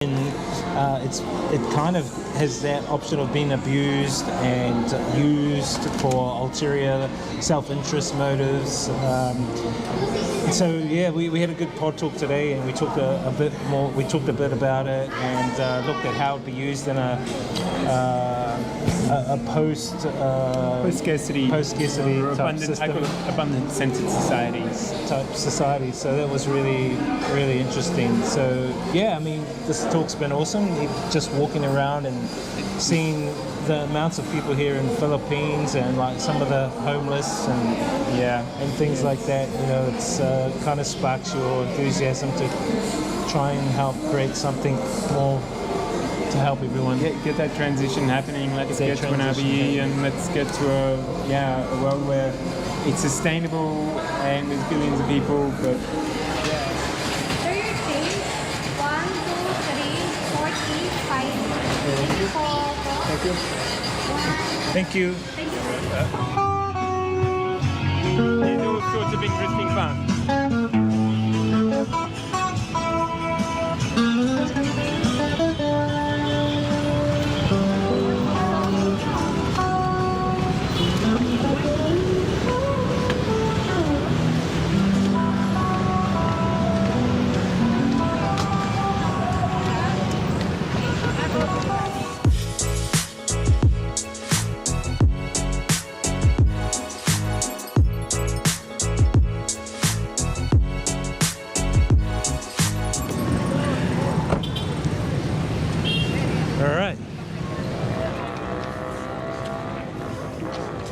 It kind of has that option of being abused and used for ulterior self-interest motives. So yeah, we had a good pod talk today, and we talked a bit more. We talked a bit about it and looked at how it would be used in a post-scarcity type system, abundance-centered society. So that was really interesting. So yeah, I mean, this talk's been awesome. Just walking around and seeing the amounts of people here in the Philippines and like some of the homeless and things like that. You know, it's kind of sparks your enthusiasm to try and help create something more to help everyone. Get that transition happening. Let's get to an RBE and let's get to a world where it's sustainable and there's billions of people. But So your change 1, 2, 3, 4, 5, 6, 4, 4. Thank you. Thank you. there's all sorts of interesting fun.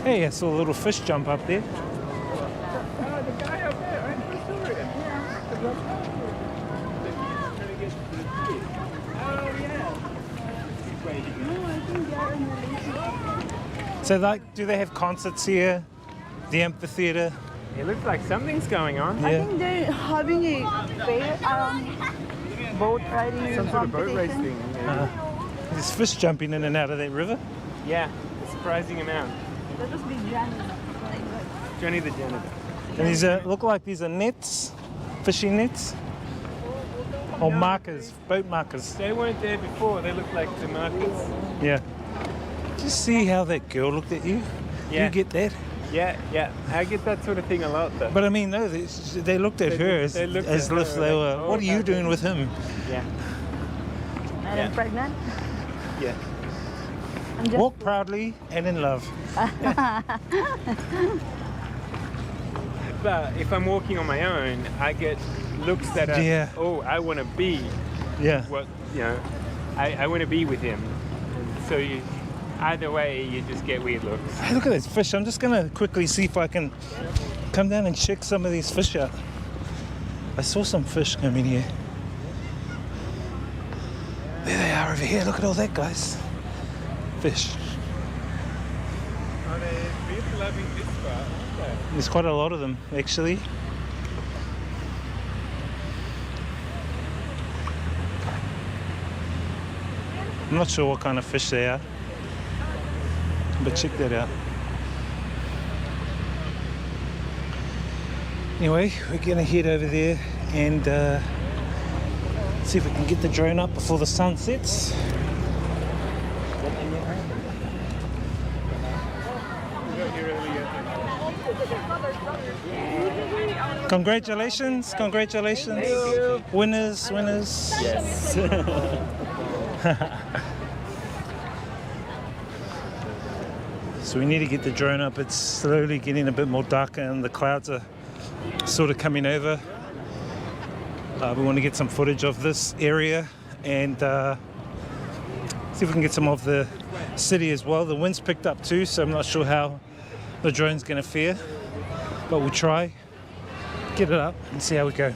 Hey, I saw a little fish jump up there. Oh, the guy up there, I saw it. So, like, do they have concerts here? The amphitheater? It looks like something's going on. Yeah. I think they're having a fair, boat riding Some sort of boat race competition. thing. Yeah. There's fish jumping in and out of that river. Yeah, a surprising amount. That must be Johnny. Johnny the janitor. And these look like these are nets, fishing nets, or markers, boat markers. They weren't there before. They look like the markers. Yeah. Just see how that girl looked at you. Yeah. You get that? Yeah. I get that sort of thing a lot, though. But I mean, no, they looked at her as if they were, what are you doing with him? Yeah. And I'm pregnant. Yeah. I'm just Walk proudly and in love. But if I'm walking on my own, I get looks that are, oh, I want to be Yeah. what, I want to be with him. So either way, you just get weird looks. Hey, look at this fish. I'm just going to quickly see if I can come down and check some of these fish out. I saw some fish come in here. There they are over here. Look at all that, guys. Fish. Oh, they're really loving this spot, aren't they? There's quite a lot of them, actually. I'm not sure what kind of fish they are, but check that out. Anyway, we're gonna head over there and see if we can get the drone up before the sun sets. Congratulations, congratulations. Winners. Yes. So we need to get the drone up. It's slowly getting a bit more darker and the clouds are sort of coming over. We want to get some footage of this area and see if we can get some of the city as well. The wind's picked up too, so I'm not sure how the drone's going to fare, but we'll try, get it up and see how we go.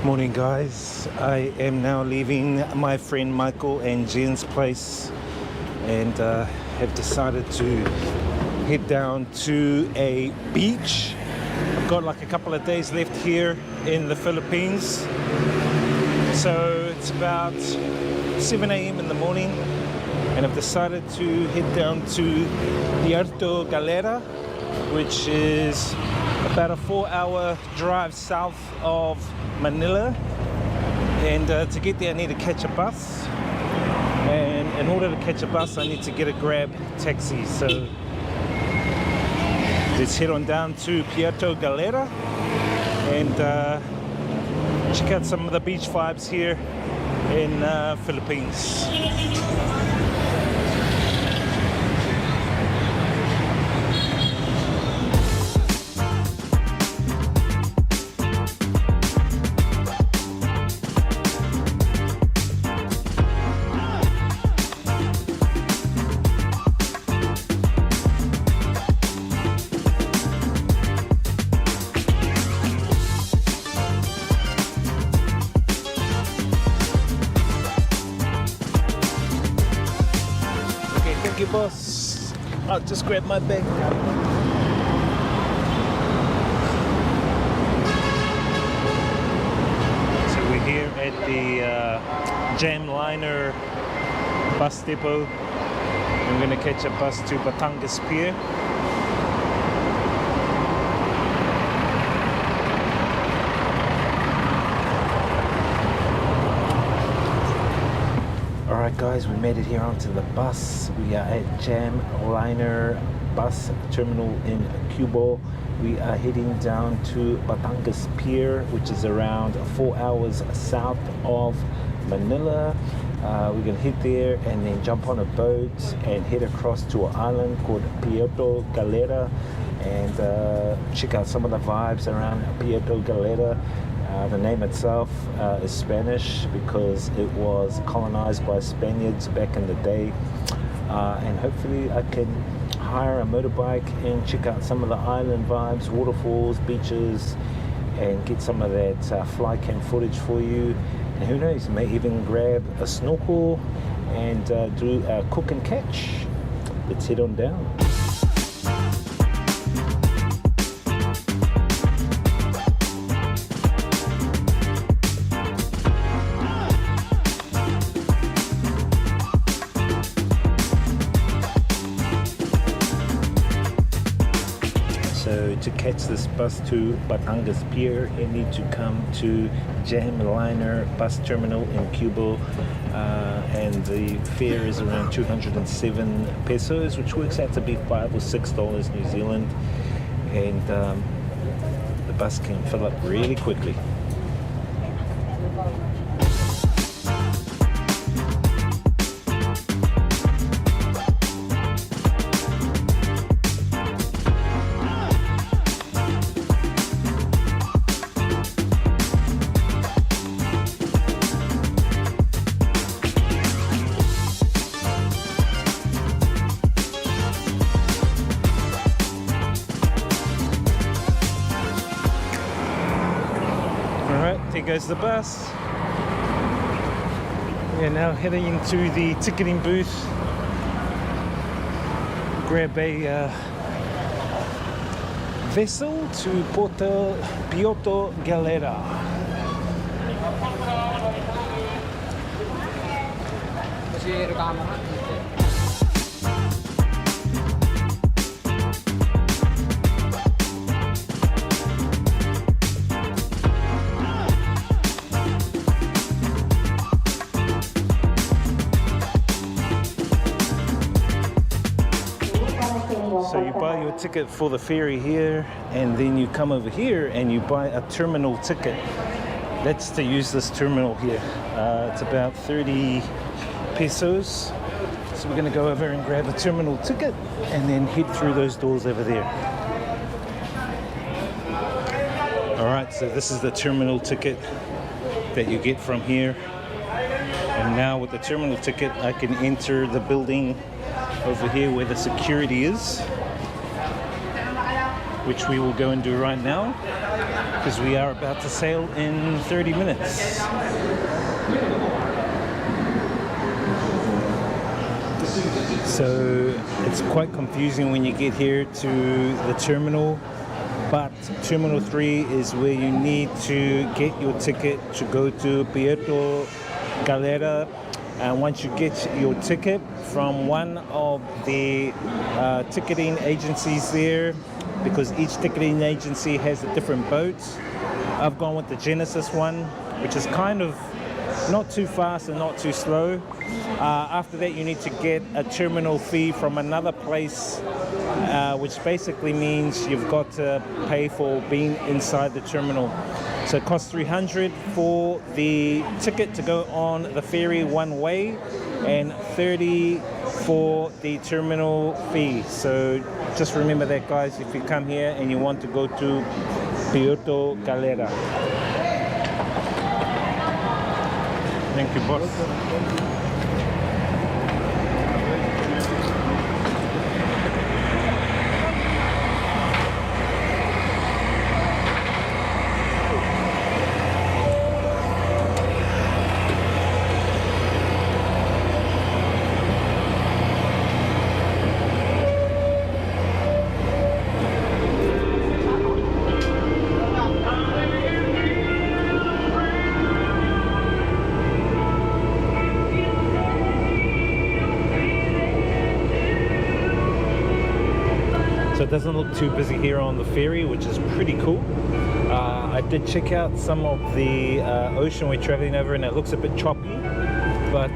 Morning guys, I am now leaving my friend Michael and Jen's place and have decided to head down to a beach. I've got like a couple of days left here in the Philippines, so it's about 7 a.m. in the morning and I've decided to head down to Puerto Galera, which is about a 4-hour drive south of Manila, and to get there I need to catch a bus, and in order to catch a bus I need to get a Grab taxi. So let's head on down to Puerto Galera and check out some of the beach vibes here in Philippines. Thank you, boss. I'll just grab my bag. So we're here at the Jam Liner bus depot. I'm gonna catch a bus to Batangas Pier. Alright guys, we made it here onto the bus. We are at Jam Liner bus terminal in Cuba. We are heading down to Batangas Pier, which is around 4 hours south of Manila. We're going to head there and then jump on a boat and head across to an island called Puerto Galera and check out some of the vibes around Puerto Galera. The name itself is Spanish because it was colonized by Spaniards back in the day, and hopefully I can hire a motorbike and check out some of the island vibes, waterfalls, beaches, and get some of that fly cam footage for you. And who knows, may even grab a snorkel and do a cook and catch. Let's head on down. So to catch this bus to Batangas Pier, you need to come to Jam Liner bus terminal in Cuba, and the fare is around 207 pesos, which works out to be $5 or $6 New Zealand, and the bus can fill up really quickly. There goes the bus. We are now heading into the ticketing booth. Grab a vessel to Puerto Galera. So you buy your ticket for the ferry here, and then you come over here and you buy a terminal ticket. That's to use this terminal here. It's about 30 pesos. So we're going to go over and grab a terminal ticket and then head through those doors over there. All right, so this is the terminal ticket that you get from here. And now with the terminal ticket, I can enter the building over here where the security is. which we will go and do right now because we are about to sail in 30 minutes. So it's quite confusing when you get here to the terminal, but Terminal 3 is where you need to get your ticket to go to Puerto Galera. And once you get your ticket from one of the ticketing agencies there, because each ticketing agency has a different boat, I've gone with the Genesis one, which is kind of not too fast and not too slow. After that, you need to get a terminal fee from another place, which basically means you've got to pay for being inside the terminal. So it costs $300 for the ticket to go on the ferry one way and $30 for the terminal fee. So just remember that, guys, if you come here and you want to go to Puerto Galera. Thank you, boss. So it doesn't look too busy here on the ferry, which is pretty cool. I did check out some of the ocean we're traveling over, and it looks a bit choppy, but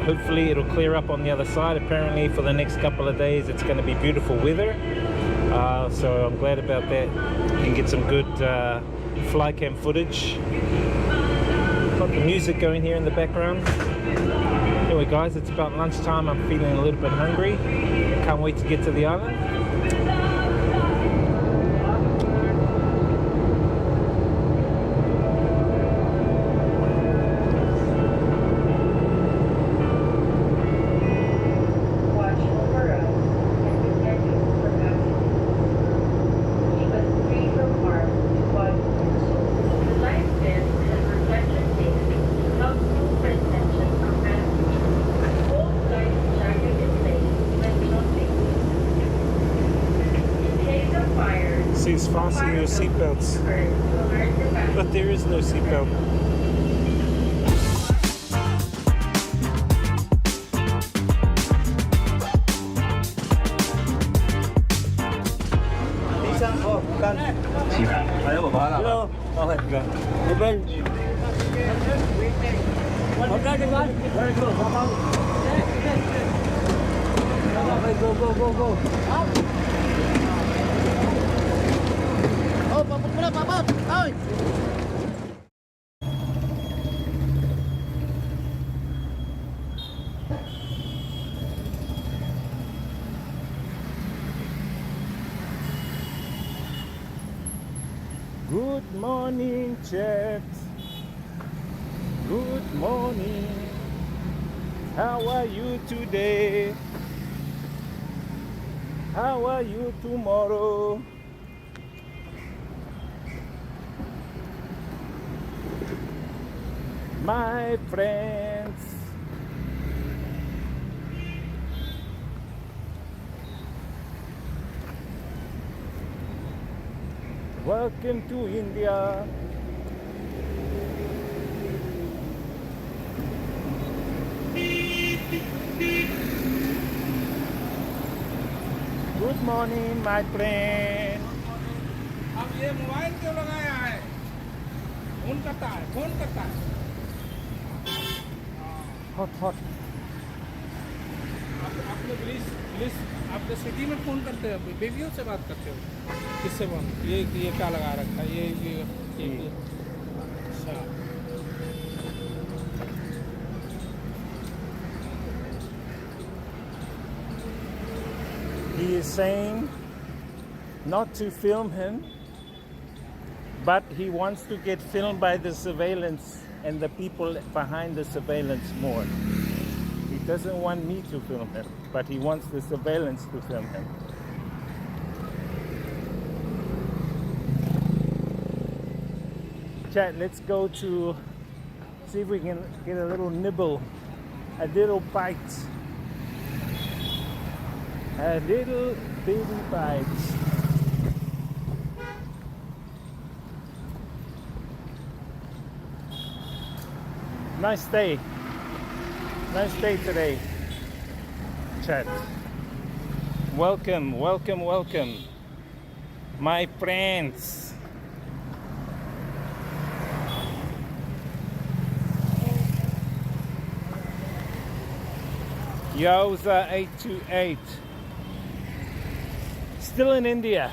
hopefully it'll clear up on the other side. Apparently for the next couple of days it's going to be beautiful weather, so I'm glad about that. You can get some good fly cam footage. Got the music going here in the background. Anyway, guys, it's about lunchtime. I'm feeling a little bit hungry. Can't wait to get to the island. Says fasten your seatbelts, but there is no seatbelt. Good morning, chat. Good morning. How are you today? How are you tomorrow? My friends. Welcome to India. Good morning, my friend. अब ये mobile क्यों लगाया है? Phone करता है, phone करता है। Hot. आपने पुलिस आपने सिटी में फोन करते हो, बेबियों से बात करते हो? किससे फोन? ये क्या लगा रखा है? ये अच्छा। He is saying not to film him, but he wants to get filmed by the surveillance and the people behind the surveillance more. He doesn't want me to film him, but he wants the surveillance to film him. Chat, let's go to see if we can get a little nibble, a little bite, a little baby bite. Nice day today, chat. Welcome, welcome, welcome, my friends. Yowza 828. Still in India.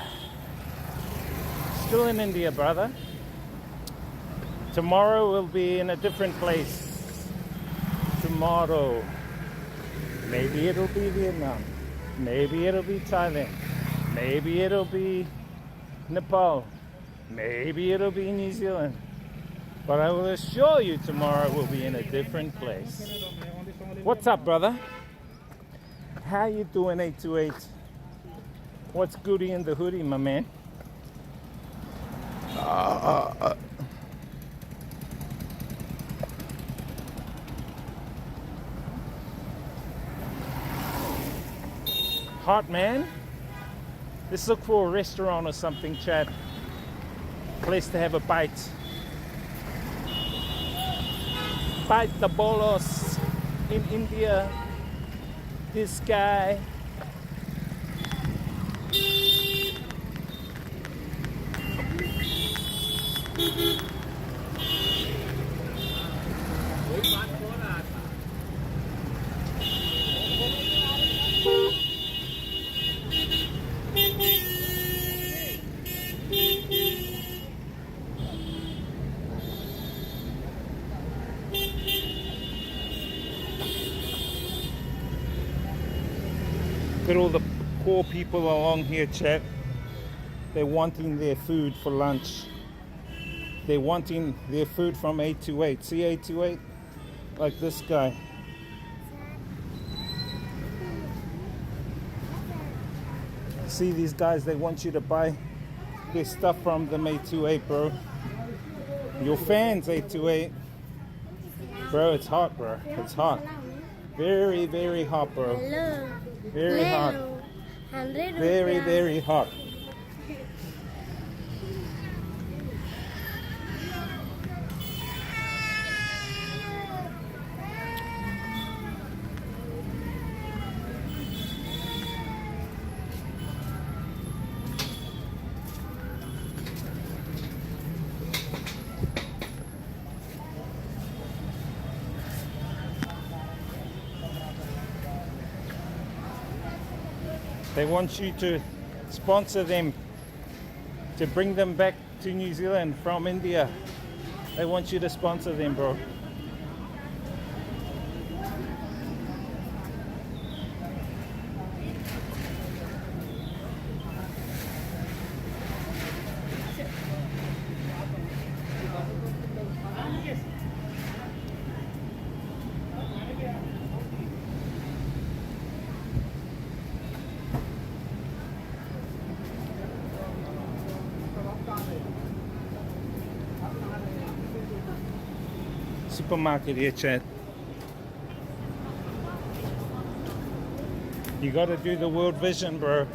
Still in India, brother. Tomorrow we'll be in a different place. Tomorrow. Maybe it'll be Vietnam. Maybe it'll be Thailand. Maybe it'll be Nepal. Maybe it'll be New Zealand. But I will assure you tomorrow we'll be in a different place. What's up, brother? How you doing, 828? What's goody in the hoodie, my man? Hot, man. Let's look for a restaurant or something, chat. Place to have a bite. Bite the bolos in India. This guy. Look at all the poor people along here, chat. They're wanting their food for lunch. They're wanting their food from 828. See 828? Like this guy. See these guys, they want you to buy their stuff from them, 828, bro. Your fans, 828. Bro, it's hot, bro. It's hot. Very, very hot, bro. Very hot. Very, very hot. They want you to sponsor them, to bring them back to New Zealand from India. They want you to sponsor them, bro. Supermarket here, chat. You gotta do the World Vision, bro.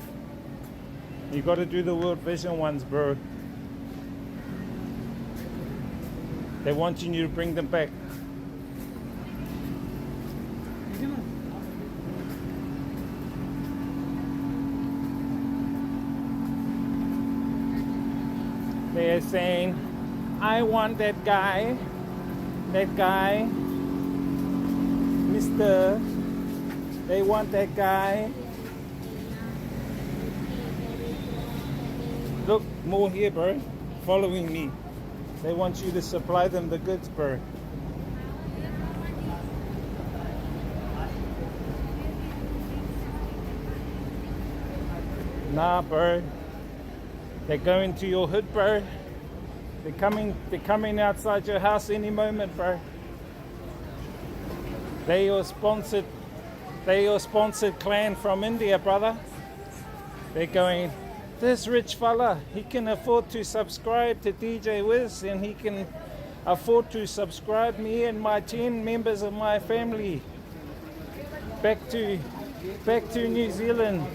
You gotta do the World Vision ones, bro. They're wanting you to bring them back. They're saying, I want that guy. That guy, Mr. They want that guy. Look, more here, bro. Following me. They want you to supply them the goods, bro. Nah, bro. They're going to your hood, bro. They're coming outside your house any moment, bro. They're your sponsored clan from India, brother. They're going This rich fella, he can afford to subscribe to DJ Wiz, and he can afford to subscribe me and my 10 members of my family back to New Zealand.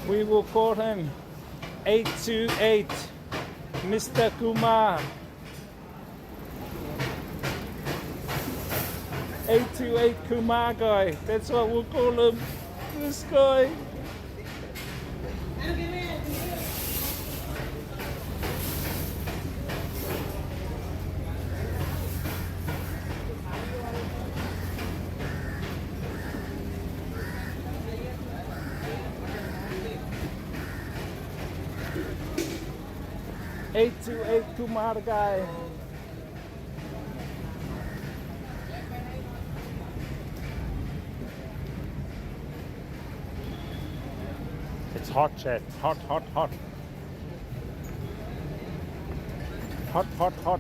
We will call him 828 Mr. Kumar. 828 Kumar guy. That's what we'll call him. This guy. Eight to eight Kumar guy. It's hot, chat. Hot, hot, hot. Hot, hot, hot.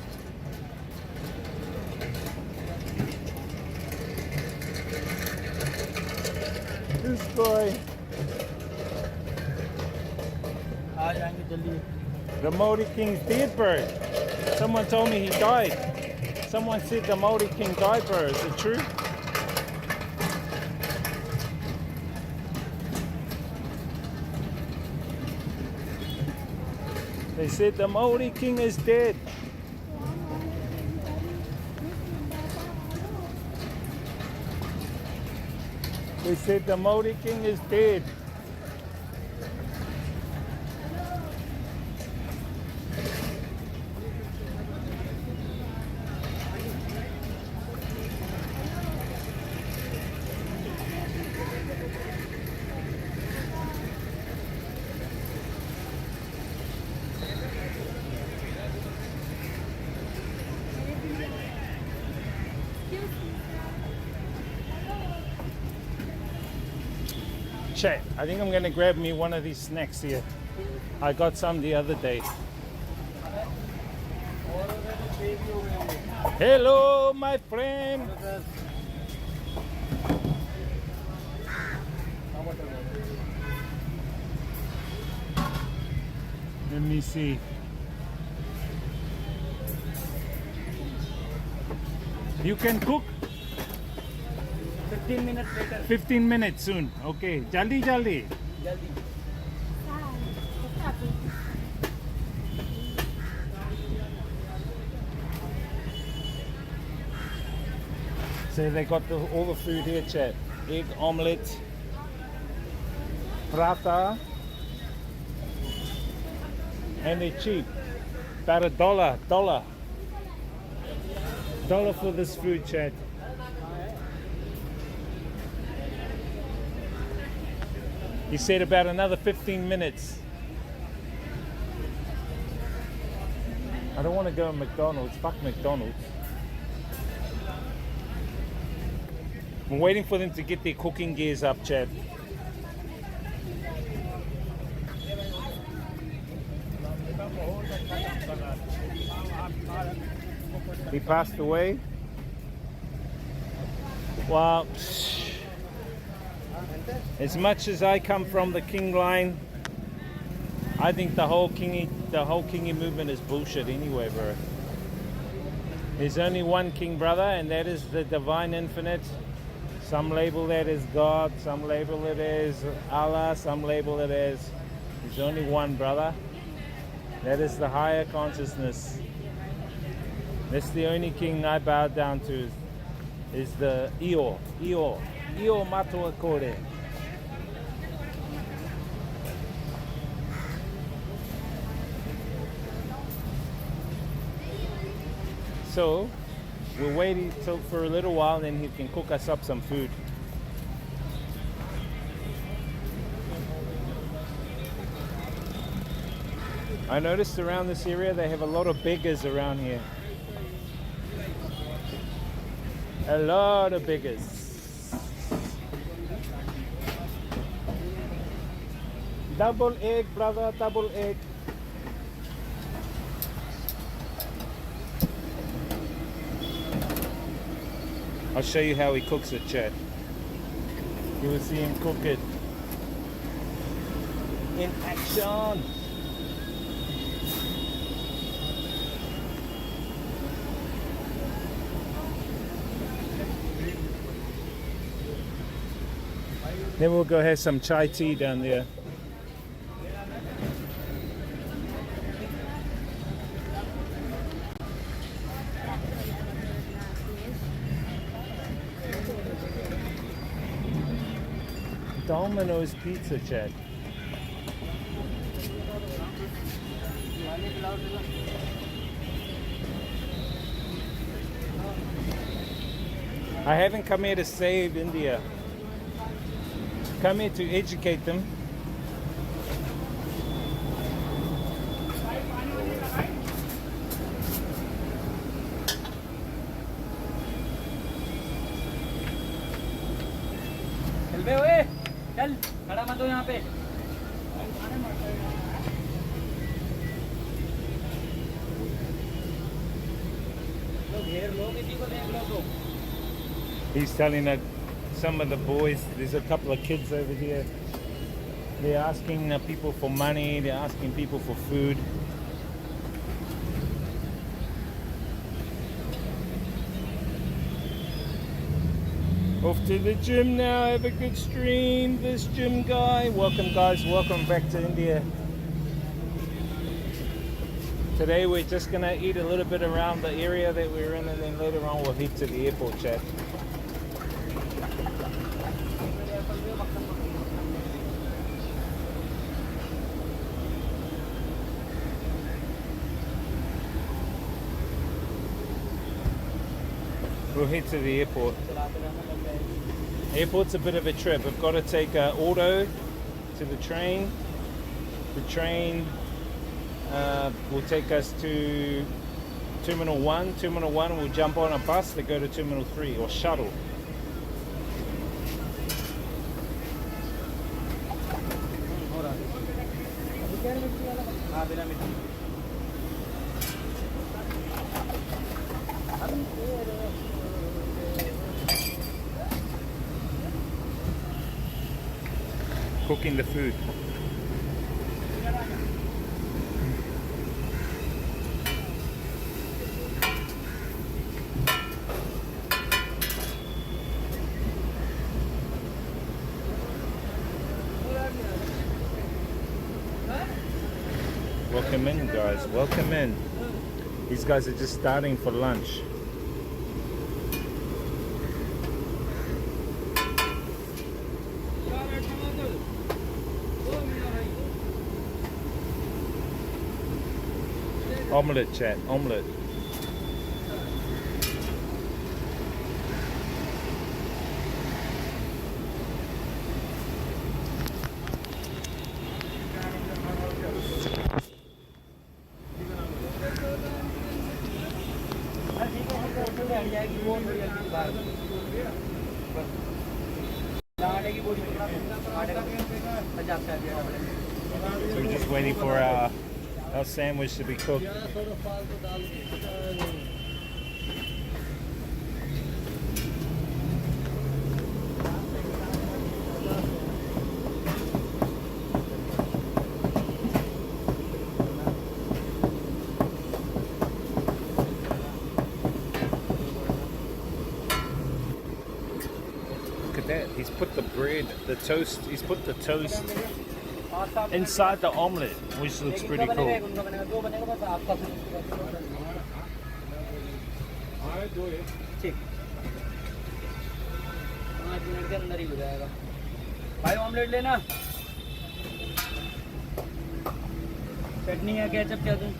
This guy. The Maori King's dead, bro. Someone told me he died. Someone said the Maori King died, bro. Is it true? They said the Maori King is dead. They said the Maori King is dead. Chat, I think I'm gonna grab me one of these snacks here. I got some the other day. Hello, my friend. Let me see. You can cook? 15 minutes later. 15 minutes soon. Okay. Jaldi, jaldi. So they got all the food here, chat. Egg omelette, prata, and they're cheap. About $1 for this food, chat. He said about another 15 minutes. I don't want to go to McDonald's. Fuck McDonald's. I'm waiting for them to get their cooking gears up, Chad. He passed away. Well, as much as I come from the King line, I think the whole Kingy movement is bullshit anyway, bro. There's only one King, brother, and that is the Divine Infinite. Some label that as God, some label it as Allah, some label it as. There's only one, brother. That is the higher consciousness. That's the only King I bow down to, is the Io Matua Kore. So we'll wait for a little while, and then he can cook us up some food. I noticed around this area they have a lot of beggars around here. A lot of beggars. Double egg, brother, double egg. I'll show you how he cooks it, Chad. You will see him cook it in action. Then we'll go have some chai tea down there. Domino's Pizza, chat. I haven't come here to save India. Come here to educate them. चल खड़ा मत हो यहाँ पे घेर लो किसी को देख लो तो He's telling some of the boys, there's a couple of kids over here. They're asking people for money, they're asking people for food. Off to the gym now, have a good stream. This gym guy. Welcome guys, welcome back to India. Today we're just gonna eat a little bit around the area that we're in, and then later on we'll head to the airport, chat. We'll head to the airport. Airport's a bit of a trip. We've got to take an auto to the train. The train will take us to Terminal 1. Terminal 1 we'll jump on a bus to go to Terminal 3 or shuttle. Cooking the food. Welcome in, guys. Welcome in. These guys are just starting for lunch. Omelette, chat. Omelette. So we're just waiting for our sandwich to be cooked. Look at that. He's put the bread, the toast, he's put the toast inside the omelette, which looks pretty cool. भाई omelette लेना चटनी या ketchup क्या दूं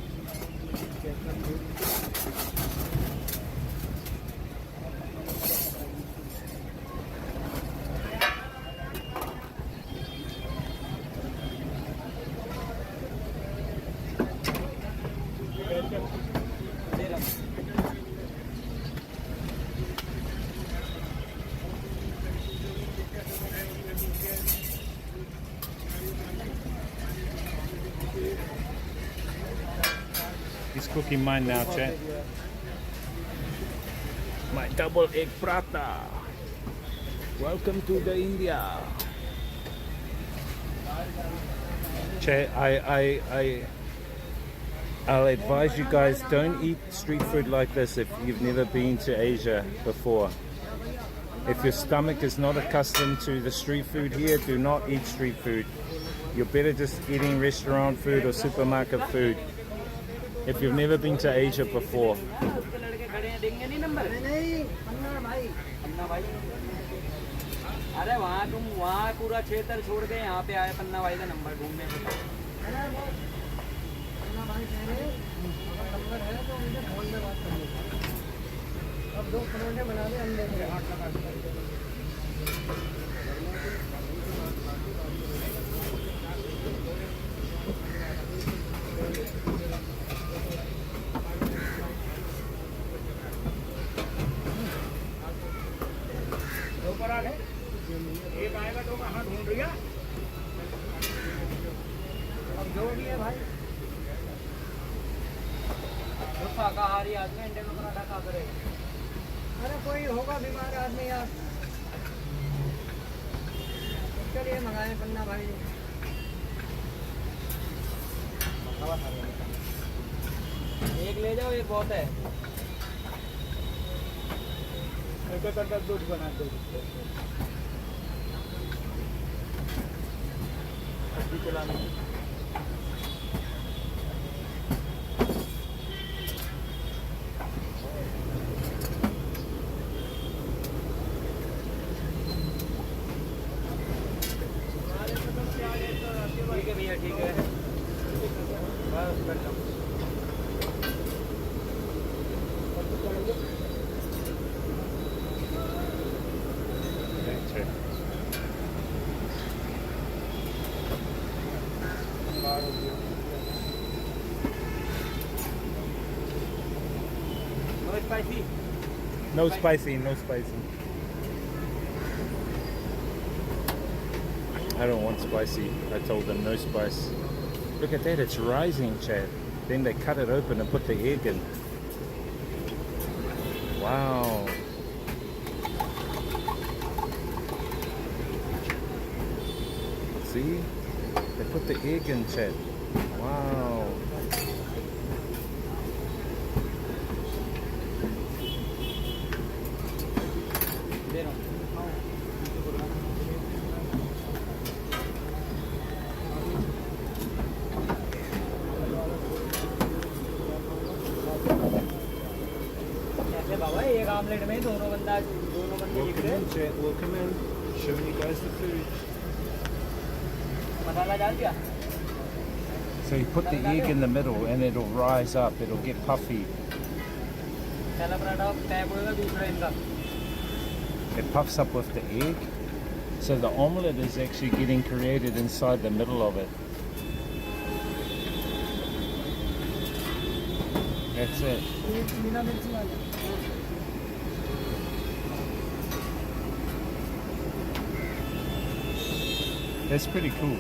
He's cooking mine now, chat. My double egg prata. Welcome to the India. I'll advise you guys, don't eat street food like this if you've never been to Asia before. If your stomach is not accustomed to the street food here, do not eat street food. You're better just eating restaurant food or supermarket food if you've never been to Asia before. अरे वहाँ तुम वहाँ पूरा क्षेत्र छोड़ के यहाँ पे आए पन्ना भाई का नंबर ढूंढने में अब 2 परोठे बना दे अंडे के 8 लगा एक आएगा तो कहाँ ढूंढ रही है अब जो भी है भाई वो शाकाहारी आदमी अंडे का पराठा खा करेगा अरे कोई होगा बीमार आदमी यार चलिए मंगाए पन्ना भाई एक ले जाओ एक बहुत है दूध बना दो चलाने ठीक है भैया ठीक है बस welcome No spicy, no spicy. I don't want spicy. I told them no spice. Look at that, it's rising, Chad. Then they cut it open and put the egg in. Wow. See? They put the egg in, Chad. Wow. बाबा एक omelette में दोनों बंदे दिख रहे हैं Welcome in. Showing you guys the food. मसाला डाल दिया So you put the egg in the middle and it'll rise up. It'll get puffy. पहला पराठा पैक होएगा दूसरा इनका It puffs up with the egg. So the omelette is actually getting created inside the middle of it. That's it. बिना मिर्ची वाला That's pretty cool.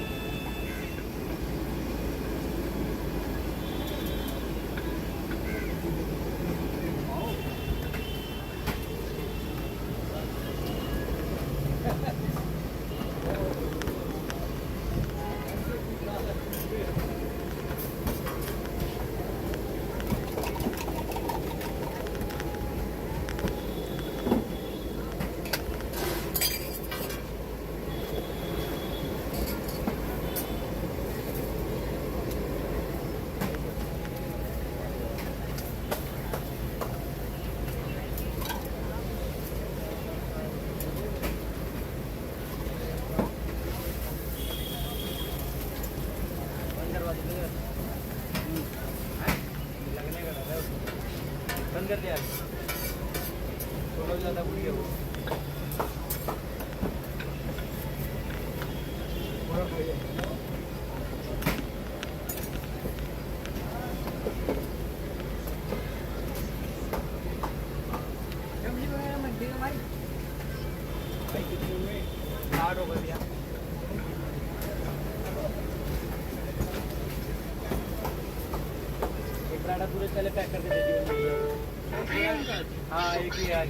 बंद कर दिया थोड़ा ज़्यादा बुरी है वो पूरे चले पैक करके दे दिए हाँ एक ही है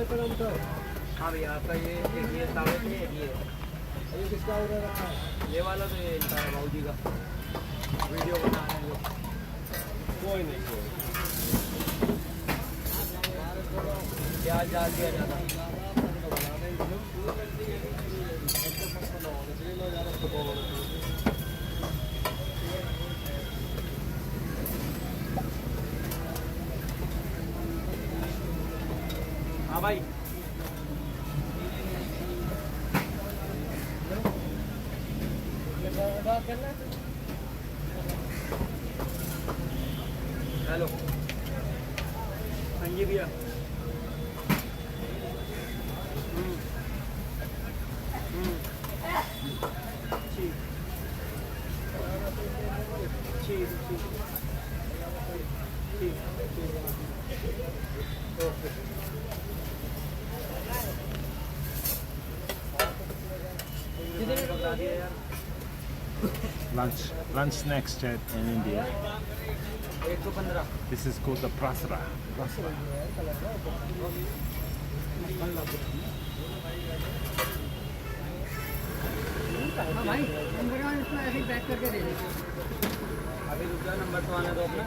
हाँ भैया आपका ये तावे पे ये किसका ऑर्डर रखा है? ये वाला तो ये इनका है भाऊजी का वीडियो बना रहे हैं लोग कोई नहीं प्याज डाल दिया जाता हाँ भाई हेलो हाँ जी भैया ठीक ठीक ठीक ठीक ओके पकड़ा दिया यार Lunch snacks chat in India. 115 This is called the prasra. हाँ भाई नंबर इसमें ऐसे ही पैक करके दे दीजिए अभी रुक जाओ नंबर तो आने दो अपना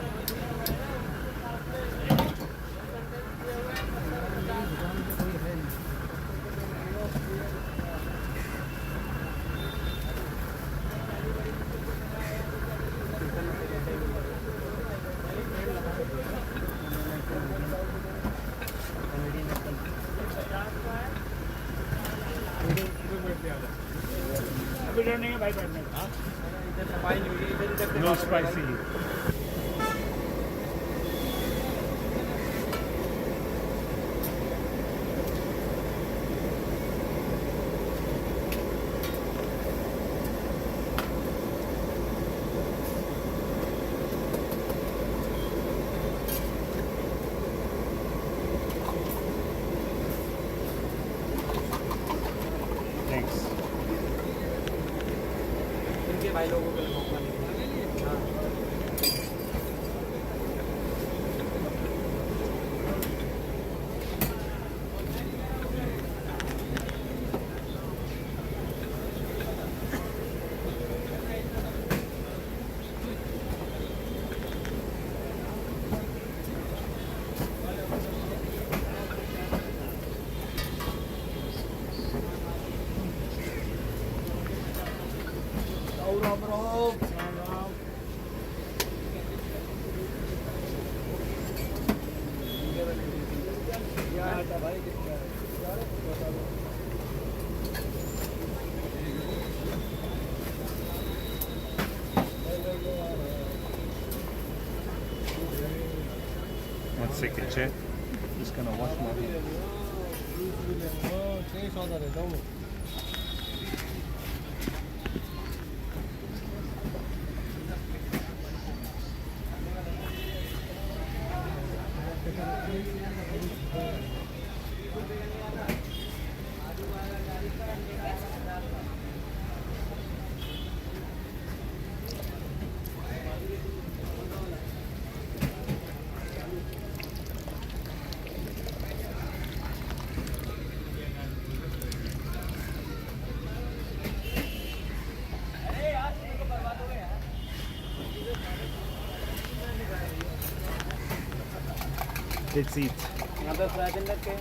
इधर सफाई नहीं हुई इधर इधर No spicy. Thanks. इनके भाई लोगों को मौका नहीं हाँ One second, chat. Just gonna wash my hands. Let's eat. यहाँ पे फ्राइड रख के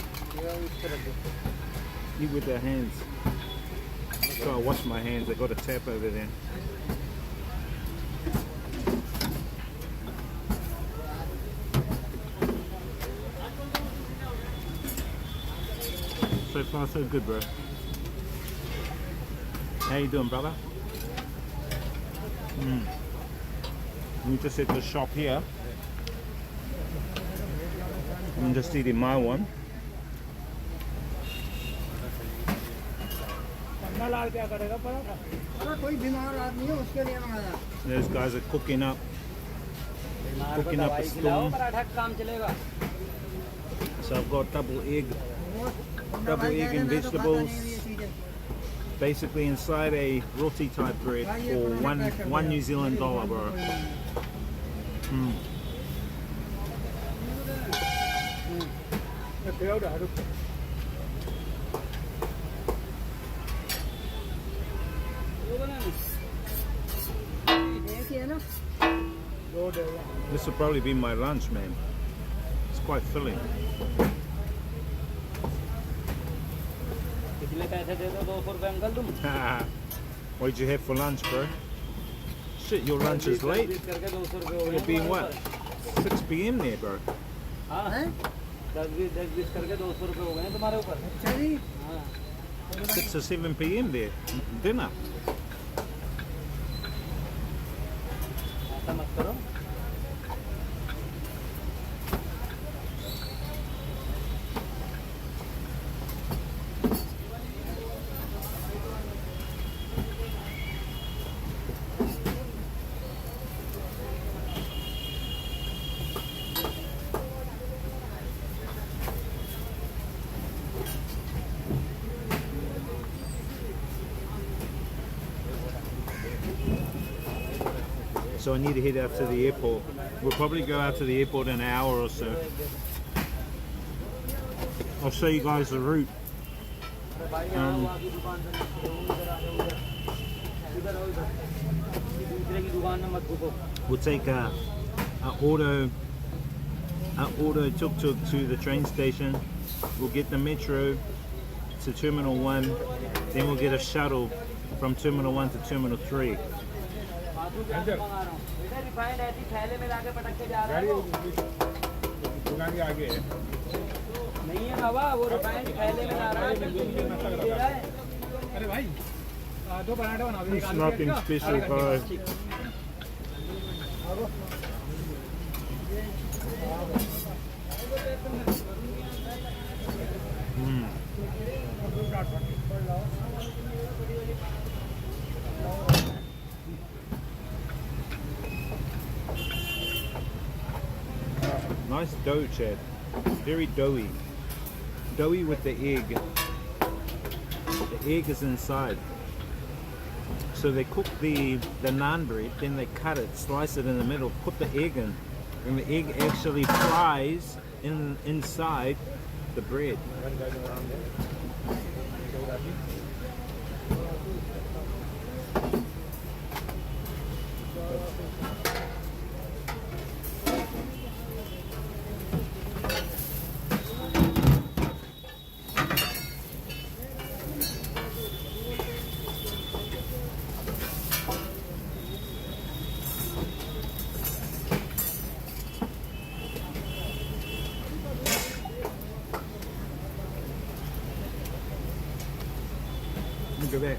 ये इस पर रख दो Eat with their hands. So I wash my hands. I got a tap over there. So far, so good, bro. How you doing, brother? We just at the shop here. I'm just eating my one. कोई बीमार आदमी है उसके लिए मंगाया Those guys are cooking up a storm. Paratha काम चलेगा So I've got double egg and vegetables. Basically inside a roti type bread for one New Zealand dollar, bro. This will probably be my lunch, man. It's quite filling. कितने पैसे दे दो 200 रुपए uncle तुम What did you have for lunch, bro? Shit, your lunch is late. करके 200 रुपए हो गए It'll be what? 6 p.m. there, bro. हाँ 10-20 करके 200 रुपए हो गए हैं तुम्हारे ऊपर अच्छा जी हाँ 6 or 7 p.m. there. Dinner. ऐसा मत करो So I need to head out to the airport. We'll probably go out to the airport in an hour or so. I'll show you guys the route. भाई यहाँ वो आपकी दुकान पे इधर आ जाओ इधर आओ इधर दूसरे की दुकान में मत घुसो We'll take a auto tuk-tuk to the train station. We'll get the metro to Terminal 1. Then we'll get a shuttle from Terminal 1 to Terminal 3. बेटा रिफाइंड ऐसी थैले में लाके पटक के जा रहा है दुकान के आगे है नहीं है बाबा वो रिफाइंड थैले में ला रहा है दे रहा है अरे भाई दो पराठे बना दो It's nothing special, bro. Nice dough, Chad. Very doughy. Doughy with the egg. The egg is inside. So they cook the naan bread, then they cut it, slice it in the middle, put the egg in, and the egg actually fries inside the bread. Look at that.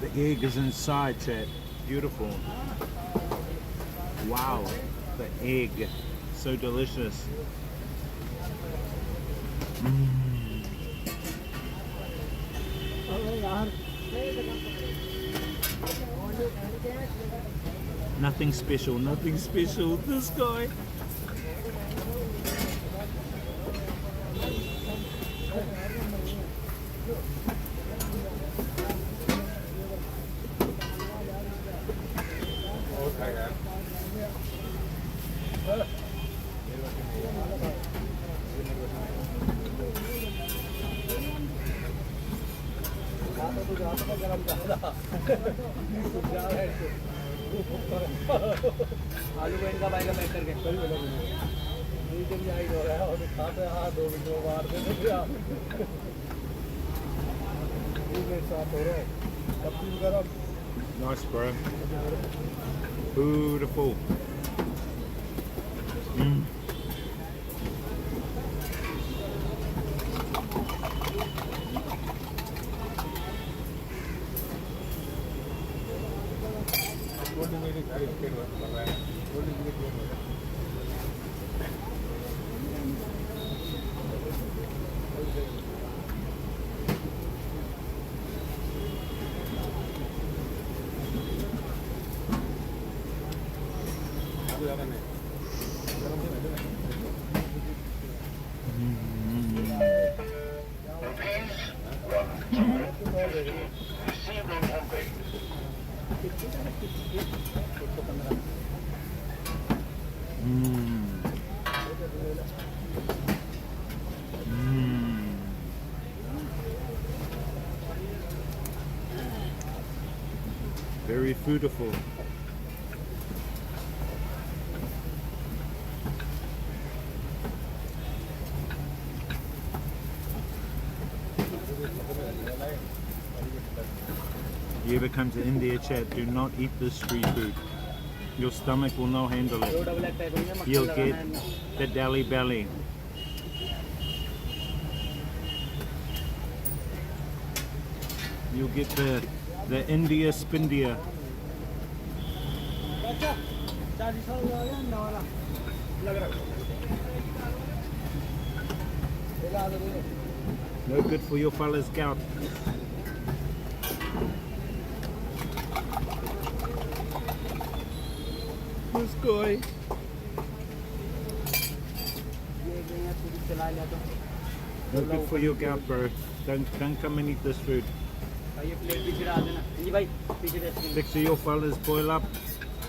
The egg is inside, chat. Beautiful. Wow. The egg. So delicious. Nothing special, nothing special. This guy. आलू को इनका भाई का pack करके Nice, bro. Beautiful. Very beautiful. you ever come to India, chat, do not eat this street food. Your stomach will not handle दो it. Double egg pack होंगे मक्खन You'll लगाना get है the Delhi belly. You'll get the India Spindia. अच्छा 40 साल हो गया ना वाला लग रहा है No good for your fella's gout. This guy. चला लिया तो No good for your gout, bro. Don't come and eat this food. ये प्लेट भी गिरा देना जी भाई पीछे rest Stick to your fellas, boil up.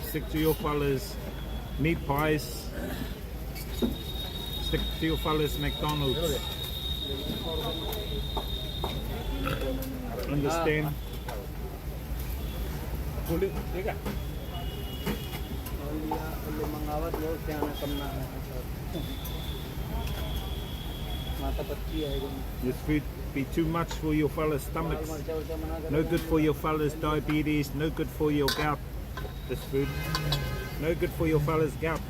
Stick to your fellas, meat pies. Stick to your fellas, McDonald's. Understand? ठीक है और मंगावत वो क्या ना करना है माता पत्ती है This food be too much for your fellas' stomachs. मरचा उरचा मना कर No good for your fellas' diabetes. No good for your gout. This food. No good for your fellas' gout.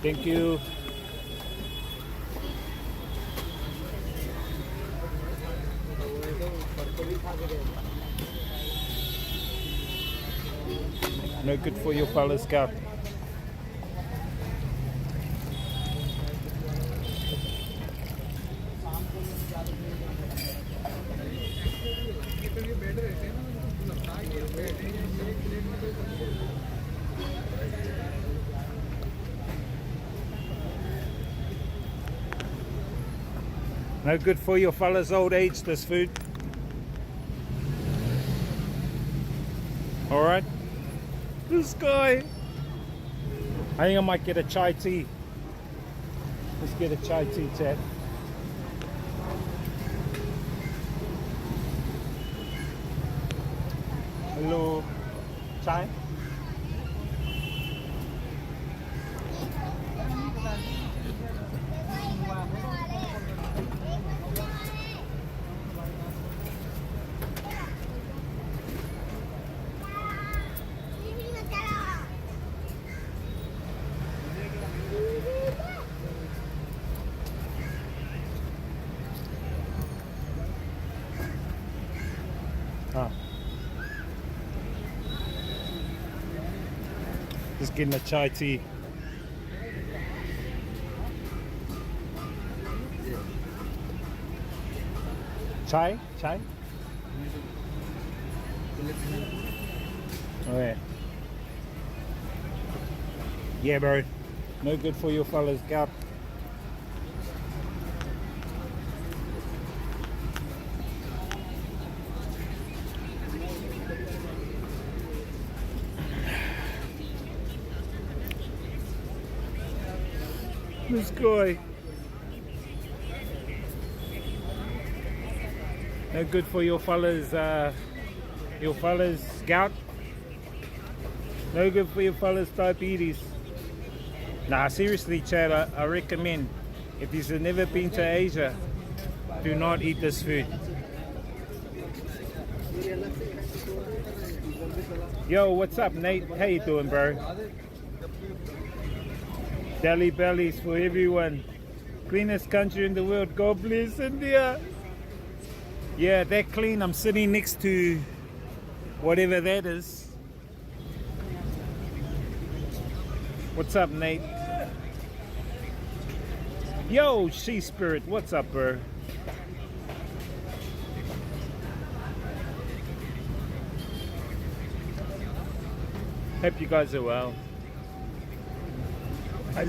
Thank you. No good for your fellas' gout. No good for your fellas' old age, this food. Alright. This guy. I think I might get a chai tea. Let's get a chai tea, Chad. Hello. Chai? Ah. Just getting a chai tea. Chai? Chai? Oh yeah. Yeah, bro. No good for your fella's gout. This guy. No good for your fella's gout. No good for your fella's diabetes. Nah, seriously, Chad, I recommend. If you've never been to Asia, do not eat this food. Yo, what's up, Nate? How you doing, bro? Delhi bellies for everyone. Cleanest country in the world. God bless India. Yeah, they're clean. I'm sitting next to whatever that is. What's up, Nate? Yo, She Spirit. What's up, bro? Hope you guys are well. I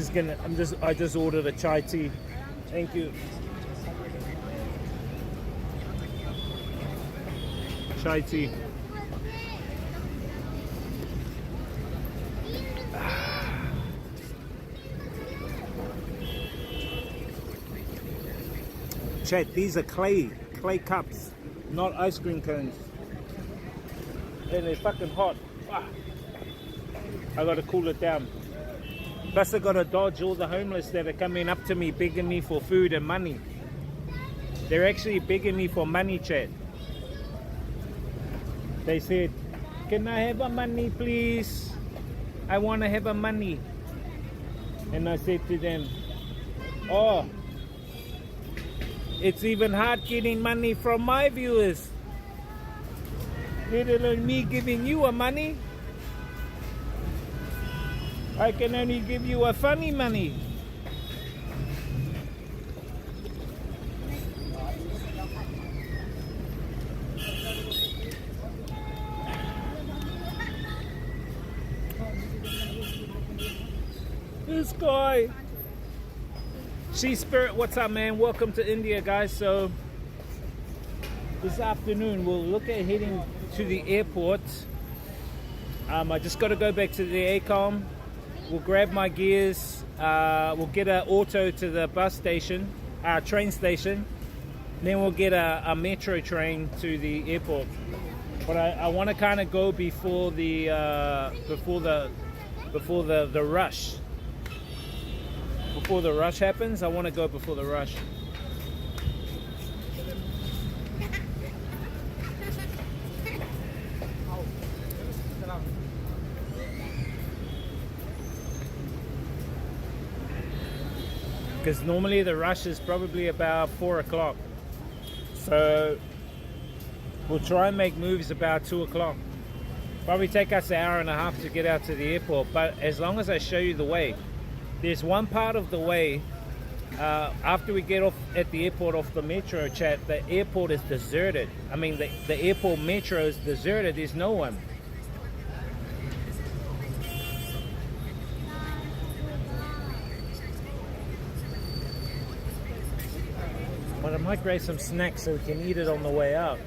just ordered a chai tea. Thank you. Chai tea. Chat, these are clay cups, not ice cream cones. And they're fucking hot. Ah. I gotta cool it down. Plus I gotta dodge all the homeless that are coming up to me begging me for food and money. They're actually begging me for money, chat. They said, can I have a money please? I wanna have a money. And I said to them, oh, it's even hard getting money from my viewers. Let alone me giving you a money. I can only give you a funny money. This guy. Sea Spirit, what's up, man? Welcome to India, guys. So this afternoon we'll look at heading to the airport. I just got to go back to the ACOM. We'll grab my gears. We'll get an auto to the bus station, train station. Then we'll get a metro train to the airport. But I want to kind of go before the rush. Before the rush happens, I want to go before the rush. Because normally the rush is probably about 4 o'clock. So we'll try and make moves about 2 o'clock. Probably take us an hour and a half to get out to the airport, but as long as I show you the way. There's one part of the way, after we get off at the airport off the metro, chat, the airport is deserted. I mean, the airport metro is deserted, there's no one. But I might grab some snacks so we can eat it on the way out.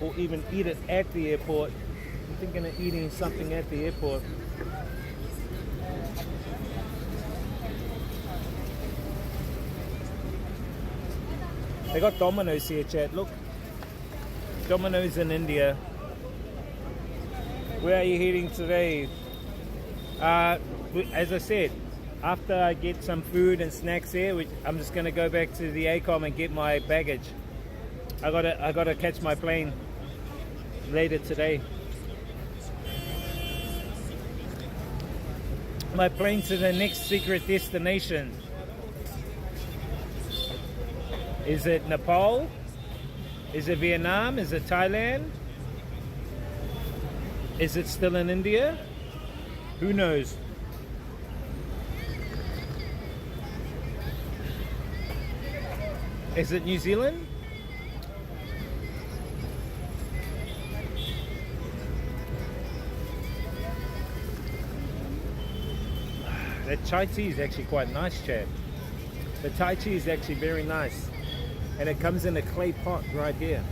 Or even eat it at the airport. I'm thinking of eating something at the airport. They got Domino's here, chat. Look. Domino's in India. Where are you heading today? As I said, after I get some food and snacks here, I'm just gonna go back to the ACOM and get my baggage. I gotta catch my plane later today. My plane to the next secret destination. Is it Nepal? Is it Vietnam? Is it Thailand? Is it still in India? Who knows? Is it New Zealand? That chai tea is actually quite nice, chap. The Thai tea is actually very nice. And it comes in a clay pot right here.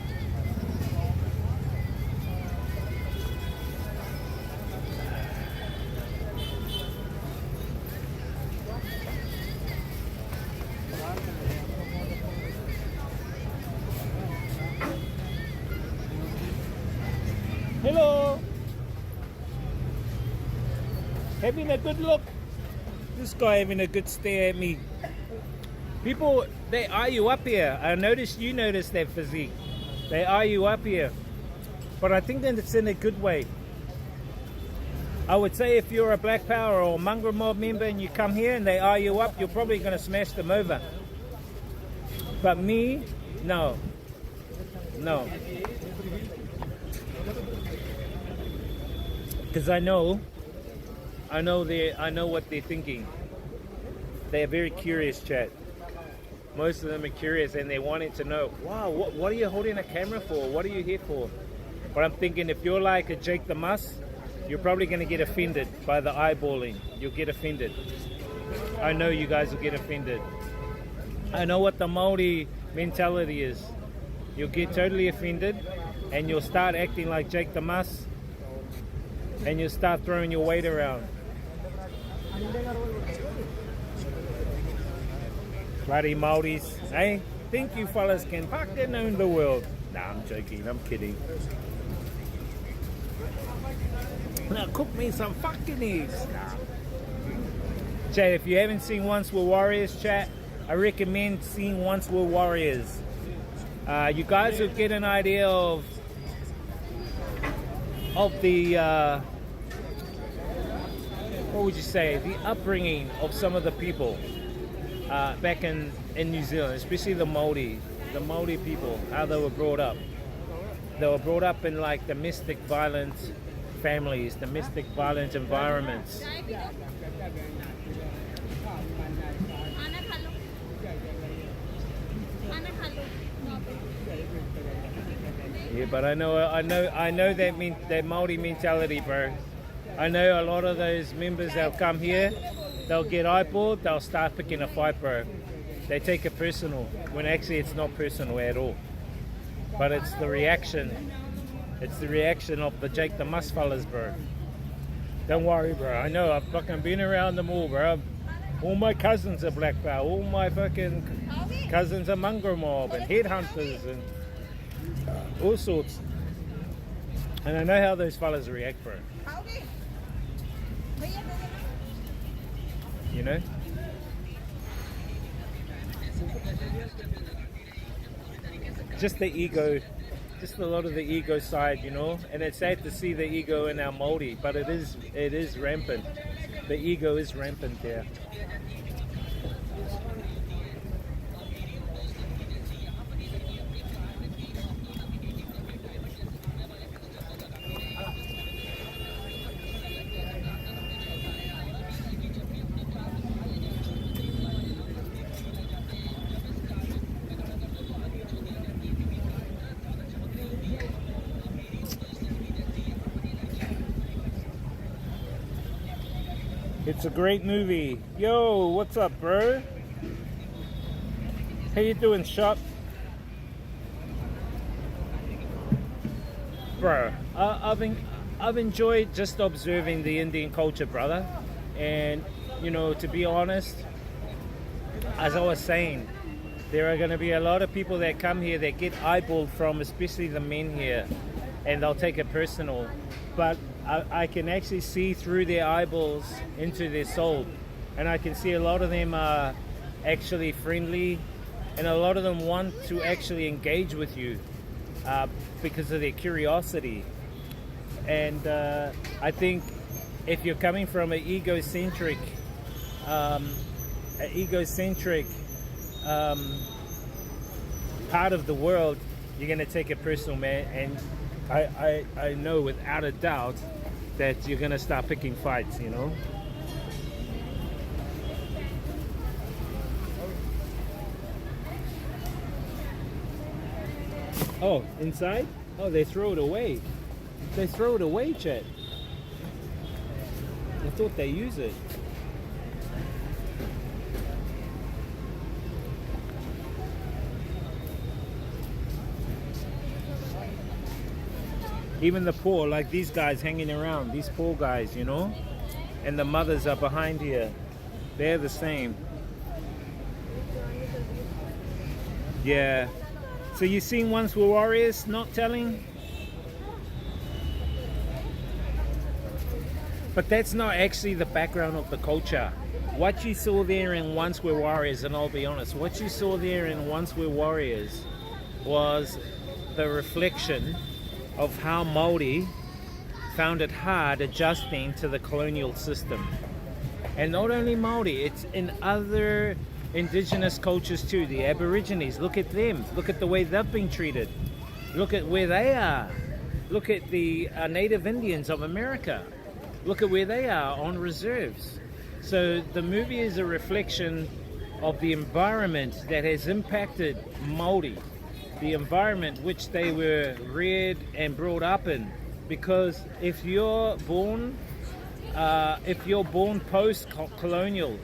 Hello. Having a good look. This guy having a good stare at me. People, they eye you up here. I noticed you noticed that physique. They eye you up here. But I think that it's in a good way. I would say if you're a Black Power or Mongrel Mob member and you come here and they eye you up, you're probably going to smash them over. But me, no. No. Because I know what they're thinking. They're very curious, chat. Most of them are curious and they wanted to know, wow, what are you holding a camera for? What are you here for? But I'm thinking if you're like a Jake the Muss, you're probably going to get offended by the eyeballing. You'll get offended. I know you guys will get offended. I know what the Māori mentality is. You'll get totally offended and you'll start acting like Jake the Muss and you'll start throwing your weight around. Bloody Māoris, eh? Think you fellas can fucking own the world. Nah, I'm joking, I'm kidding. Now cook me some fucking eggs. Nah. Chat, if you haven't seen Once Were Warriors, chat, I recommend seeing Once Were Warriors. You guys will get an idea of the what would you say, the upbringing of some of the people back in New Zealand, especially the Māori people, how they were brought up. They were brought up in like domestic violent families, domestic violent environments. Yeah, but I know that Māori mentality, bro. I know a lot of those members, they'll come here, they'll get eyeballed, they'll start picking a fight, bro. They take it personal, when actually it's not personal at all. But it's the reaction. It's the reaction of the Jake the Muss fellas, bro. Don't worry, bro. I know, I've fucking been around them all, bro. All my cousins are black belt. All my fucking cousins are mongrel mob and headhunters and all sorts. And I know how those fellas react, bro. You know? Just the ego, just a lot of the ego side, you know? And it's sad to see the ego in our Māori, but it is rampant. The ego is rampant there. It's a great movie. Yo, what's up, bro? How you doing, Shop? Bro, I've enjoyed just observing the Indian culture, brother. And, you know, to be honest, as I was saying, there are going to be a lot of people that come here that get eyeballed from, especially the men here, and they'll take it personal. But I can actually see through their eyeballs into their soul, and I can see a lot of them are actually friendly, and a lot of them want to actually engage with you because of their curiosity. And I think if you're coming from an egocentric part of the world, you're going to take it personal, man. And I know without a doubt that you're gonna start picking fights, you know. Oh, inside? Oh, they throw it away. They throw it away, chat. I thought they use it. Even the poor, like these guys hanging around, these poor guys, you know? And the mothers are behind here. They're the same. Yeah. So you seen Once Were Warriors, not telling? But that's not actually the background of the culture. What you saw there in Once Were Warriors, and I'll be honest, what you saw there in Once Were Warriors was the reflection of how Māori found it hard adjusting to the colonial system. And not only Māori, it's in other indigenous cultures too. The Aborigines, look at them. Look at the way they've been treated. Look at where they are. Look at the Native Indians of America. Look at where they are on reserves. So the movie is a reflection of the environment that has impacted Māori, the environment which they were reared and brought up in. Because if you're born post-colonial,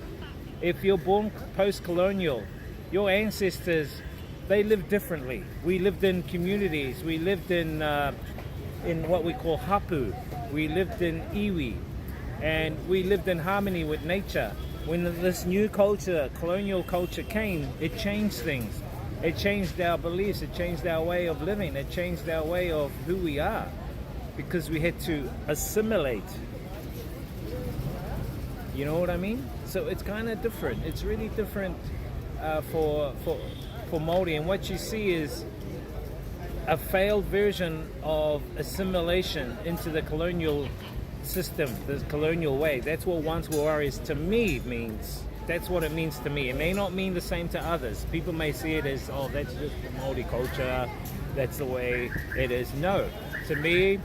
your ancestors, they lived differently. We lived in communities. We lived in what we call hapu. We lived in iwi, and we lived in harmony with nature. When this new culture, colonial culture, came, it changed things. It changed our beliefs, it changed our way of living, it changed our way of who we are, because we had to assimilate. You know what I mean? So it's kind of different. It's really different for Maori, and what you see is a failed version of assimilation into the colonial system, the colonial way. That's what once were warriors to me means. That's what it means to me. It may not mean the same to others. People may see it as, oh, that's just the Maori culture. That's the way it is. No, to me,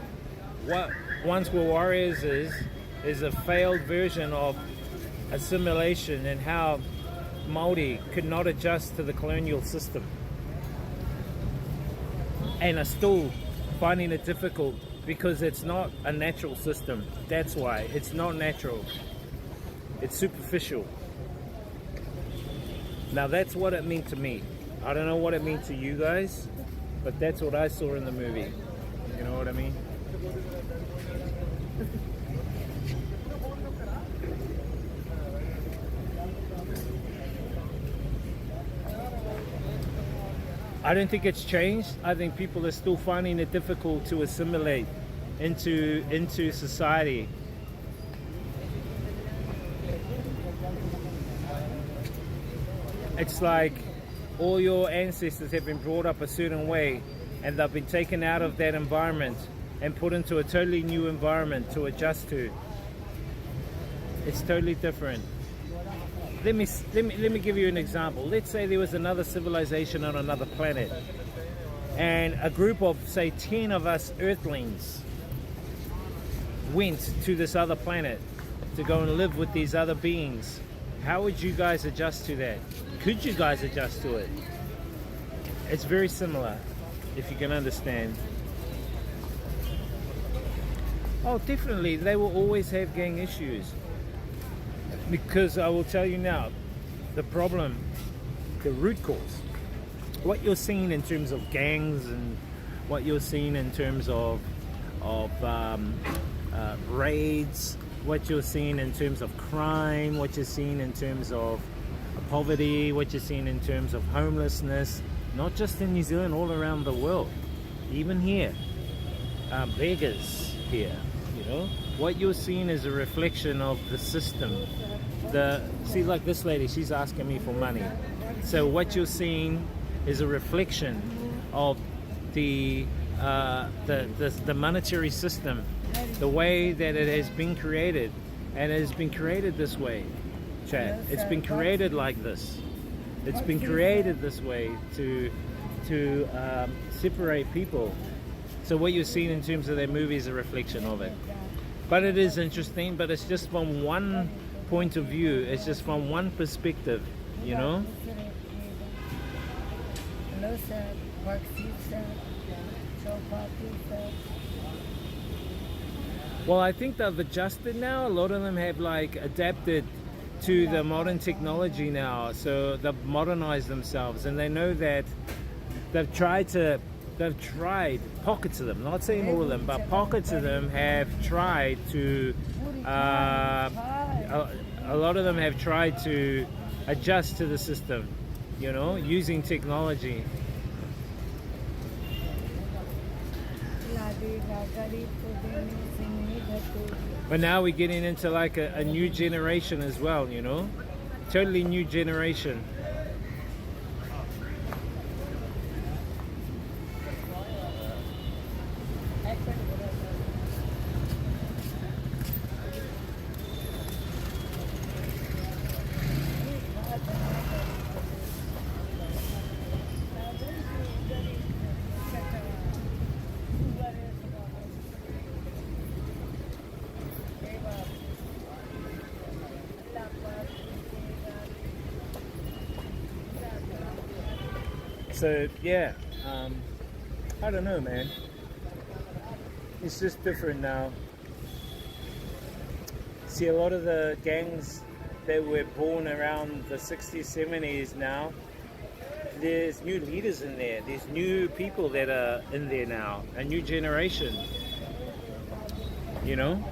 what once were warriors is a failed version of assimilation and how Maori could not adjust to the colonial system and are still finding it difficult because it's not a natural system. That's why it's not natural. It's superficial. Now that's what it meant to me. I don't know what it meant to you guys, but that's what I saw in the movie. You know what I mean? I don't think it's changed. I think people are still finding it difficult to assimilate into society. It's like all your ancestors have been brought up a certain way and they've been taken out of that environment and put into a totally new environment to adjust to. It's totally different. Let me give you an example. Let's say there was another civilization on another planet and a group of, say, 10 of us earthlings went to this other planet to go and live with these other beings. How would you guys adjust to that? Could you guys adjust to it? It's very similar, if you can understand. Oh, definitely, they will always have gang issues. Because I will tell you now, the problem, the root cause, what you're seeing in terms of gangs and what you're seeing in terms of raids, what you're seeing in terms of crime, what you're seeing in terms of poverty, what you're seeing in terms of homelessness, not just in New Zealand, all around the world, even here, beggars here, you know. What you're seeing is a reflection of the system. See, like this lady, she's asking me for money. So what you're seeing is a reflection of the monetary system, the way that it has been created, and it has been created this way, chat. It's been created like this. It's been created this way to separate people. So what you're seeing in terms of that movie is a reflection of it. But it is interesting, but it's just from one point of view. It's just from one perspective, you know? Well, I think they've adjusted now. A lot of them have like adapted to the modern technology now. So they've modernized themselves and they know that they've tried, pockets of them, not saying all of them, but pockets of them have tried to, a lot of them have tried to adjust to the system, you know, using technology. But now we're getting into like a new generation as well, you know, totally new generation. So yeah, I don't know, man. It's just different now. See, a lot of the gangs that were born around the 60s, 70s now, there's new leaders in there. There's new people that are in there now, a new generation, you know?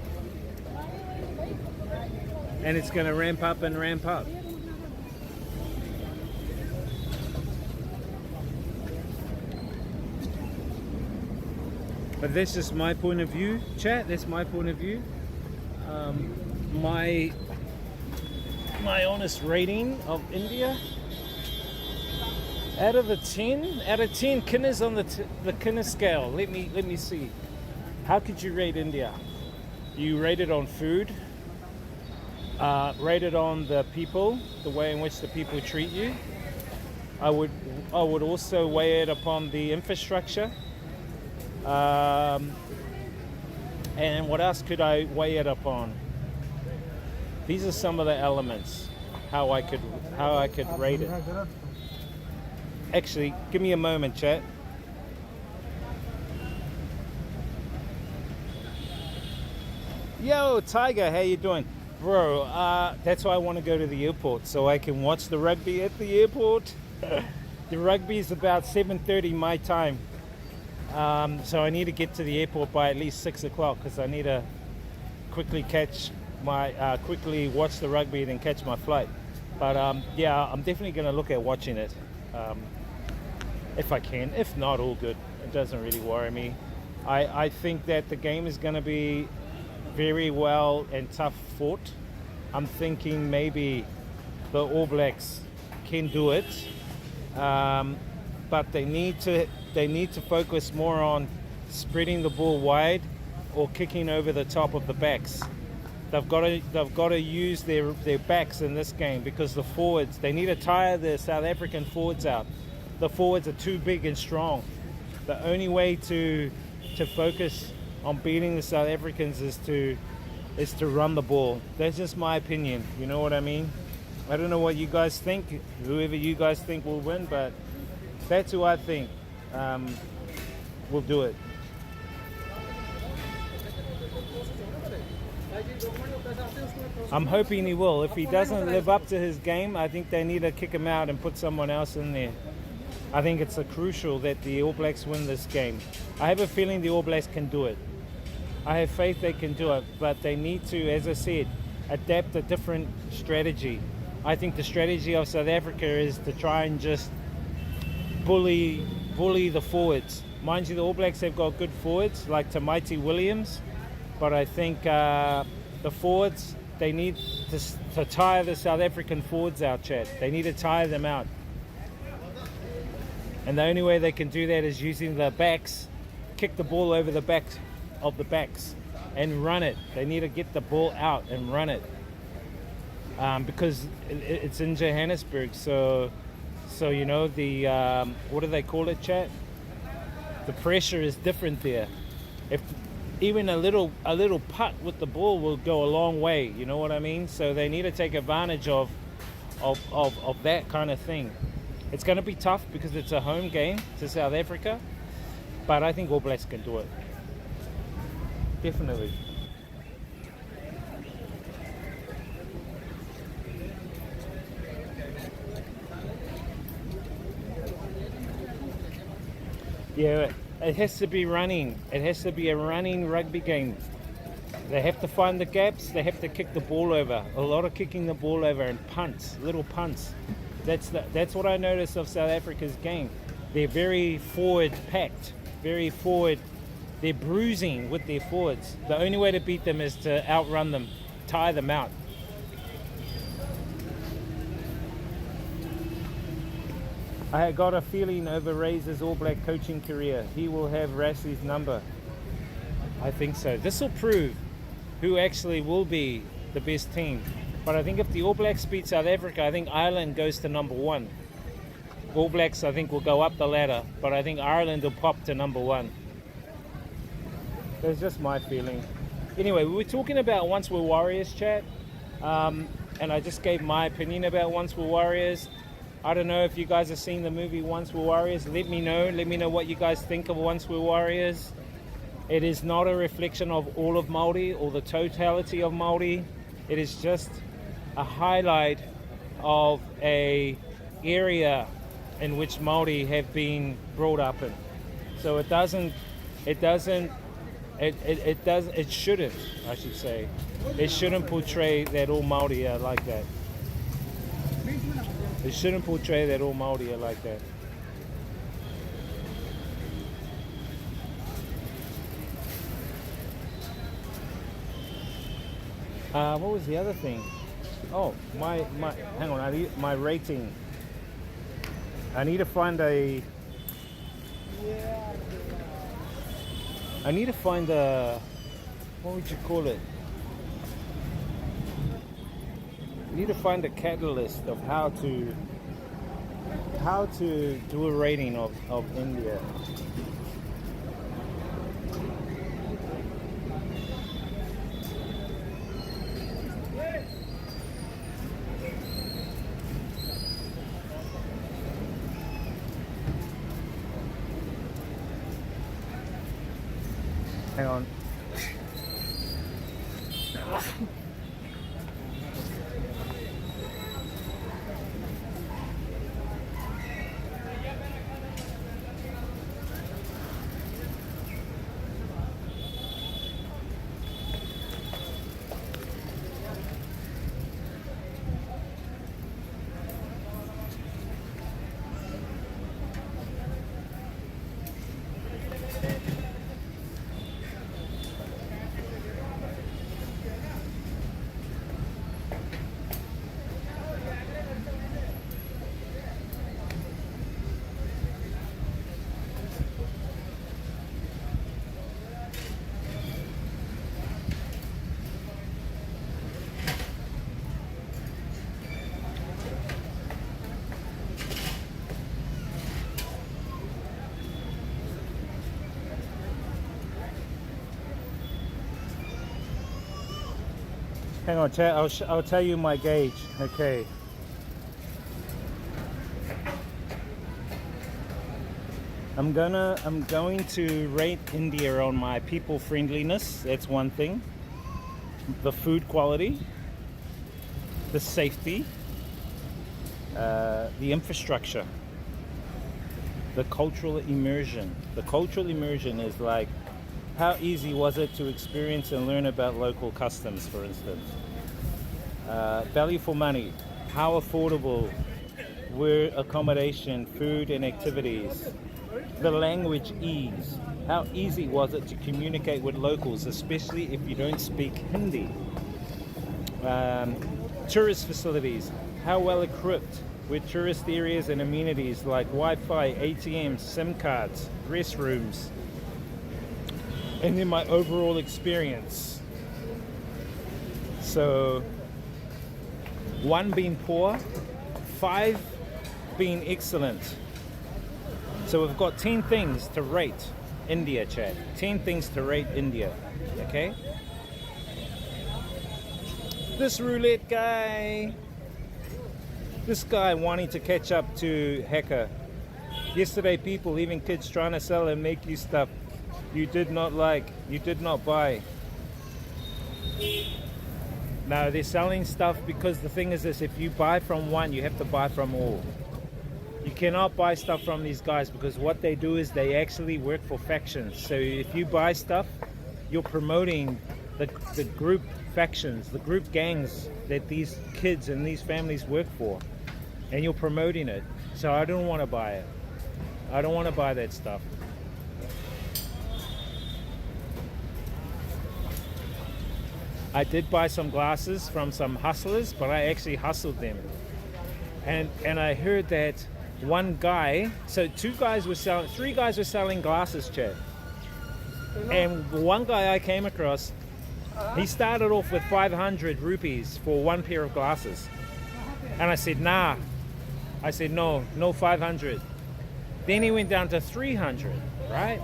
And it's going to ramp up and ramp up. But that's just my point of view, chat. That's my point of view. My my honest rating of India. Out of 10, Kinner's on the Kinner scale. Let me see. How could you rate India? You rate it on food, rate it on the people, the way in which the people treat you. I would also weigh it upon the infrastructure. And what else could I weigh it upon? These are some of the elements how I could rate it. Actually, give me a moment, chat. Yo, Tiger, how you doing? Bro, that's why I want to go to the airport, so I can watch the rugby at the airport. The rugby is about 7:30 my time. So I need to get to the airport by at least 6 o'clock because I need to quickly watch the rugby and then catch my flight. But yeah, I'm definitely going to look at watching it if I can. If not, all good. It doesn't really worry me. I think that the game is going to be very well and tough fought. I'm thinking maybe the All Blacks can do it, but they need to focus more on spreading the ball wide or kicking over the top of the backs. They've got to use their backs in this game because the forwards, they need to tire the South African forwards out. The forwards are too big and strong. The only way to focus on beating the South Africans is to run the ball. That's just my opinion. You know what I mean? I don't know what you guys think. Whoever you guys think will win, but that's who I think will do it. I'm hoping he will. If he doesn't live up to his game, I think they need to kick him out and put someone else in there. I think it's crucial that the All Blacks win this game. I have a feeling the All Blacks can do it. I have faith they can do it, but they need to, as I said, adapt a different strategy. I think the strategy of South Africa is to try and just bully the forwards. Mind you, the All Blacks have got good forwards like Tamaiti Williams, but I think the forwards, they need to tire the South African forwards out, Chad. They need to tire them out. And the only way they can do that is using the backs, kick the ball over the back of the backs and run it. They need to get the ball out and run it because it's in Johannesburg. So you know, the what do they call it, chat? The pressure is different there. If even a little putt with the ball will go a long way. You know what I mean? So they need to take advantage of that kind of thing. It's going to be tough because it's a home game to South Africa, but I think All Blacks can do it. Definitely. Yeah, it has to be running. It has to be a running rugby game. They have to find the gaps. They have to kick the ball over. A lot of kicking the ball over and punts, little punts. That's what I noticed of South Africa's game. They're very forward packed, very forward. They're bruising with their forwards. The only way to beat them is to outrun them, tire them out. I got a feeling over Razor's All Black coaching career, he will have Rassie's number. I think so. This will prove who actually will be the best team. But I think if the All Blacks beat South Africa, I think Ireland goes to number 1. All Blacks, I think, will go up the ladder, but I think Ireland will pop to number 1. That's just my feeling. Anyway, we were talking about Once We're Warriors, chat, and I just gave my opinion about Once We're Warriors. I don't know if you guys have seen the movie Once We're Warriors. Let me know. Let me know what you guys think of Once We're Warriors. It is not a reflection of all of Māori or the totality of Māori. It is just a highlight of a area in which Māori have been brought up in. So it shouldn't, I should say. It shouldn't portray that all Māori are like that. It shouldn't portray that all Māori are like that. What was the other thing? Oh, hang on, I need my rating. I need to find a what would you call it? I need to find a catalyst of how to do a rating of India. Hang on. Hang on, I'll tell you my gauge. Okay. I'm going to rate India on my people friendliness. That's one thing. The food quality, the safety, the infrastructure, the cultural immersion. The cultural immersion is like, how easy was it to experience and learn about local customs, for instance? Value for money. How affordable were accommodation, food and activities? The language ease. How easy was it to communicate with locals, especially if you don't speak Hindi? Tourist facilities. How well equipped with tourist areas and amenities like Wi-Fi, ATMs, SIM cards, restrooms? And then my overall experience. So 1 being poor, 5 being excellent. So we've got 10 things to rate India, chat. 10 things to rate India, okay? This roulette guy, this guy wanting to catch up to Hacker. Yesterday, people, even kids trying to sell and make you stuff you did not like, you did not buy. Now they're selling stuff because the thing is this, if you buy from one, you have to buy from all. You cannot buy stuff from these guys because what they do is they actually work for factions. So if you buy stuff, you're promoting the group factions, the group gangs that these kids and these families work for. And you're promoting it. So I don't want to buy it. I don't want to buy that stuff. I did buy some glasses from some hustlers, but I actually hustled them. And I heard that one guy, so 3 guys were selling glasses, Chad. And one guy I came across, he started off with 500 rupees for 1 pair of glasses. And I said, nah. I said, no 500. Then he went down to 300, right?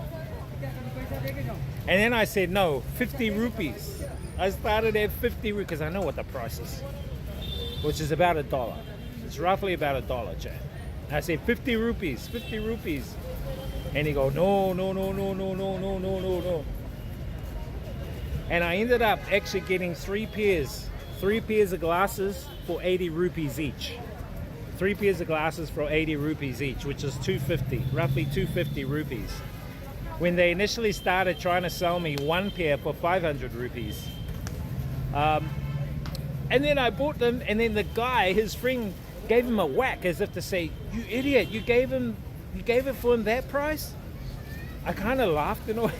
And then I said, no, 50 rupees. I started at 50 because I know what the price is, which is about $1. It's roughly about $1, Chad. I said 50 rupees, 50 rupees. And he go, no. And I ended up actually getting 3 pairs of glasses for 80 rupees each. 3 pairs of glasses for 80 rupees each, which is 250, roughly 250 rupees. When they initially started trying to sell me 1 pair for 500 rupees. And then I bought them, and then the guy, his friend, gave him a whack as if to say, you idiot, you gave it for him that price? I kind of laughed in a way.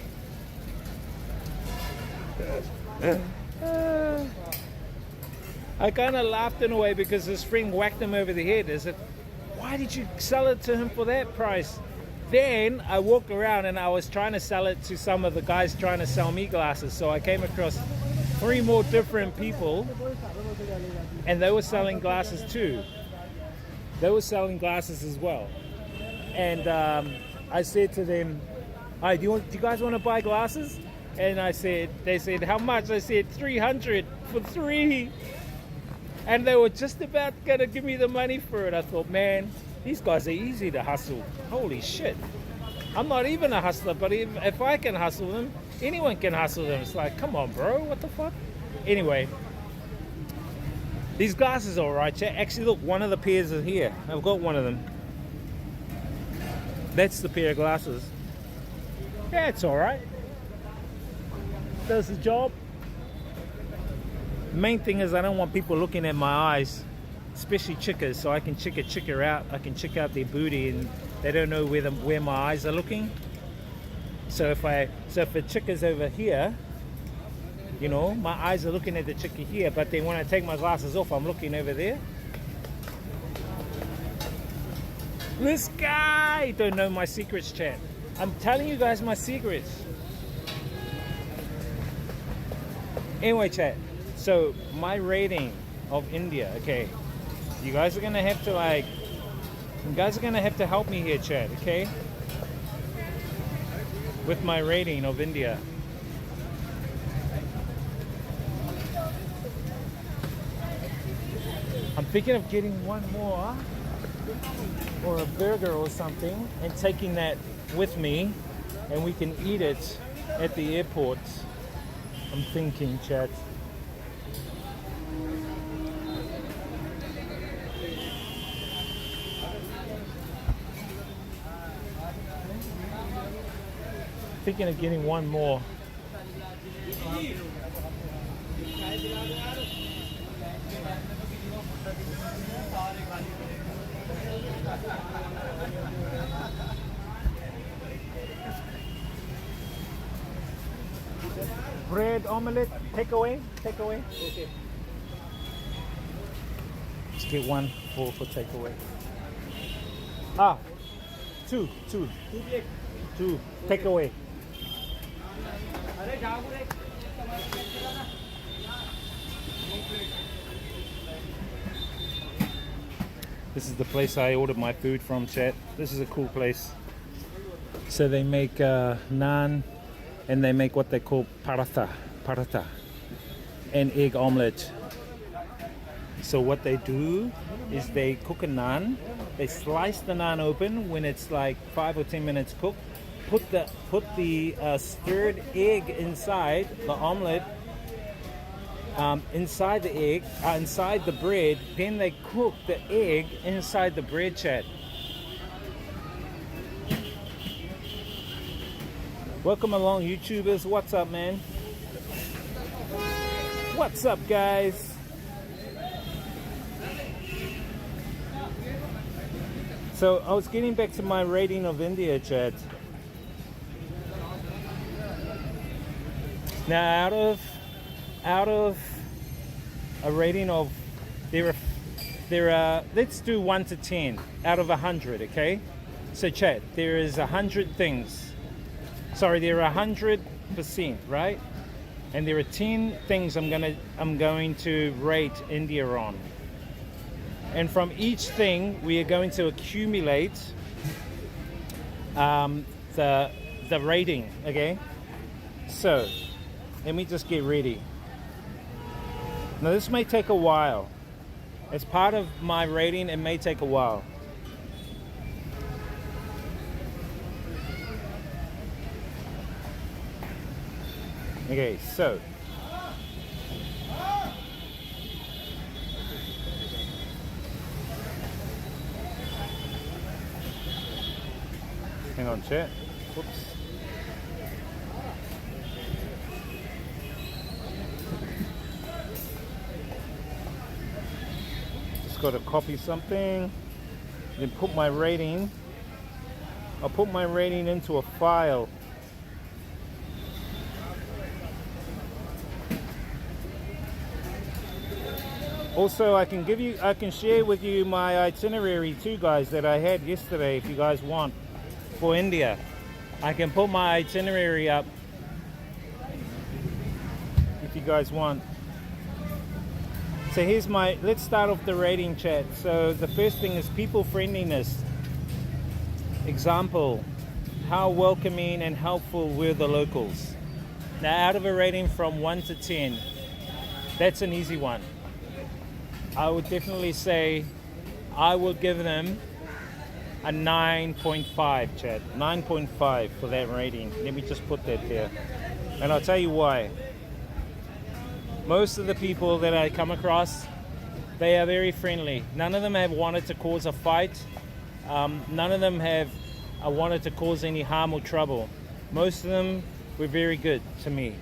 I kind of laughed in a way because his friend whacked him over the head. I said, why did you sell it to him for that price? Then I walked around and I was trying to sell it to some of the guys trying to sell me glasses. So I came across 3 more different people and they were selling glasses too. They were selling glasses as well. And I said to them, "Hey, do you guys want to buy glasses?" And they said, how much? I said, 300 for 3. And they were just about gonna give me the money for it. I thought, man, these guys are easy to hustle. Holy shit. I'm not even a hustler, but if I can hustle them, anyone can hustle them. It's like, come on, bro, what the fuck? Anyway, these glasses are alright, chat. Actually, look, one of the pairs is here. I've got one of them. That's the pair of glasses. Yeah, it's alright. Does the job. Main thing is I don't want people looking at my eyes, especially chickers, so I can check a chicker out. I can check out their booty and they don't know where my eyes are looking. So if a chicker's over here, you know, my eyes are looking at the chicker here, but then when I take my glasses off, I'm looking over there. This guy don't know my secrets, chat. I'm telling you guys my secrets. Anyway, chat. So my rating of India, okay, you guys are gonna have to help me here, chat, okay, with my rating of India. I'm thinking of getting one more or a burger or something and taking that with me and we can eat it at the airport. I'm thinking, chat. Thinking of getting one more. Bread omelette, take away. Okay. Let's get one for takeaway. Two takeaway. This is the place I ordered my food from, chat. This is a cool place. So they make naan and they make what they call paratha and egg omelette. So what they do is they cook a naan, they slice the naan open when it's like 5 or 10 minutes cooked, put the stirred egg inside the omelette, inside the egg, inside the bread, then they cook the egg inside the bread, chat. Welcome along, YouTubers. What's up, man? What's up, guys? So I was getting back to my rating of India, chat. Now, out of a rating of there are let's do 1 to 10 out of 100, okay? So, chat, there is 100 things. Sorry, there are 100%, right? And there are 10 things I'm going to rate India on. And from each thing, we are going to accumulate the rating, okay? So, let me just get ready. Now, this may take a while. As part of my rating, it may take a while. Okay, so hang on, chat. Whoops. Just got to copy something, then put my rating. I'll put my rating into a file. Also, I can share with you my itinerary too, guys, that I had yesterday if you guys want for India. I can put my itinerary up if you guys want. So let's start off the rating, chat. So the first thing is people friendliness. Example, how welcoming and helpful were the locals? Now, out of a rating from 1 to 10, that's an easy one. I would definitely say I would give them a 9.5, Chad. 9.5 for that rating. Let me just put that there. And I'll tell you why. Most of the people that I come across, they are very friendly. None of them have wanted to cause a fight. None of them have wanted to cause any harm or trouble. Most of them were very good to me.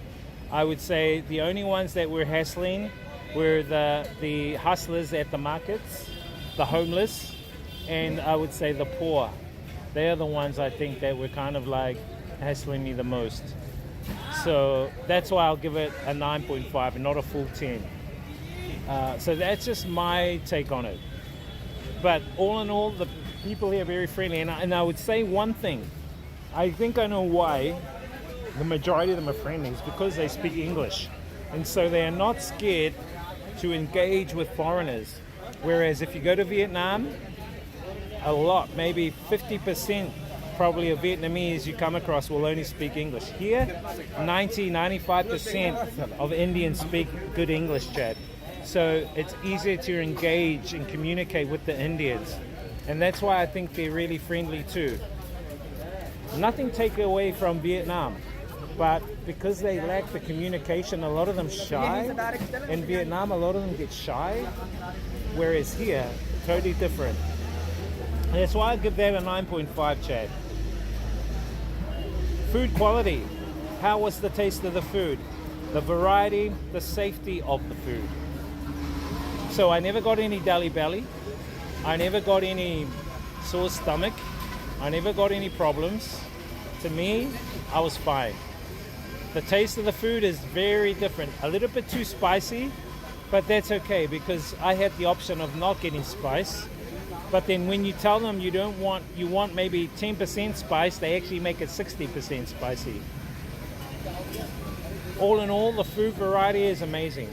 I would say the only ones that were hassling were the hustlers at the markets, the homeless, and I would say the poor. They are the ones I think that were kind of like hassling me the most. So that's why I'll give it a 9.5 and not a full 10. So that's just my take on it. But all in all, the people here are very friendly. And I would say one thing. I think I know why the majority of them are friendly. It's because they speak English. And so they are not scared to engage with foreigners. Whereas if you go to Vietnam, a lot, maybe 50% probably of Vietnamese you come across will only speak English. Here, 95% of Indians speak good English, Chad. So it's easier to engage and communicate with the Indians. And that's why I think they're really friendly too. Nothing take away from Vietnam, but because they lack the communication, a lot of them shy. In Vietnam, a lot of them get shy, whereas here, totally different. And that's why I give that a 9.5, Chad. Food quality. How was the taste of the food? The variety, the safety of the food. So I never got any deli belly. I never got any sore stomach. I never got any problems. To me, I was fine. The taste of the food is very different. A little bit too spicy, but that's okay because I had the option of not getting spice. But then when you tell them you want maybe 10% spice, they actually make it 60% spicy. All in all, the food variety is amazing.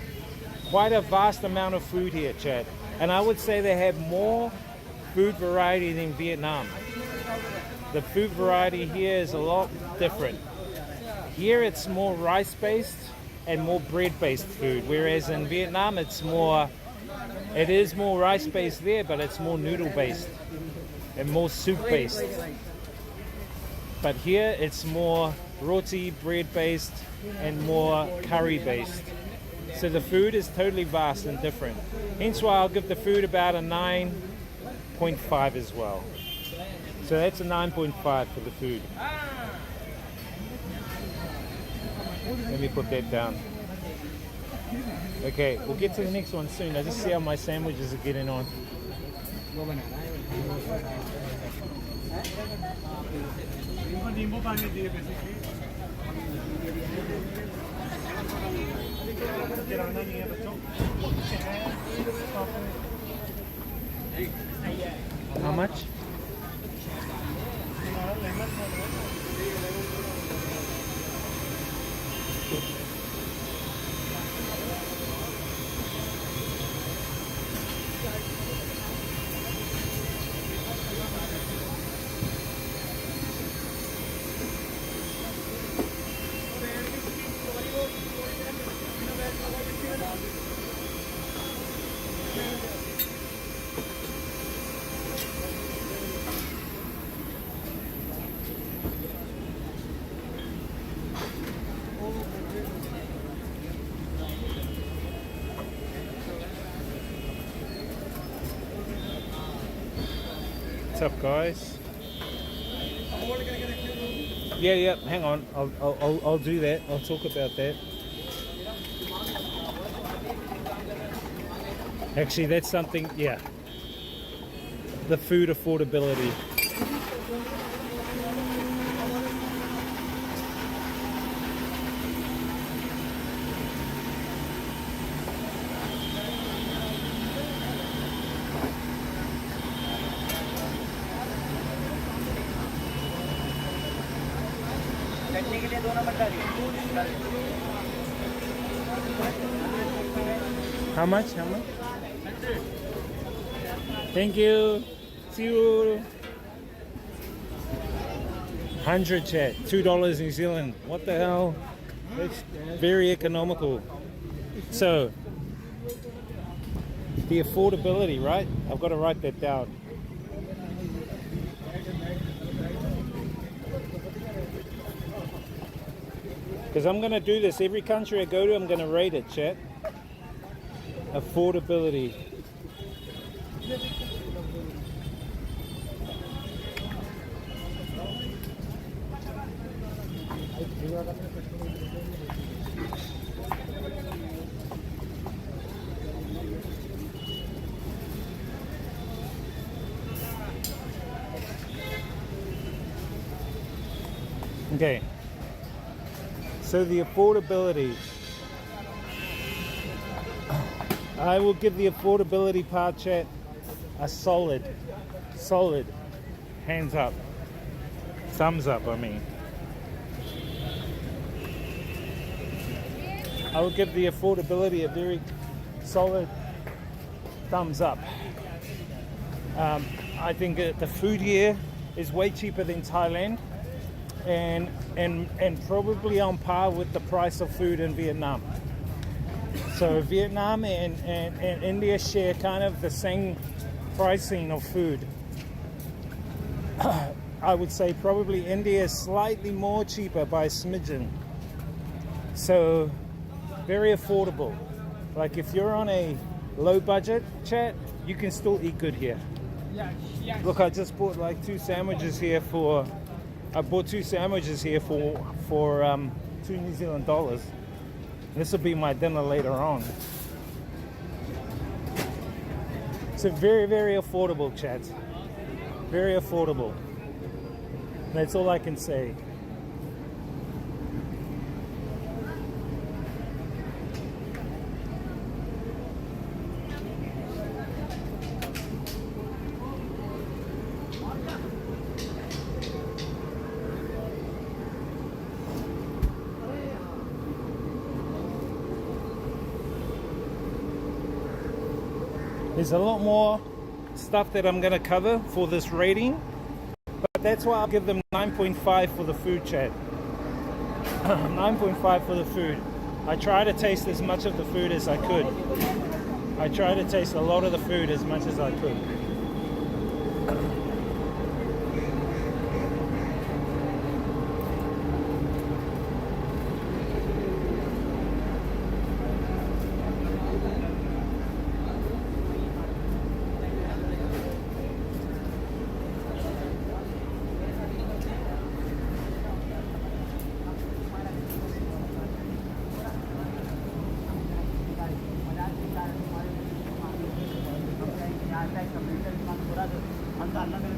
Quite a vast amount of food here, Chad. And I would say they have more food variety than Vietnam. The food variety here is a lot different. Here it's more rice-based and more bread-based food, whereas in Vietnam it is more rice-based there, but it's more noodle-based and more soup-based. But here it's more roti, bread-based, and more curry-based. So the food is totally vast and different. Hence why I'll give the food about a 9.5 as well. So that's a 9.5 for the food. Let me put that down. Okay, we'll get to the next one soon. I just see how my sandwiches are getting on. How much? What's up, guys? Yeah, hang on. I'll do that. I'll talk about that. Actually, that's something, yeah. The food affordability. How much? Thank you. See you. 100 chat. $2 New Zealand. What the hell? That's very economical. So, the affordability, right? I've got to write that down. Because I'm going to do this. Every country I go to, I'm going to rate it, chat. Affordability. Okay. So the affordability. I will give the affordability part, chat, a solid, hands up, thumbs up, I mean. I will give the affordability a very solid thumbs up. I think the food here is way cheaper than Thailand and probably on par with the price of food in Vietnam. So Vietnam and India share kind of the same pricing of food. I would say probably India is slightly more cheaper by a smidgen. So very affordable. Like if you're on a low budget, chat, you can still eat good here. Look, I just bought like 2 sandwiches here for. I bought 2 sandwiches here for $2 New Zealand dollars. This will be my dinner later on. So very, very affordable, chat. Very affordable. That's all I can say. There's a lot more stuff that I'm going to cover for this rating, but that's why I'll give them 9.5 for the food, chat. 9.5 for the food. I try to taste as much of the food as I could. I try to taste a lot of the food as much as I could.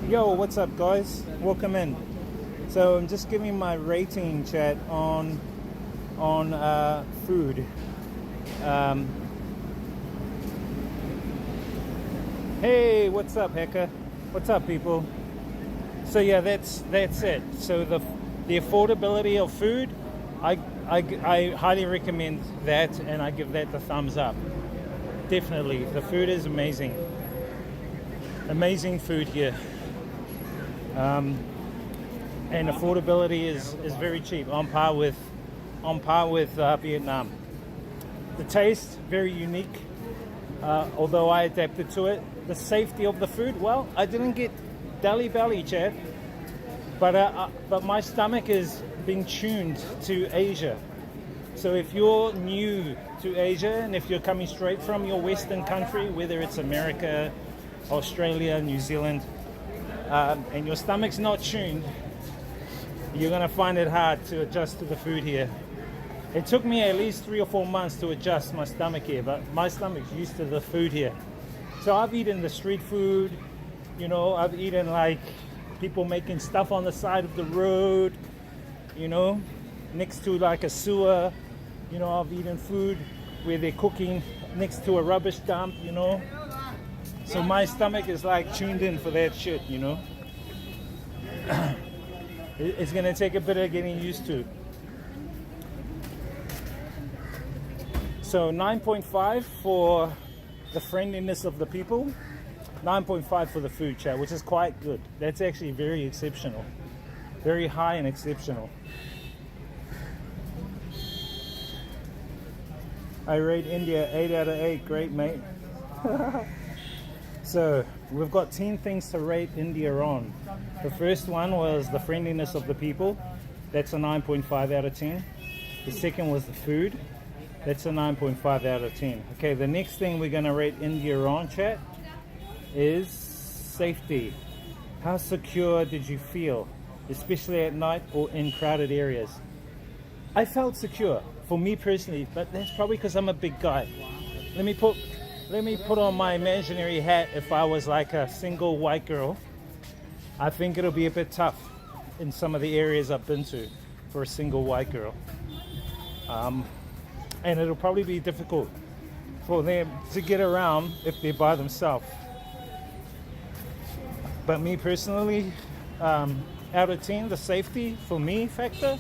Yo, what's up, guys? Welcome in. So I'm just giving my rating, chat, on food. Hey, what's up, Hecka? What's up, people? So yeah, that's it. So the affordability of food, I highly recommend that, and I give that the thumbs up. Definitely, the food is amazing. Amazing food here. And affordability is very cheap, on par with Vietnam. The taste, very unique, although I adapted to it. The safety of the food, well, I didn't get deli belly, Chad, but my stomach is being tuned to Asia. So if you're new to Asia and if you're coming straight from your Western country, whether it's America, Australia, New Zealand, and your stomach's not tuned, you're gonna find it hard to adjust to the food here. It took me at least 3 or 4 months to adjust my stomach here, but my stomach's used to the food here. So I've eaten the street food, you know, I've eaten like people making stuff on the side of the road, you know, next to like a sewer, you know, I've eaten food where they're cooking next to a rubbish dump, you know. So my stomach is like tuned in for that shit, you know. It's gonna take a bit of getting used to. So 9.5 for the friendliness of the people, 9.5 for the food, chat, which is quite good. That's actually very exceptional, very high and exceptional. I rate India 8 out of 8. Great, mate. So we've got 10 things to rate India on. The first one was the friendliness of the people. That's a 9.5 out of 10. The second was the food. That's a 9.5 out of 10. Okay, the next thing we're going to rate India on, chat, is safety. How secure did you feel, especially at night or in crowded areas? I felt secure, for me personally, but that's probably because I'm a big guy. Let me put on my imaginary hat. If I was like a single white girl, I think it'll be a bit tough in some of the areas I've been to for a single white girl. And it'll probably be difficult for them to get around if they're by themselves. But me personally, out of 10, the safety for me factor,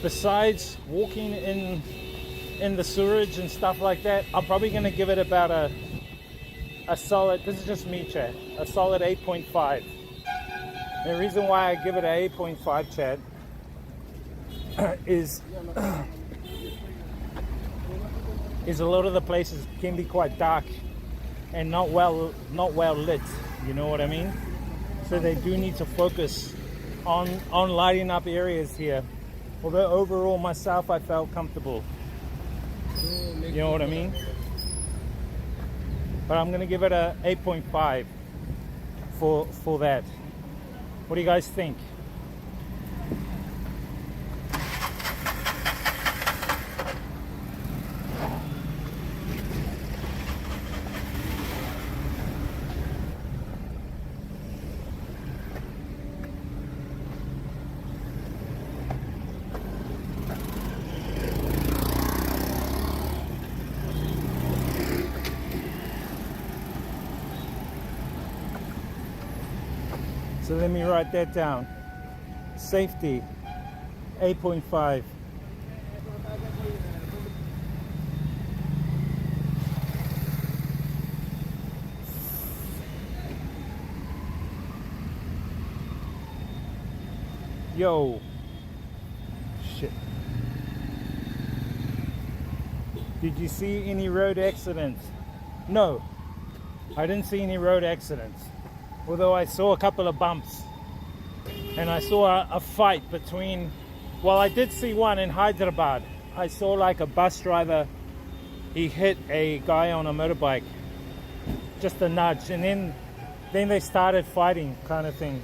besides walking in the sewerage and stuff like that, I'm probably going to give it about a solid, this is just me, chat, a solid 8.5. The reason why I give it an 8.5, chat, is a lot of the places can be quite dark and not well lit, you know what I mean? So they do need to focus on lighting up areas here. Although overall myself I felt comfortable, you know what I mean? But I'm gonna give it a 8.5 for that. What do you guys think? So let me write that down. Safety, 8.5. Yo. Shit. Did you see any road accidents? No, I didn't see any road accidents. Although I saw a couple of bumps, and I saw a fight between, well, I did see one in Hyderabad. I saw like a bus driver, he hit a guy on a motorbike, just a nudge, and then they started fighting kind of thing.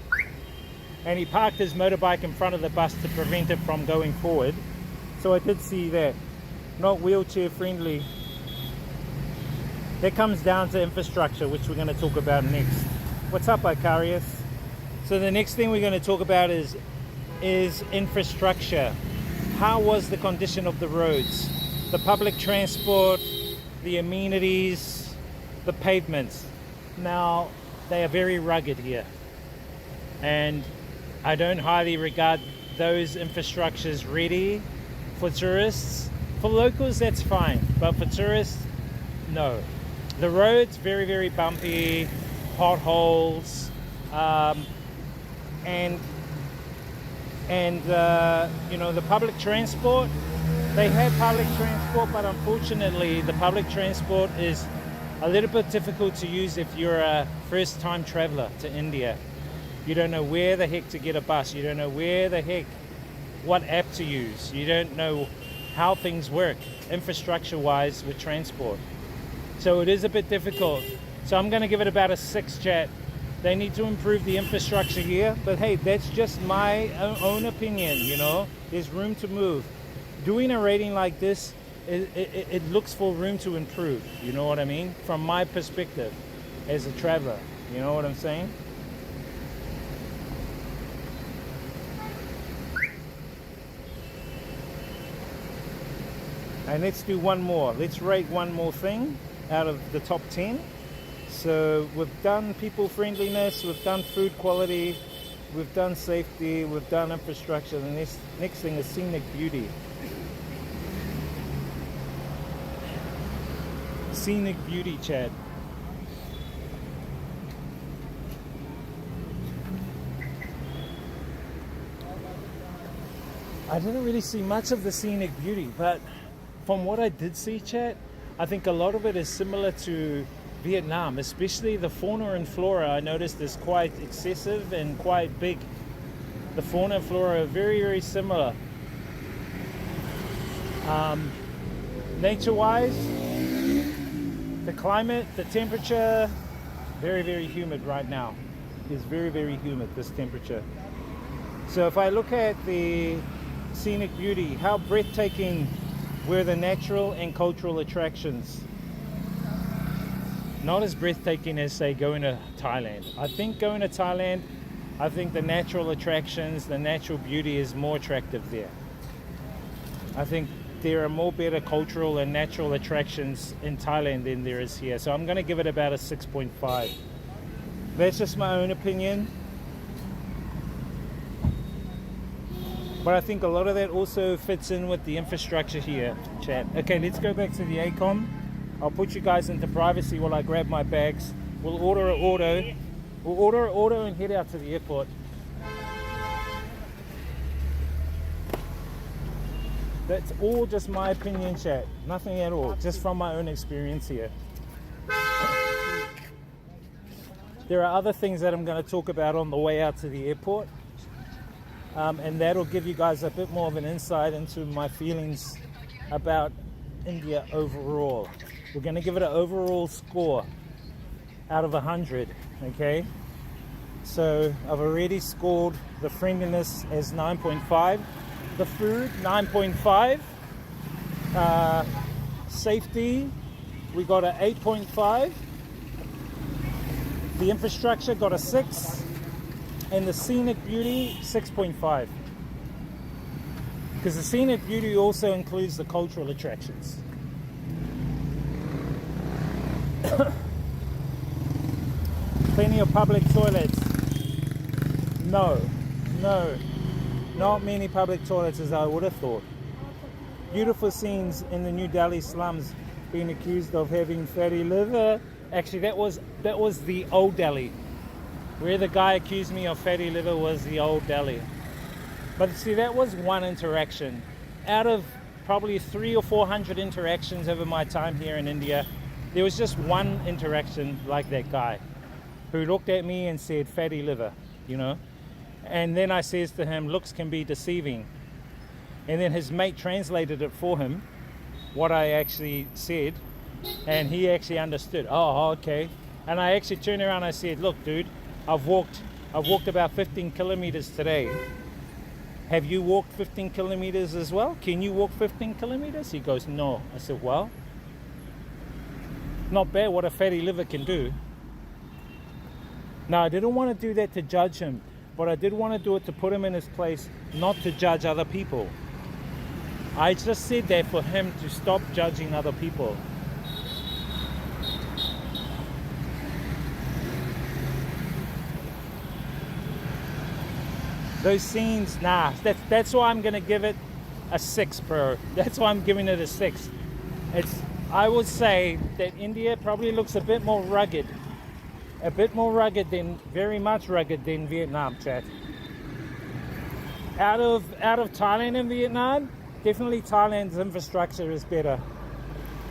And he parked his motorbike in front of the bus to prevent it from going forward. So I did see that. Not wheelchair friendly. That comes down to infrastructure, which we're going to talk about next. What's up, Icarius? So the next thing we're going to talk about is infrastructure. How was the condition of the roads, the public transport, the amenities, the pavements? Now, they are very rugged here, and I don't highly regard those infrastructures ready for tourists. For locals, that's fine, but for tourists, no. The roads, very, very bumpy, potholes, and you know, the public transport, they have public transport, but unfortunately the public transport is a little bit difficult to use if you're a first-time traveler to India. You don't know where the heck to get a bus, you don't know where the heck, what app to use, you don't know how things work infrastructure-wise with transport. So it is a bit difficult. So I'm going to give it about a 6, chat. They need to improve the infrastructure here, but hey, that's just my own opinion, you know. There's room to move. Doing a rating like this, it looks for room to improve, you know what I mean? From my perspective as a traveler, you know what I'm saying? And let's do one more. Let's rate one more thing out of the top 10. So we've done people friendliness, we've done food quality, we've done safety, we've done infrastructure. The next thing is scenic beauty. scenic beauty, Chad. I didn't really see much of the scenic beauty, but from what I did see, Chad, I think a lot of it is similar to Vietnam, especially the fauna and flora. I noticed is quite excessive and quite big. The fauna and flora are very, very similar. Nature-wise, the climate, the temperature, very, very humid right now. It's very, very humid, this temperature. So if I look at the scenic beauty, how breathtaking were the natural and cultural attractions. Not as breathtaking as, say, going to Thailand. I think going to Thailand, I think the natural attractions, the natural beauty is more attractive there. I think there are more better cultural and natural attractions in Thailand than there is here. So I'm going to give it about a 6.5. That's just my own opinion. But I think a lot of that also fits in with the infrastructure here, chat. Okay, let's go back to the ACOM. I'll put you guys into privacy while I grab my bags. We'll order an auto. We'll order an auto and head out to the airport. That's all just my opinion, chat. Nothing at all. Just from my own experience here. There are other things that I'm going to talk about on the way out to the airport. And that'll give you guys a bit more of an insight into my feelings about India overall. We're going to give it an overall score out of 100, okay? So I've already scored the friendliness as 9.5, the food 9.5, safety we got a 8.5, the infrastructure got a 6, and the scenic beauty 6.5, because the scenic beauty also includes the cultural attractions. Plenty of public toilets. No, not many public toilets as I would have thought. Beautiful scenes in the New Delhi slums, being accused of having fatty liver. Actually, that was the old Delhi. Where the guy accused me of fatty liver was the old Delhi. But see, that was one interaction. Out of probably 300 or 400 interactions over my time here in India, there was just one interaction like that guy who looked at me and said fatty liver, you know. And then I says to him, looks can be deceiving. And then his mate translated it for him, what I actually said, and he actually understood. Oh, okay. And I actually turned around and I said, look, dude, I've walked about 15 kilometers today. Have you walked 15 kilometers as well? Can you walk 15 kilometers? He goes, no. I said, well, not bad what a fatty liver can do. Now, I didn't want to do that to judge him, but I did want to do it to put him in his place, not to judge other people. I just said that for him to stop judging other people. Those scenes, nah, that's why I'm gonna give it a 6, bro. That's why I'm giving it a 6. I would say that India probably looks a bit more rugged than, very much rugged than Vietnam, chat. Out of Thailand and Vietnam, definitely Thailand's infrastructure is better.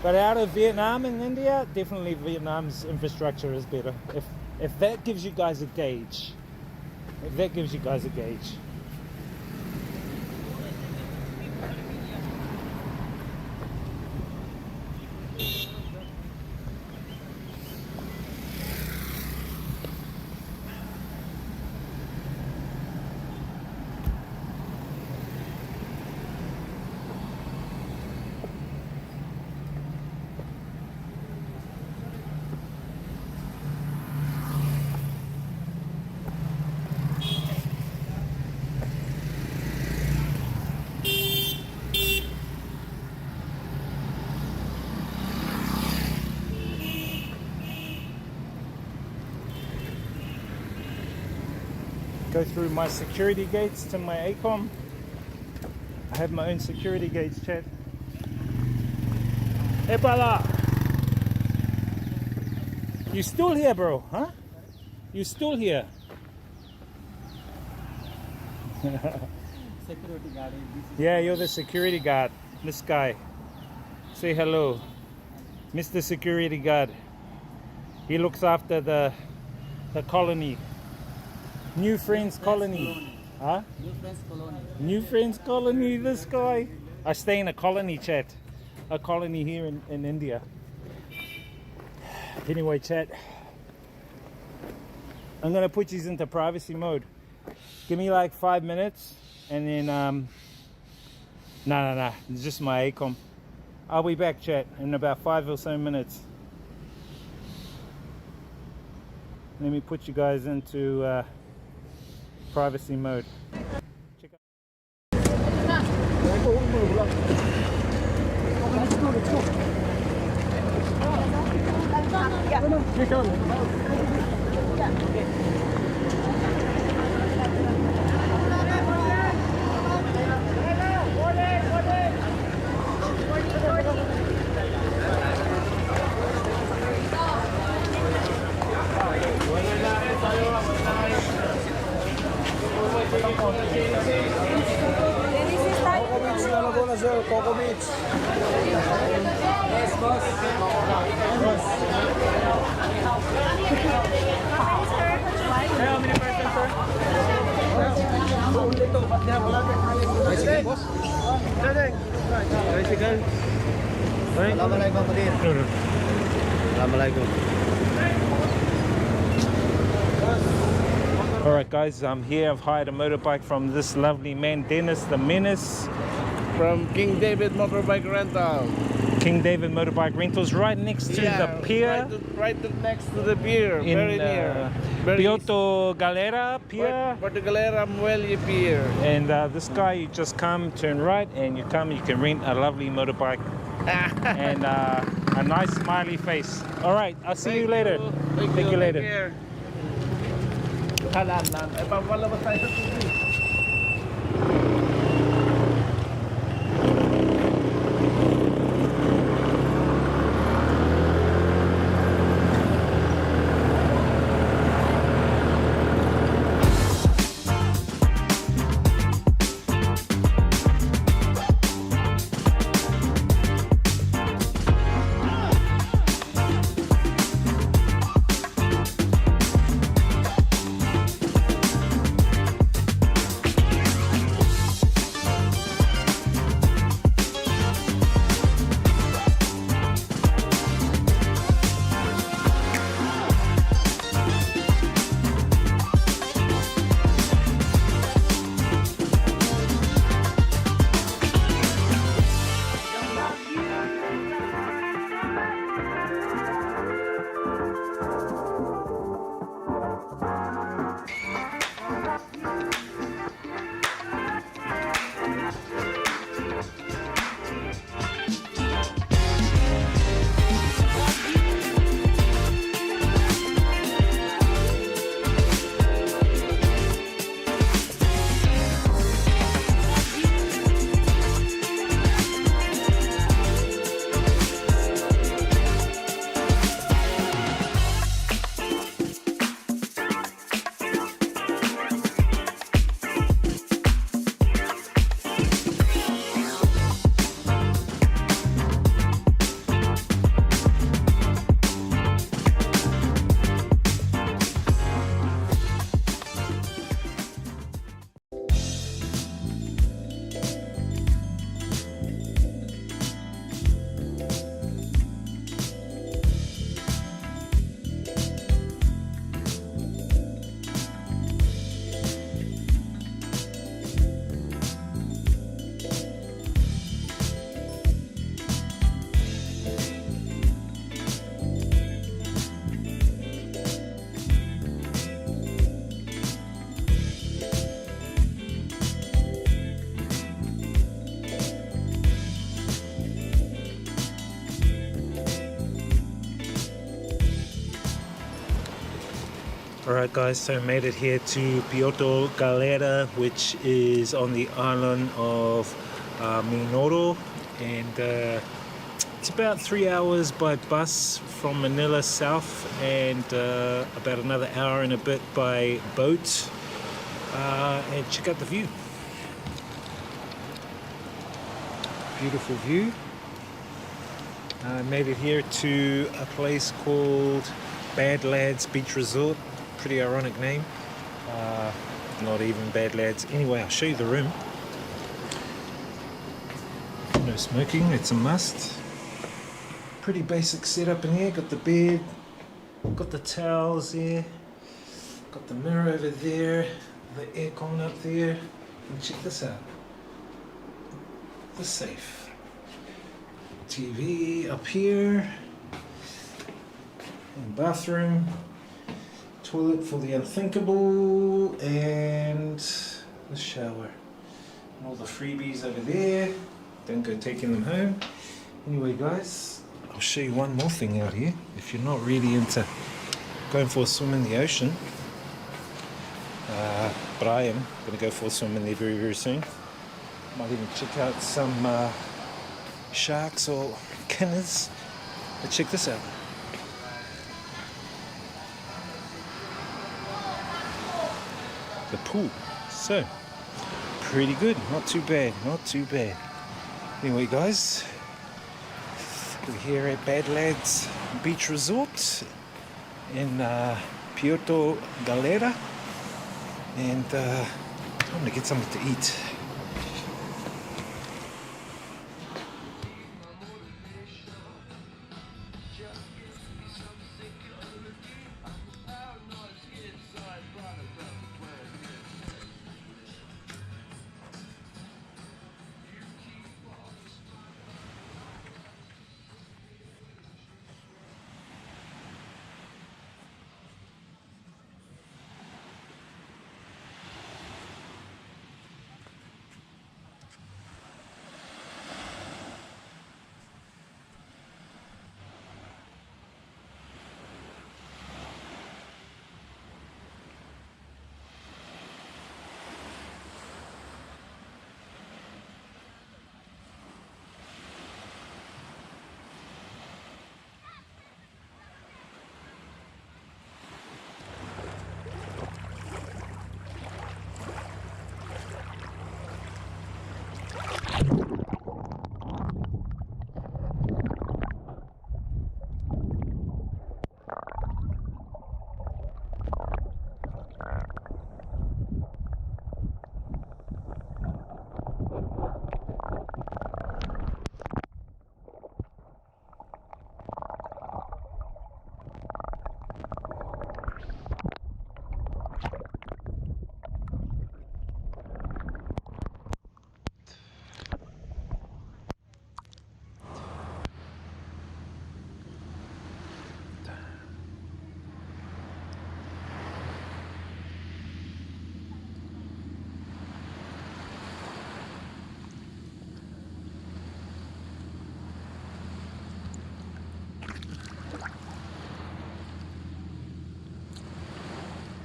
But out of Vietnam and India, definitely Vietnam's infrastructure is better. If that gives you guys a gauge. If that gives you guys a gauge. Go through my security gates to my ACOM. I have my own security gates, chat. Hey, brother. You still here, bro? Huh? You still here? Security guard. Yeah, you're the security guard. This guy. Say hello. Mr. Security Guard. He looks after the colony. New Friends Colony. Huh? New Friends Colony. New Friends Colony, this guy. I stay in a colony, chat. A colony here in India. Anyway, chat. I'm gonna put these into privacy mode. Give me like 5 minutes and then nah. It's just my ACOM. I'll be back, chat, in about 5 or so minutes. Let me put you guys into privacy mode. Check out. Coco Beach. Yes, boss. How many persons, sir? Bicycle, boss? Bicycle. Assalamualaikum, Kadir. Assalamualaikum. Alright guys, I'm here. I've hired a motorbike from this lovely man, Dennis the Menace. From King David Motorbike Rental. King David Motorbike Rentals, right next to the pier. Right next to the pier, In very near. Very Piotto Galera Pier. Porto Galera Muelle Pier. And this guy, you just come, turn right, and you come, you can rent a lovely motorbike and a nice smiley face. Alright, I'll see you later. Thank you later. Take care. Halalan. Papalabas tayo sa TV. Alright guys, so I made it here to Porto Galera, which is on the island of Minoro, and It's about 3 hours by bus from Manila south, and about another hour and a bit by boat. And check out the view. Beautiful view. I made it here to a place called Bad Lads Beach Resort. Pretty ironic name. Not even Bad Lads. Anyway, I'll show you the room. No smoking, it's a must. Pretty basic setup in here. Got the bed, got the towels there, got the mirror over there, the aircon up there, and check this out. The safe. TV up here, and bathroom, toilet for the unthinkable, and the shower. And all the freebies over there. Don't go taking them home. Anyway, guys, I'll show you one more thing out here. If you're not really into going for a swim in the ocean, but I am going to go for a swim in there very, very soon. Might even check out some sharks or killers. But check this out. The pool. So, pretty good. Not too bad. Not too bad. Anyway, guys, we're here at Bad Lads Beach Resort in Puerto Galera, and time to get something to eat.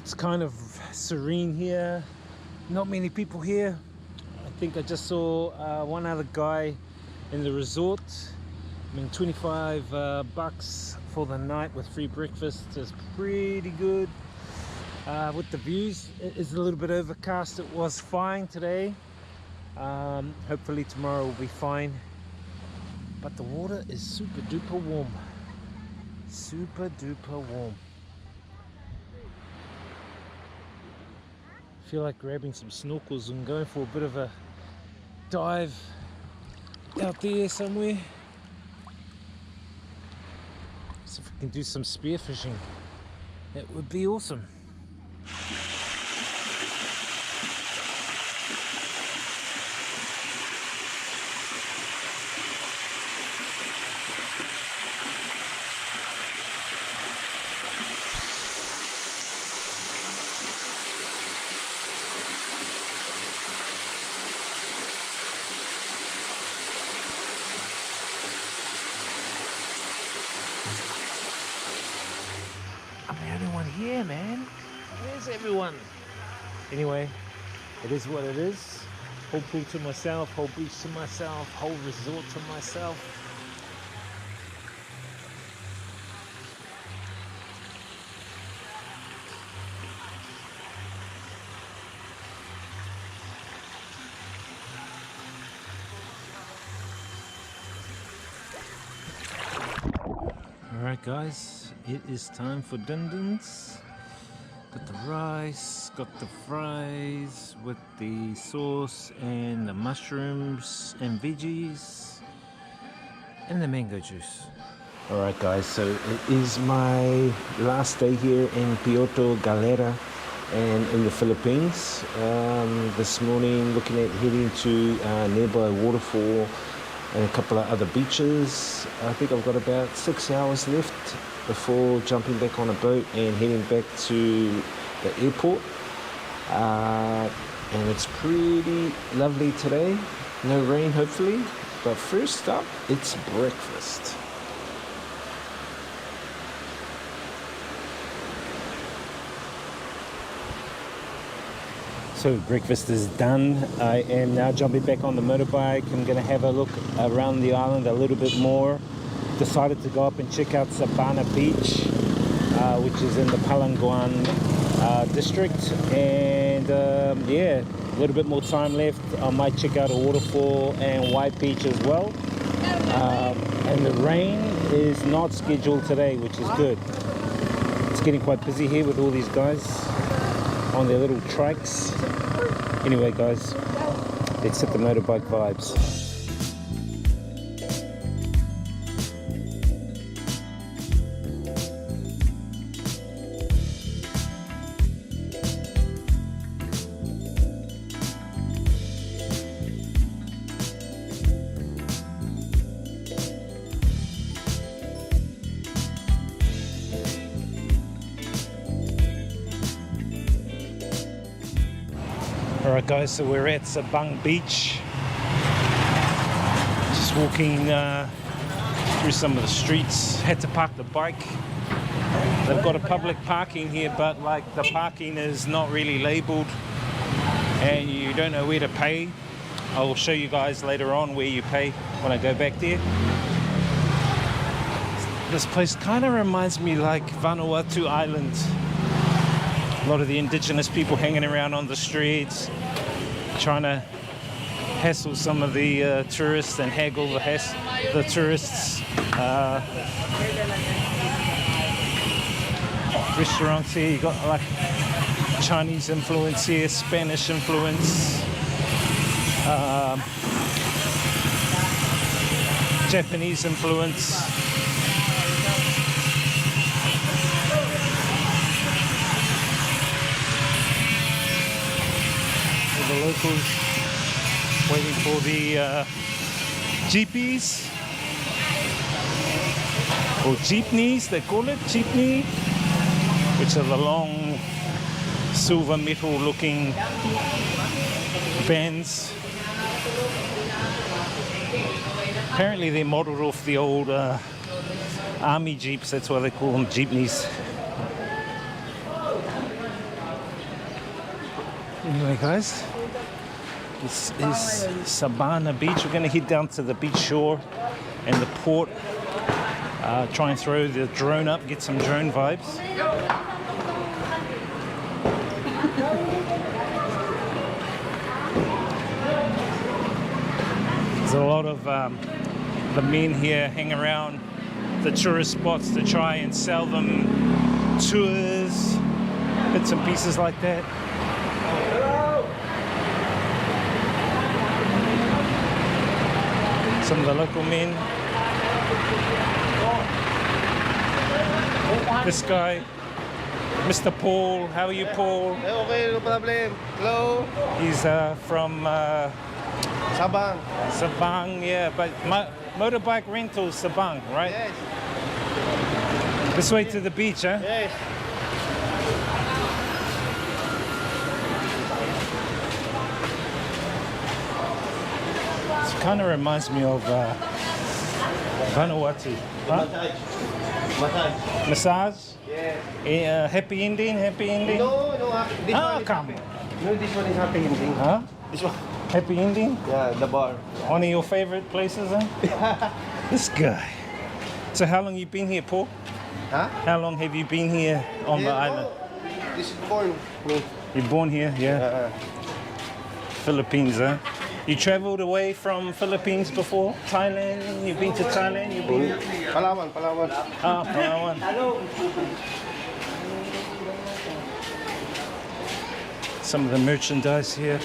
It's kind of serene here. Not many people here. I think I just saw one other guy in the resort. I mean, 25 bucks for the night with free breakfast is pretty good. With the views, it is a little bit overcast. It was fine today. Hopefully tomorrow will be fine. But the water is super duper warm. Super duper warm. Feel like grabbing some snorkels and going for a bit of a dive out there somewhere. See if we can do some spearfishing. That would be awesome. I'm the only one here, man. Where's everyone? Anyway, it is what it is. Whole pool to myself, whole beach to myself, whole resort to myself. Alright guys, it is time for dindins. Got the rice, got the fries with the sauce and the mushrooms and veggies and the mango juice. Alright guys, so it is my last day here in Puerto Galera and in the Philippines. This morning looking at heading to a nearby waterfall and a couple of other beaches. I think I've got about 6 hours left before jumping back on a boat and heading back to the airport. And it's pretty lovely today. No rain hopefully. But first up, it's breakfast. So breakfast is done. I am now jumping back on the motorbike. I'm going to have a look around the island a little bit more. Decided to go up and check out Sabana Beach, which is in the Palanguan district. And yeah, a little bit more time left. I might check out a waterfall and White Beach as well. And the rain is not scheduled today, which is good. It's getting quite busy here with all these guys on their little trikes. Anyway guys, let's hit the motorbike vibes. Alright guys, so we're at Sabang Beach. Just walking through some of the streets. Had to park the bike. They've got a public parking here, but like the parking is not really labelled and you don't know where to pay. I will show you guys later on where you pay when I go back there. This place kind of reminds me like Vanuatu Island. A lot of the indigenous people hanging around on the streets, trying to hassle some of the tourists and haggle the tourists. Restaurants here, you got like Chinese influence here, Spanish influence, Japanese influence. The locals waiting for the jeepies or jeepneys, they call it jeepney, which are the long silver metal looking vans. Apparently they're modeled off the old army jeeps, that's why they call them jeepneys. Anyway guys, this is Sabana Beach. We're going to head down to the beach shore and the port. Try and throw the drone up, get some drone vibes. There's a lot of the men here hang around the tourist spots to try and sell them tours, bits and pieces like that. Some of the local men. This guy, Mr. Paul. How are you, Paul? Okay, no problem. Hello. He's from Sabang. Sabang, yeah, but motorbike rental Sabang, right? Yes. This way to the beach, huh? Yes. It kind of reminds me of Vanuatu. Huh? Massage? Yes. Happy ending? Happy ending? No, this Ah, one is come. happy. No, this one is happy ending. Huh? This one. Happy ending? Yeah, the bar. One of your favorite places, huh? This guy. So how long you been here, Paul? Huh? How long have you been here on the Yeah, island? no, this is born me. You're born here, yeah? Philippines, huh? You traveled away from Philippines before? Thailand? You've been to Thailand? You've been Palawan, Palawan. Ah, Palawan. Some of the merchandise here.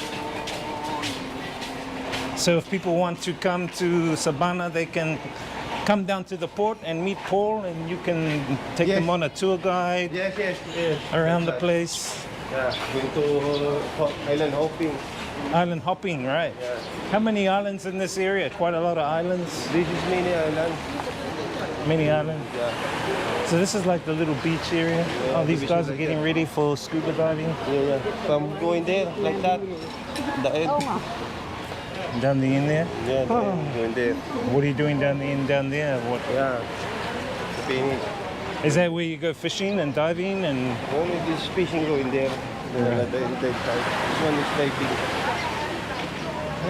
So if people want to come to Sabana, they can come down to the port and meet Paul, and you can take Yes. them on a tour guide Yes, yes, yes. around the That's place. right. Yeah, going to island hopping. Island hopping, right? Yeah. How many islands in this area? Quite a lot of islands. This is mini island. Many islands. Yeah. So this is like the little beach area. Yeah, Oh, these the beach guys is are like getting that. ready for scuba diving. Yeah, yeah. From going there like that. The end. Down the end there. Yeah, going there. What are you doing down the end down there? What Yeah. Finish. is that where you go fishing and diving and Only this fishing going there. The inside side. This one is diving.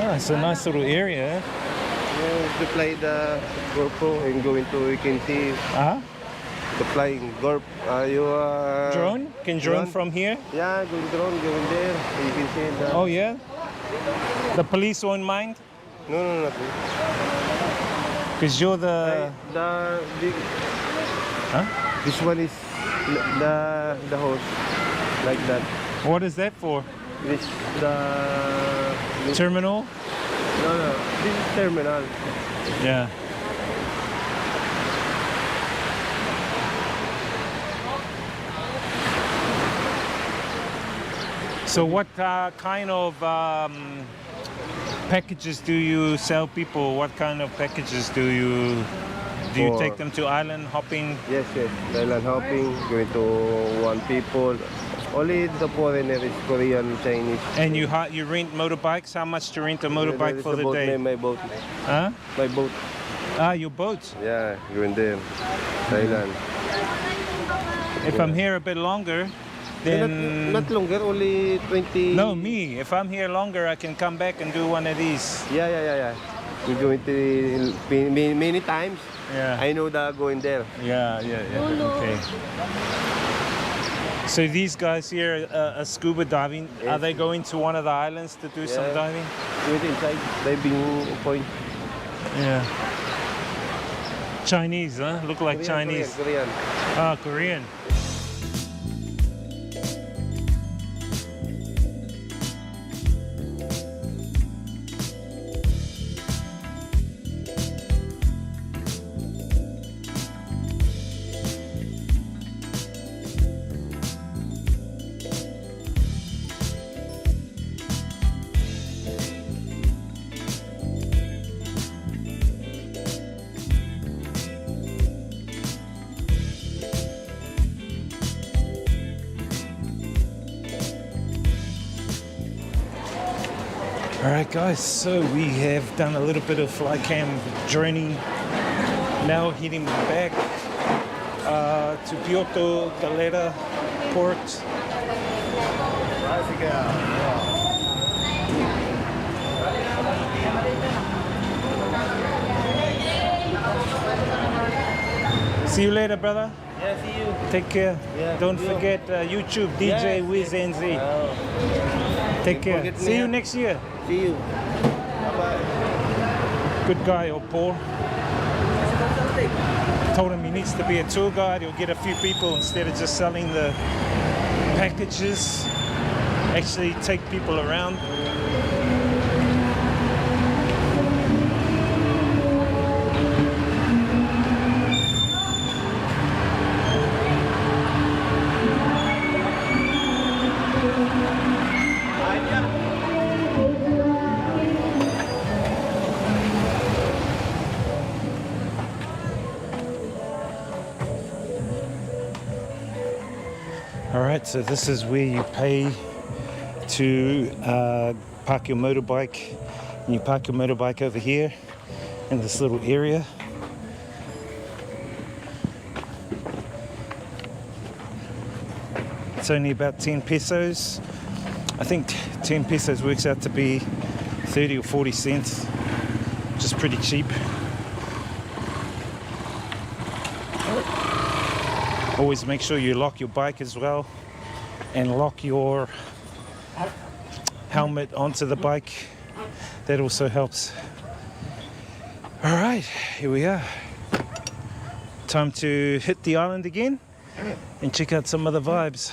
oh, it's a nice little area. Yeah, to play the GoPro and going to, you can see Uh-huh. the flying GoPro. Drone? Can drone drone? from here? Yeah, going drone, going there. You can see the. Oh yeah? The police won't mind? No, no, nothing. Because you're the The huh? this one is the host like that. What is that for? This the Terminal? no, this is terminal. Yeah. So what kind of packages do you sell people? What kind of packages do you For- take them to island hopping? Yes, yes. Island hopping, going to one people. Only the foreigner is Korean, Chinese. And you rent motorbikes? How much to rent a motorbike There is for a the boat day? name, my boat. Huh? My boat. Ah, your boat. Yeah, going there. Thailand. If I'm here a bit longer, then Not longer, only 20. no, me. If I'm here longer, I can come back and do one of these. Yeah. We're going to many times. Yeah. I know that going there. Yeah. Okay. So these guys here are scuba diving. Are Yes. they going to one of the islands to do some Yeah. diving? Going inside, diving point. Yeah. Chinese, huh? Look like Chinese. Korean. Ah, Korean. Alright guys, so we have done a little bit of fly cam journey. Now heading back to Kyoto Galera Port. See you later, brother. Yeah, see you. Take care. Yeah, Don't you. forget YouTube, DJ Wiz NZ. Take care. forget See me, you huh? next year. See you. Bye-bye. Good guy, or Paul. Told him he needs to be a tour guide. He'll get a few people instead of just selling the packages. Actually take people around. Alright, so this is where you pay to park your motorbike. And you park your motorbike over here in this little area. It's only about 10 pesos. I think 10 pesos works out to be 30 or 40 cents, which is pretty cheap. Always make sure you lock your bike as well and lock your helmet onto the bike. That also helps. All right, here we are. Time to hit the island again and check out some other vibes.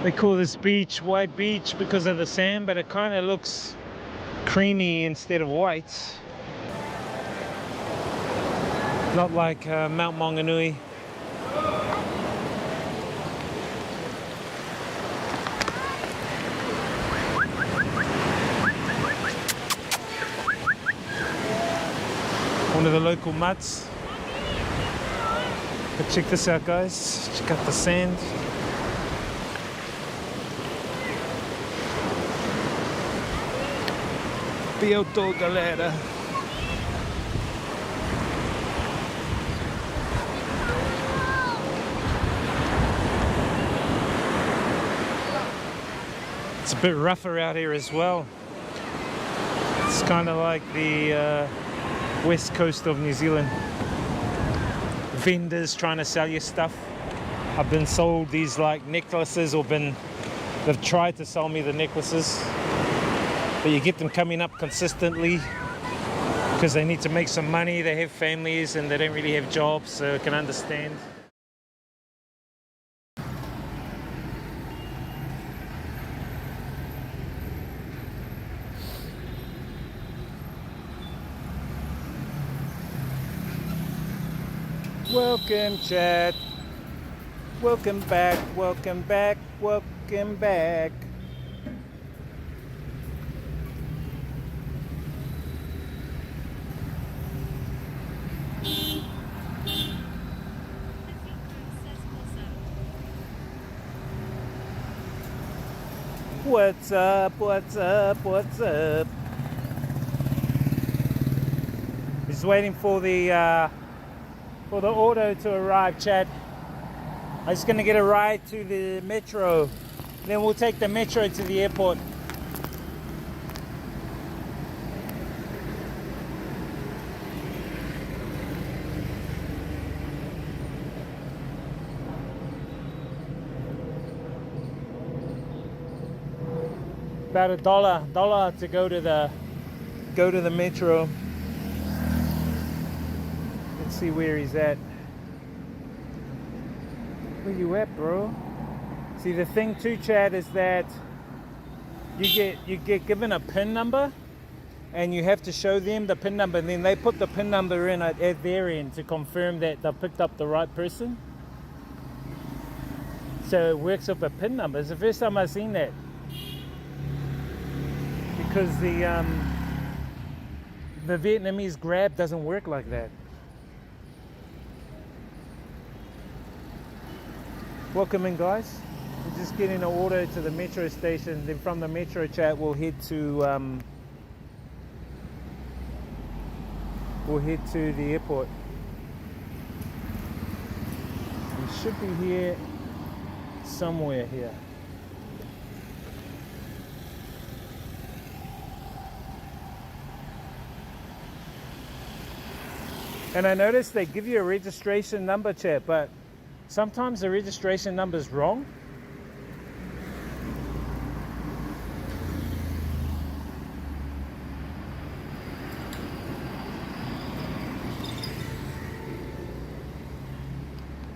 They call this beach White Beach because of the sand, but it kind of looks creamy instead of white. Not like Mount Maunganui. One of the local mutts. But check this out, guys. Check out the sand. Piauto Galera. It's a bit rougher out here as well. It's kind of like the west coast of New Zealand. Vendors trying to sell you stuff. I've been sold these like necklaces, or they've tried to sell me the necklaces. But you get them coming up consistently because they need to make some money. They have families and they don't really have jobs, so I can understand. Welcome, chat. Welcome back, welcome back, welcome back. What's up, what's up, what's up? Just waiting for the auto to arrive, Chad. I'm just gonna get a ride to the metro. Then we'll take the metro to the airport. About $1 to go to the metro. Let's see where he's at. Where you at, bro? See, the thing too, Chad, is that you get given a PIN number, and you have to show them the PIN number, and then they put the PIN number in at their end to confirm that they've picked up the right person. So it works off a PIN number. It's the first time I've seen that. Because the Vietnamese Grab doesn't work like that. Welcome in, guys. We're just getting an auto to the metro station. Then from the metro, chat, we'll head to the airport. We should be here somewhere here. And I noticed they give you a registration number, chat, but sometimes the registration number is wrong.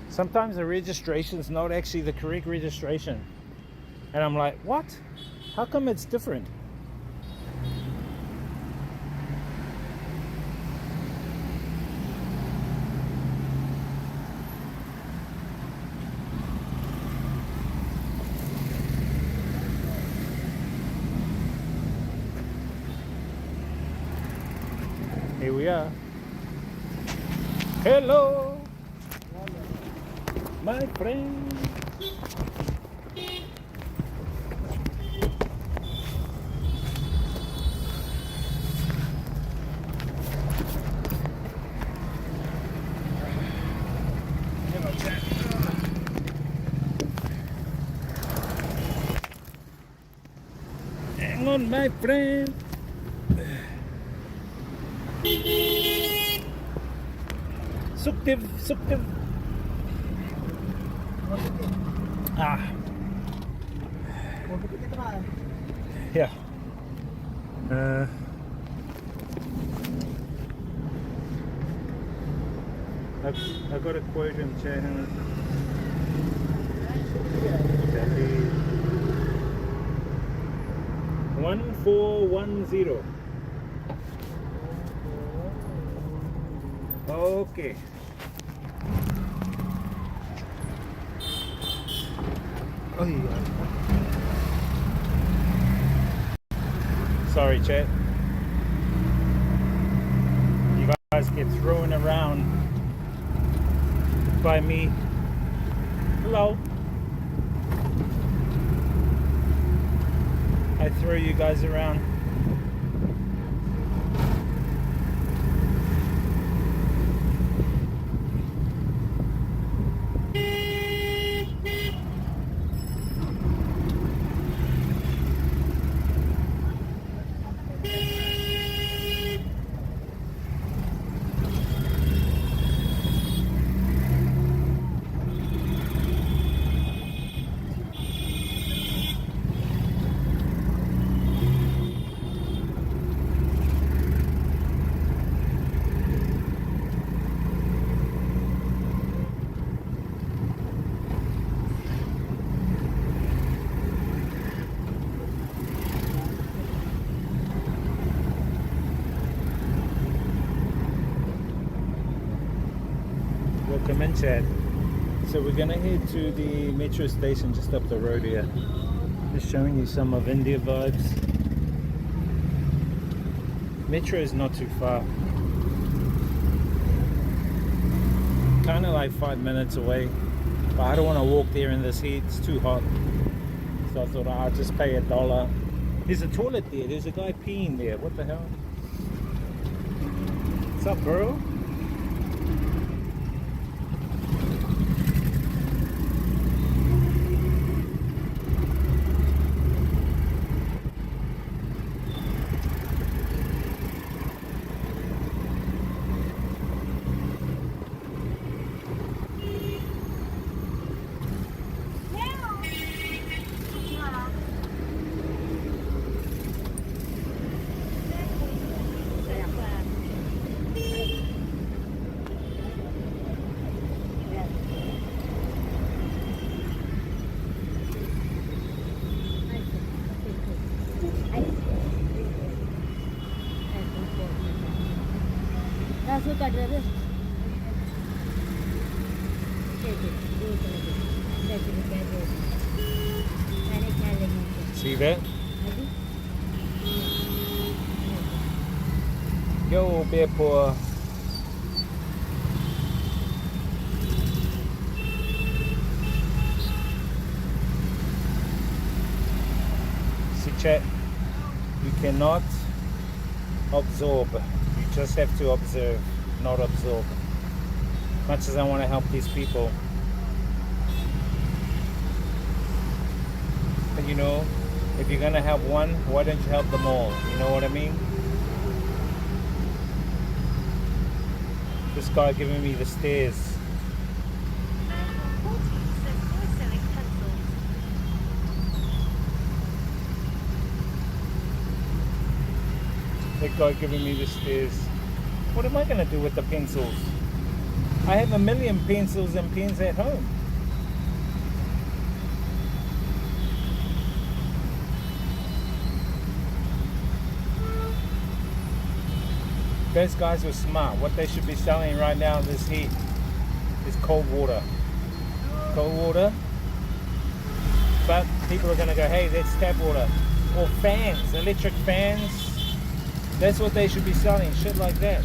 Sometimes the registration is not actually the correct registration. And I'm like, what? How come it's different? Here we are. Hello, my friend. Hang on, my friend. Suktiv. Ah. Yeah. I got a quote in chat. 1410. Okay. Oh yeah. Sorry, chat. You guys get thrown around by me. Hello. I throw you guys around. Welcome in, Chad. So we're gonna head to the metro station just up the road here. Just showing you some of India vibes. Metro is not too far. Kind of like 5 minutes away. But I don't want to walk there in this heat. It's too hot. So I thought I'll just pay $1. There's a toilet there. There's a guy peeing there. What the hell? What's up, bro? See that? Yo, Bepo. See, chat, you cannot absorb. You just have to observe, not absorb. Much as I want to help these people. But you know, if you're gonna help one, why don't you help them all? You know what I mean? This guy giving me the stares. That guy giving me the stares. What am I gonna do with the pencils? I have 1,000,000 pencils and pens at home. Those guys were smart. What they should be selling right now in this heat is cold water. Cold water. But people are going to go, hey, that's tap water. Or fans, electric fans. That's what they should be selling, shit like that.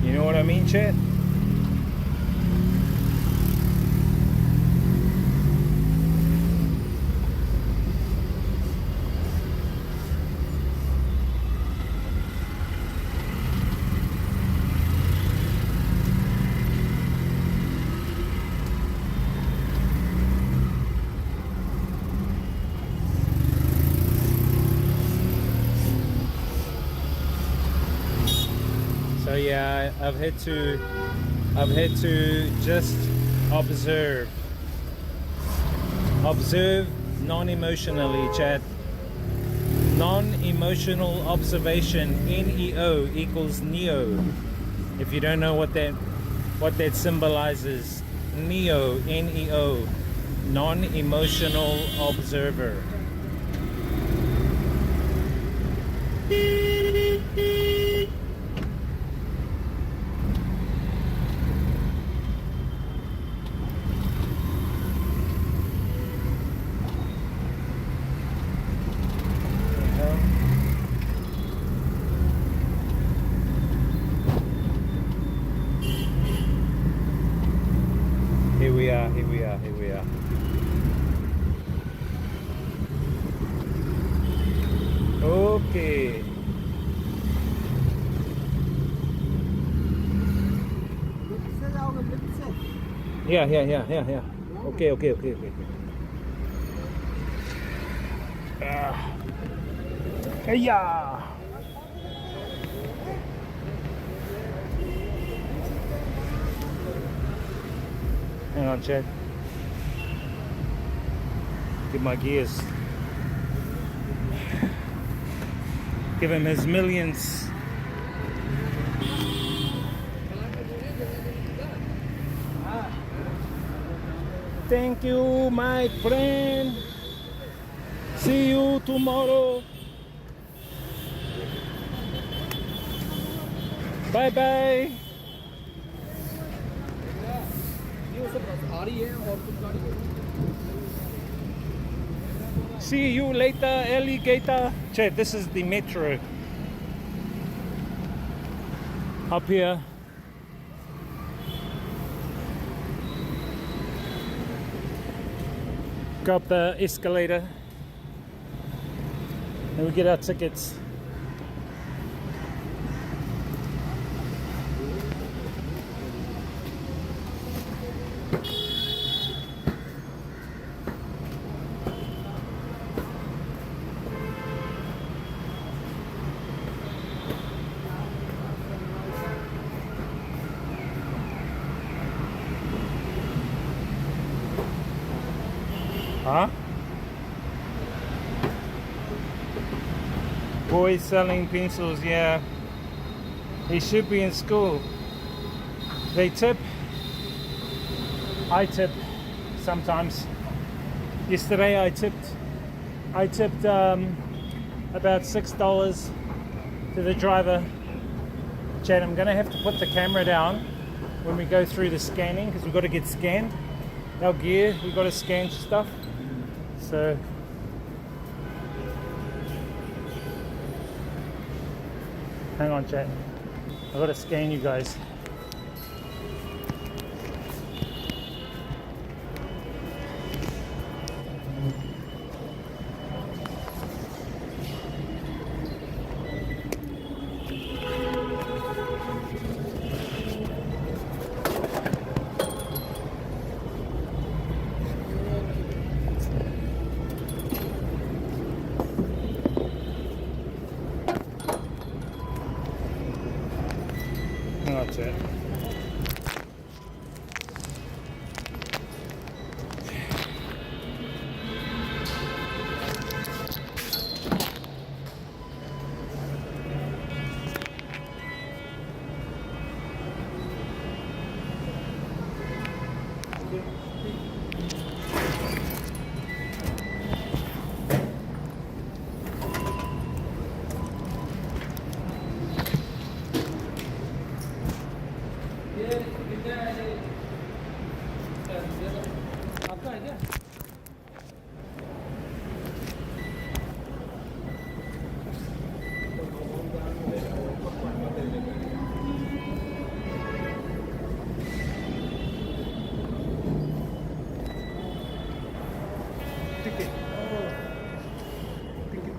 You know what I mean, chat? So yeah, I've had to just observe non-emotionally, chat. Non-emotional observation, NEO equals Neo. If you don't know what that symbolizes, Neo, N-E-O, non-emotional observer. Here we are. Okay. Yeah. Okay. Yeah. Hang on, Chad. Get my gears. Give him his millions. Thank you, my friend. See you tomorrow. Bye bye. See you later, alligator. Chad, this is the metro. Up here. Go up the escalator. And we get our tickets. Huh? Boys selling pencils, yeah. He should be in school. They tip. I tip sometimes. Yesterday I tipped about $6 to the driver. Chad, I'm gonna have to put the camera down when we go through the scanning because we've got to get scanned. Our gear, we've got to scan stuff. So hang on, chat. I've got to scan you guys. That's it.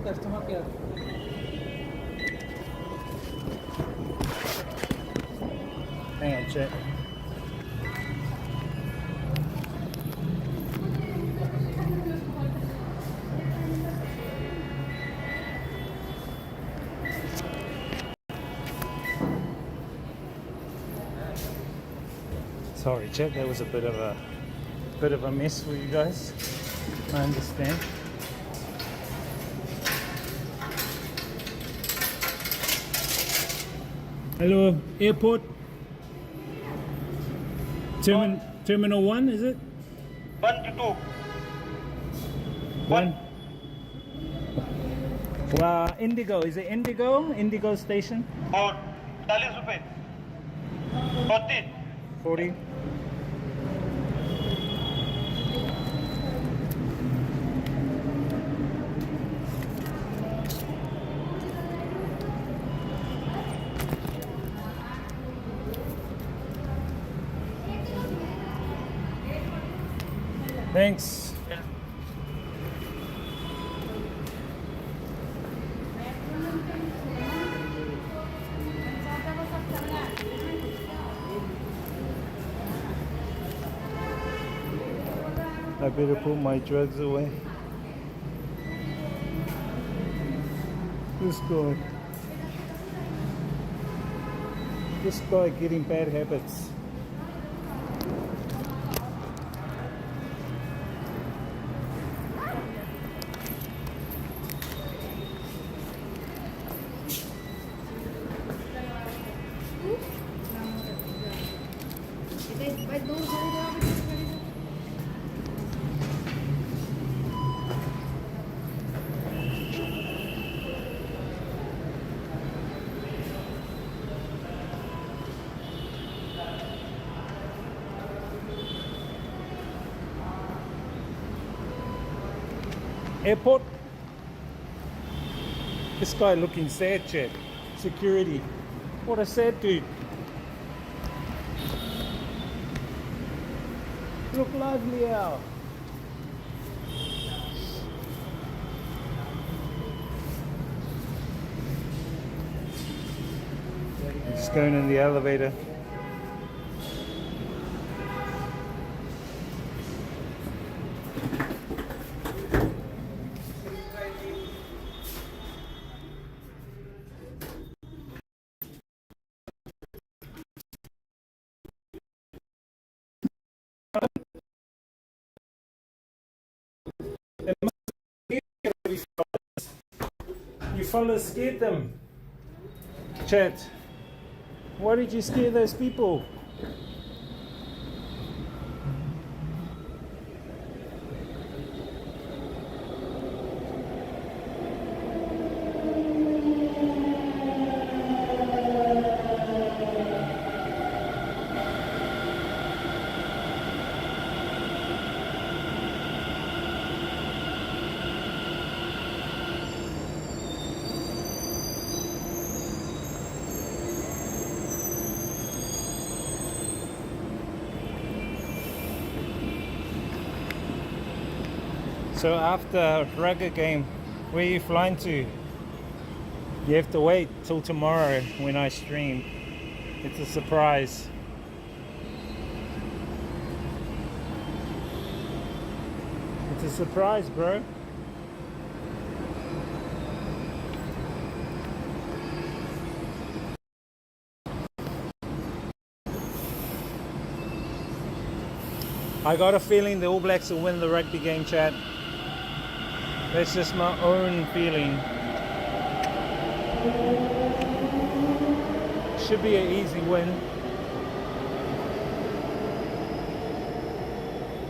Customer care. Hang on, chat. Sorry, chat. That was a bit of a mess for you guys. I understand. Hello, airport. Terminal 1, is it? 1 to 2. One. Wow, Indigo. Is it Indigo? Indigo station? और 40 रुपए 40 40. Thanks. I better put my drugs away. This guy getting bad habits. Airport. This guy looking sad, chat. Security. What a sad dude. Look lively out. Just going in the elevator. You fellas scared them. Chat. Why did you scare those people? So after a rugby game, where are you flying to? You have to wait till tomorrow when I stream. It's a surprise. It's a surprise, bro. I got a feeling the All Blacks will win the rugby game, chat. That's just my own feeling. Should be an easy win.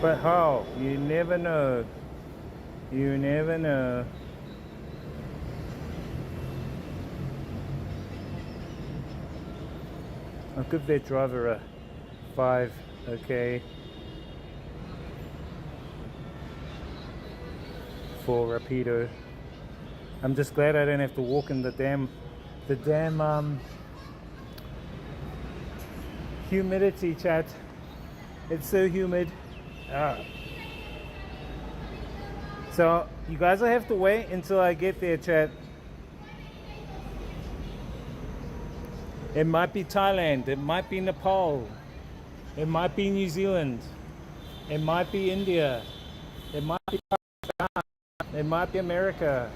But how? You never know. You never know. I'll give that driver a 5, okay. For Rapido. I'm just glad I don't have to walk in the damn humidity, chat. It's so humid. So you guys will have to wait until I get there, chat. It might be Thailand, it might be Nepal, it might be New Zealand, it might be India, it might be Pakistan, it might be America.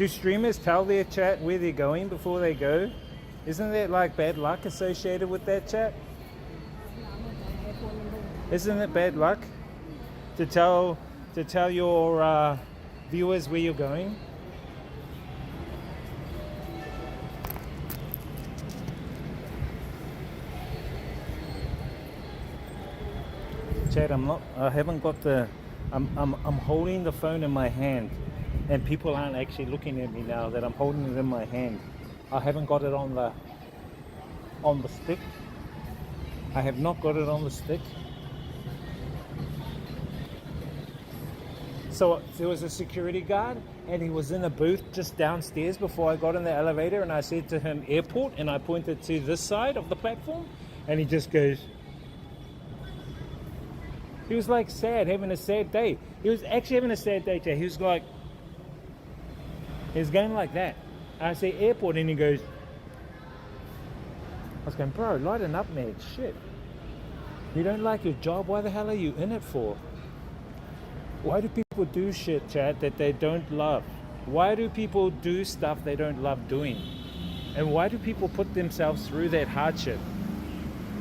Do streamers tell their chat where they're going before they go? Isn't that like bad luck associated with that chat? Isn't it bad luck to tell your viewers where you're going? Chad, I haven't got the. I'm holding the phone in my hand, and people aren't actually looking at me now that I'm holding it in my hand. I haven't got it on the stick. I have not got it on the stick. So there was a security guard, and he was in a booth just downstairs before I got in the elevator, and I said to him, airport, and I pointed to this side of the platform, and he just goes. He was like sad, having a sad day. He was actually having a sad day, Jay. He was going like that. I say airport, and he goes. I was going, bro, lighten up, man. Shit. You don't like your job? Why the hell are you in it for? Why do people do shit, Chad, that they don't love? Why do people do stuff they don't love doing? And why do people put themselves through that hardship?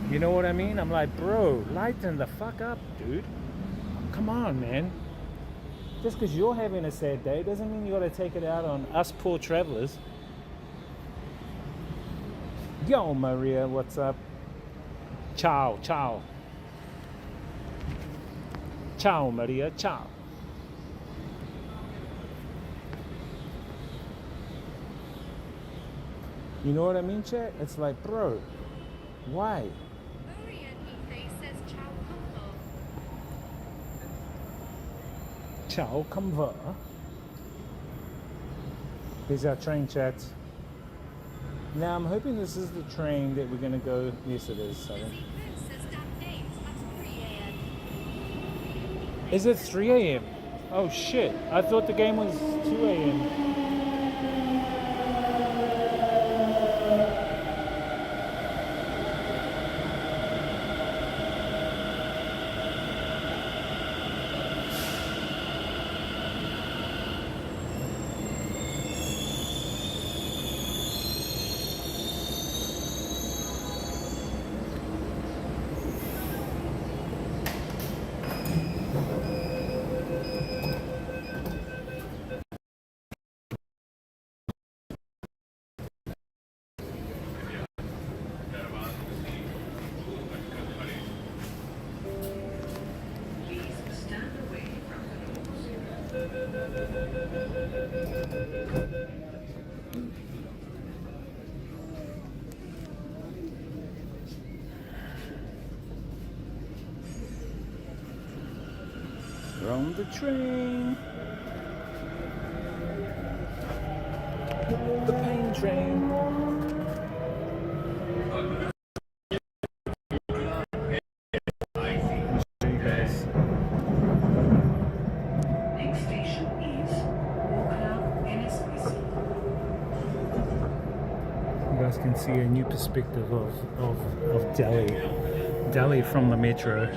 You know what I mean? I'm like, bro, lighten the fuck up, dude. Come on, man. Just because you're having a sad day doesn't mean you got to take it out on us poor travelers. Yo, Maria, what's up? Ciao, ciao. Ciao, Maria, ciao. You know what I mean, chat? It's like, bro, why? Ciao, come va. Here's our train, chat. Now I'm hoping this is the train that we're gonna go. Yes, it is. I think. Is it 3 a.m.? Oh shit! I thought the game was 2 a.m. From the train, the pain train. Next station is You guys can see a new perspective of Delhi from the metro.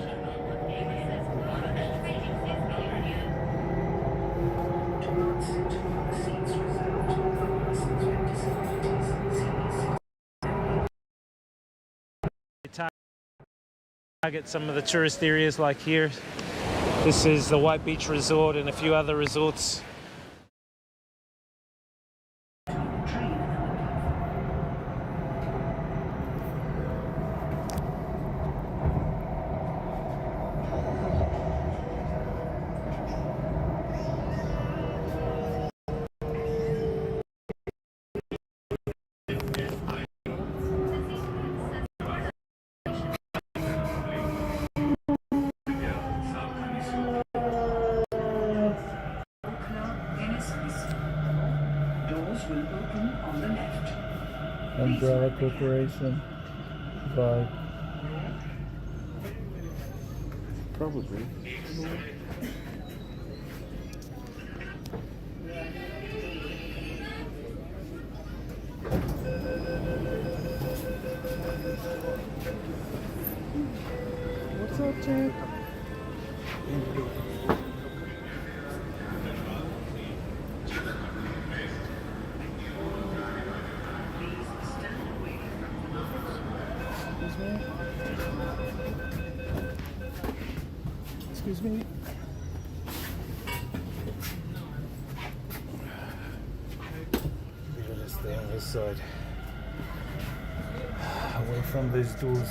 Target some of the tourist areas like here. This is the White Beach Resort and a few other resorts. will open on the left. Umbrella Corporation. By probably. What's up, Jack? me. Better just stay on this side. Away from those doors.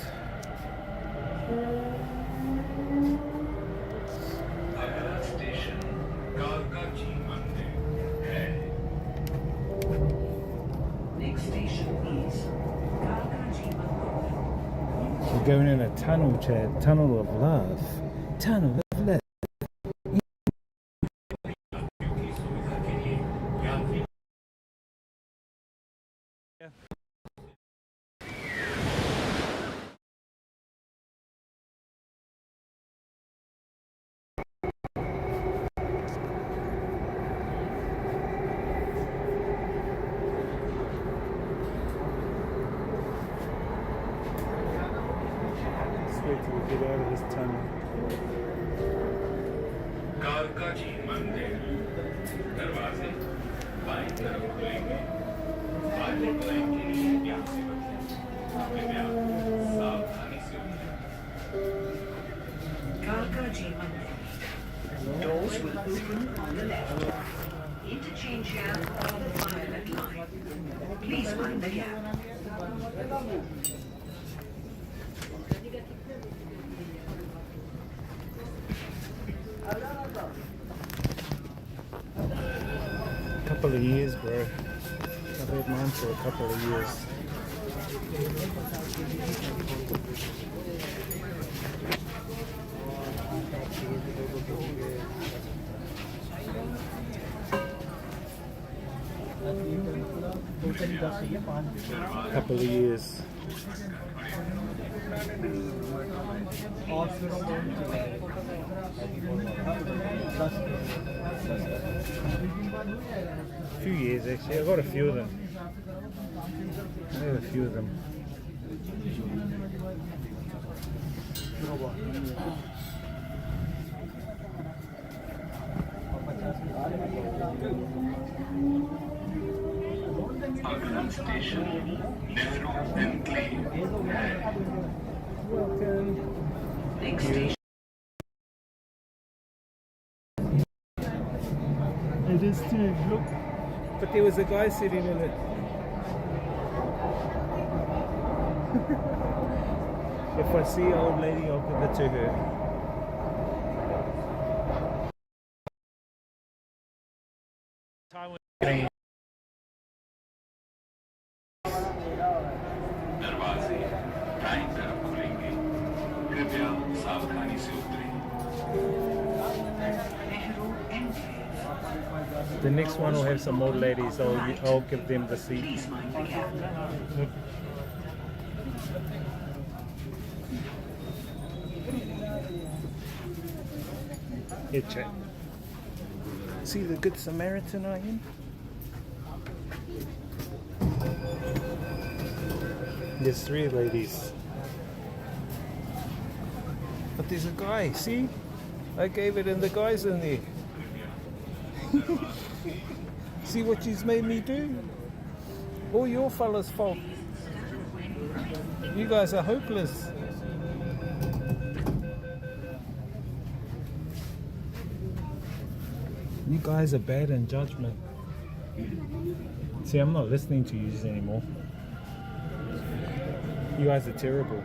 Next station is Kalkaji Mandir. We're going in a tunnel, Chad. Tunnel of love. Tunnel of love. Wait till we get out of this tunnel. Kalkaji मंदिर दरवाजे बाईं तरफ खुलेंगे आगे line के लिए यहाँ से बचें कृपया सावधानी से उतरें Kalkaji Mandir. Doors will open on the left. Interchange here on the violet line. Please mind the gap. Couple of years, bro. I've had mine for a couple of years. Couple of years. Few years actually. I got a few of them. I have a few of them. अगला station Nehru enclave Next station. It is too. Look. But there was a guy sitting in it. If I see an old lady, I'll give it to her. दरवाजे दाईं तरफ खुलेंगे कृपया सावधानी से उतरें Nehru Enclave. The next one will have some old ladies. I'll give them the seat. Please mind the gap. Here, chat. See the Good Samaritan I am? There's 3 ladies. But there's a guy, see? I gave it and the guy's in there. See what she's made me do? All your fellas' fault. You guys are hopeless. You guys are bad in judgment. See, I'm not listening to you anymore. You guys are terrible.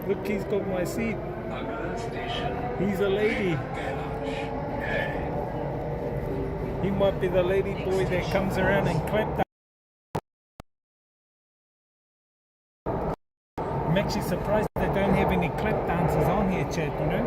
Look, he's got my seat. He's a lady. He might be the lady boy that comes around and claps. I'm actually surprised they don't have any clap dancers on here, chat, you know?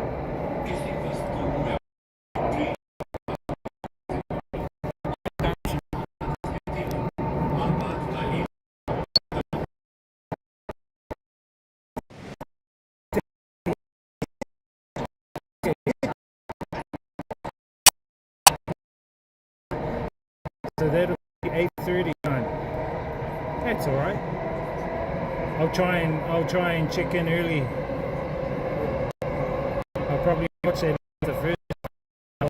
So that'll be 8:30 time. That's all right. I'll try and check in early. I'll probably watch that the first. I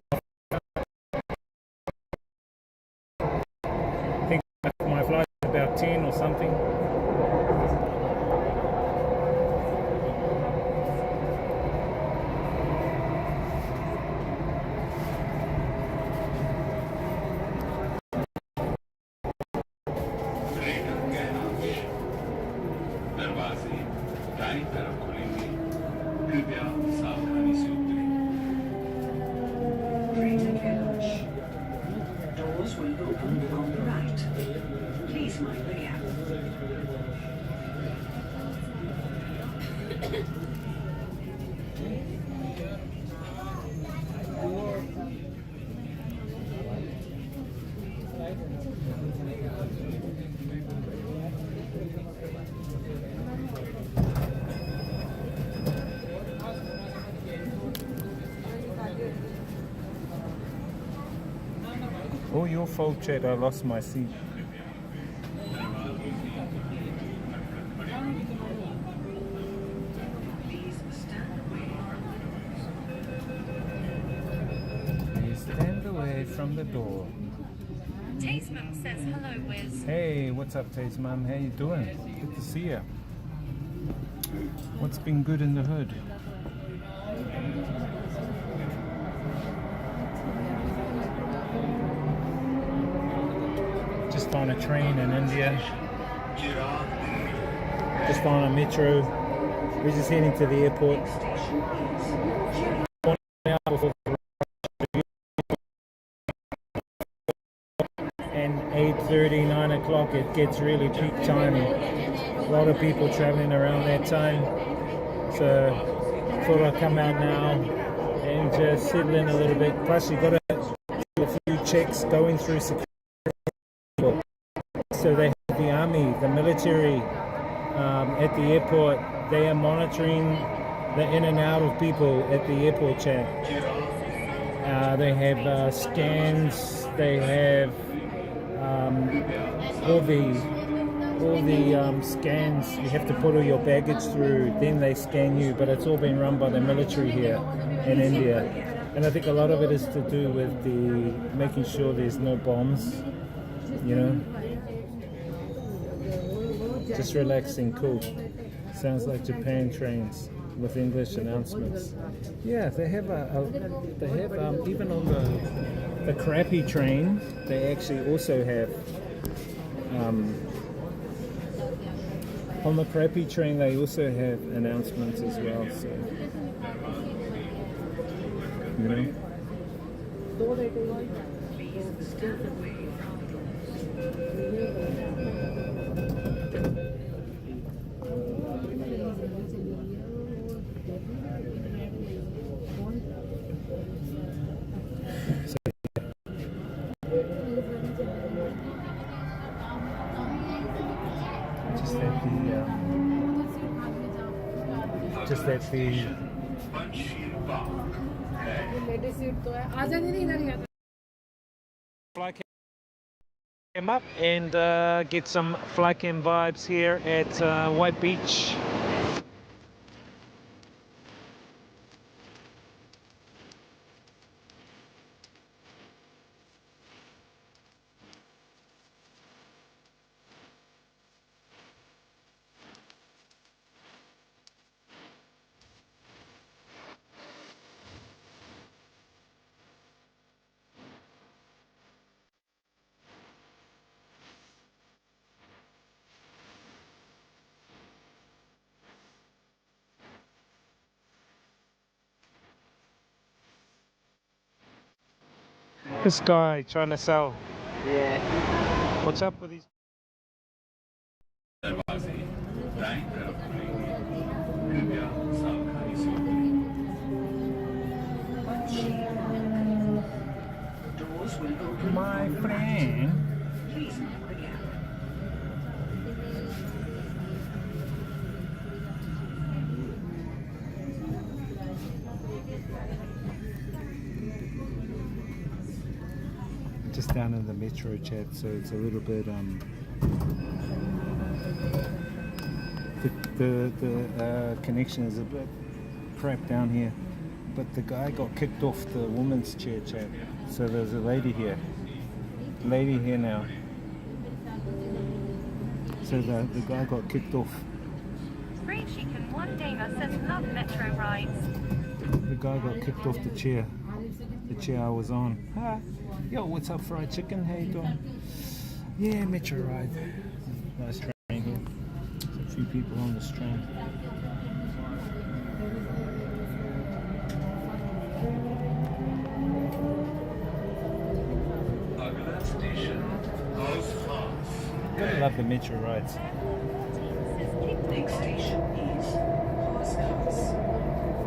think my flight's about 10 or something. कृपया सावधानी से उतरें Train approach. Doors will open on the right. Please mind the gap. Oh, your fault, Chad. I lost my seat. Please stand away Please stand away from the door. Taste Mum says hello, Wiz. Hey, what's up, Taze Mum? How you doing? Good to see you. What's been good in the hood? Just on a train in India. Just on a metro. We're just heading to the airport. And 8:30, 9 o'clock, it gets really peak time. A lot of people traveling around that time. So thought I'd come out now and just settle in a little bit. Plus you got to do a few checks going through security. So they have the army, the military at the airport. They are monitoring the in and out of people at the airport, chat. They have scans. They have all the scans. You have to put all your baggage through. Then they scan you. But it's all been run by the military here in India. And I think a lot of it is to do with the making sure there's no bombs. You know. Just relaxing, cool. Sounds like Japan trains with English announcements. Yeah, they have even on the crappy train, they actually also have on the crappy train they also have announcements as well. So you know. Just at the fly cam up and get some fly cam vibes here at White Beach. This guy trying to sell. Yeah. What's up with these? दरवाजे दाईं तरफ खुलेंगे कृपया सावधानी से उतरें Doors will open My friend. Please mind the gap. Just down in the metro, chat, so it's a little bit the connection is a bit crap down here, but the guy got kicked off the woman's chair, chat. So there's a lady here now. So the guy got kicked off. Free chicken, one Dana says love metro rides. The guy got kicked off the chair I was on. Hi. Yo, what's up, fried chicken? How you doing? Yeah, metro ride. Nice train here. There's a few people on this train. love the metro rides. Next station is Horse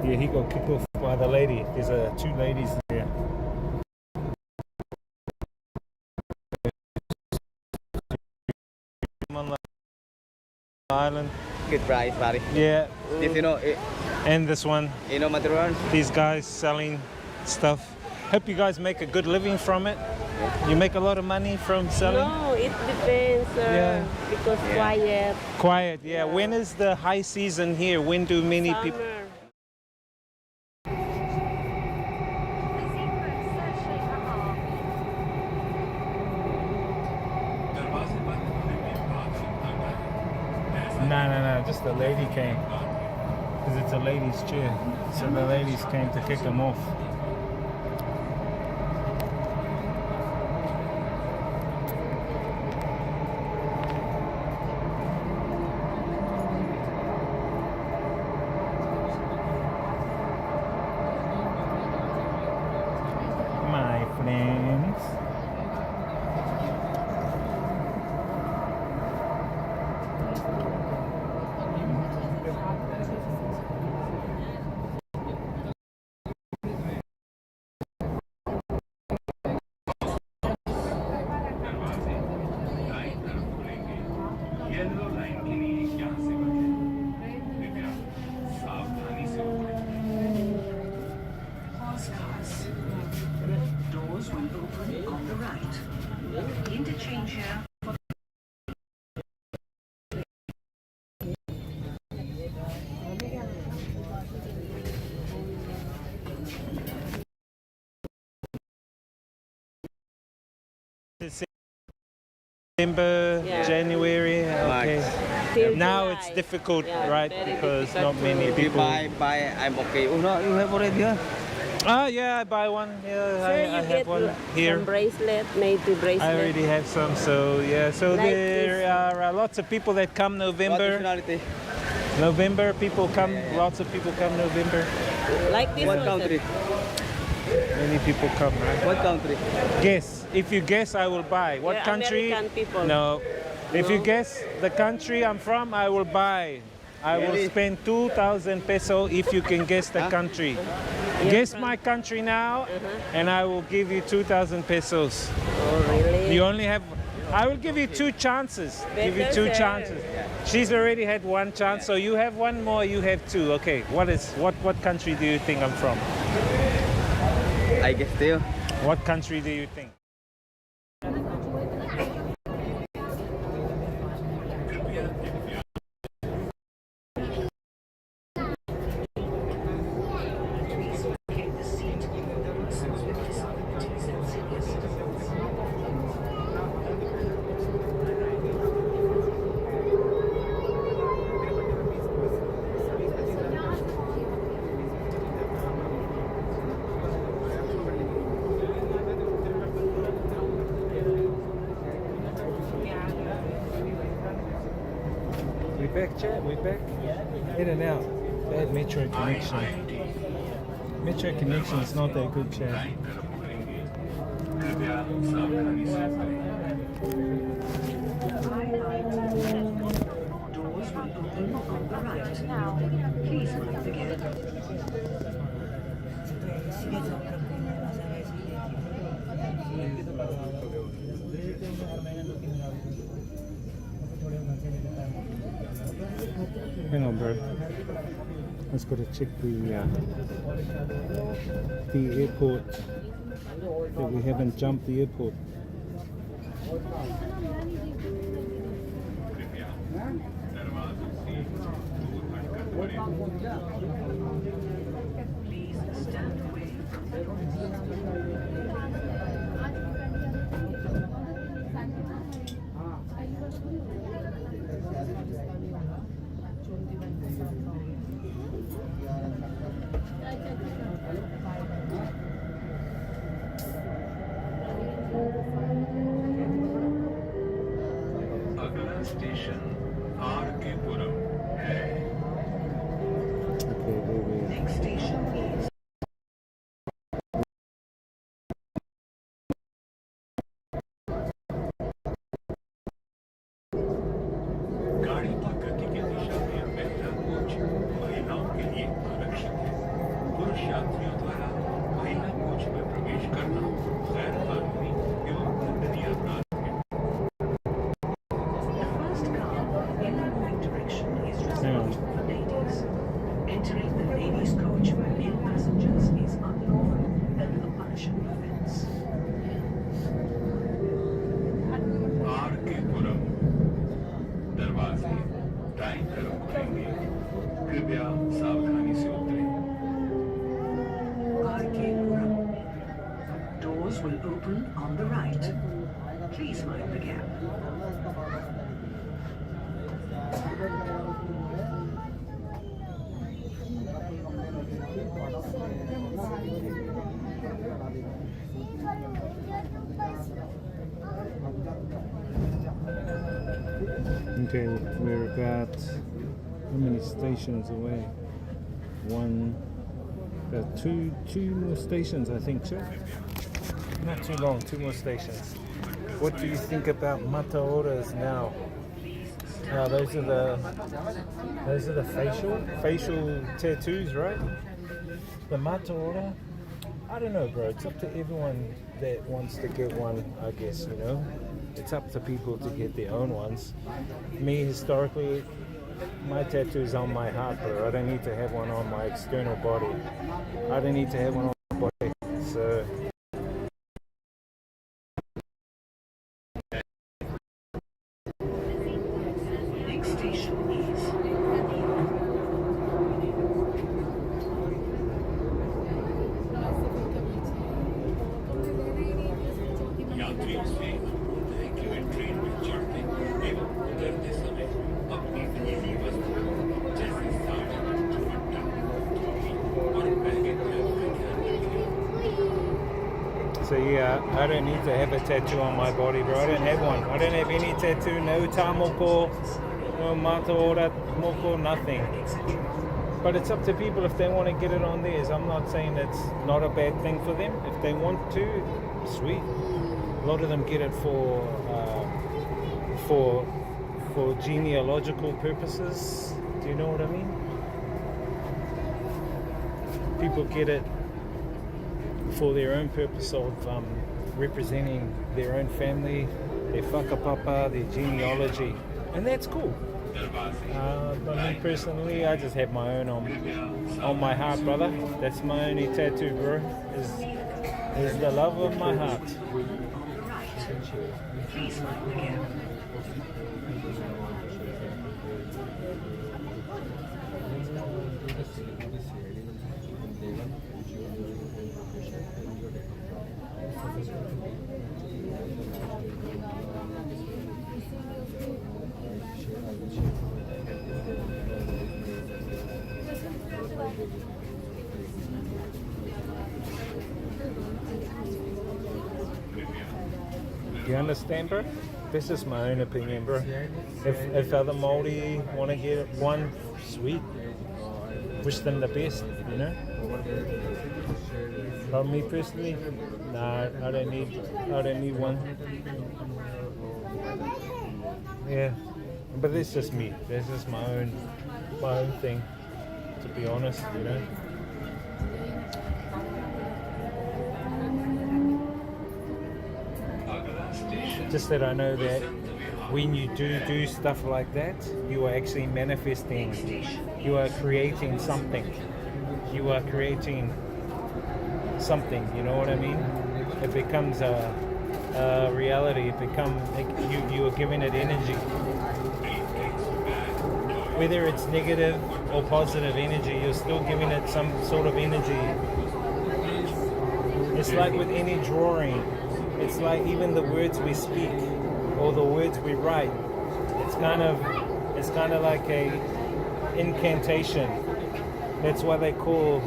Yeah, he got kicked off by the lady. There's two ladies there. On the island. Good price, buddy. Yeah. If you know, And this one. material. These guys selling stuff. Hope you guys make a good living from it. You make a lot of money from selling? No, it depends. Yeah. Because quiet. Quiet, yeah. When is the high season here? When do many people? Summer. दरवाजे बंद होने के बाद आता है No. Just the lady came. Because it's a ladies' chair. So the ladies came to kick them off. My friends. दरवाजे दाईं तरफ खुलेंगे येलो लाइन के लिए यहाँ से बचें कृपया सावधानी से उतरें Horse cars. Doors will open on the right. Interchange here. December, Yeah. January, okay. Till Now July. it's difficult, Yeah, right? very Because difficult not many to- people. Buy, I'm okay. Oh no, you have already here. Ah, yeah, I buy one. Yeah, Sir, I you have get one here. some bracelet, made to bracelet. I already have some, so yeah. So Like there this. are lots of people that come What November. nationality? November, people come. Lots of people come November. Like this What one, country? Many people come, right? What country? Guess. If you guess, I will buy. What They're country? American people. No. If you No? guess the country I'm from, I will buy. I will Really? spend 2,000 peso if you can guess the country. Guess my country now, and I will give you 2,000 pesos. Oh, really? You only have. I will give you two chances. Give you two Better, sir. chances. She's already had one chance, so you have one more. You have two. Okay. What country do you think I'm from? I guess still. What country do you think? Vacate the seat. Persons with disabilities and senior citizens. We back, chat. We back. In and out. Bad metro connection. Metro connection is not that good, chat. कृपया सावधानी से उतरें Doors will open on the right. Please mind the gap. Hang on, bro. Let's go to check the airport. That we haven't jumped the airport. कृपया दरवाजों से दूर हटकर खड़े हों Please stand away from the doors. अगला station are के पुरम है Okay. ladies' coach for male passengers is unlawful and a punishable offense. R K. Puram दरवाजे दाईं तरफ खुलेंगे कृपया सावधानी से उतरें R.K. Doors will open on the right. Please mind the gap. Okay, we're about how many stations away? About two more stations, I think, sir. Not too long, 2 more stations. What do you think about mataoras now? Those are the facial tattoos, right? The mataora, I don't know, bro. It's up to everyone that wants to get one, I guess, you know. It's up to people to get their own ones. Me, historically, my tattoo's on my heart, bro. I don't need to have one on my external body. I don't need to have one on my body. So Next station is यात्रियों से अनुरोध है कि वे train में चढ़ते एवं उतरते समय अपनी निजी वस्तुओं जैसे साड़ी, दुपट्टा, टोपी और बैग का ध्यान रखें। So yeah, I don't need to have a tattoo on my body, bro. I don't have one. I don't have any tattoo, no tamoko, no mataora, moko, nothing. But it's up to people if they want to get it on theirs. I'm not saying it's not a bad thing for them. If they want to, sweet. A lot of them get it for genealogical purposes. Do you know what I mean? People get it for their own purpose of representing their own family, their whakapapa, their genealogy, and that's cool. But me personally, I just have my own on my heart, brother. That's my only tattoo, bro. Is the love of my heart. please mind the gap. You understand, bro? This is my own opinion, bro. If other Māori want to get one, sweet. Wish them the best, you know. But me personally, nah, I don't need one. Yeah, but that's just me. That's just my own thing. To be honest, you know. Just that I know that when you do stuff like that, you are actually manifesting. You are creating something. You are creating something. You know what I mean? It becomes a reality. You are giving it energy. Whether it's negative or positive energy, you're still giving it some sort of energy. It's like with any drawing. It's like even the words we speak or the words we write. It's kind of like a incantation. That's why they call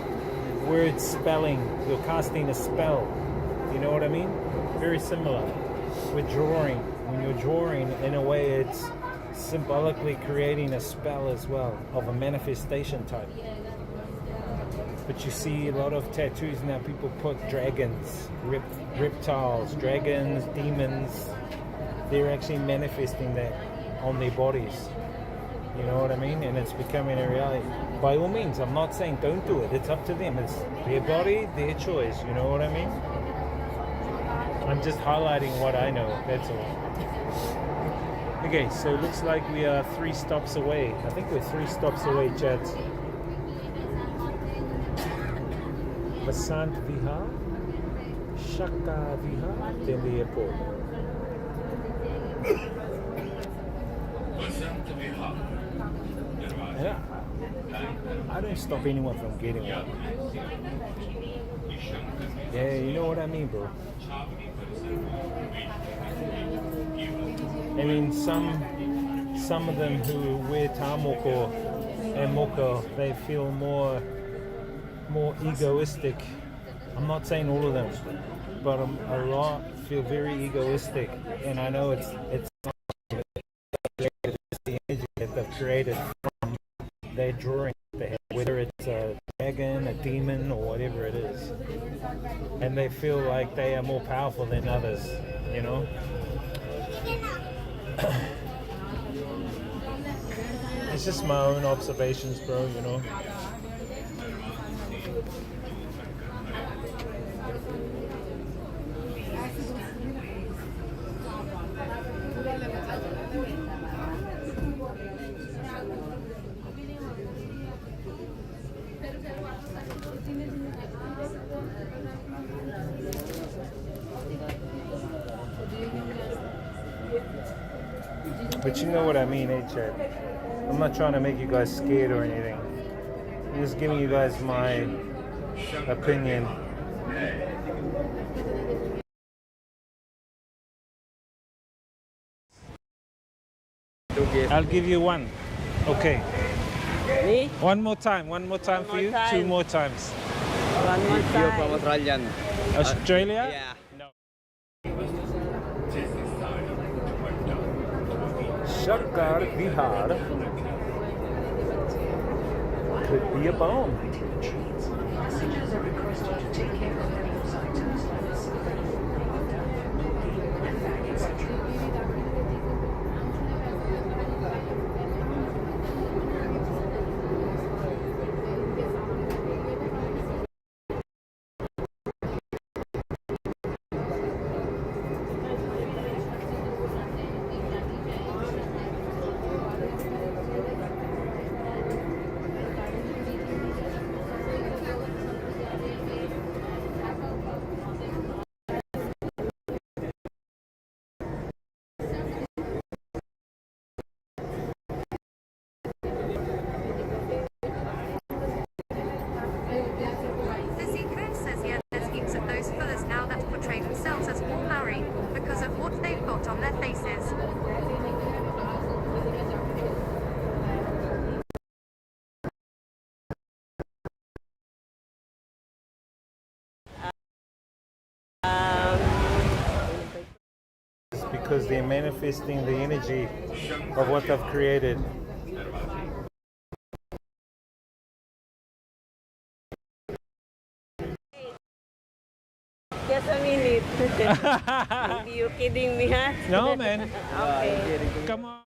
word spelling. You're casting a spell. You know what I mean? Very similar with drawing. When you're drawing, in a way, it's symbolically creating a spell as well of a manifestation type. But you see a lot of tattoos now, people put dragons, reptiles, dragons, demons. They're actually manifesting that on their bodies. You know what I mean? And it's becoming a reality. By all means, I'm not saying don't do it. It's up to them. It's their body, their choice. You know what I mean? I'm just highlighting what I know. That's all. Okay, so it looks like we are 3 stops away. I think we're 3 stops away, Chad. Vasant Vihar, Shaka Vihar, then the airport. Yeah. I don't stop anyone from getting one. Yeah, you know what I mean, bro. I mean, some of them who wear tamoko and moko, they feel more egoistic. I'm not saying all of them, but a lot feel very egoistic, and I know it's the energy that they've created from their drawing they have, whether it's a dragon, a demon, or whatever it is, and they feel like they are more powerful than others, you know. It's just my own observations, bro, you know. But you know what I mean, Chat? I'm not trying to make you guys scared or anything. I'm just giving you guys my opinion. I'll give you one. Okay. Me? One more time for you. time. 2 more times. One more You're from time. Australian. Australia? Yeah. No. Shakar Vihar could be a bomb. Passengers are requested to take care of their anxiety service. And baggage control. The secret says yeah, there's heaps of those fellas now that portray themselves as more married because of what they've got on their faces. It's because they're manifesting the energy of what they've created. Just a minute. You kidding me, huh? No, man. Okay. Come on.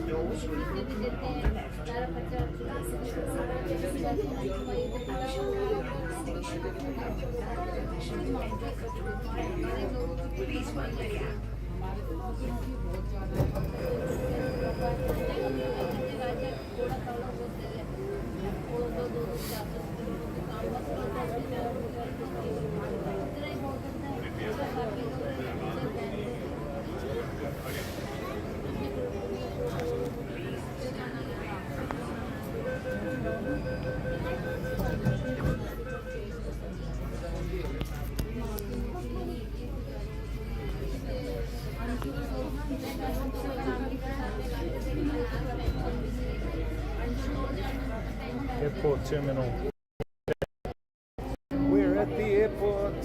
Doors will open on the left. Please mind the gap. Airport terminal. We're at the airport.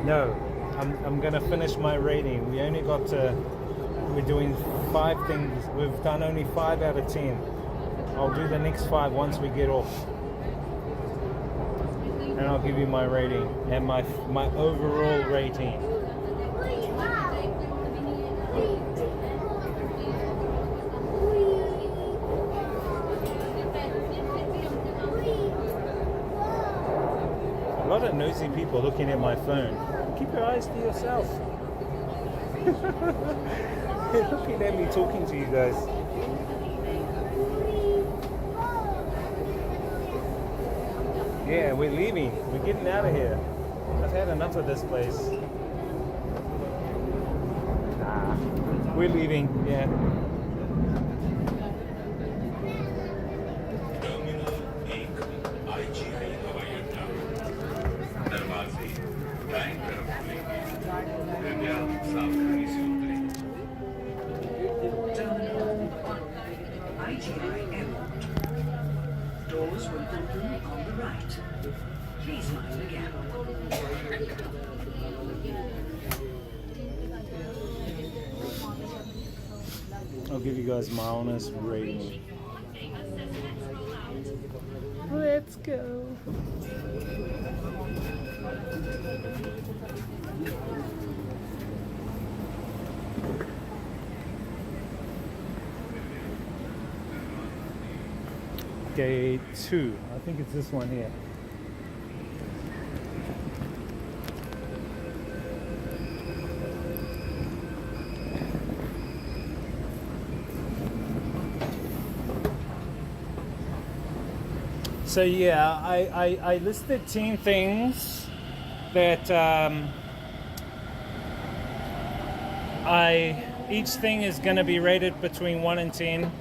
No, I'm gonna finish my rating. We only got to, we're doing 5 things. We've done only 5 out of 10. I'll do the next 5 once we get off. And I'll give you my rating and my overall rating. A lot of nosy people looking at my phone. Keep your eyes to yourself. They're looking at me talking to you guys. Yeah, we're leaving. We're getting out of here. I've had enough of this place. Nah, we're leaving. Yeah. Terminal 1 IGI हवाई अड्डा दरवाजे दाएं तरफ खुलेंगे कृपया सावधानी से उतरें Terminal 1, IGI Airport. Doors will open on the right. Please mind the gap. I'll give you guys my honest rating. Let's go. Gate 2. I think it's this one here. So yeah, I listed 10 things that each thing is going to be rated between 1 and 10,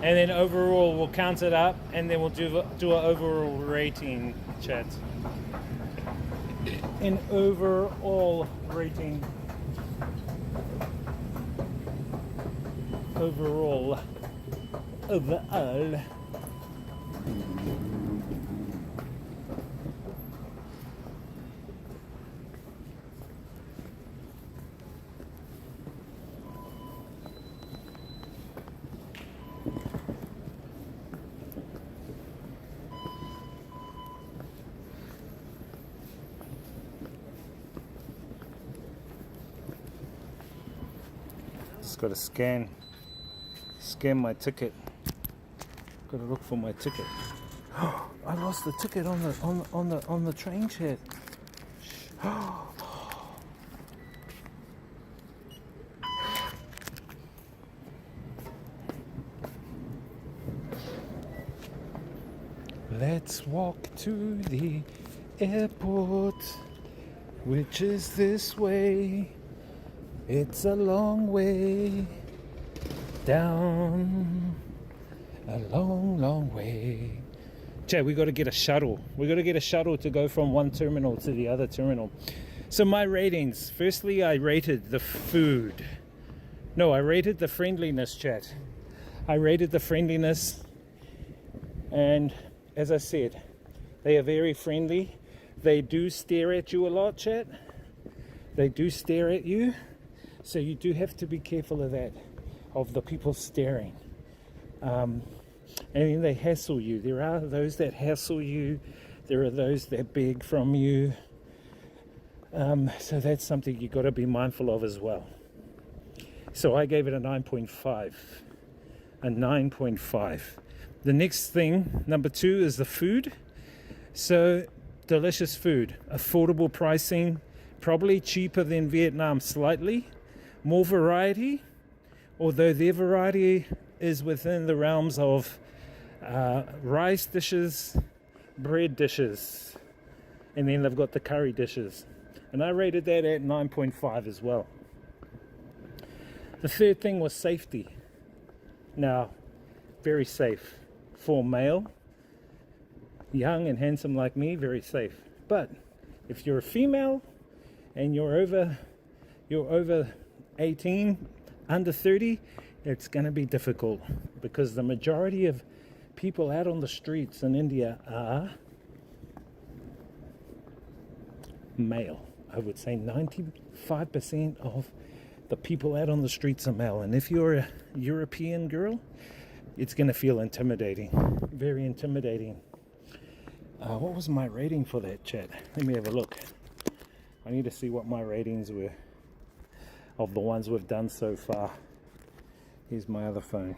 and then overall we'll count it up, and then we'll do an overall rating, chat. An overall rating. Overall. Overall. Just got to scan my ticket. Got to look for my ticket. I lost the ticket on the train, chat. Let's walk to the airport, which is this way. It's a long way down, a long, long way. Chad, we got to get a shuttle. We got to get a shuttle to go from one terminal to the other terminal. So my ratings. Firstly, I rated the food. No, I rated the friendliness, Chad. I rated the friendliness, and as I said, they are very friendly. They do stare at you a lot, Chad. They do stare at you. So you do have to be careful of that, of the people staring. And then they hassle you. There are those that hassle you. There are those that beg from you. So that's something you got to be mindful of as well. So I gave it a 9.5. A 9.5. The next thing, number 2, is the food. So delicious food, affordable pricing, probably cheaper than Vietnam slightly. More variety, although their variety is within the realms of rice dishes, bread dishes, and then they've got the curry dishes. And I rated that at 9.5 as well. The third thing was safety. Now, very safe. For male, young and handsome like me, very safe. But if you're a female and you're over 18, under 30, it's going to be difficult, because the majority of people out on the streets in India are male. I would say 95% of the people out on the streets are male. And if you're a European girl, it's going to feel intimidating, very intimidating. What was my rating for that, chat? Let me have a look. I need to see what my ratings were of the ones we've done so far. Here's my other phone.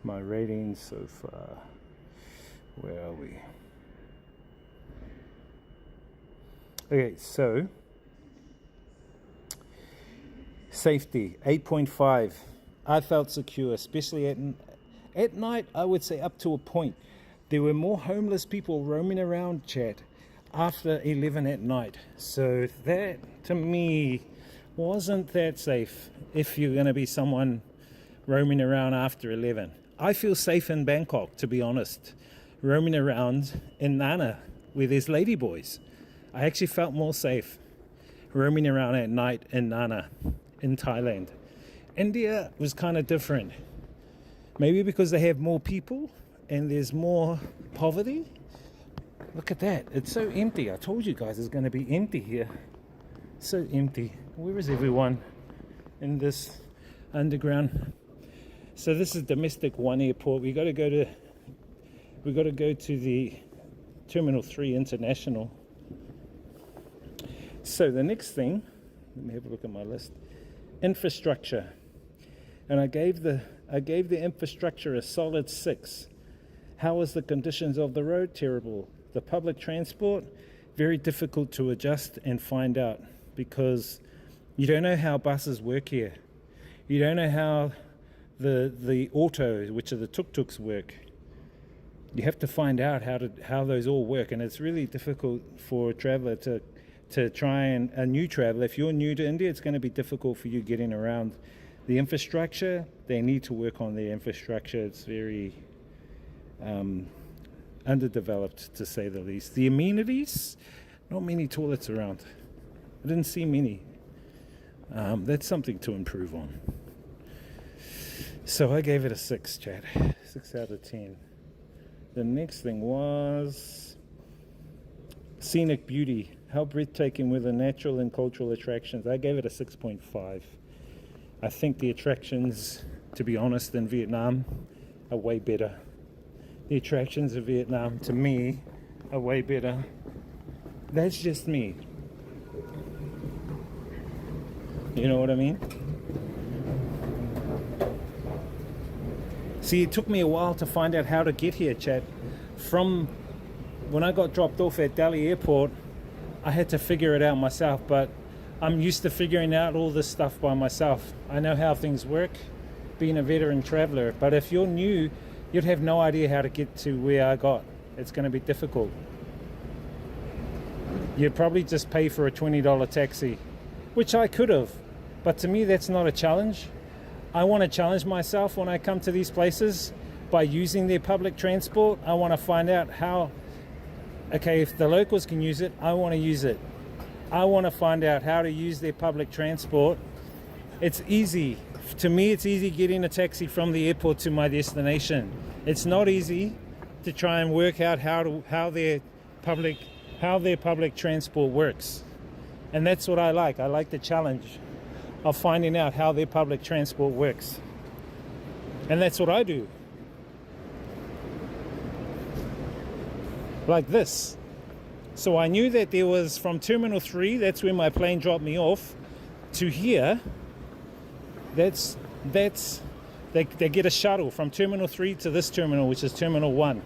My ratings so far. Where are we? Okay, so safety 8.5. I felt secure, especially at night. I would say up to a point. There were more homeless people roaming around, chat, after 11 at night. So that to me wasn't that safe if you're going to be someone roaming around after 11. I feel safe in Bangkok, to be honest, roaming around in Nana where there's ladyboys. I actually felt more safe roaming around at night in Nana in Thailand. India was kind of different. Maybe because they have more people and there's more poverty. Look at that. It's so empty. I told you guys it's going to be empty here. So empty. Where is everyone in this underground? So this is domestic 1 airport. We got to go to the Terminal 3 International. So the next thing, let me have a look at my list. Infrastructure. And I gave the infrastructure a solid 6. How was the conditions of the road? Terrible. The public transport, very difficult to adjust and find out, because you don't know how buses work here. You don't know how the autos, which are the tuk-tuks, work. You have to find out how those all work, and it's really difficult for a traveller to try, and a new traveller, if you're new to India, it's going to be difficult for you getting around. The infrastructure, they need to work on their infrastructure. It's very underdeveloped, to say the least. The amenities, not many toilets around. I didn't see many. That's something to improve on. So I gave it a 6, chat. 6 out of 10. The next thing was scenic beauty. How breathtaking were the natural and cultural attractions? I gave it a 6.5. I think the attractions, to be honest, in Vietnam are way better. The attractions of Vietnam, to me, are way better. That's just me. You know what I mean? See, it took me a while to find out how to get here, chat. From when I got dropped off at Delhi airport, I had to figure it out myself, but I'm used to figuring out all this stuff by myself. I know how things work, being a veteran traveler, but if you're new, you'd have no idea how to get to where I got. It's going to be difficult. You'd probably just pay for a $20 taxi, which I could have, but to me that's not a challenge. I want to challenge myself when I come to these places by using their public transport. I want to find out how, okay, if the locals can use it, I want to use it. I want to find out how to use their public transport. It's easy. To me, it's easy getting a taxi from the airport to my destination. It's not easy to try and work out how their public transport works. And that's what I like. I like the challenge of finding out how their public transport works. And that's what I do. Like this. So I knew that there was, from Terminal 3, that's where my plane dropped me off, to here, they get a shuttle from Terminal 3 to this terminal, which is Terminal 1.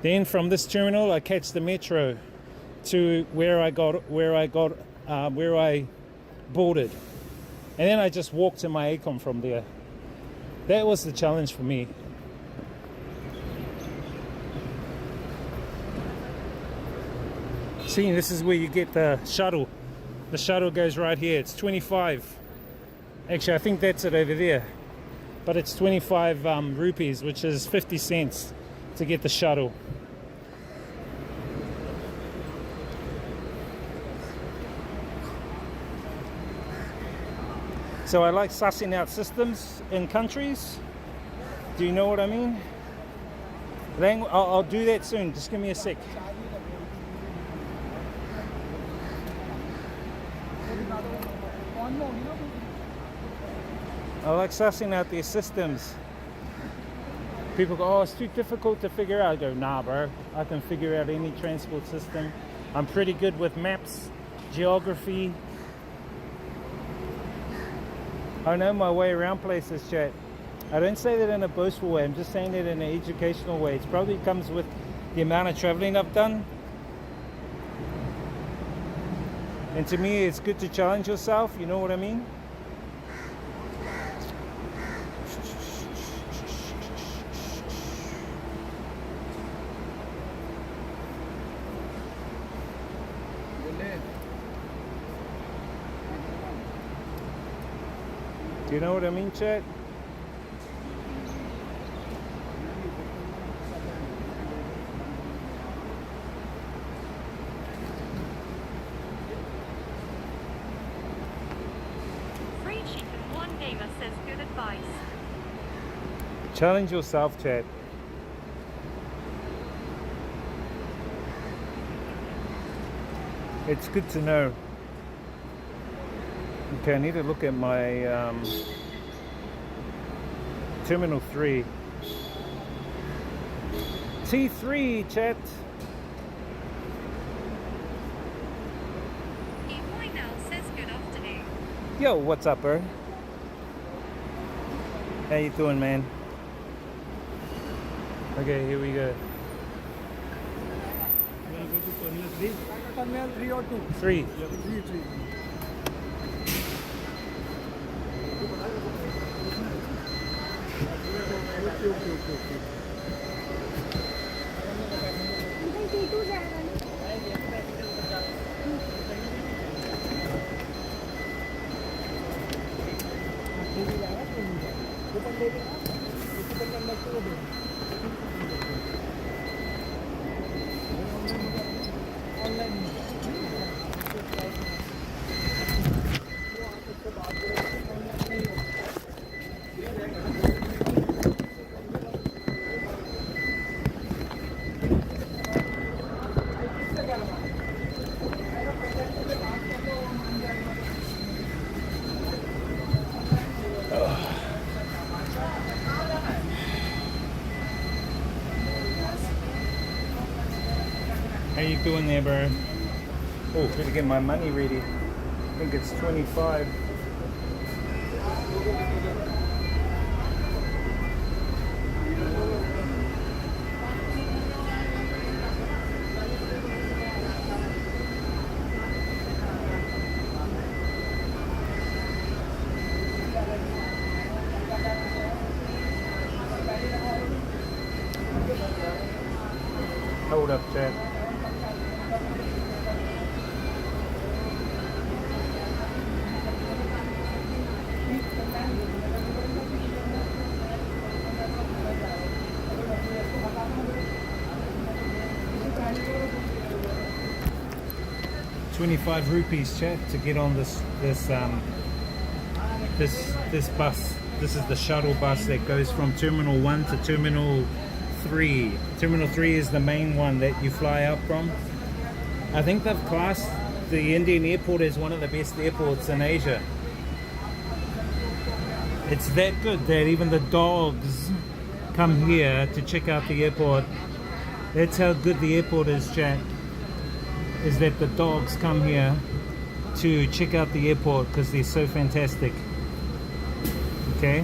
Then from this terminal, I catch the metro to where I boarded. And then I just walked to my ACOM from there. That was the challenge for me. See, this is where you get the shuttle. The shuttle goes right here. It's 25. Actually, I think that's it over there. But it's 25 rupees, which is 50 cents to get the shuttle. So I like sussing out systems in countries. Do you know what I mean? I'll do that soon. Just give me a sec. I like sussing out their systems. People go, oh, it's too difficult to figure out. I go, nah, bro. I can figure out any transport system. I'm pretty good with maps, geography. I know my way around places, chat. I don't say that in a boastful way. I'm just saying it in an educational way. It probably comes with the amount of traveling I've done. And to me, it's good to challenge yourself. You know what I mean? Do you know what I mean, chat? Free chicken, one gamer says good advice. Challenge yourself, chat. It's good to know. Okay, I need to look at my Terminal 3. T3, chat. Now says good afternoon. Yo, what's up, bro? How you doing, man? Okay, here we go. Terminal 3 or 2? 3. 3. Okay. How you doing there, bro? Oh, gotta get my money ready. I think it's 25. Hold up, chat. ₹25 chat to get on this bus. This is the shuttle bus that goes from Terminal 1 to Terminal 3. Terminal 3 is the main one that you fly out from. I think they've classed the Indian airport as one of the best airports in Asia. It's that good that even the dogs come here to check out the airport. That's how good the airport is, chat. Is that the dogs come here to check out the airport because they're so fantastic. Okay?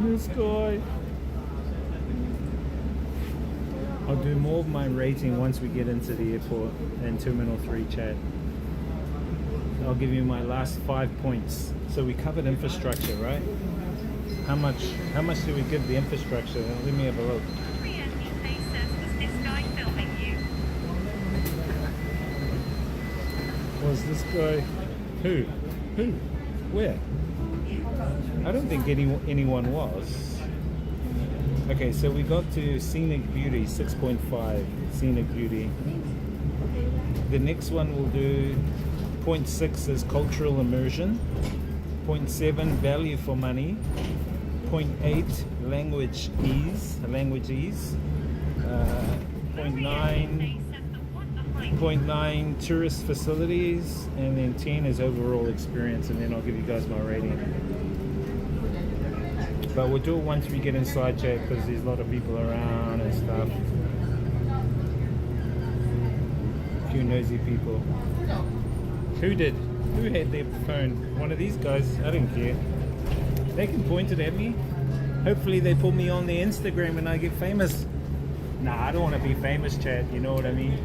This guy. I'll do more of my rating once we get into the airport and Terminal 3, chat. I'll give you my last 5 points. So we covered infrastructure, right? How much do we give the infrastructure? Let me have a look. says, was this guy filming you? Was this guy? Who? Where? I don't think anyone was. Okay, so we got to Scenic Beauty, 6.5. Scenic Beauty. The next one we'll do 0.6 is cultural immersion. 0.7 value for money. 0.8 language ease. 0.9 tourist facilities, and then 10 is overall experience, and then I'll give you guys my rating. But we'll do it once we get inside, chat, because there's a lot of people around and stuff. A few nosy people. Who had their phone? One of these guys? I didn't care. They can point it at me. Hopefully they put me on their Instagram and I get famous. Nah, I don't want to be famous, chat. You know what I mean?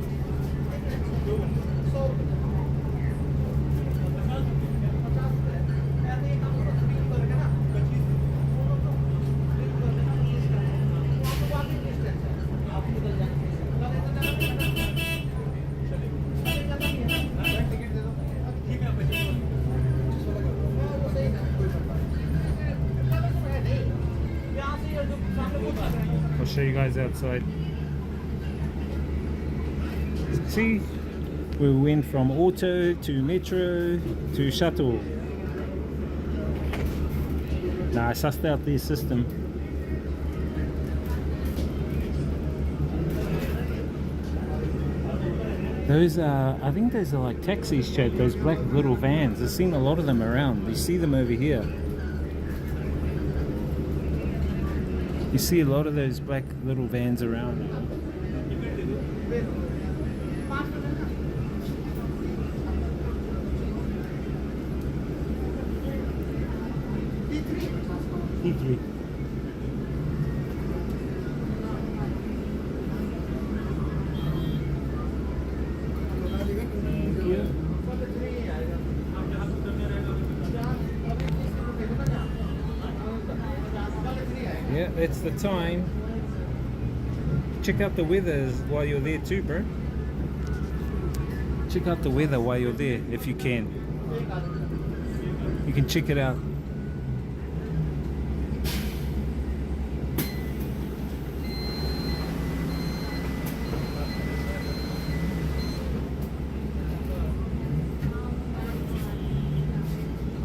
I'll show you guys outside. See, we went from auto to metro to shuttle. Nah, I sussed out their system. Those are, I think those are like taxis, chat, those black little vans. I've seen a lot of them around. You see them over here. You see a lot of those black little vans around. E3. Yeah, it's the time. Check out the weather while you're there too, bro. Check out the weather while you're there if you can. You can check it out.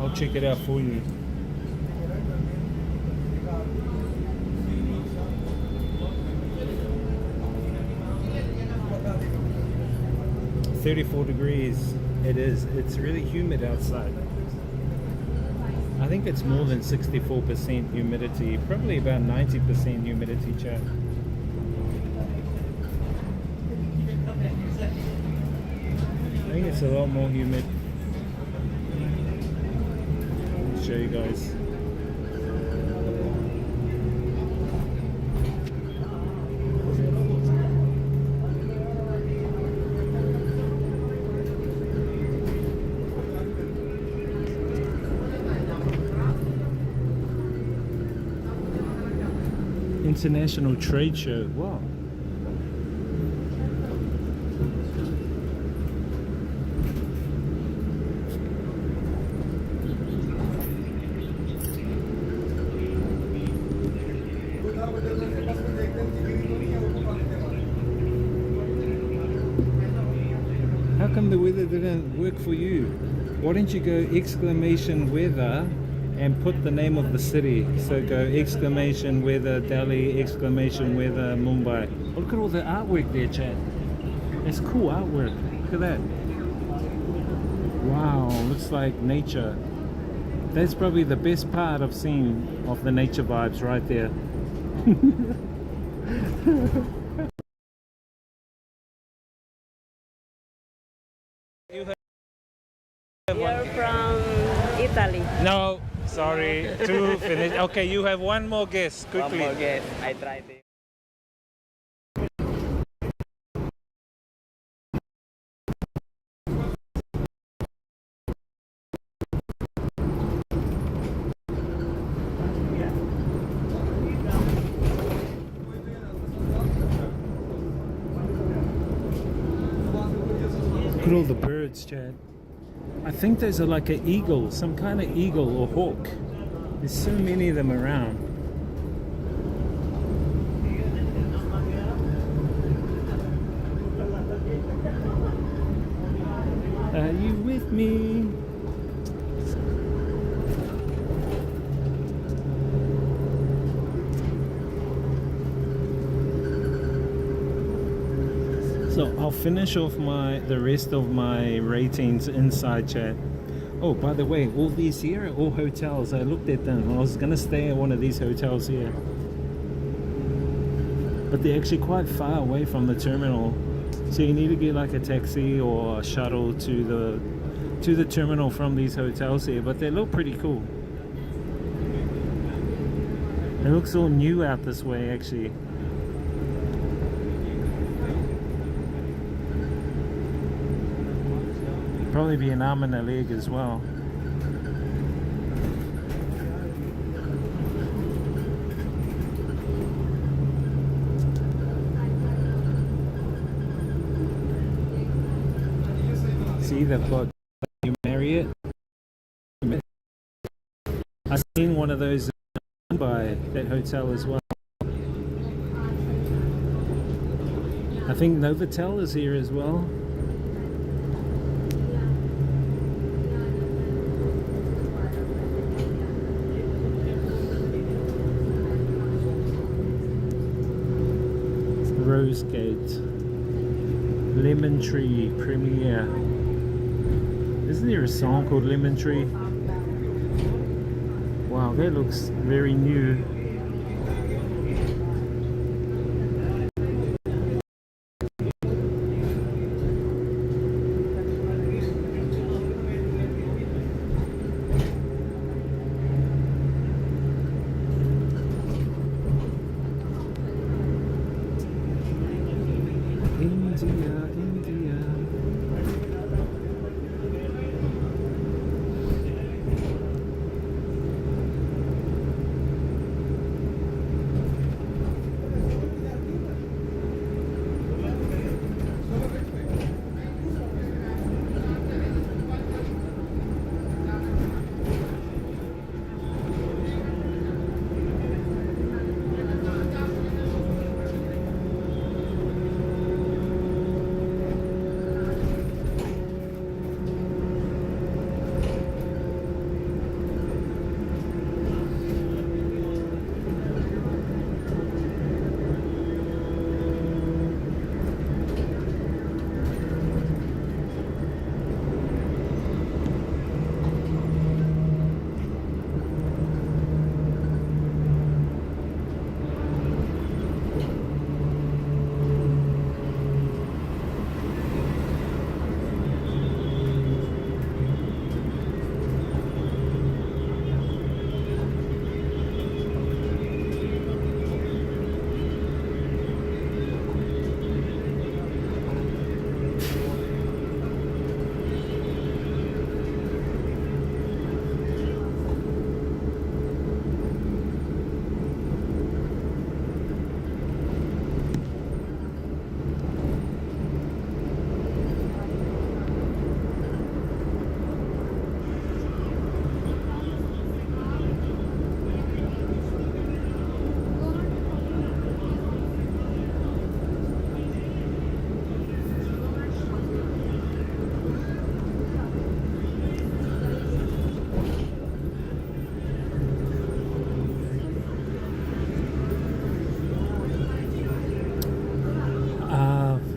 I'll check it out for you. $34 it is. It's really humid outside. I think it's more than 64% humidity, probably about 90% humidity, chat. I think it's a lot more humid. I'll show you guys. International Trade Show. Wow. How come the weather didn't work for you? Why didn't you go exclamation weather and put the name of the city? So go exclamation weather Delhi, exclamation weather Mumbai. Oh, look at all the artwork there, chat. It's cool artwork. Look at that. Wow, looks like nature. That's probably the best part I've seen of the nature vibes right there. You're from Italy. No, sorry, two finished. Okay, you have one more guess, quickly. One more guess. I tried it. Look at all the birds, Chad. I think those are like an eagle, some kind of eagle or hawk. There's so many of them around. Are you with with me. So I'll finish off the rest of my ratings inside, chat. Oh, by the way, all these here are all hotels. I looked at them. I was gonna stay at one of these hotels here, but they're actually quite far away from the terminal. So you need to get like a taxi or a shuttle to the terminal from these hotels here. But they look pretty cool. It looks all new out this way, actually. Probably be an arm and a leg as well. See, they've got you Marriott. I've seen one of those by that hotel as well. I think Novotel is here as well. Rosegate, Lemon Tree Premier. Isn't there a song called Lemon Tree? Wow, that looks very new. India.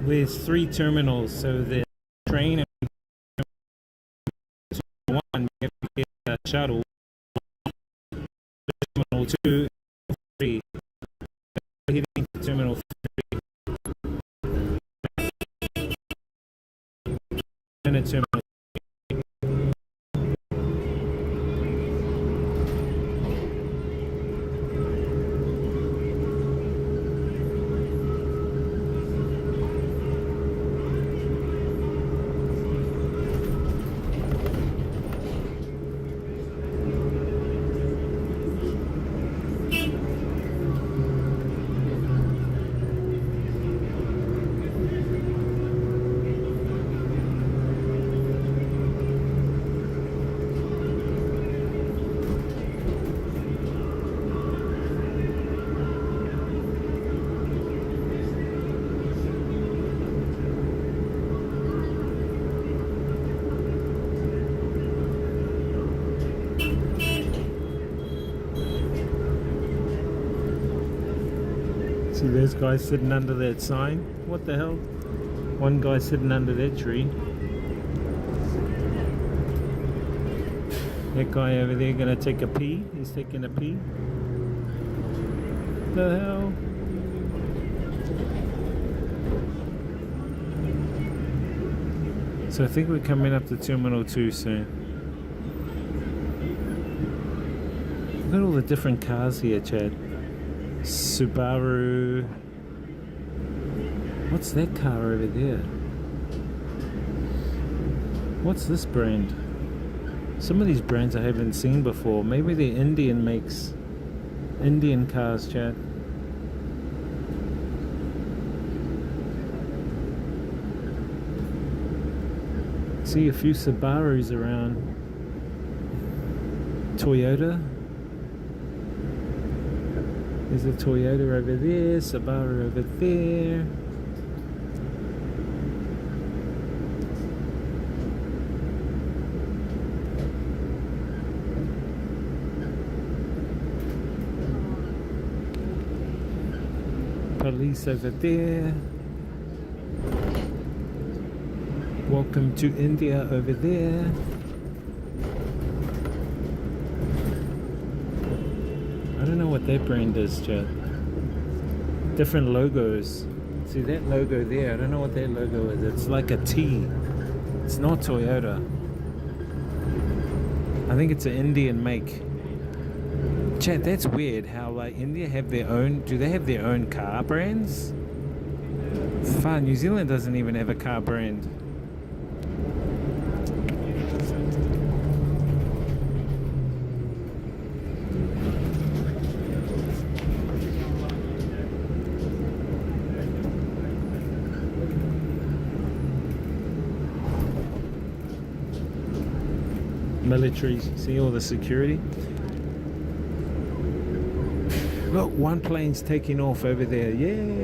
There's 3 terminals, so the train and one, you have to get a shuttle. Terminal 2, 3. Hitting terminal 3. And a terminal. See those guys sitting under that sign? What the hell? One guy sitting under that tree. That guy over there gonna take a pee. He's taking a pee. The hell? So I think we're coming up to Terminal 2 soon. Look at all the different cars here, Chad. Subaru. What's that car over there? What's this brand? Some of these brands I haven't seen before. Maybe they're Indian makes. Indian cars, Chad. See a few Subarus around. Toyota. There's a Toyota over there, Subaru over there. Police over there. Welcome to India over there. I don't know what that brand is, Chad. Different logos. See that logo there? I don't know what that logo is. It's like a T. It's not Toyota. I think it's an Indian make. Chad, that's weird how like India have their own, do they have their own car brands? Fun, New Zealand doesn't even have a car brand. Military, see all the security? Look, one plane's taking off over there. Yeah.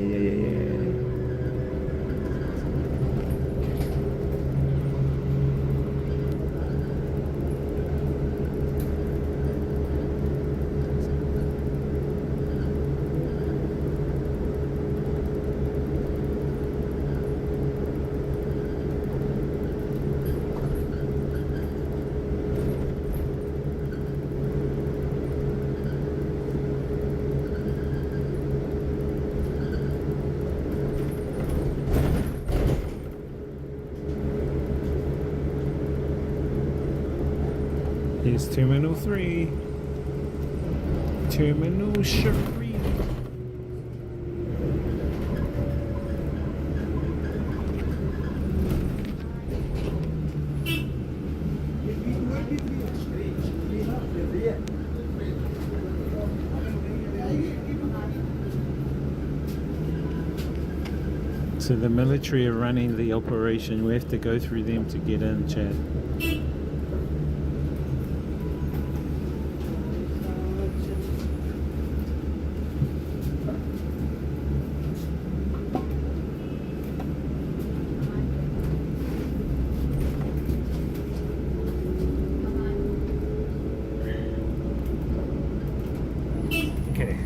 Here's Terminal 3. Terminal 3. So the military are running the operation. We have to go through them to get in, Chad. Okay.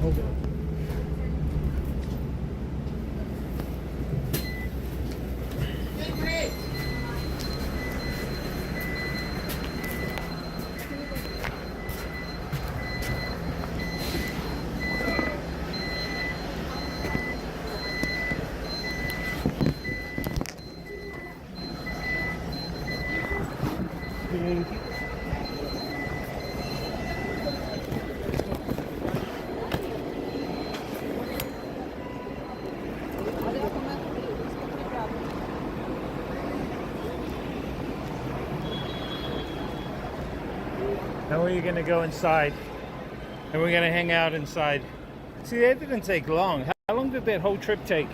Hold on. Now we're going to go inside and we're going to hang out inside. See, that didn't take long. How long did that whole trip take?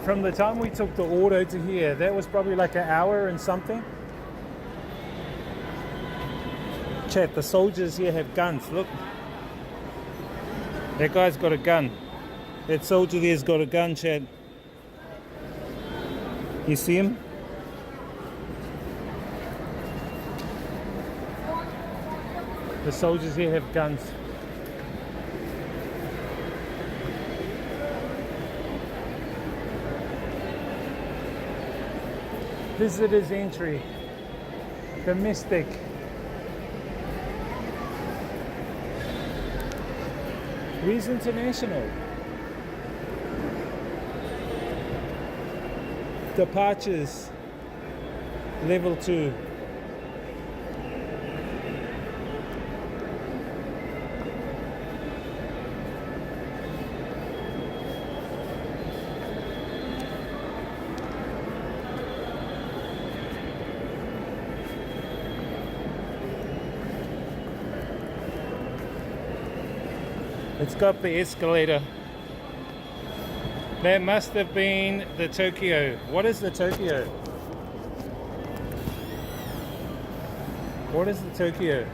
From the time we took the auto to here, that was probably like an hour and something. Chat, the soldiers here have guns, look. That guy's got a gun. That soldier there's got a gun, Chad. You see him? The soldiers here have guns. Visitors entry. Domestic. Where's international? Departures. Level 2. It's got the escalator. That must have been the Tokyo. What is the Tokyo? What is the Tokyo?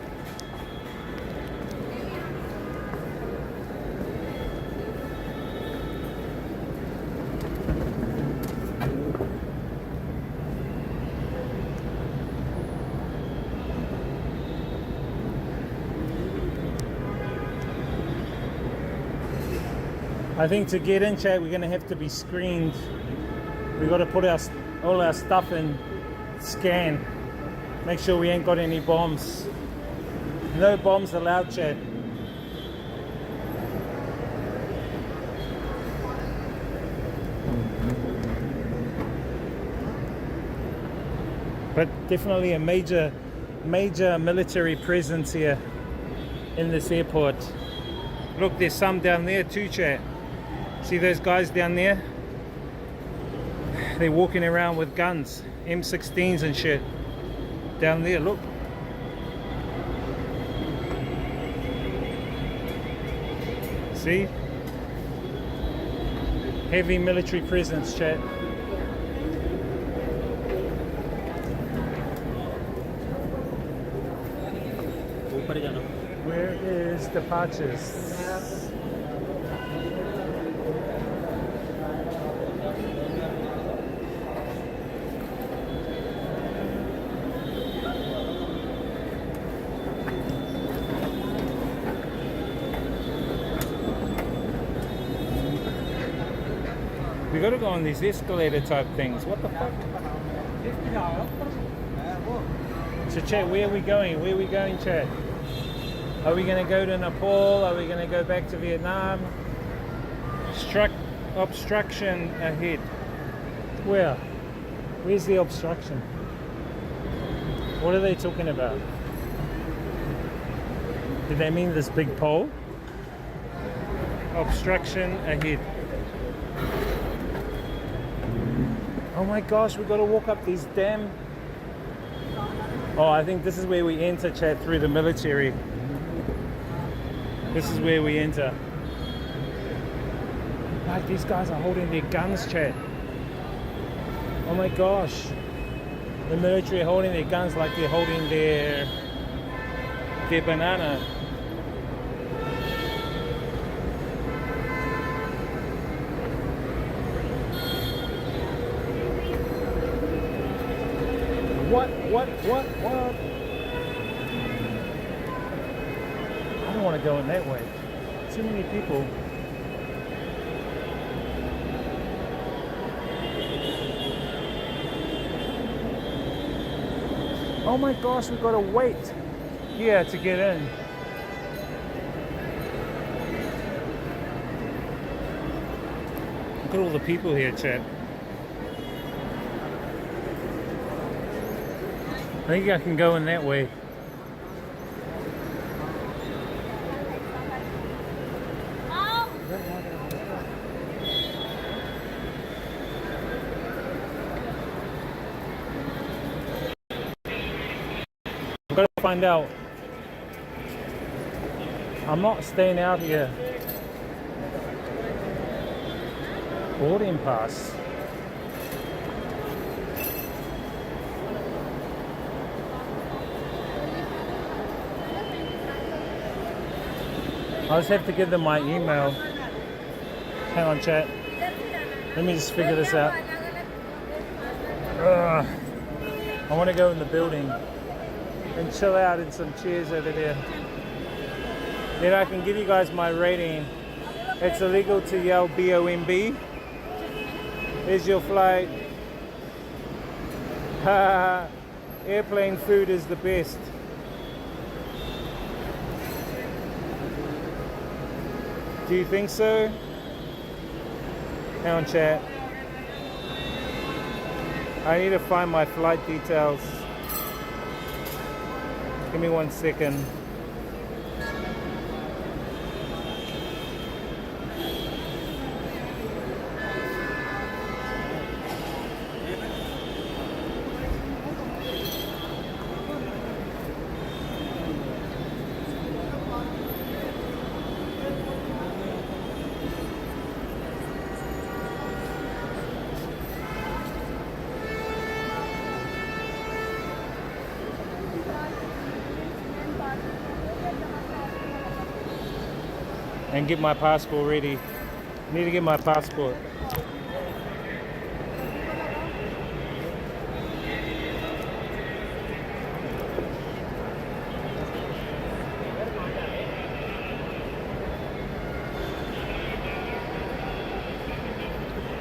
I think to get in, chat, we're going to have to be screened. We've got to put all our stuff in, scan, make sure we ain't got any bombs. No bombs allowed, chat. But definitely a major military presence here in this airport. Look, there's some down there too, chat. See those guys down there? They're walking around with guns, M16s and shit. Down there, look. See? Heavy military presence, chat. Where is departures? We gotta go on these escalator type things. What the fuck? So chat, where are we going? Where are we going, chat? Are we gonna go to Nepal? Are we gonna go back to Vietnam? Obstruction ahead. Where? Where's the obstruction? What are they talking about? Did they mean this big pole? Obstruction ahead. Oh my gosh, we've got to walk up these damn... Oh, I think this is where we enter, chat, through the military. This is where we enter. Like, these guys are holding their guns, chat. Oh my gosh. The military are holding their guns like they're holding their banana. What? I don't want to go in that way. Too many people. Oh my gosh, we've got to wait here to get in. Look at all the people here, chat. I think I can go in that way. I've got to find out. I'm not staying out here. Boarding pass. I just have to give them my email. Hang on, chat. Let me just figure this out. Ugh. I want to go in the building and chill out in some chairs over there. Then I can give you guys my rating. It's illegal to yell BOMB. Here's your flight. Airplane food is the best. Do you think so? Hang on, chat. I need to find my flight details. Give me 1 second. And get my passport ready. Need to get my passport.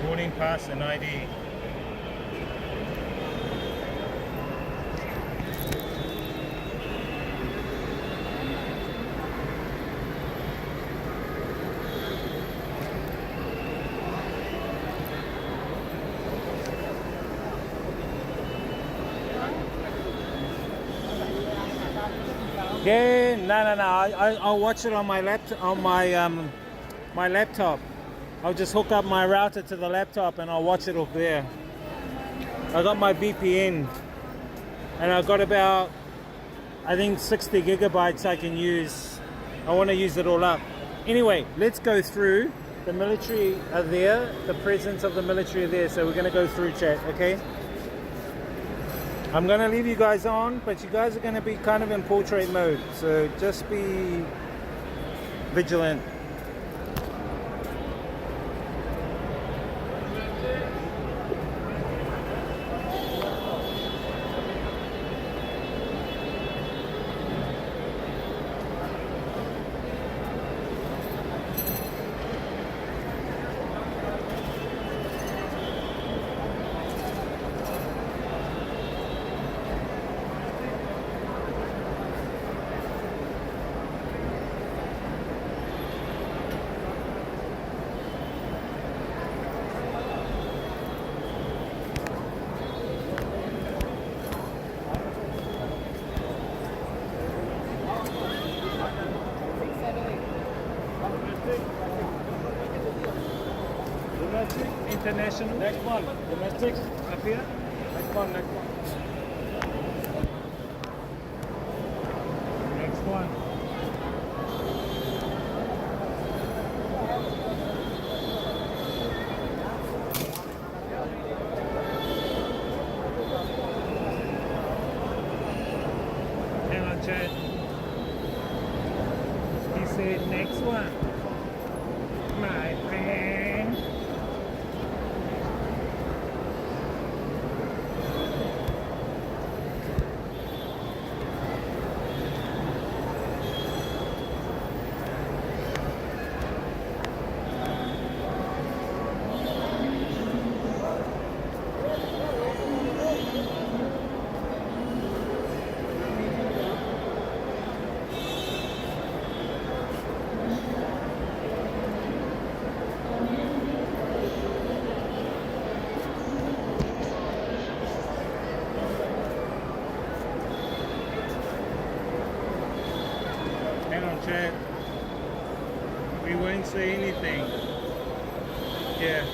Boarding pass and ID. Yeah, no. I'll watch it on my laptop. On my laptop. I'll just hook up my router to the laptop and I'll watch it off there. I got my VPN, and I've got about, I think, 60 gigabytes I can use. I want to use it all up. Anyway, let's go through. The military are there. The presence of the military are there. So we're going to go through, chat. Okay. I'm going to leave you guys on, but you guys are going to be kind of in portrait mode, so just be vigilant. International. Next one. Domestic. Up here. Next one. Next one. Hang on, chat. He said next one. My friend. Chat. We won't say anything. Yeah.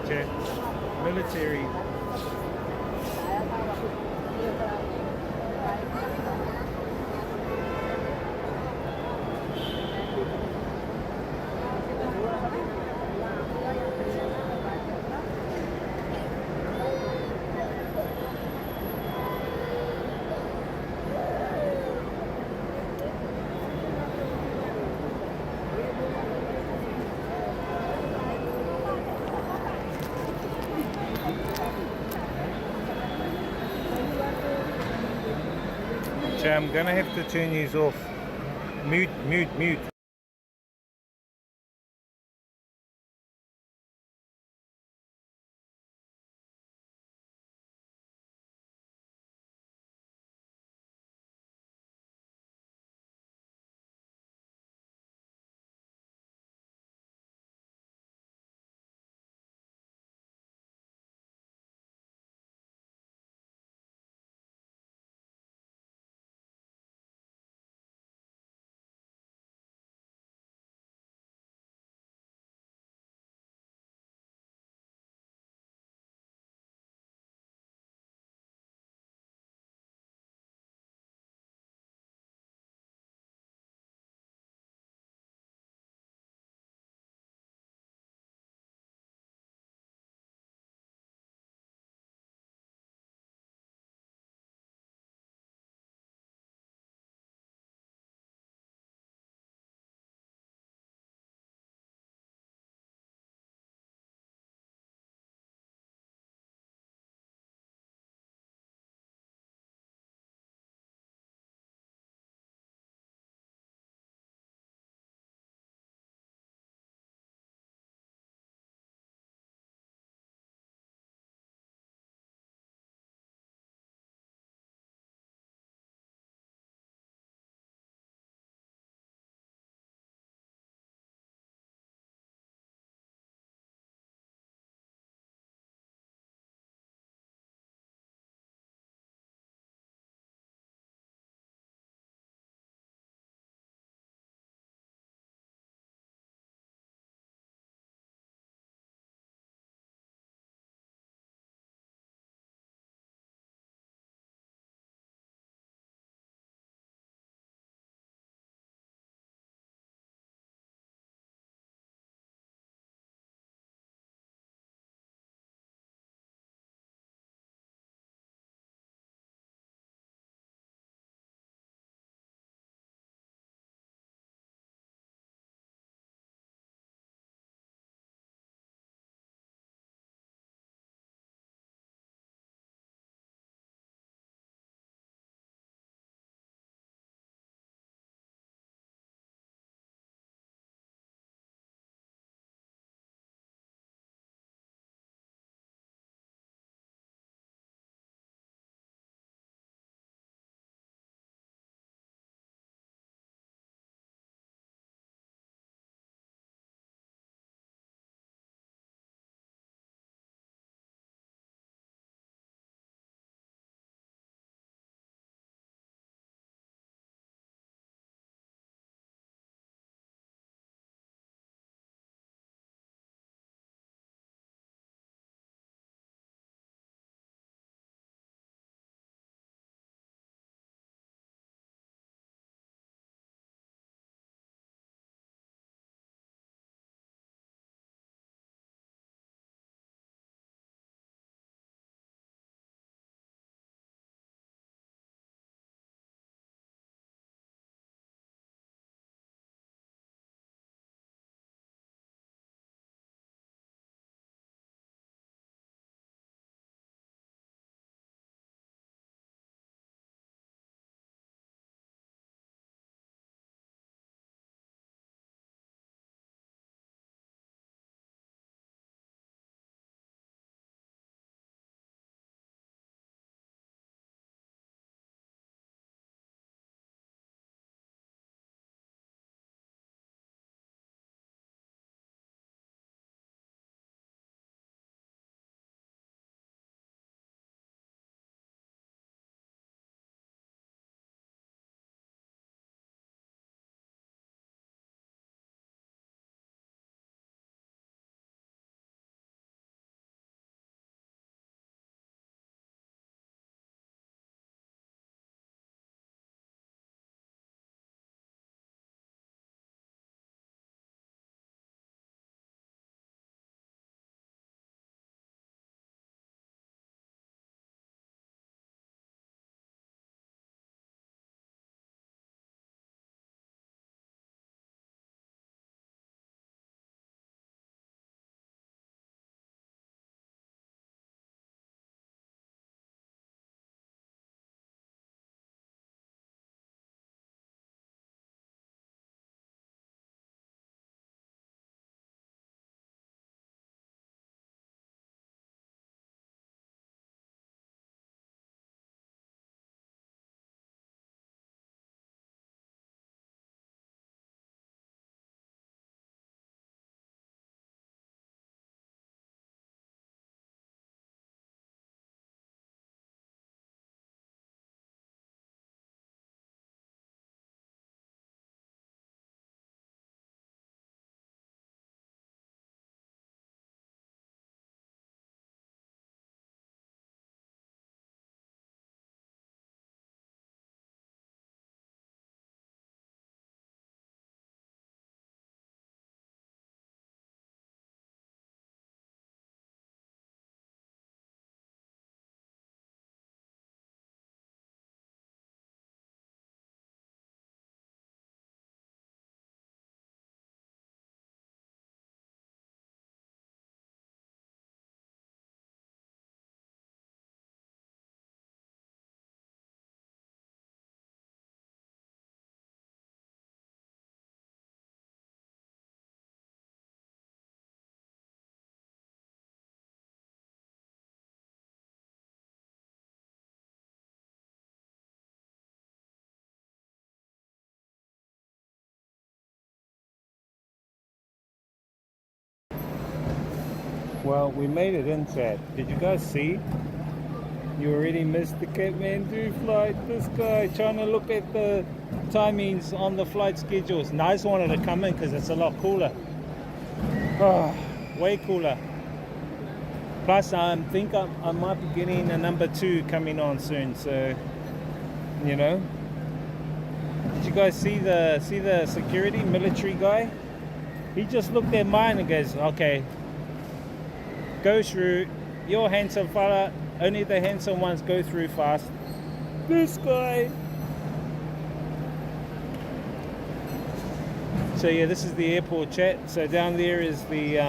Chad. Military. Chad, I'm gonna have to turn these off. Mute, mute, mute. Well, we made it in, chat. Did you guys see? You already missed the Kathmandu flight. This guy trying to look at the timings on the flight schedules. No, I just wanted to come in because it's a lot cooler. Oh, way cooler. Plus, I think I might be getting a number 2 coming on soon. So, you know. Did you guys see the security military guy? He just looked at mine and goes, "Okay, go through. You're handsome fella. Only the handsome ones go through fast." This guy. So yeah, this is the airport, chat. So down there is the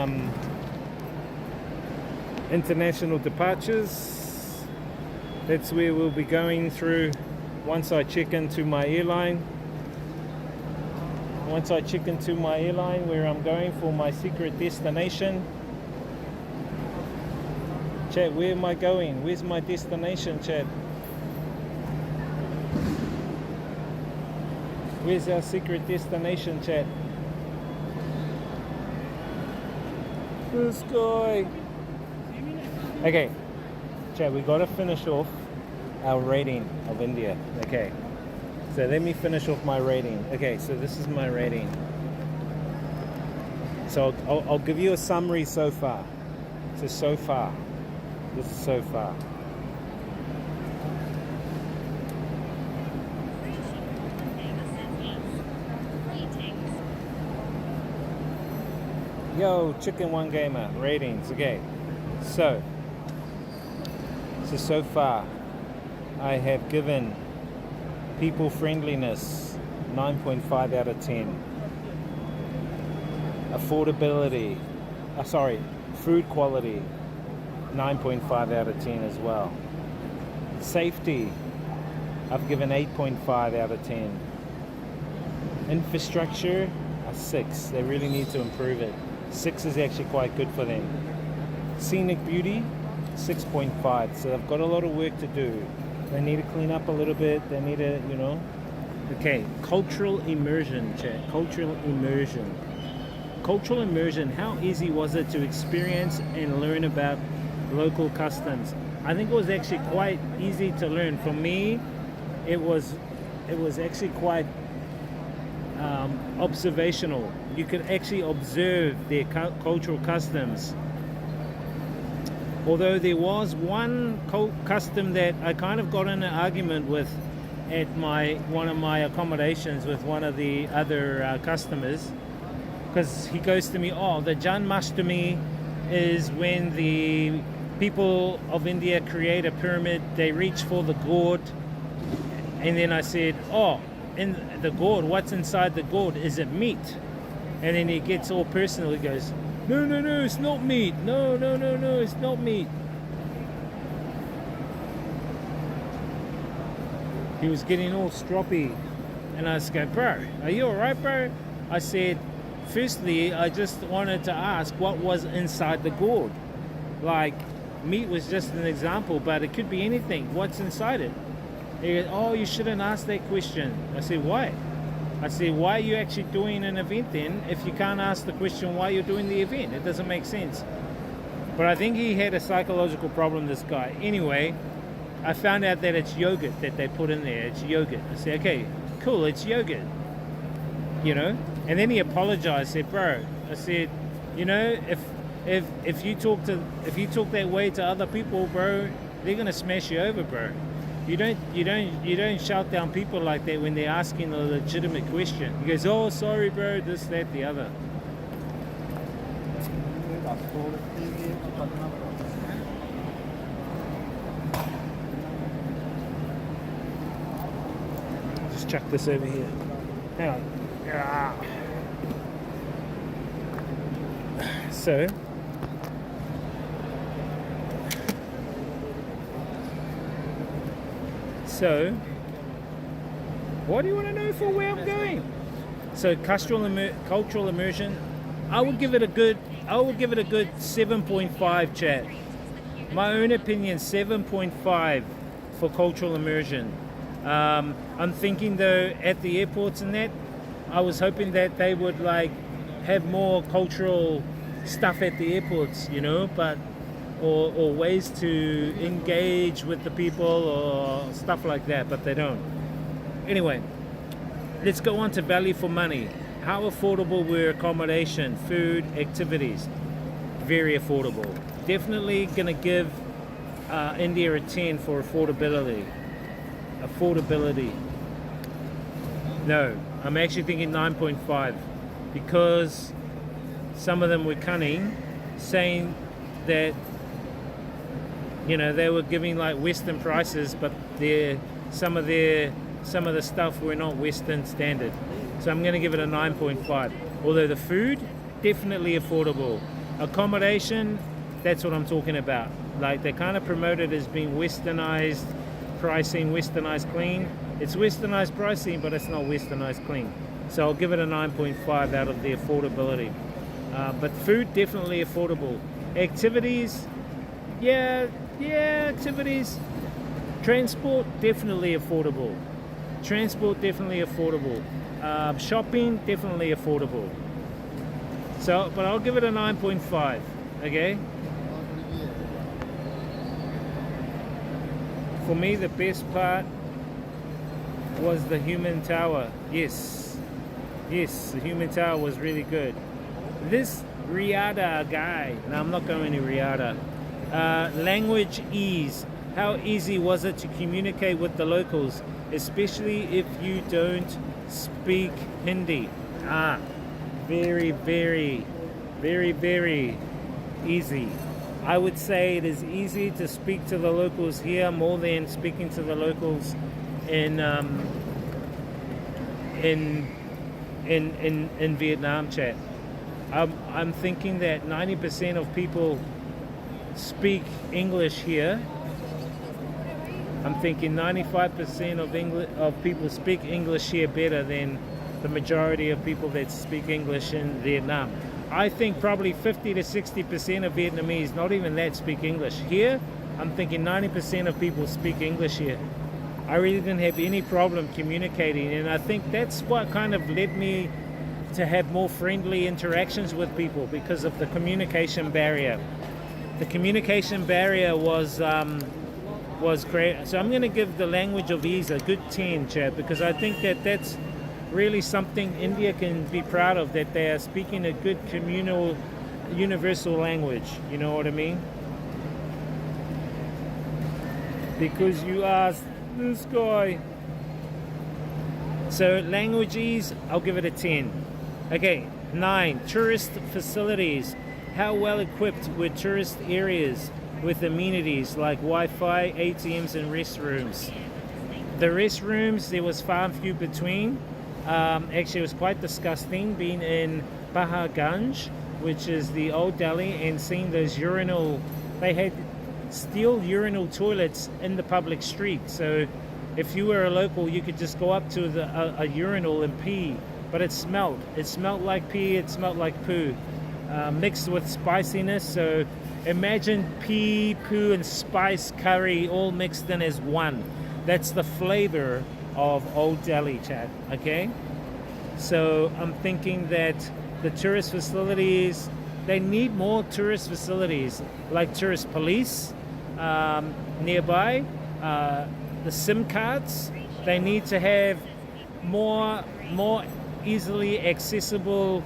international departures. That's where we'll be going through once I check into my airline. Once I check into my airline where I'm going for my secret destination. Chat, where am I going? Where's my destination, chat? Where's our secret destination, chat? This guy. Okay, chat, we gotta finish off our rating of India. Okay, so let me finish off my rating. Okay, so this is my rating. So I'll give you a summary so far. So far. This is so far. Yo, Chicken One Gamer, ratings. Okay, so far I have given people friendliness 9.5 out of 10. Affordability, food quality 9.5 out of 10 as well. Safety, I've given 8.5 out of 10. Infrastructure, a 6. They really need to improve it. 6 is actually quite good for them. Scenic beauty, 6.5. So they've got a lot of work to do. They need to clean up a little bit. They need to, you know. Okay, cultural immersion, chat. Cultural immersion. Cultural immersion, how easy was it to experience and learn about local customs? I think it was actually quite easy to learn. For me, it was actually quite observational. You could actually observe their cultural customs. Although there was one custom that I kind of got in an argument with at one of my accommodations with one of the other customers, because he goes to me, "Oh, the Janmashtami is when the people of India create a pyramid, they reach for the gourd." And then I said, "Oh, in the gourd, what's inside the gourd? Is it meat?" And then he gets all personal. He goes, No, it's not meat. No, it's not meat." He was getting all stroppy. And I was going, "Bro, are you alright, bro?" I said, "Firstly, I just wanted to ask what was inside the gourd. Like, meat was just an example, but it could be anything. What's inside it?" He goes, "Oh, you shouldn't ask that question." I said, "Why?" I said, "Why are you actually doing an event then if you can't ask the question why you're doing the event? It doesn't make sense." But I think he had a psychological problem, this guy. Anyway, I found out that it's yogurt that they put in there. It's yogurt. I said, "Okay, cool, it's yogurt." You know? And then he apologized, said, "Bro," I said, "You know, if you talk that way to other people, bro, they're gonna smash you over, bro. You don't shout down people like that when they're asking a legitimate question." He goes, "Oh, sorry, bro, this, that, the other." Just chuck this over here. Hang on. So what do you want to know for where I'm going? So cultural immersion, I would give it a good 7.5, chat. My own opinion, 7.5 for cultural immersion. I'm thinking though at the airports and that, I was hoping that they would like have more cultural stuff at the airports, you know, but or ways to engage with the people or stuff like that, but they don't. Anyway, let's go on to value for money. How affordable were accommodation, food, activities? Very affordable. Definitely gonna give India a 10 for affordability. Affordability. No, I'm actually thinking 9.5 because some of them were cunning, saying that, you know, they were giving like Western prices, but some of the stuff were not Western standard. So I'm going to give it a 9.5. Although the food, definitely affordable. Accommodation, that's what I'm talking about. Like they kind of promote it as being westernized pricing, westernized clean. It's westernized pricing, but it's not westernized clean. So I'll give it a 9.5 out of the affordability. But food, definitely affordable. Activities, yeah, activities. Transport, definitely affordable. Transport, definitely affordable. Shopping, definitely affordable. So, but I'll give it a 9.5, okay? For me, the best part was the human tower. Yes, the human tower was really good. This Riyadh guy, no, I'm not going to Riyadh. Language ease. How easy was it to communicate with the locals, especially if you don't speak Hindi? Very, very, very, very easy. I would say it is easy to speak to the locals here more than speaking to the locals in Vietnam, chat. I'm thinking that 90% of people speak English here. I'm thinking 95% of people speak English here better than the majority of people that speak English in Vietnam. I think probably 50 to 60% of Vietnamese, not even that, speak English. Here, I'm thinking 90% of people speak English here. I really didn't have any problem communicating, and I think that's what kind of led me to have more friendly interactions with people because of the communication barrier. The communication barrier was great. So I'm going to give the language of ease a good 10, chat, because I think that that's really something India can be proud of, that they are speaking a good communal, universal language. You know what I mean? Because you asked this guy. So language ease, I'll give it a 10. Okay, 9. Tourist facilities. How well equipped were tourist areas with amenities like Wi-Fi, ATMs and restrooms? The restrooms, there was far and few between. Actually, it was quite disgusting being in Baharganj, which is the old Delhi, and seeing those urinal, they had steel urinal toilets in the public street. So if you were a local, you could just go up to a urinal and pee, but it smelled like pee, it smelled like poo, mixed with spiciness. So imagine pee, poo and spice curry all mixed in as one. That's the flavor of Old Delhi, chat, okay? So I'm thinking that the tourist facilities, they need more tourist facilities, like tourist police nearby. The SIM cards, they need to have more easily accessible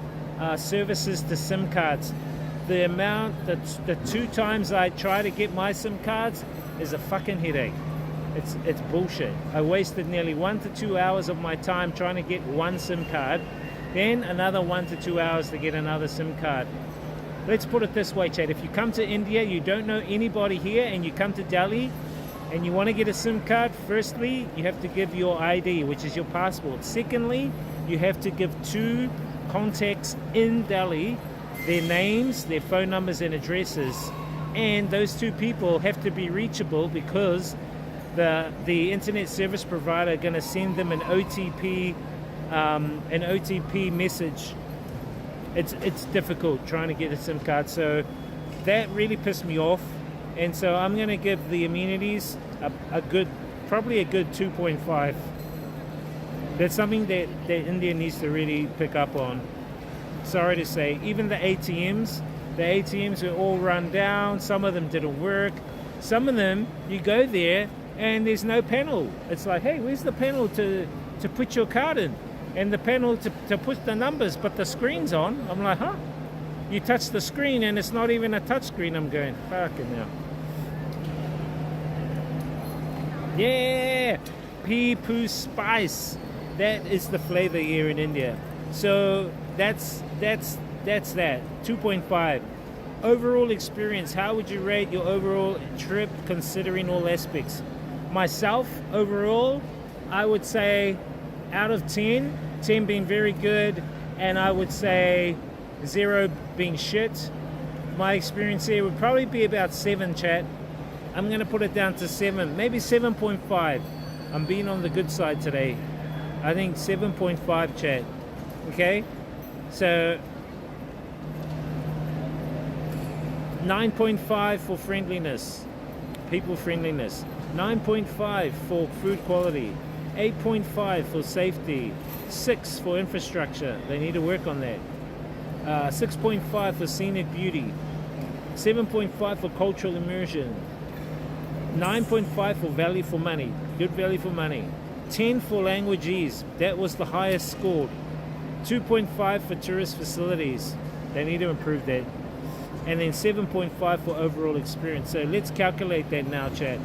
services to SIM cards. The amount, the 2 times I try to get my SIM cards is a fucking headache. It's bullshit. I wasted nearly 1 to 2 hours of my time trying to get one SIM card, then another 1 to 2 hours to get another SIM card. Let's put it this way, chat. If you come to India, you don't know anybody here, and you come to Delhi and you want to get a SIM card, firstly, you have to give your ID, which is your passport. Secondly, you have to give 2 contacts in Delhi, their names, their phone numbers and addresses. And those 2 people have to be reachable because the internet service provider are going to send them an OTP message. It's difficult trying to get a SIM card, so that really pissed me off. And so I'm going to give the amenities probably a good 2.5. That's something that India needs to really pick up on. Sorry to say, even the ATMs, The ATMs were all run down. Some of them didn't work. Some of them, you go there and there's no panel. It's like, hey, where's the panel to put your card in? And the panel to put the numbers, but the screen's on. I'm like, huh? You touch the screen and it's not even a touch screen. I'm going, fucking hell. Yeah, pea poo spice. That is the flavor here in India. So that's that. 2.5. Overall experience. How would you rate your overall trip considering all aspects? Myself, overall, I would say out of 10, 10 being very good, and I would say 0 being shit. My experience here would probably be about 7, chat. I'm going to put it down to 7, maybe 7.5. I'm being on the good side today. I think 7.5, chat. Okay? So 9.5 for friendliness, people friendliness. 9.5 for food quality. 8.5 for safety. 6 for infrastructure. They need to work on that. 6.5 for scenic beauty. 7.5 for cultural immersion. 9.5 for value for money. Good value for money. 10 for languages. That was the highest scored. 2.5 for tourist facilities. They need to improve that. And then 7.5 for overall experience. So let's calculate that now, chat.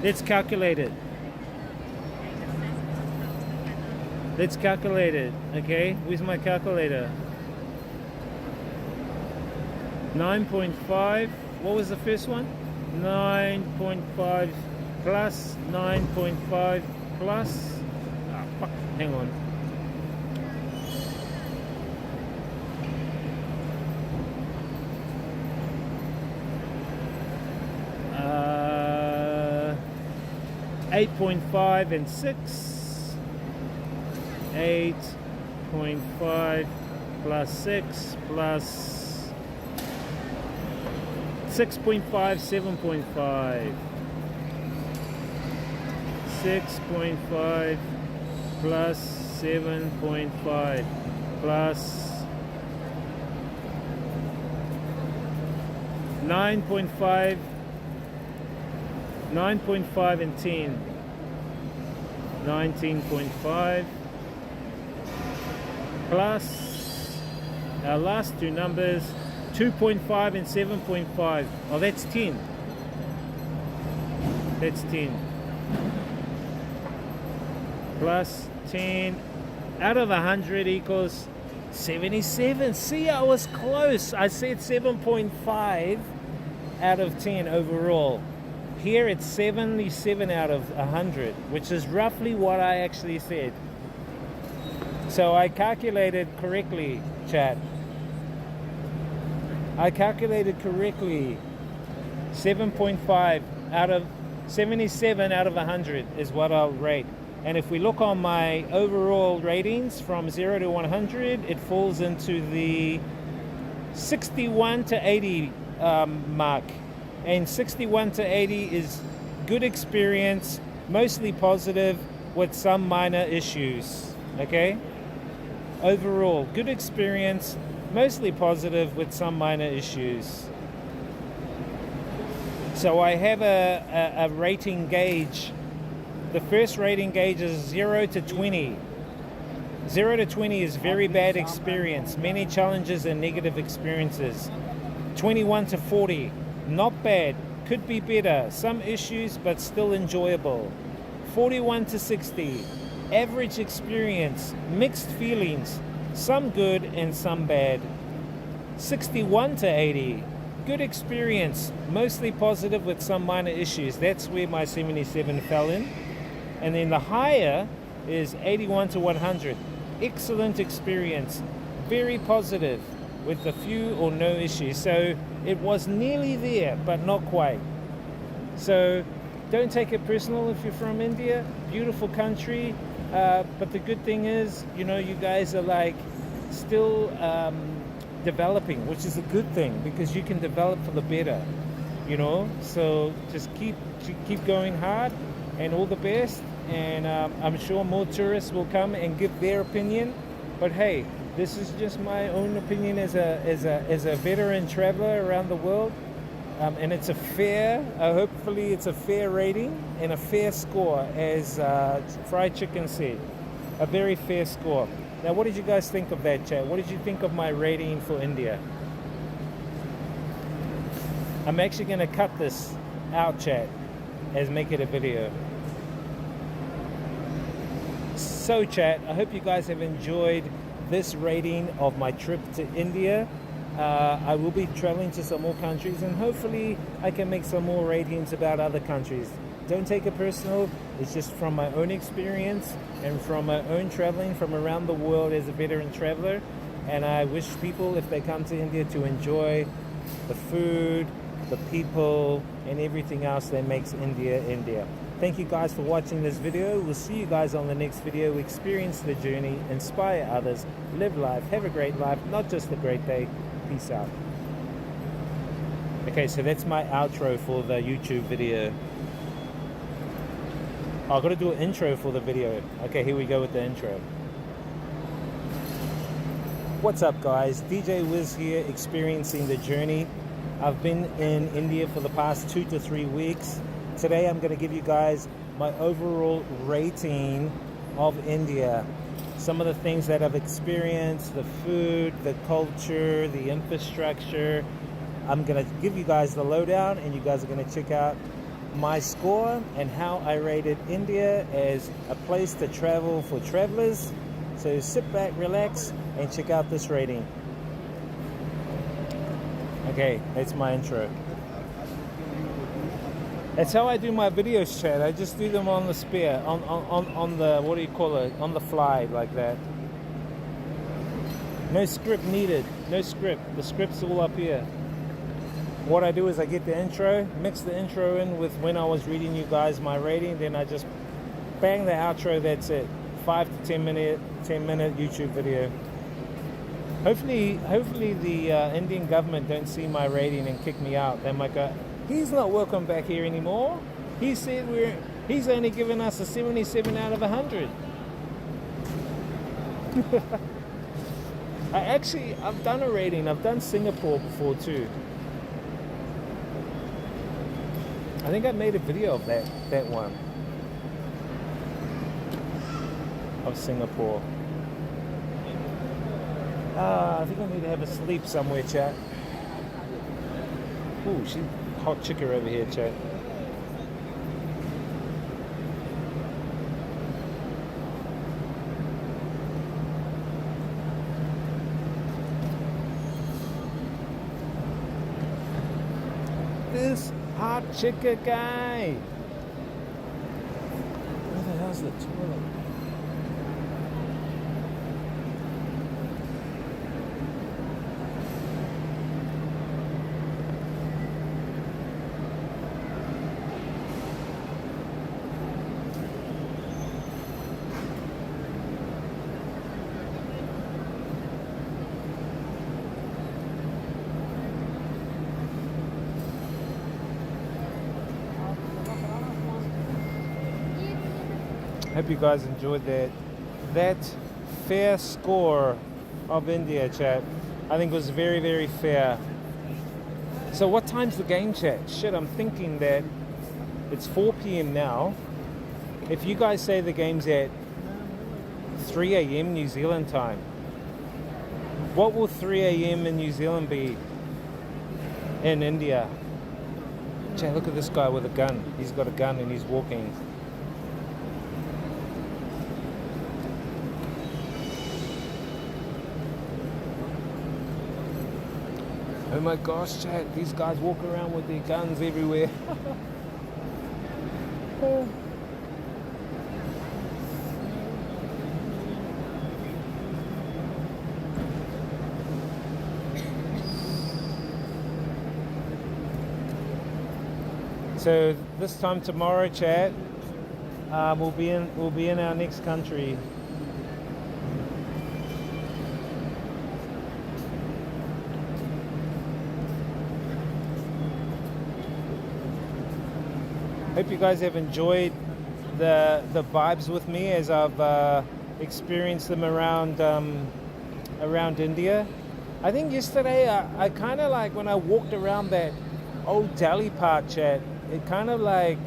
Let's calculate it. Let's calculate it. Okay, where's my calculator? 9.5. What was the first one? 9.5 plus 9.5 plus. Ah, fuck. Hang on. Uh, 8.5 and 6. 8.5 plus 6 plus 6.5, 7.5. 6.5 plus 7.5 plus 9.5. 9.5 and 10. 19.5 plus our last two numbers, 2.5 and 7.5. Oh, that's 10. That's 10. Plus 10 out of 100 equals 77. See, I was close. I said 7.5 out of 10 overall. Here it's 77 out of 100, which is roughly what I actually said. So I calculated correctly, chat. I calculated correctly. 7.5 out of 77 out of 100 is what I'll rate. And if we look on my overall ratings from 0 to 100, it falls into the 61 to 80 mark. And 61 to 80 is good experience, mostly positive with some minor issues. Okay? Overall, good experience, mostly positive with some minor issues. So I have a rating gauge. The first rating gauge is 0 to 20. 0 to 20 is very bad experience, many challenges and negative experiences. 21 to 40, not bad, could be better, some issues but still enjoyable. 41 to 60, average experience, mixed feelings, some good and some bad. 61 to 80, good experience, mostly positive with some minor issues. That's where my 77 fell in. And then the higher is 81 to 100. Excellent experience, very positive with a few or no issues. So it was nearly there, but not quite. So don't take it personal if you're from India. Beautiful country. But the good thing is, you know, you guys are like still developing, which is a good thing because you can develop for the better, you know. So just keep going hard and all the best. And I'm sure more tourists will come and give their opinion. But hey, This is just my own opinion as a veteran traveler around the world, and it's a fair. Hopefully, it's a fair rating and a fair score, as Fried Chicken said. A very fair score. Now, what did you guys think of that, chat? What did you think of my rating for India? I'm actually going to cut this out, chat, as make it a video. So, chat, I hope you guys have enjoyed this rating of my trip to India. I will be traveling to some more countries, and hopefully I can make some more ratings about other countries. Don't take it personal. It's just from my own experience and from my own traveling from around the world as a veteran traveler. And I wish people, if they come to India, to enjoy the food, the people, and everything else that makes India India. Thank you guys for watching this video. We'll see you guys on the next video. Experience the journey, inspire others, live life, have a great life, not just a great day. Peace out. Okay, so that's my outro for the YouTube video. Oh, I've got to do an intro for the video. Okay, here we go with the intro. What's up, guys? DJ Wiz here, experiencing the journey. I've been in India for the past 2 to 3 weeks. Today I'm going to give you guys my overall rating of India. Some of the things that I've experienced, the food, the culture, the infrastructure. I'm going to give you guys the lowdown, and you guys are going to check out my score and how I rated India as a place to travel for travelers. So sit back, relax, and check out this rating. Okay, that's my intro. That's how I do my videos, chat. I just do them on the spare, on the, what do you call it, on the fly, like that. No script needed, no script. The script's all up here. What I do is I get the intro, mix the intro in with when I was reading you guys my rating, then I just bang the outro, that's it. 5 to 10 minute YouTube video. Hopefully the Indian government don't see my rating and kick me out. They might go, he's not welcome back here anymore. He said he's only given us a 77 out of 100. I've done a rating. I've done Singapore before too. I think I made a video of that one. Of Singapore. I think I need to have a sleep somewhere, chat. Ooh, she's hot chicken over here, chat. This hot chicken guy. Where the hell's the toilet? Hope you guys enjoyed that fair score of India, chat. I think it was very, very fair. So what time's the game, chat? Shit, I'm thinking that it's 4 p.m. now. If you guys say the game's at 3 a.m. New Zealand time, what will 3 a.m. in New Zealand be in India? Chat, look at this guy with a gun. He's got a gun and he's walking. Oh my gosh, chat, these guys walk around with their guns everywhere. So this time tomorrow, chat, we'll be in our next country. Hope you guys have enjoyed the vibes with me as I've experienced them around around India. I think yesterday I kind of like when I walked around that old Delhi part, chat, it kind of like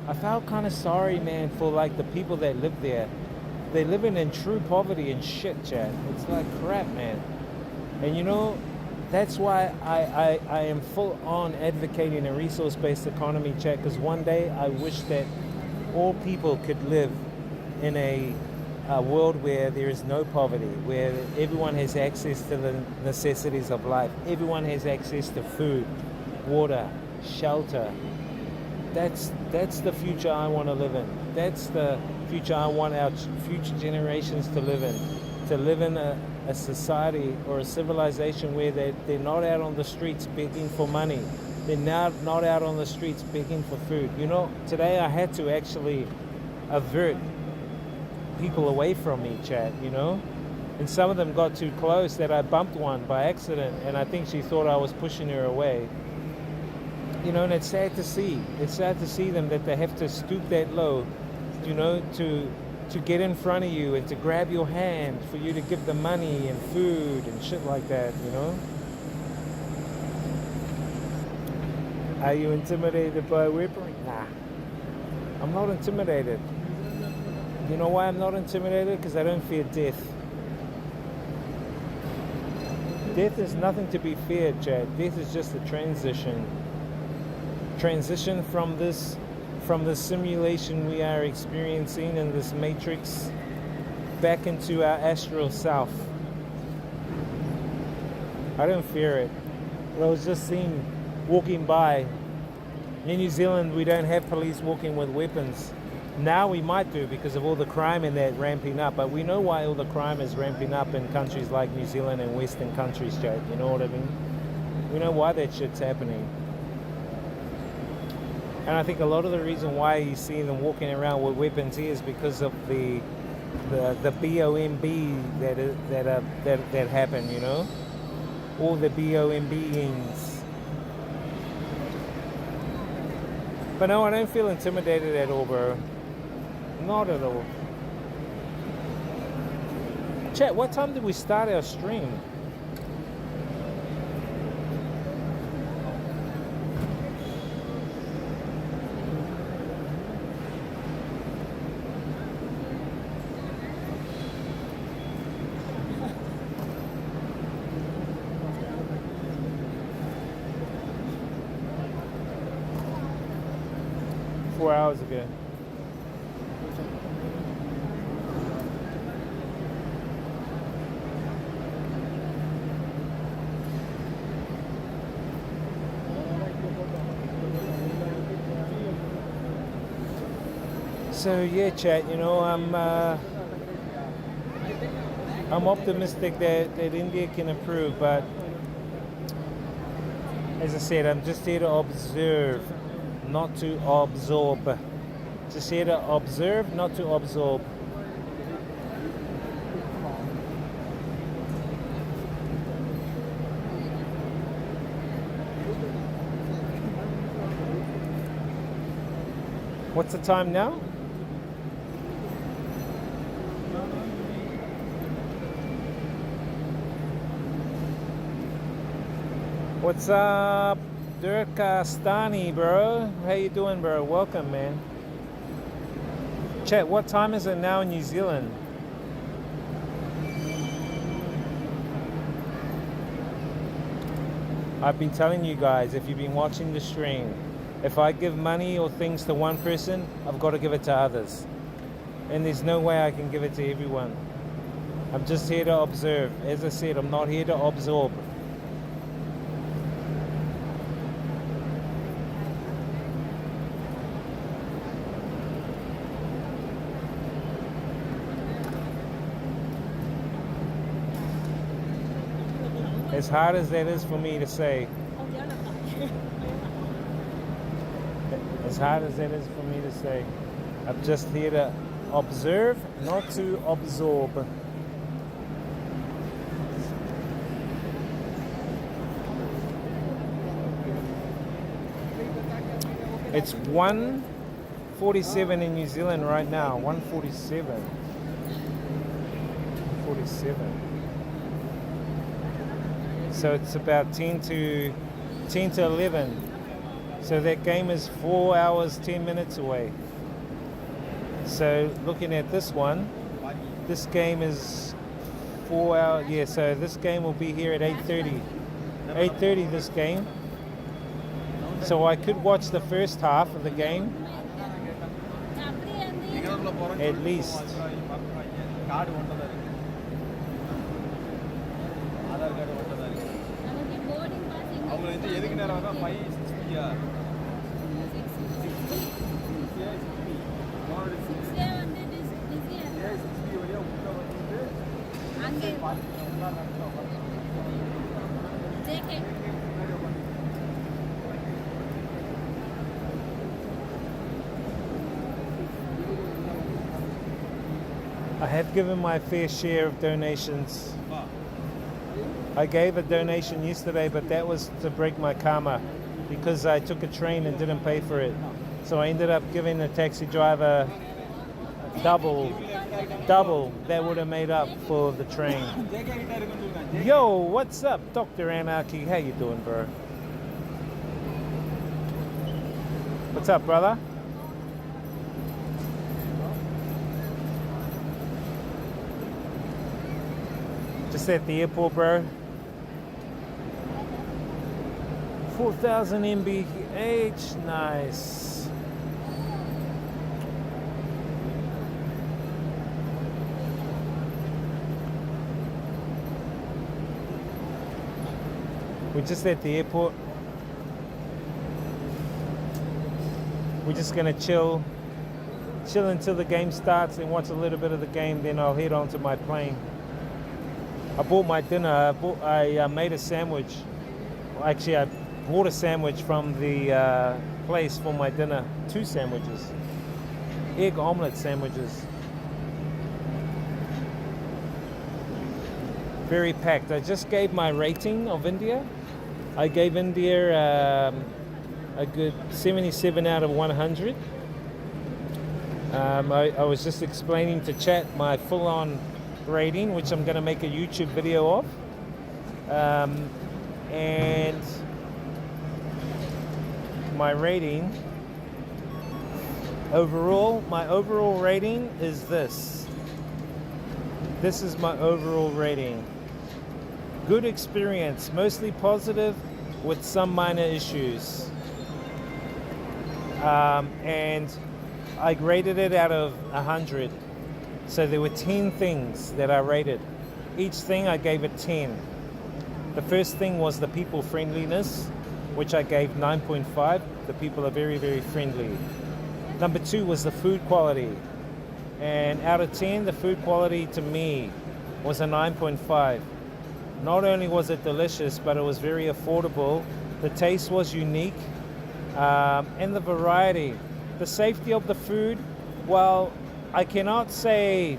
I felt kind of sorry, man, for like the people that live there. They're living in true poverty and shit, chat. It's like crap, man. And you know, that's why I am full on advocating a resource-based economy, chat, because one day I wish that all people could live in a world where there is no poverty, where everyone has access to the necessities of life. Everyone has access to food, water, shelter. That's the future I want to live in. That's the future I want our future generations to live in. To live in a society or a civilization where they're not out on the streets begging for money. They're not out on the streets begging for food. You know, today I had to actually avert people away from me, chat, you know, and some of them got too close that I bumped one by accident, and I think she thought I was pushing her away, you know. And it's sad to see them that they have to stoop that low, you know, to get in front of you and to grab your hand for you to give them money and food and shit like that, you know. Are you intimidated by whipping? Nah, I'm not intimidated. You know why I'm not intimidated? Because I don't fear death. Death is nothing to be feared, Chad. Death is just a transition. Transition from the simulation we are experiencing in this matrix back into our astral self. I don't fear it. I was just seeing, walking by. In New Zealand, we don't have police walking with weapons. Now we might do because of all the crime and that ramping up, but we know why all the crime is ramping up in countries like New Zealand and Western countries, Jake. You know what I mean? We know why that shit's happening. And I think a lot of the reason why you see them walking around with weapons here is because of the BOMB that happened, you know? All the BOMBings. But no, I don't feel intimidated at all, bro. Not at all. Chat, what time did we start our stream? Hours ago. So yeah, chat, you know, I'm optimistic that India can improve, but as I said, I'm just here to observe, not to absorb. Just here to observe, not to absorb. What's the time now? What's up? Durkastani, bro. How you doing, bro? Welcome, man. Chat, what time is it now in New Zealand? I've been telling you guys, if you've been watching the stream, if I give money or things to one person, I've got to give it to others. And there's no way I can give it to everyone. I'm just here to observe. As I said, I'm not here to absorb. As hard as that is for me to say, as hard as that is for me to say, I'm just here to observe, not to absorb. It's 1:47 in New Zealand right now. 1:47. 1:47. So it's about 10 to 11. So that game is 4 hours, 10 minutes away. So looking at this one, this game is 4 hours. Yeah, so this game will be here at 8:30. 8:30 this game. So I could watch the first half of the game at least. I have given my fair share of donations. I gave a donation yesterday, but that was to break my karma because I took a train and didn't pay for it. So I ended up giving the taxi driver double. That would have made up for the train. Yo, what's up, Dr. Anarchy? How you doing, bro? What's up, brother? Just at the airport, bro. 4,000 MBH, nice. We're just at the airport. We're just gonna chill until the game starts and watch a little bit of the game, then I'll head on to my plane. I bought my dinner. I made a sandwich. Well, actually, I bought a sandwich from the place for my dinner. 2 sandwiches. Egg omelette sandwiches. Very packed. I just gave my rating of India. I gave India a good 77 out of 100. I was just explaining to chat my full-on rating, which I'm going to make a YouTube video of. And my rating overall, my overall rating is this. This is my overall rating. Good experience, mostly positive with some minor issues. And I graded it out of 100. So there were 10 things that I rated. Each thing I gave it 10. The first thing was the people friendliness, which I gave 9.5. The people are very, very friendly. Number 2 was the food quality. And out of 10, the food quality to me was a 9.5. Not only was it delicious, but it was very affordable. The taste was unique, and the variety. The safety of the food, well, I cannot say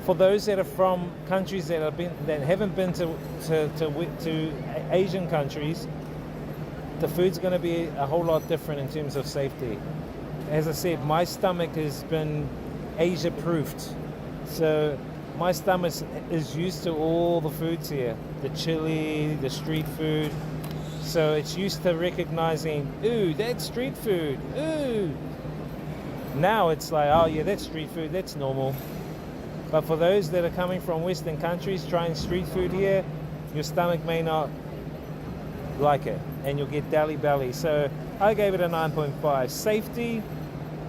for those that are from countries that haven't been to Asian countries, the food's going to be a whole lot different in terms of safety. As I said, my stomach has been Asia proofed, so my stomach is used to all the foods here, the chili, the street food. So it's used to recognizing, ooh, that's street food, ooh. Now it's like, oh yeah, that's street food, that's normal. But for those that are coming from Western countries trying street food here, your stomach may not like it and you'll get dally belly. So I gave it a 9.5.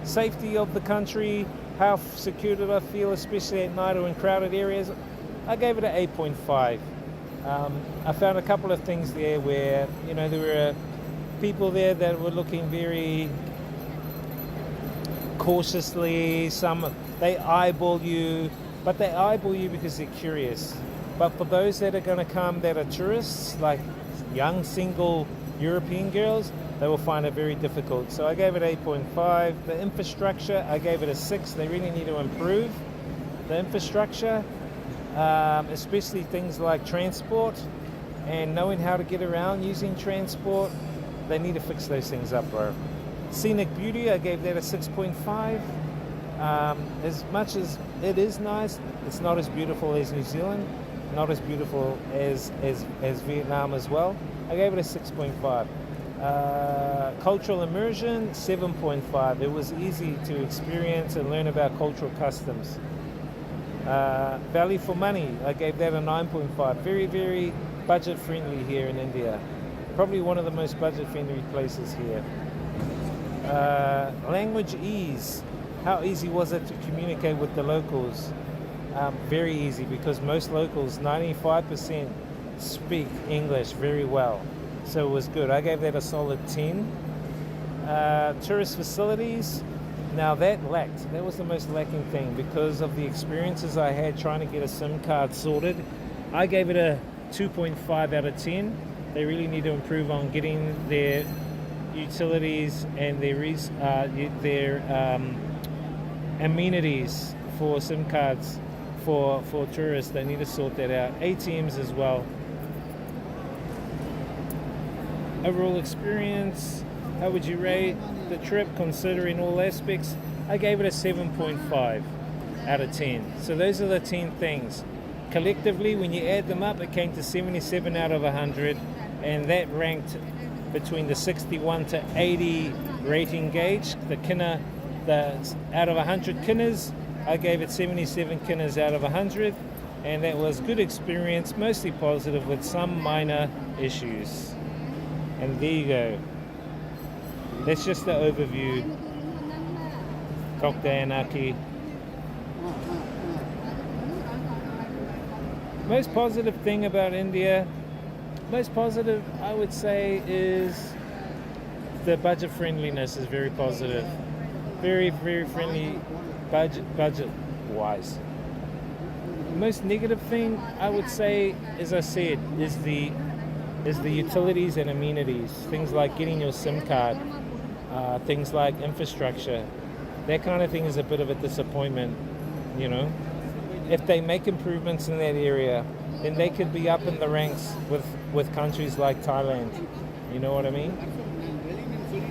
Safety of the country, how secure did I feel, especially at night or in crowded areas, I gave it an 8.5. I found a couple of things there where, you know, there were people there that were looking very cautiously. Some, they eyeball you, but they eyeball you because they're curious. But for those that are going to come that are tourists, like young single European girls, they will find it very difficult. So I gave it 8.5. The infrastructure, I gave it a 6. They really need to improve the infrastructure, especially things like transport and knowing how to get around using transport. They need to fix those things up, bro. Scenic beauty, I gave that a 6.5. As much as it is nice, it's not as beautiful as New Zealand. not as beautiful as Vietnam as well. I gave it a 6.5. Cultural immersion, 7.5. It was easy to experience and learn about cultural customs. Value for money, I gave that a 9.5. Very, very budget friendly here in India. Probably one of the most budget friendly places here. Language ease. How easy was it to communicate with the locals? Very easy, because most locals, 95%, speak English very well. So it was good. I gave that a solid 10. Tourist facilities, now that lacked. That was the most lacking thing because of the experiences I had trying to get a SIM card sorted. I gave it a 2.5 out of 10. They really need to improve on getting their utilities and their amenities for SIM cards for tourists. They need to sort that out. ATMs as well. Overall experience, how would you rate the trip considering all aspects? I gave it a 7.5 out of 10. So those are the 10 things. Collectively, when you add them up, it came to 77 out of 100, and that ranked between the 61 to 80 rating gauge. Out of 100 kinners, I gave it 77 kinners out of 100, and that was good experience, mostly positive with some minor issues. And there you go. That's just the overview. Kokdayanaki. Most positive thing about India, most positive I would say, is the budget friendliness is very positive. Very, very friendly budget wise. The most negative thing I would say, as I said, is the utilities and amenities. Things like getting your SIM card, things like infrastructure. That kind of thing is a bit of a disappointment, you know. If they make improvements in that area, then they could be up in the ranks with countries like Thailand. You know what I mean?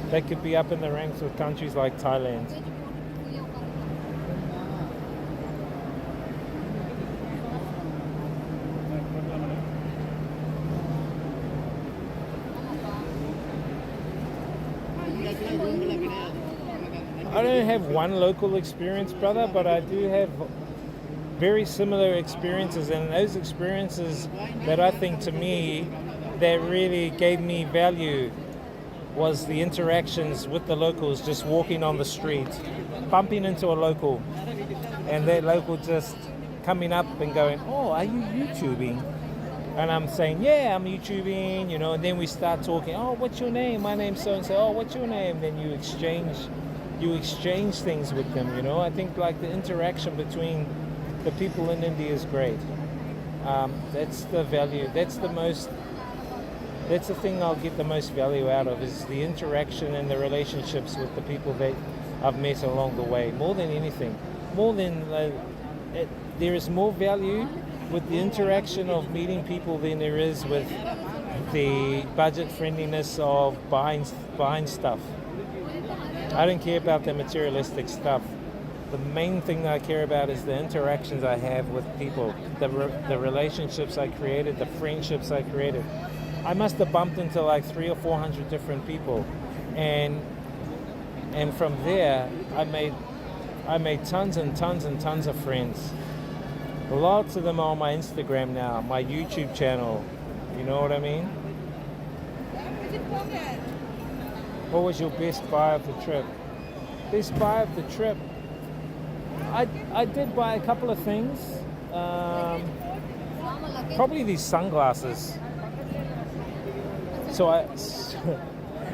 They could be up in the ranks with countries like Thailand. I don't have one local experience, brother, but I do have very similar experiences, and those experiences that I think to me that really gave me value was the interactions with the locals, just walking on the street, bumping into a local, and that local just coming up and going, "Oh, are you YouTubing?" And I'm saying, "Yeah, I'm YouTubing," you know, and then we start talking, "Oh, what's your name?" "My name's so-and-so." "Oh, what's your name?" Then you exchange things with them, you know. I think like the interaction between the people in India is great. That's the value. That's the thing I'll get the most value out of, is the interaction and the relationships with the people that I've met along the way. More than anything, there is more value with the interaction of meeting people than there is with the budget friendliness of buying stuff. I don't care about the materialistic stuff. The main thing that I care about is the interactions I have with people, the relationships I created, the friendships I created. I must have bumped into like 300 or 400 different people, and from there I made tons and tons and tons of friends. Lots of them are on my Instagram now, my YouTube channel. You know what I mean? What was your best buy of the trip? Best buy of the trip? I did buy a couple of things. Probably these sunglasses.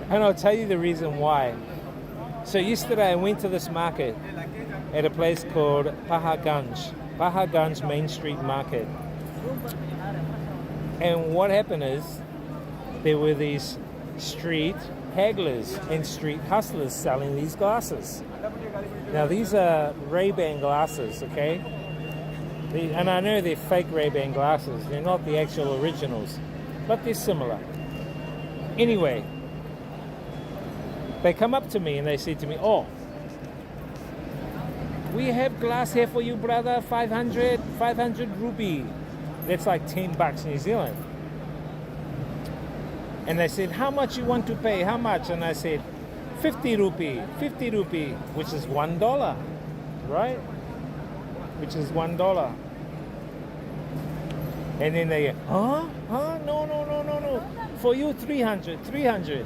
And I'll tell you the reason why. So yesterday I went to this market at a place called Paharganj Main Street Market. And what happened is there were these street hagglers and street hustlers selling these glasses. Now these are Ray-Ban glasses, okay? And I know they're fake Ray-Ban glasses. They're not the actual originals, but they're similar. Anyway, they come up to me and they say to me, "Oh, we have glass here for you, brother, 500 rupee." That's like 10 bucks New Zealand. And they said, how much you want to pay? How much? And I said, 50 rupee, which is $1, right? Which is $1. And then they, no. For you, 300.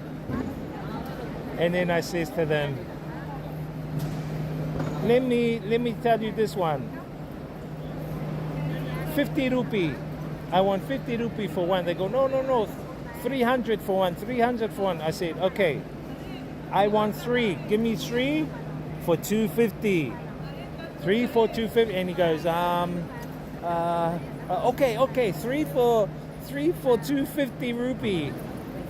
And then I says to them, let me tell you this one. 50 rupee. I want 50 rupee for one. They go, no. 300 for one, 300 for one. I said, okay, I want 3. Give me 3 for 250. 3 for 250. And he goes, okay, 3 for 250 rupee.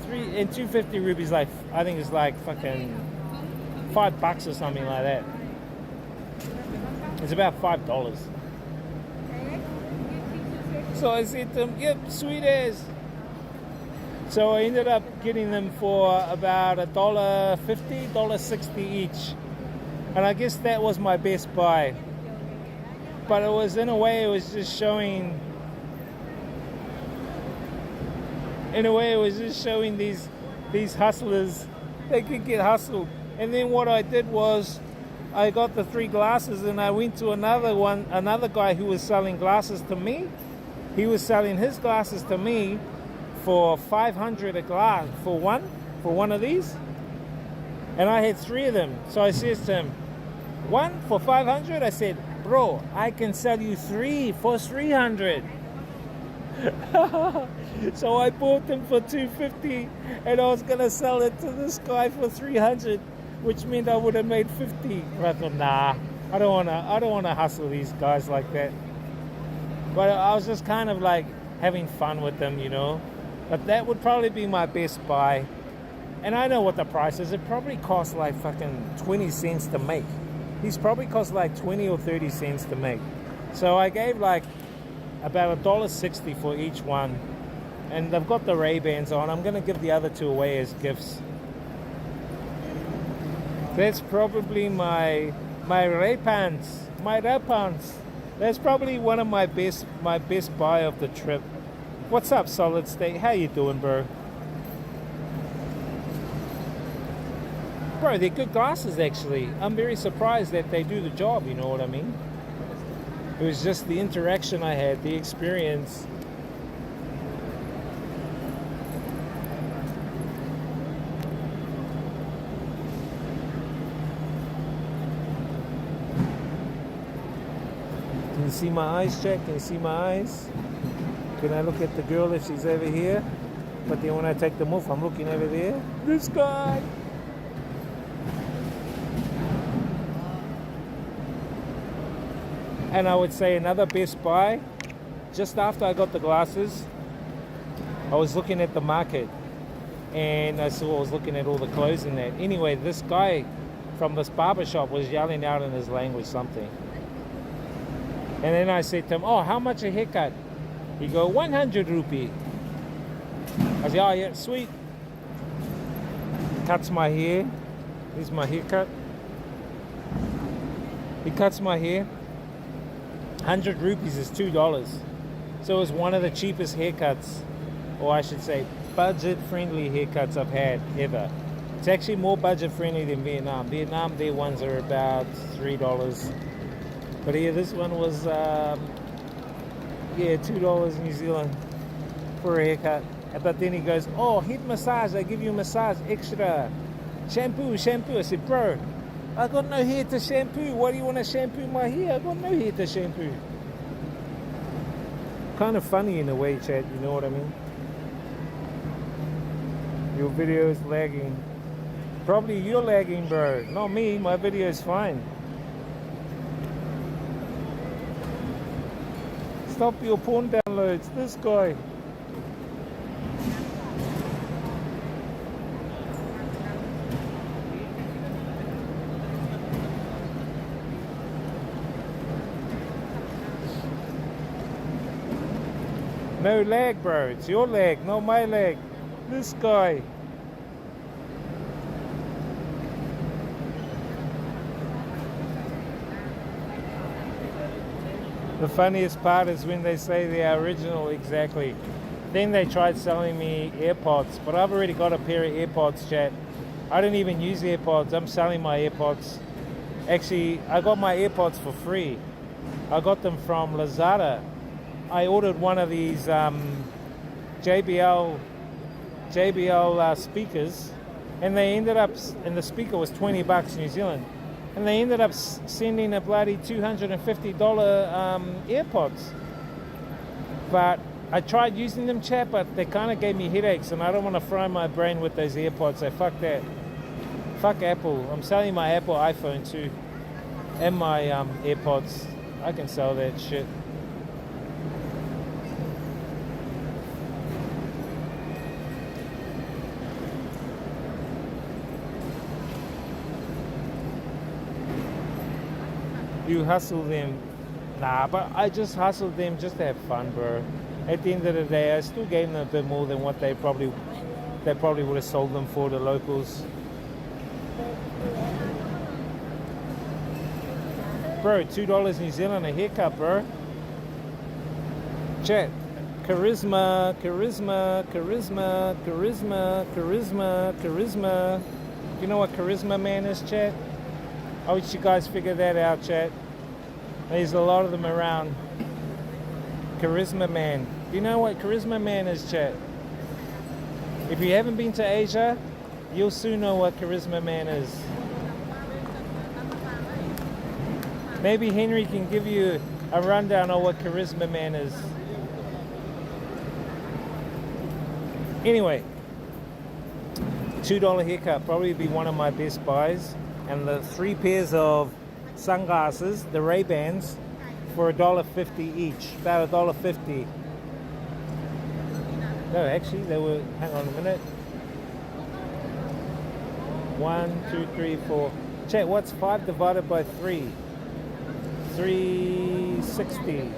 250 rupees, like, I think it's like fucking $5 or something like that. It's about $5. So I said to him, yep, sweet as. So I ended up getting them for about $1.50, $1.60 each. And I guess that was my best buy. But it was, in a way, it was just showing these hustlers, they could get hustled. And then what I did was I got the 3 glasses and I went to another guy who was selling glasses to me. He was selling his glasses to me for 500 a glass for one of these. And I had 3 of them. So I says to him, 1 for 500? I said, bro, I can sell you 3 for 300. So I bought them for 250 and I was gonna sell it to this guy for 300, which meant I would have made 50. But I thought, nah, I don't wanna hustle these guys like that. But I was just kind of like having fun with them, you know. But that would probably be my best buy. And I know what the price is. It probably costs like fucking 20 cents to make. These probably cost like 20 or 30 cents to make. So I gave like about $1.60 for each one. And they've got the Ray-Bans on. I'm going to give the other 2 away as gifts. That's probably my Ray-Pants. My Ray-Pants. That's probably one of my best buy of the trip. What's up, Solid State? How you doing, bro? Bro, they're good glasses, actually. I'm very surprised that they do the job, you know what I mean? It was just the interaction I had, the experience. Can you see my eyes, Jack? Can you see my eyes? Can I look at the girl if she's over here? But then when I take them off, I'm looking over there. This guy! And I would say another best buy, just after I got the glasses, I was looking at the market and I was looking at all the clothes in that. Anyway, this guy from this barber shop was yelling out in his language something. And then I said to him, oh, how much a haircut? He go, 100 rupee. I said, oh yeah, sweet. Cuts my hair. Here's my haircut. He cuts my hair. 100 rupees is $2. So it was one of the cheapest haircuts, or I should say budget-friendly haircuts I've had ever. It's actually more budget-friendly than Vietnam. Vietnam, their ones are about $3. But here, this one was, $2 New Zealand for a haircut. But then he goes, oh, head massage, I give you a massage extra. Shampoo. I said, bro, I got no hair to shampoo. Why do you want to shampoo my hair? I got no hair to shampoo. Kind of funny in a way, Chad, you know what I mean? Your video is lagging. Probably you're lagging, bro. Not me, my video is fine. Stop your porn downloads, this guy. No lag, bro. It's your lag, not my lag. This guy. The funniest part is when they say they are original, exactly. Then they tried selling me AirPods, but I've already got a pair of AirPods, chat. I don't even use AirPods. I'm selling my AirPods. Actually, I got my AirPods for free. I got them from Lazada. I ordered one of these JBL speakers, and they ended up, and the speaker was $20 New Zealand, and they ended up sending a bloody $250 AirPods. But I tried using them, chat, but they kind of gave me headaches, and I don't want to fry my brain with those AirPods, so fuck that. Fuck Apple. I'm selling my Apple iPhone too, and my AirPods. I can sell that shit. You hustle them. Nah, but I just hustled them just to have fun, bro. At the end of the day, I still gave them a bit more than what they probably would have sold them for, the locals. Bro, $2 New Zealand a haircut, bro. Chat. Charisma, charisma, charisma, charisma, charisma, charisma. You know what charisma man is, chat? I wish you guys figure that out, chat. There's a lot of them around. Charisma man. Do you know what charisma man is, chat? If you haven't been to Asia, you'll soon know what charisma man is. Maybe Henry can give you a rundown on what charisma man is. Anyway, $2 haircut probably be one of my best buys. And the 3 pairs of sunglasses, the Ray-Bans, for $1.50 each, about $1.50. No, actually, they were, hang on a minute. 1, 2, 3, 4. Chat, what's 5 divided by 3? 360.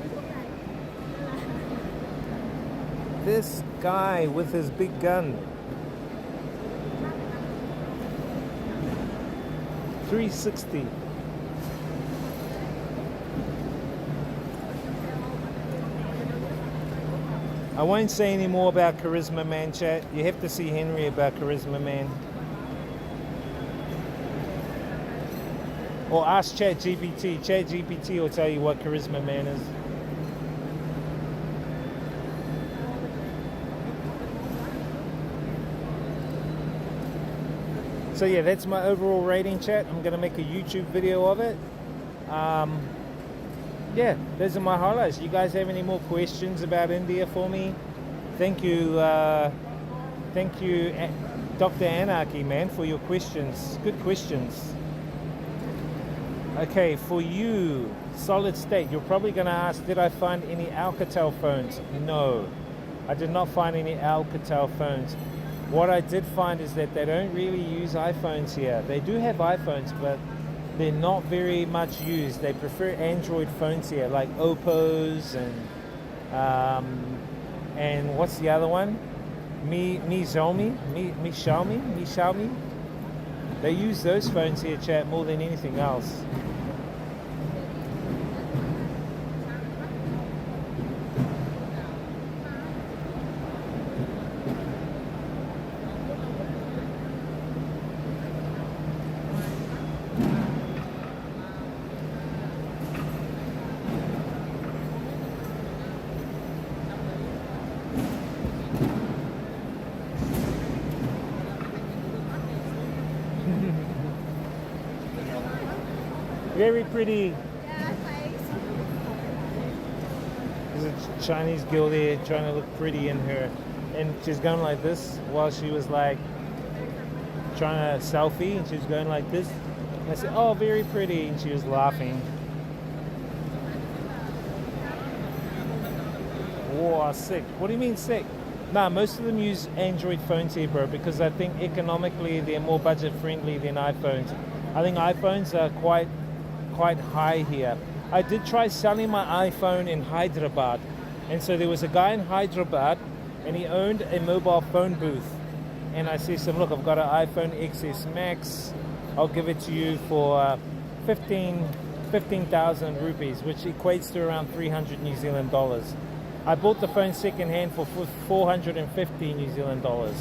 This guy with his big gun. 360. I won't say any more about Charisma Man, chat. You have to see Henry about Charisma Man. Or ask ChatGPT. ChatGPT will tell you what Charisma Man is. So yeah, that's my overall rating, chat. I'm gonna make a YouTube video of it. Yeah, those are my highlights. You guys have any more questions about India for me? Thank you, Dr. Anarchy, man, for your questions. Good questions. Okay, for you, Solid State, you're probably gonna ask, did I find any Alcatel phones? No, I did not find any Alcatel phones. What I did find is that they don't really use iPhones here. They do have iPhones, but they're not very much used. They prefer Android phones here, like Oppo's and what's the other one? Xiaomi. They use those phones here, chat, more than anything else. Very pretty. There's a Chinese girl there trying to look pretty in her, and she's going like this while she was like trying to selfie, and she was going like this. And I said, "Oh, very pretty," and she was laughing. Whoa, sick. What do you mean sick? Nah, most of them use Android phones here, bro, because I think economically they're more budget friendly than iPhones. I think iPhones are quite high here. I did try selling my iPhone in Hyderabad, and so there was a guy in Hyderabad and he owned a mobile phone booth, and I said to him, look, I've got an iPhone XS Max, I'll give it to you for $15 15,000 rupees, which equates to around 300 New Zealand dollars. I bought the phone secondhand for 450 New Zealand dollars.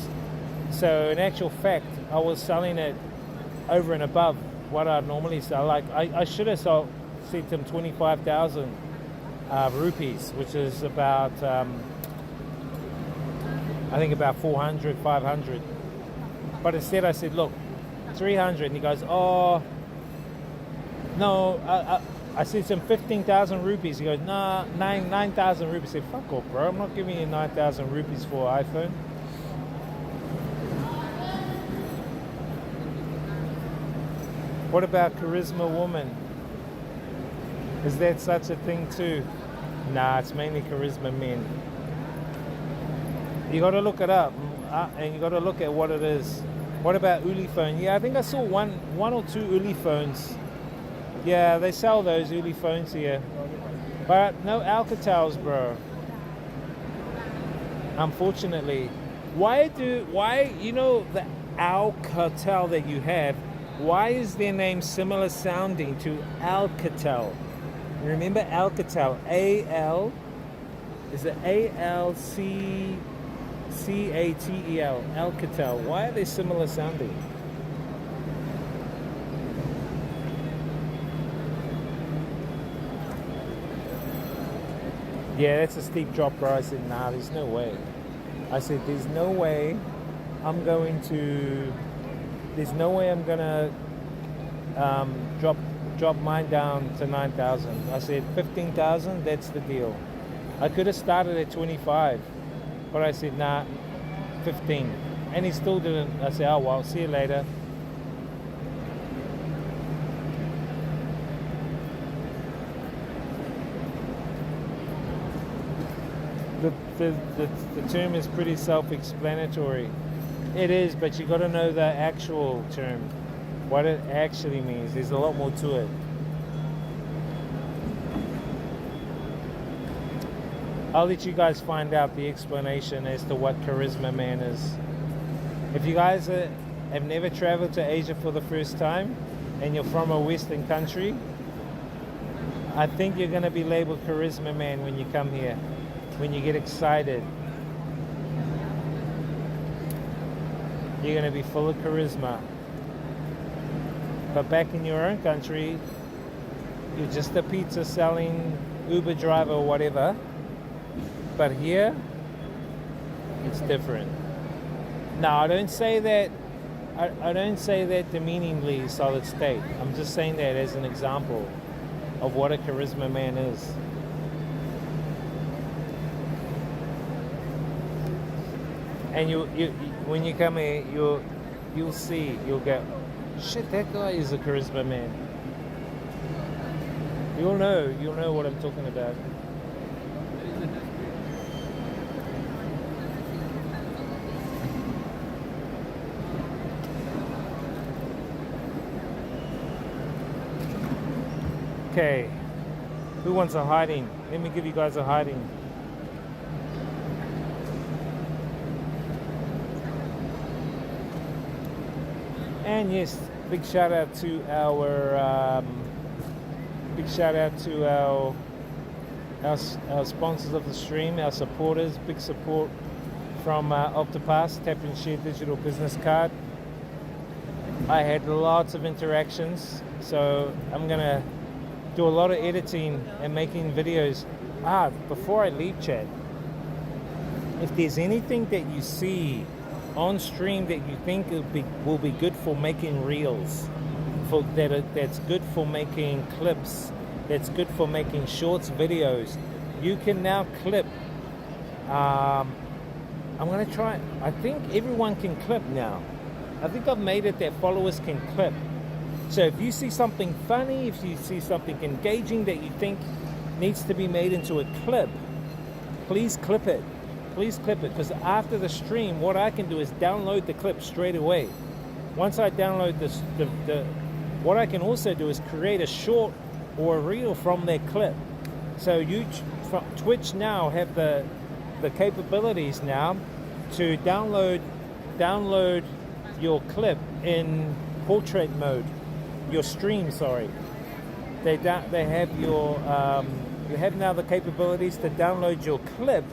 So in actual fact, I was selling it over and above what I'd normally sell. Like I should have said to him 25,000 rupees, which is about I think about 400, 500. But instead I said, look, 300. And he goes, oh, no. I said to him 15,000 rupees. He goes, nah, 9,000 rupees. I said, fuck off, bro. I'm not giving you 9,000 rupees for an iPhone. What about charisma woman? Is that such a thing too? Nah, it's mainly charisma men. You got to look it up, and you got to look at what it is. What about Uli phone? Yeah, I think I saw one or two Uli phones. Yeah, they sell those Uli phones here, but no Alcatels, bro. Unfortunately, why you know the Alcatel that you have? Why is their name similar sounding to Alcatel? Remember Alcatel? A-L, is it A-L-C-A-T-E-L? Alcatel. Why are they similar sounding? Yeah, that's a steep drop, bro. I said, nah, there's no way. I said, there's no way I'm going to drop mine down to 9,000. I said 15,000, that's the deal. I could have started at 25, but I said nah, 15, and he still didn't. I said, oh well, see you later. The term is pretty self-explanatory. It is, but you got to know the actual term, what it actually means. There's a lot more to it. I'll let you guys find out the explanation as to what charisma man is. If you guys have never traveled to Asia for the first time and you're from a Western country, I think you're going to be labeled charisma man when you come here, when you get excited. You're going to be full of charisma. But back in your own country, you're just a pizza selling Uber driver or whatever. But here, it's different. Now, I don't say that. I don't say that demeaningly, solid state. I'm just saying that as an example of what a charisma man is. And you when you come here, you'll see, you'll go, shit, that guy is a charisma man. You'll know what I'm talking about. Okay, who wants a hiding? Let me give you guys a hiding. And yes, big shout out to our sponsors of the stream, our supporters. Big support from Octopass, Tap and Share Digital Business Card. I had lots of interactions, so I'm gonna do a lot of editing and making videos. Before I leave, Chad, if there's anything that you see on stream that you think will be good for making reels, that's good for making clips, that's good for making shorts videos, you can now clip. I'm gonna try. I think everyone can clip now. I think I've made it that followers can clip. So if you see something funny, if you see something engaging that you think needs to be made into a clip, please clip it. Please clip it, because after the stream, what I can do is download the clip straight away. Once I download this, what I can also do is create a short or a reel from that clip. So Twitch now have the capabilities now to download your clip in portrait mode. Your stream, sorry. they have your you have now the capabilities to download your clip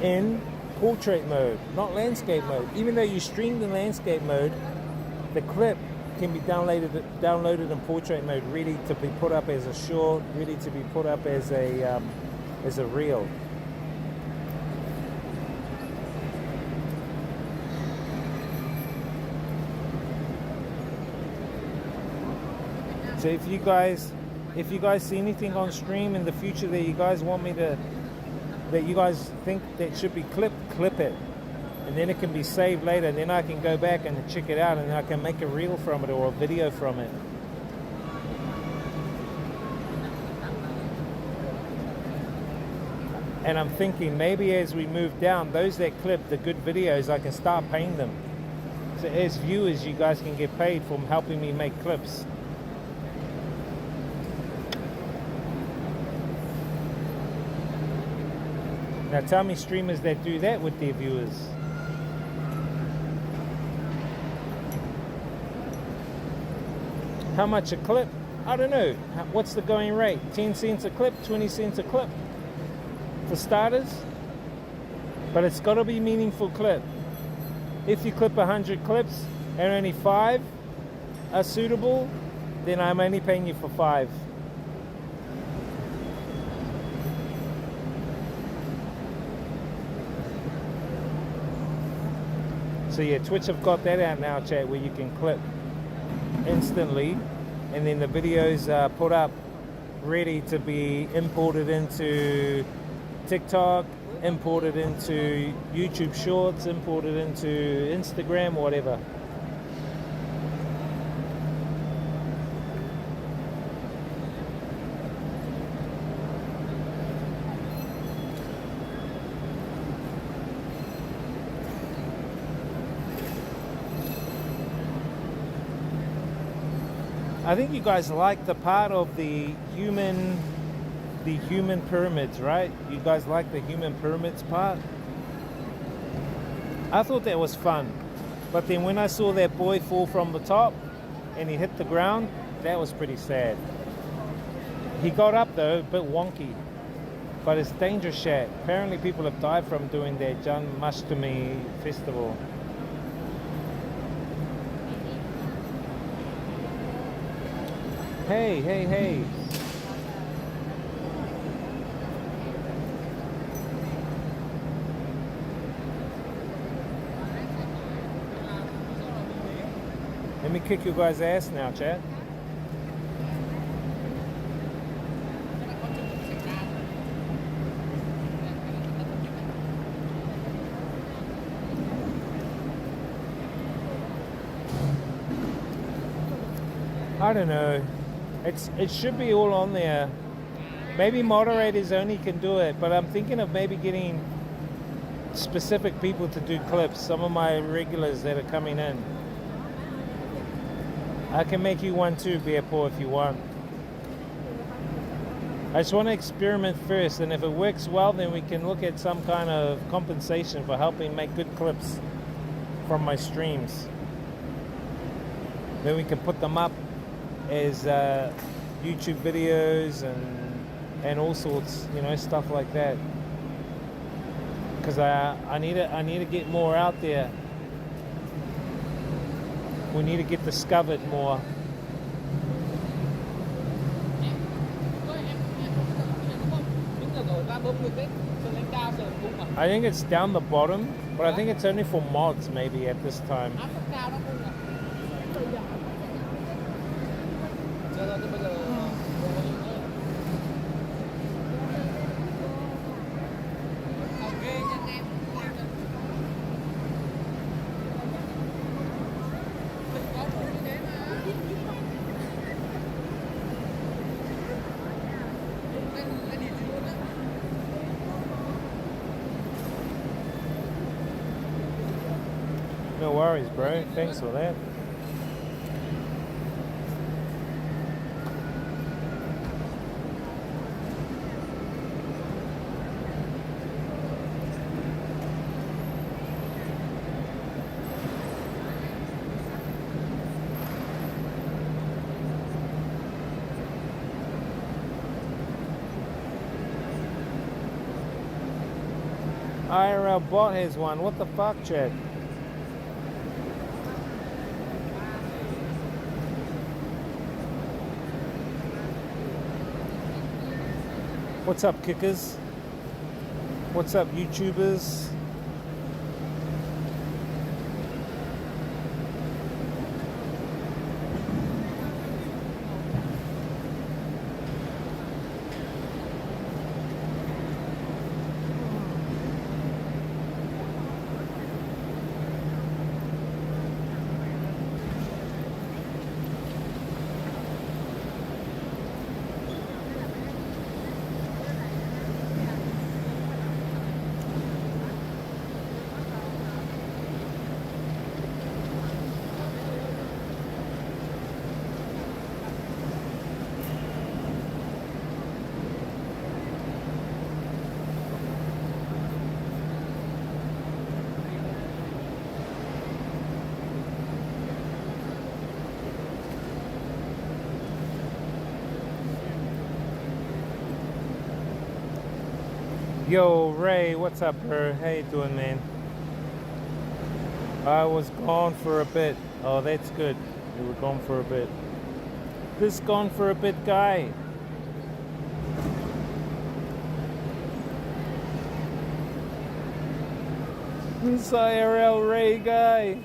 in portrait mode, not landscape mode. Even though you stream the landscape mode, the clip can be downloaded in portrait mode, ready to be put up as a short, ready to be put up as a reel. So if you guys see anything on stream in the future that you guys want me to, that you guys think that should be clip it, and then it can be saved later, and then I can go back and check it out, and then I can make a reel from it or a video from it. And I'm thinking maybe as we move down, those that clip the good videos, I can start paying them. So as viewers, you guys can get paid for helping me make clips. Now tell me streamers that do that with their viewers. How much a clip? I don't know. What's the going rate? 10 cents a clip? 20 cents a clip? For starters? But it's got to be meaningful clip. If you clip 100 clips and only 5 are suitable, then I'm only paying you for 5. So yeah, Twitch have got that out now, chat, where you can clip instantly, and then the videos are put up ready to be imported into TikTok, imported into YouTube Shorts, imported into Instagram, whatever. I think you guys like the part of the human pyramids, right? You guys like the human pyramids part? I thought that was fun. But then when I saw that boy fall from the top and he hit the ground, that was pretty sad. He got up though, a bit wonky. But it's dangerous shit. Apparently people have died from doing their Janmashtami festival. Hey, hey, hey. Let me kick you guys' ass now, chat. I don't know. It should be all on there. Maybe moderators only can do it, but I'm thinking of maybe getting specific people to do clips. Some of my regulars that are coming in. I can make you one too, Bearpaw, if you want. I just want to experiment first, and if it works well, then we can look at some kind of compensation for helping make good clips from my streams. Then we can put them up as YouTube videos and all sorts, you know, stuff like that. Because I need to get more out there. We need to get discovered more. I think it's down the bottom, but I think it's only for mods maybe at this time. No worries, bro. Thanks for that. IRL bot has one. What the fuck, Chad? What's up, kickers? What's up, YouTubers? Yo, Ray, what's up, bro? How you doing, man? I was gone for a bit. Oh, that's good. You were gone for a bit. This gone for a bit guy. This IRL Ray guy.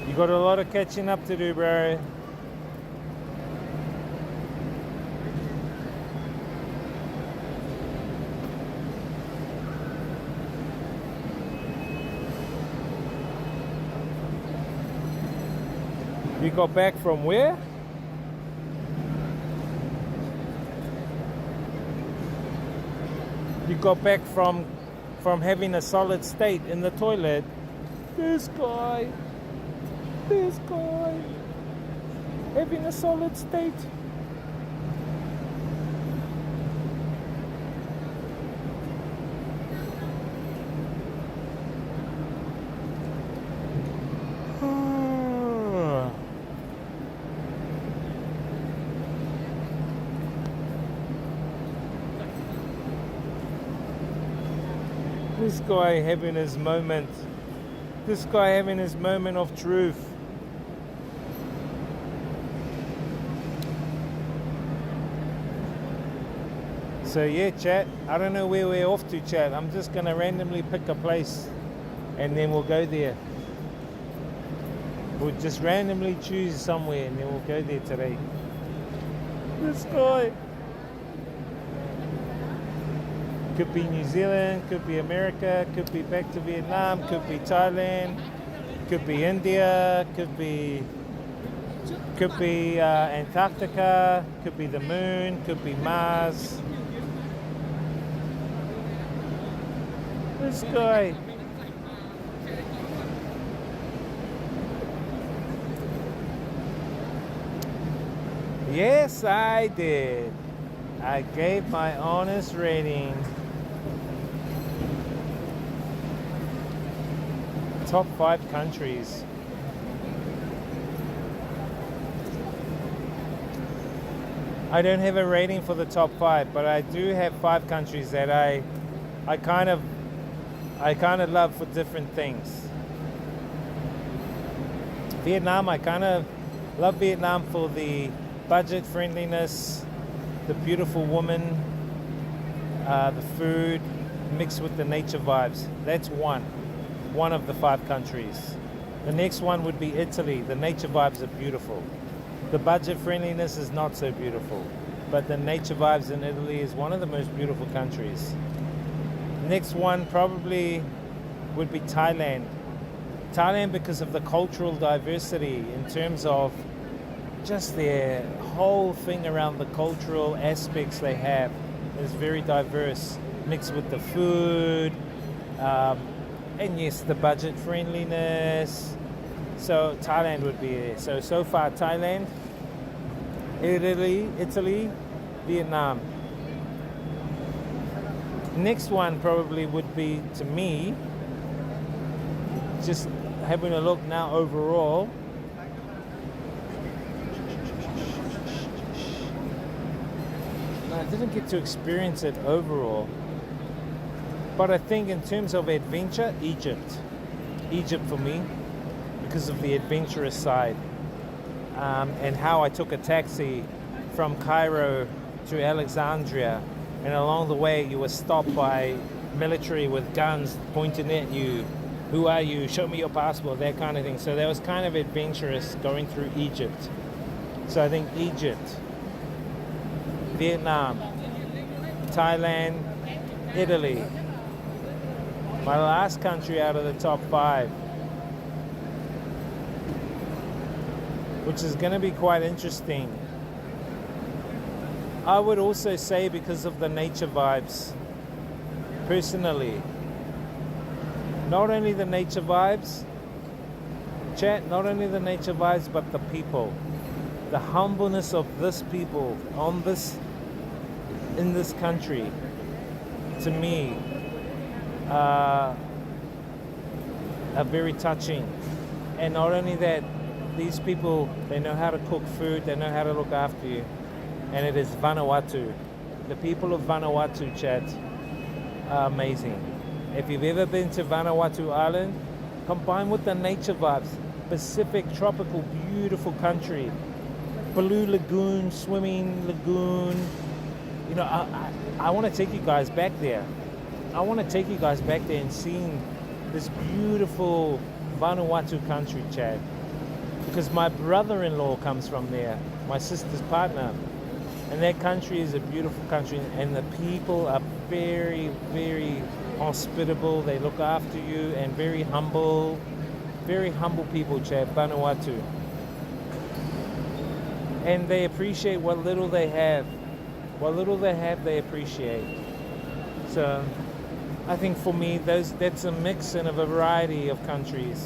You got a lot of catching up to do, bro. You got back from where? You got back from having a solid state in the toilet. This guy having a solid state. This guy having his moment. This guy having his moment of truth. So yeah, chat. I don't know where we're off to, chat. I'm just gonna randomly pick a place and then we'll go there. We'll just randomly choose somewhere and then we'll go there today. This guy. Could be New Zealand, could be America, could be back to Vietnam, could be Thailand, could be India, could be Antarctica, could be the moon, could be Mars. This guy. Yes, I did. I gave my honest rating. Top 5 countries. I don't have a rating for the top 5, but I do have 5 countries that I kind of love for different things. Vietnam, I kind of love Vietnam for the budget friendliness, the beautiful woman, the food, mixed with the nature vibes. That's one of the 5 countries. The next one would be Italy. The nature vibes are beautiful. The budget friendliness is not so beautiful, but the nature vibes in Italy is one of the most beautiful countries. Next one probably would be Thailand. Thailand, because of the cultural diversity in terms of just their whole thing around the cultural aspects they have is very diverse, mixed with the food, and yes, the budget friendliness. So Thailand would be there. So far Thailand, Italy, Vietnam. Next one probably would be, to me, just having a look now overall, I didn't get to experience it overall. But I think in terms of adventure, Egypt for me, because of the adventurous side, and how I took a taxi from Cairo to Alexandria, and along the way you were stopped by military with guns pointing at you. Who are you? Show me your passport, that kind of thing. So that was kind of adventurous going through Egypt. So I think Egypt, Vietnam, Thailand, Italy. My last country out of the top 5, which is going to be quite interesting. I would also say because of the nature vibes, personally. Not only the nature vibes, chat, not only the nature vibes, but the people. The humbleness of this people in this country, to me, are very touching. And not only that, these people, they know how to cook food, they know how to look after you. And it is Vanuatu. The people of Vanuatu, chat, are amazing. If you've ever been to Vanuatu Island, combined with the nature vibes, Pacific, tropical, beautiful country, blue lagoon, swimming lagoon. You know, I want to take you guys back there. I want to take you guys back there and seeing this beautiful Vanuatu country, Chad. Because my brother-in-law comes from there, my sister's partner. And that country is a beautiful country, and the people are very, very hospitable. They look after you, and very humble people, Chad, Vanuatu. And they appreciate what little they have. What little they have, they appreciate. So I think for me, that's a mix and a variety of countries.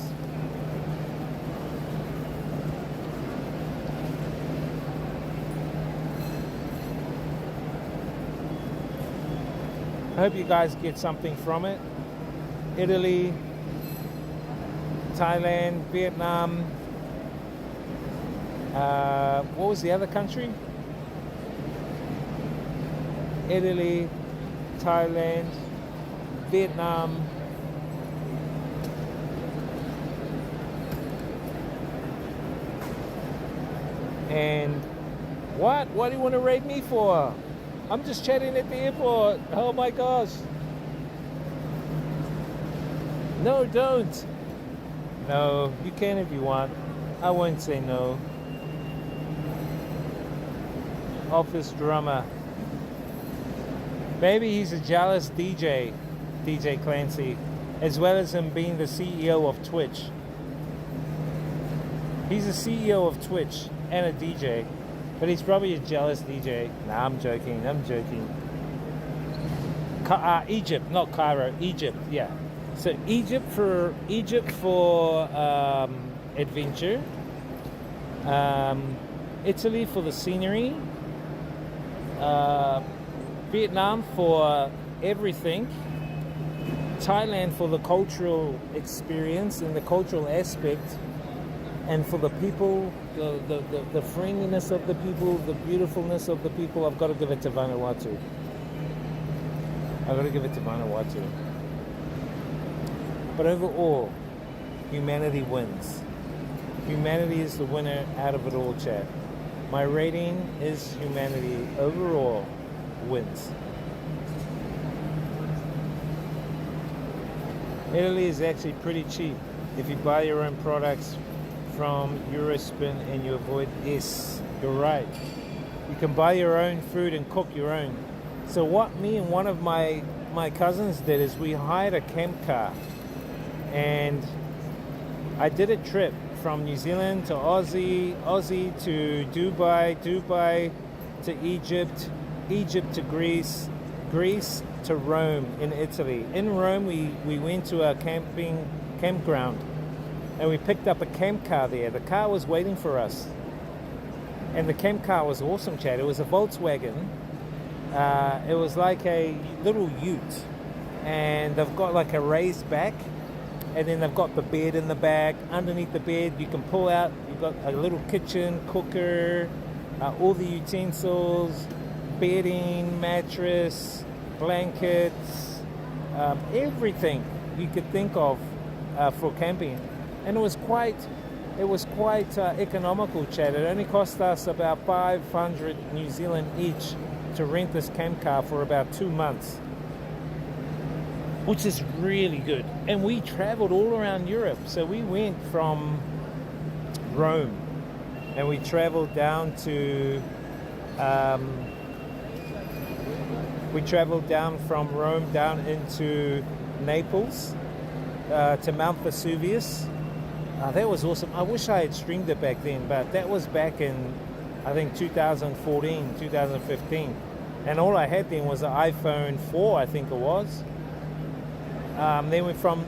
I hope you guys get something from it. Italy, Thailand, Vietnam. What was the other country? Italy, Thailand, Vietnam. And what? What do you want to rate me for? I'm just chatting at the airport. Oh my gosh. No, don't. No, you can if you want. I won't say no. Office drummer. Maybe he's a jealous DJ, DJ Clancy, as well as him being the CEO of Twitch. He's the CEO of Twitch and a DJ. But he's probably a jealous DJ. Nah, I'm joking. Egypt, not Cairo. Egypt, yeah. So Egypt for adventure. Italy for the scenery. Vietnam for everything. Thailand for the cultural experience and the cultural aspect. And for the people, the friendliness of the people, the beautifulness of the people, I've got to give it to Vanuatu. But overall, humanity wins. Humanity is the winner out of it all, chat. My rating is humanity overall wins. Italy is actually pretty cheap if you buy your own products from Eurospin and you avoid. Yes, you're right. You can buy your own food and cook your own. So what me and one of my cousins did is we hired a camp car, and I did a trip from New Zealand to Aussie to Dubai to Egypt to Greece to Rome in Italy. In Rome we went to a campground. And we picked up a camp car there. The car was waiting for us. And the camp car was awesome, Chad. It was a Volkswagen. It was like a little ute. And they've got like a raised back. And then they've got the bed in the back. Underneath the bed, you can pull out. You've got a little kitchen, cooker, all the utensils, bedding, mattress, blankets, everything you could think of for camping, and it was quite economical, Chad. It only cost us about 500 New Zealand each to rent this camp car for about 2 months, which is really good. And we traveled all around Europe. So we went from Rome and we traveled down to from Rome down into Naples, to Mount Vesuvius. That was awesome. I wish I had streamed it back then, but that was back in, I think, 2014, 2015. And all I had then was an iPhone 4, I think it was. Then we from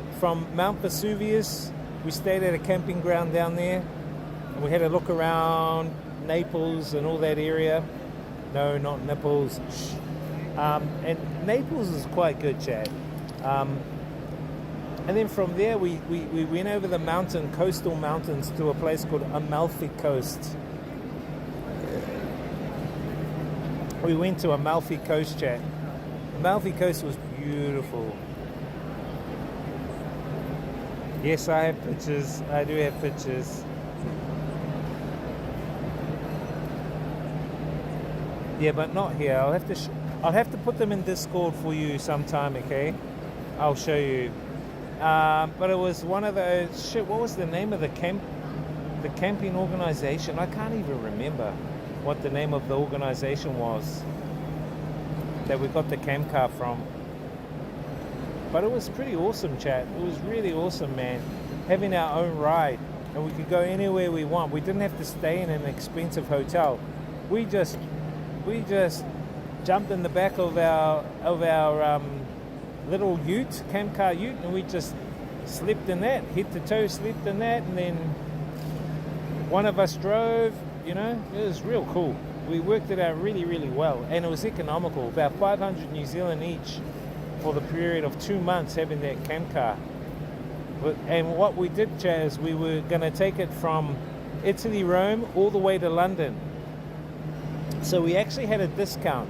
Mount Vesuvius, we stayed at a camping ground down there. And we had a look around Naples and all that area. No, not Naples. Shh. And Naples is quite good, Chad. And then from there, we went over the coastal mountains to a place called Amalfi Coast. We went to Amalfi Coast, Chad. Amalfi Coast was beautiful. Yes, I have pictures. I do have pictures. Yeah, but not here. I'll have to put them in Discord for you sometime, okay? I'll show you. But it was one of those, shit, what was the name of the camping organization? I can't even remember what the name of the organization was that we got the camp car from. But it was pretty awesome, chat. It was really awesome, man. Having our own ride, and we could go anywhere we want. We didn't have to stay in an expensive hotel. We just jumped in the back of our little ute, camp car ute, and we just slept in that, head to toe, slept in that, and then one of us drove. You know, it was real cool. We worked it out really, really well, and it was economical, about 500 New Zealand each for the period of 2 months having that camp car. And what we did, Chaz, we were going to take it from Italy, Rome, all the way to London. So we actually had a discount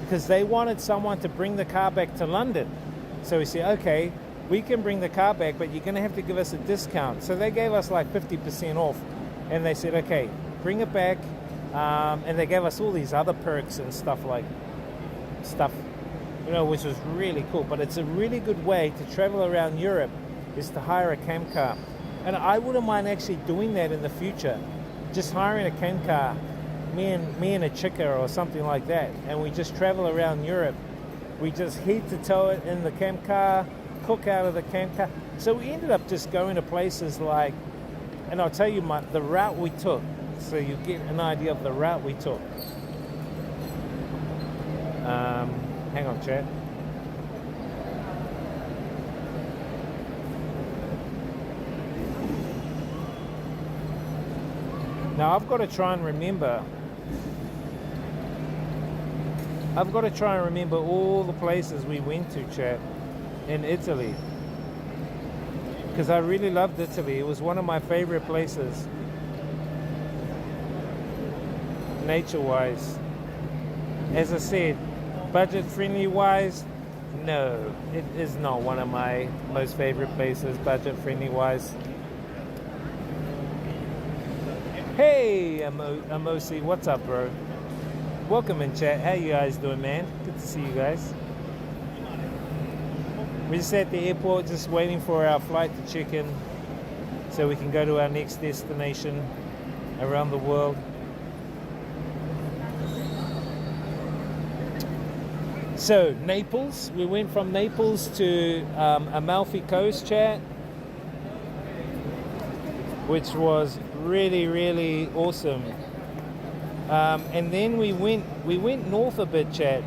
because they wanted someone to bring the car back to London. So we said, okay, we can bring the car back, but you're going to have to give us a discount. So they gave us like 50% off, and they said, okay, bring it back. And they gave us all these other perks and stuff, you know, which was really cool. But it's a really good way to travel around Europe, is to hire a camp car. And I wouldn't mind actually doing that in the future, just hiring a camp car, me and a chica or something like that, and we just travel around Europe. We just head to toe it in the camp car, cook out of the camp car. So we ended up just going to places like, and I'll tell you the route we took, so you get an idea of the route we took. Hang on, chat. Now I've got to try and remember all the places we went to, chat, in Italy, because I really loved Italy. It was one of my favorite places, nature-wise. As I said, budget-friendly wise, no, it is not one of my most favorite places, budget-friendly wise. Hey, Amosi, what's up, bro? Welcome in, chat. How you guys doing, man? Good to see you guys. We're just at the airport, just waiting for our flight to check in so we can go to our next destination around the world. So, Naples. We went from Naples to Amalfi Coast, chat, which was really, really awesome. And then we went north a bit, chat.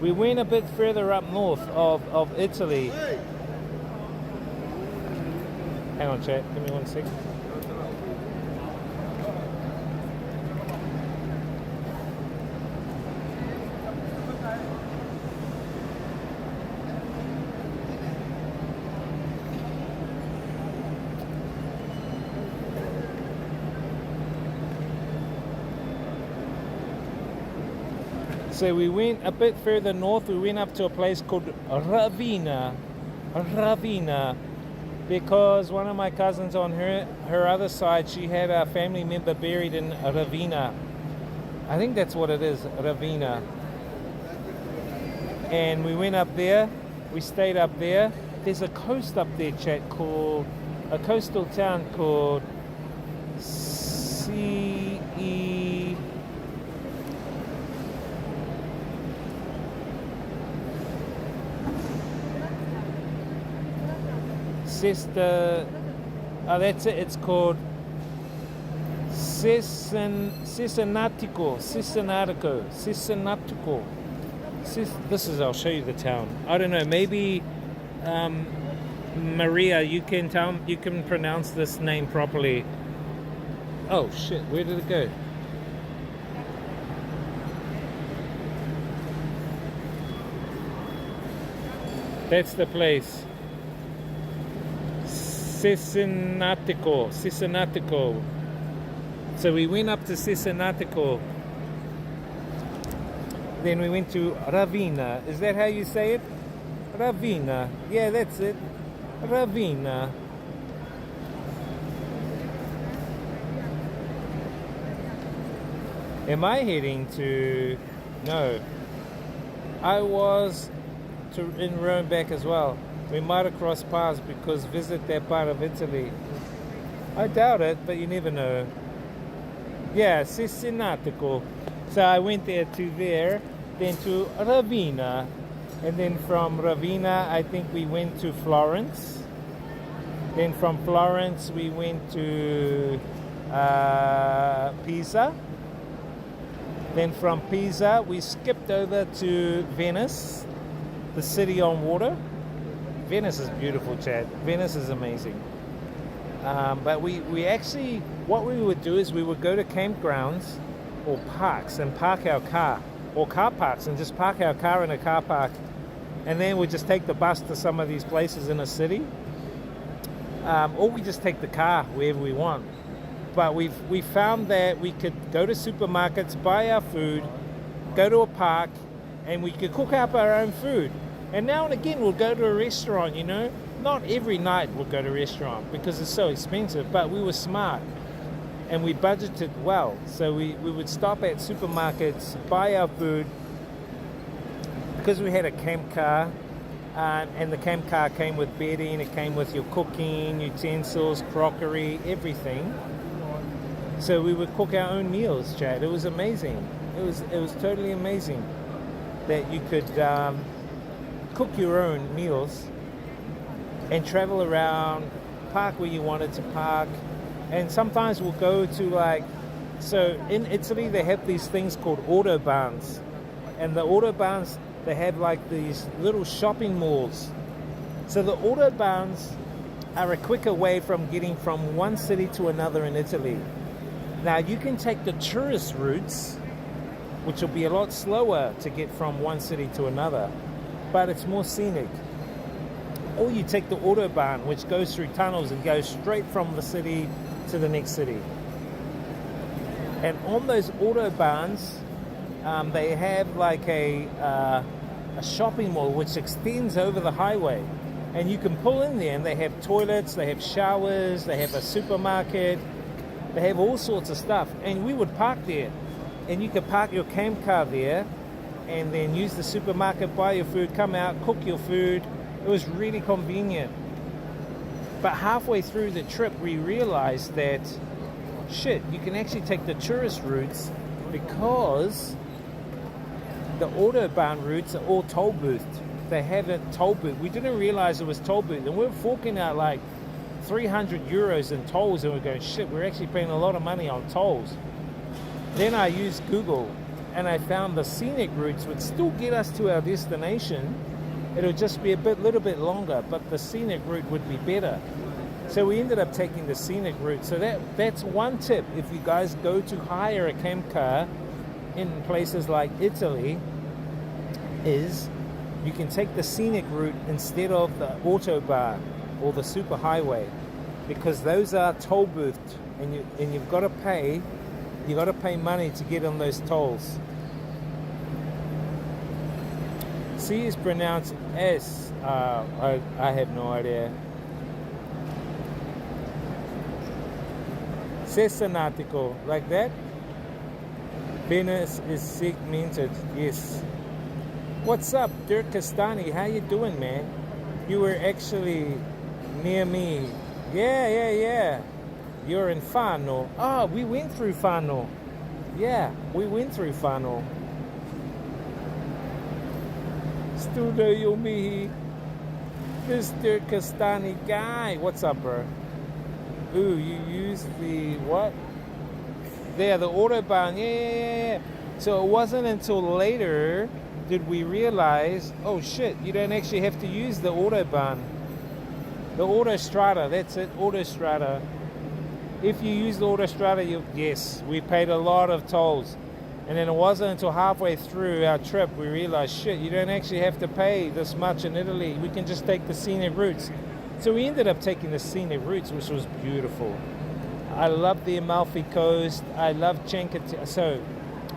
We went a bit further up north of Italy. Hang on, chat. Give me 1 second. So we went a bit further north. We went up to a place called Ravina, because one of my cousins on her other side, she had a family member buried in Ravina. I think that's what it is, Ravina. And we went up there. We stayed up there. There's a coast up there, chat, called a coastal town called that's it. It's called Cincinnatico. This is. I'll show you the town. I don't know. Maybe Maria, you can pronounce this name properly. Oh shit! Where did it go? That's the place. Cincinnatico. So we went up to Cincinnatico. Then we went to Ravina. Is that how you say it? Ravina. Yeah, that's it. Ravina. Am I heading to... No. I was in Rome back as well. We might have crossed paths because visit that part of Italy. I doubt it, but you never know. Yeah, Cincinnatico. So I went there to there, then to Ravina. And then from Ravina, I think we went to Florence. Then from Florence, we went to Pisa. Then from Pisa, we skipped over to Venice, the city on water. Venice is beautiful, Chad. Venice is amazing. But we actually, what we would do is we would go to campgrounds or parks and park our car, or car parks and just park our car in a car park. And then we'd just take the bus to some of these places in a city. Or we just take the car wherever we want. But we found that we could go to supermarkets, buy our food, go to a park, and we could cook up our own food. And now and again we'll go to a restaurant, you know. Not every night we'll go to a restaurant because it's so expensive, but we were smart and we budgeted well. So we would stop at supermarkets, buy our food, because we had a camp car, and the camp car came with bedding, it came with your cooking, utensils, crockery, everything. So we would cook our own meals, Chad. It was amazing. It was totally amazing that you could cook your own meals and travel around, park where you wanted to park. And sometimes we'll go to so in Italy they have these things called autobahns. And the autobahns, they have like these little shopping malls. So the autobahns are a quicker way from getting from one city to another in Italy. Now you can take the tourist routes, which will be a lot slower to get from one city to another, but it's more scenic. Or you take the autobahn, which goes through tunnels and goes straight from the city to the next city. And on those autobahns, they have like a shopping mall which extends over the highway. And you can pull in there and they have toilets, they have showers, they have a supermarket, they have all sorts of stuff. And we would park there. And you could park your camp car there and then use the supermarket, buy your food, come out, cook your food. It was really convenient. But halfway through the trip, we realized that, shit, you can actually take the tourist routes because the autobahn routes are all toll boothed. They have a toll booth. We didn't realize it was toll booth. And we're forking out like 300 euros in tolls. And we're going, shit, we're actually paying a lot of money on tolls. Then I used Google and I found the scenic routes would still get us to our destination. It'll just be little bit longer, but the scenic route would be better. So we ended up taking the scenic route. So that's one tip. If you guys go to hire a camp car in places like Italy, is you can take the scenic route instead of the autobahn or the superhighway, because those are toll booths, and you've got to pay. You got to pay money to get on those tolls. C is pronounced S. I have no idea. Cesanatico, like that. Venus is segmented, yes. What's up, Dirk Castani? How you doing, man? You were actually near me. Yeah. You're in Fano. Oh, we went through Fano. Yeah, we went through Fano. Studio Mihi. Mr. Castani guy. What's up, bro? Ooh, you used the what? There, the Autobahn. Yeah. So it wasn't until later did we realize, oh shit, you don't actually have to use the Autobahn. The Autostrada, that's it, Autostrada. If you use the Autostrada, yes, we paid a lot of tolls. And then it wasn't until halfway through our trip we realized, shit, you don't actually have to pay this much in Italy. We can just take the scenic routes. So we ended up taking the scenic routes, which was beautiful. I love the Amalfi Coast. I love Chankati. So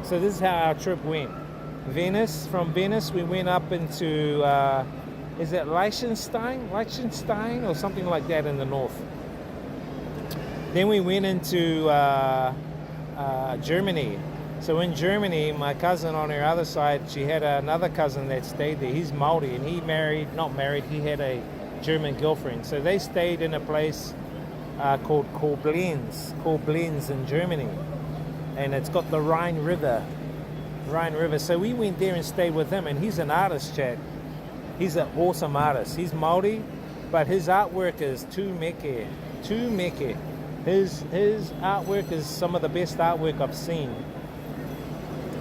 this is how our trip went. Venice, from Venice we went up into, is it Liechtenstein or something like that in the north. Then we went into Germany. So in Germany, my cousin on her other side, she had another cousin that stayed there. He's Maori, and he he had a German girlfriend. So they stayed in a place called Koblenz in Germany. And it's got the Rhine River. So we went there and stayed with him, and he's an artist, Chad. He's an awesome artist. He's Maori, but his artwork is too meke. His artwork is some of the best artwork I've seen.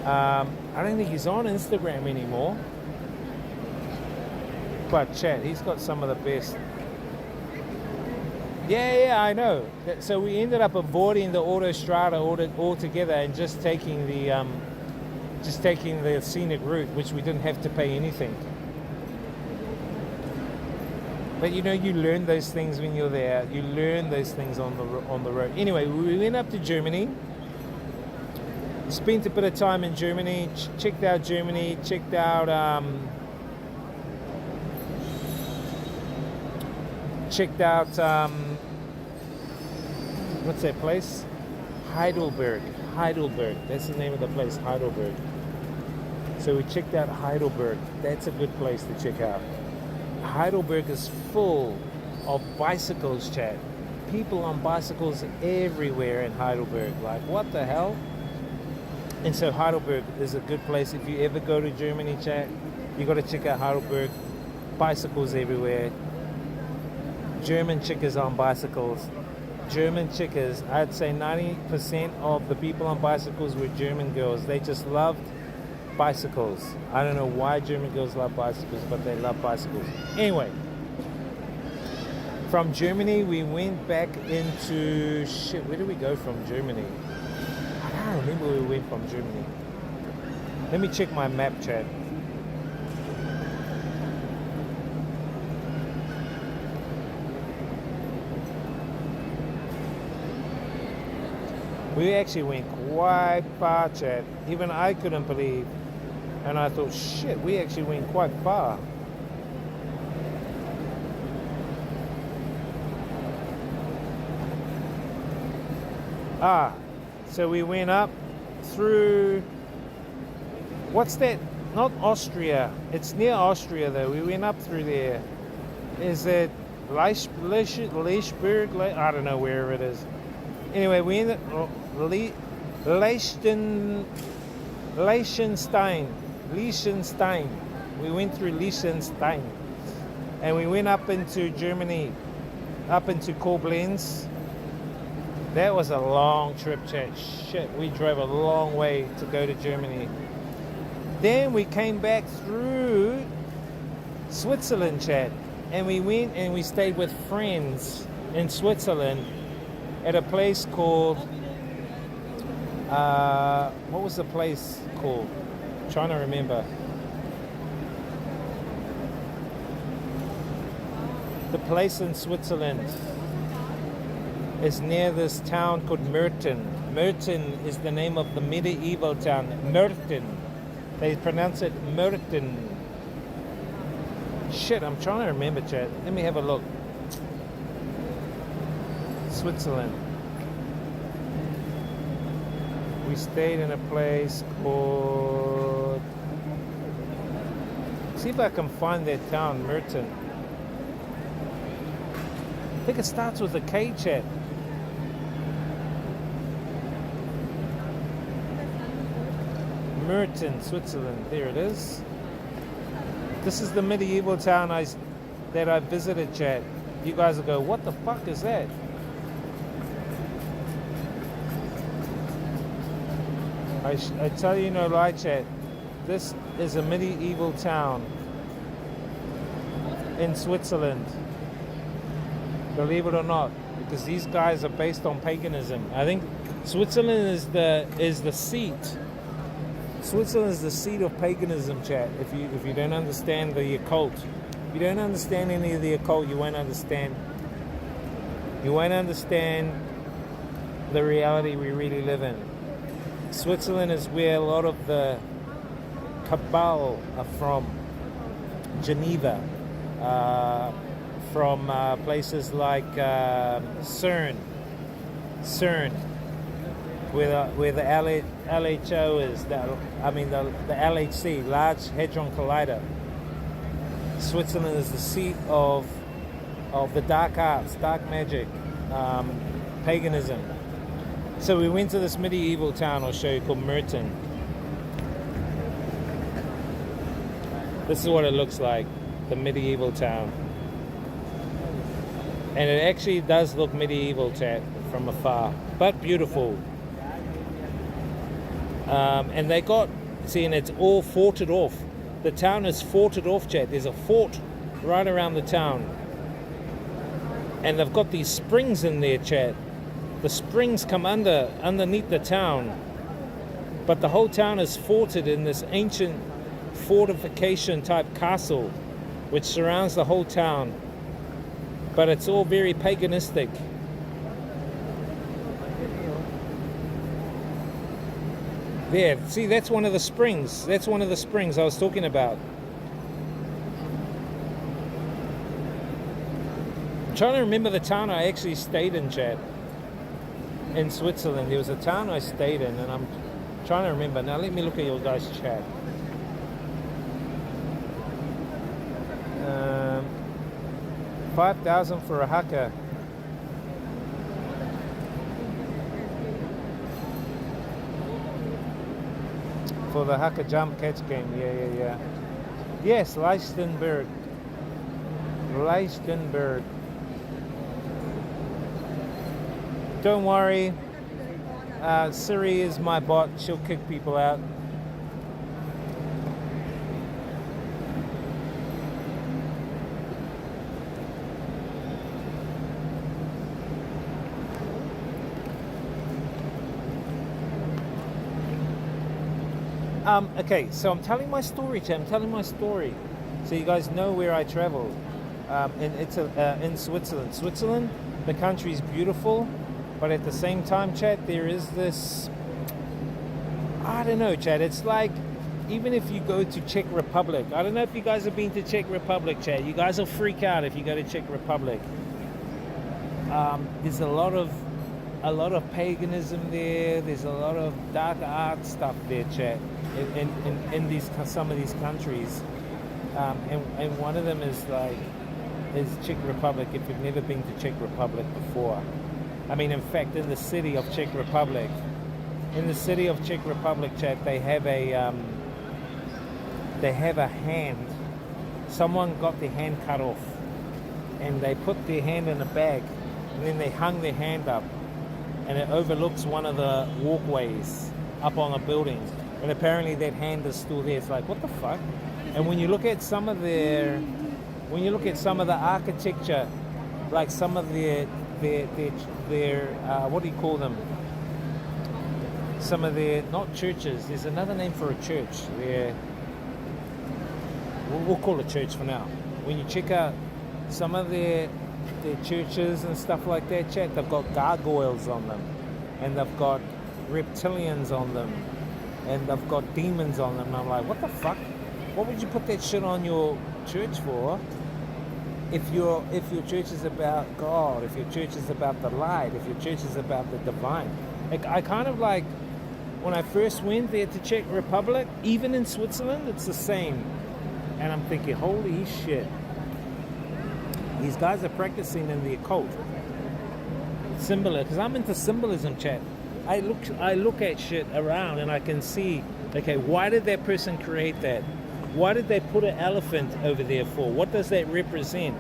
I don't think he's on Instagram anymore. But Chad, he's got some of the best. Yeah, I know. So we ended up avoiding the Autostrada altogether and just taking the scenic route, which we didn't have to pay anything. But you learn those things when you're there. You learn those things on the road. Anyway, we went up to Germany. Spent a bit of time in Germany. Checked out Germany. Checked out what's that place? Heidelberg. That's the name of the place, Heidelberg. So we checked out Heidelberg. That's a good place to check out. Heidelberg is full of bicycles, Chad. People on bicycles everywhere in Heidelberg. Like, what the hell? And so Heidelberg is a good place. If you ever go to Germany, Chad, you got to check out Heidelberg. Bicycles everywhere. German chickas on bicycles. German chickas, I'd say 90% of the people on bicycles were German girls. They just loved bicycles. I don't know why German girls love bicycles, but they love bicycles. Anyway, from Germany we went back into where did we go from Germany? I don't remember where we went from Germany. Let me check my map, Chad. We actually went quite far, Chad. Even I couldn't believe. And I thought, shit, we actually went quite far. So we went up through, what's that? Not Austria. It's near Austria though. We went up through there. Is it Leishburg? I don't know where it is. Anyway, we ended Liechtenstein. We went through Liechtenstein. And we went up into Germany, up into Koblenz. That was a long trip, Chad. Shit, we drove a long way to go to Germany. Then we came back through Switzerland, Chad. And we went and we stayed with friends in Switzerland at a place called, what was the place called? I'm trying to remember. The place in Switzerland is near this town called Merten. Merten is the name of the medieval town. Merten. They pronounce it Merten. Shit, I'm trying to remember, chat. Let me have a look. Switzerland. We stayed in a place called... See if I can find that town, Merton. I think it starts with a K, chat. Merton, Switzerland. There it is. This is the medieval town that I visited, chat. You guys will go, what the fuck is that? I tell you no lie, chat. This is a medieval town in Switzerland. Believe it or not, because these guys are based on paganism. I think Switzerland is the seat. Switzerland is the seat of paganism, chat. If you don't understand the occult, if you don't understand any of the occult, you won't understand. You won't understand the reality we really live in. Switzerland is where a lot of the Cabal are from. Geneva, from places like CERN, where the LHO is. The LHC, Large Hadron Collider. Switzerland is the seat of the dark arts, dark magic, paganism. So we went to this medieval town I'll show you called Merton. This is what it looks like, the medieval town. And it actually does look medieval, chat, from afar, but beautiful. And they got, see, and it's all forted off. The town is forted off, chat. There's a fort right around the town. And they've got these springs in there, chat. The springs come underneath the town, but the whole town is forted in this ancient fortification type castle which surrounds the whole town, but it's all very paganistic. There, see, that's one of the springs. That's one of the springs I was talking about. I'm trying to remember the town I actually stayed in, chat. In Switzerland, there was a town I stayed in, and I'm trying to remember. Now let me look at your guys' chat. 5,000 for a haka. For the haka jump catch game, yeah. Yes, Lichtenberg. Don't worry, Siri is my bot. She'll kick people out. Okay, so I'm telling my story, chat. I'm telling my story, so you guys know where I traveled. In Switzerland. Switzerland, the country is beautiful. But at the same time, chat, there is this, I don't know, chat, it's like, even if you go to Czech Republic, I don't know if you guys have been to Czech Republic, chat, you guys will freak out if you go to Czech Republic. There's a lot of paganism there, there's a lot of dark art stuff there, chat, in some of these countries. And one of them is Czech Republic, if you've never been to Czech Republic before. I mean, in fact, in the city of Czech Republic, chat, they have a hand. Someone got their hand cut off, and they put their hand in a bag, and then they hung their hand up, and it overlooks one of the walkways up on a building. And apparently, that hand is still there. It's like, what the fuck? And when you look at some of the architecture, like some of their what do you call them? Some of their, not churches, there's another name for a church. We'll call it church for now. When you check out some of their churches and stuff like that, chat, they've got gargoyles on them, and they've got reptilians on them, and they've got demons on them. And I'm like, what the fuck? What would you put that shit on your church for? If your church is about God, if your church is about the light, if your church is about the divine. Like, I kind of like, when I first went there to Czech Republic, even in Switzerland, it's the same. And I'm thinking, holy shit. These guys are practicing in the occult. Symbolism, because I'm into symbolism, chat. I look at shit around and I can see, okay, why did that person create that? Why did they put an elephant over there for? What does that represent?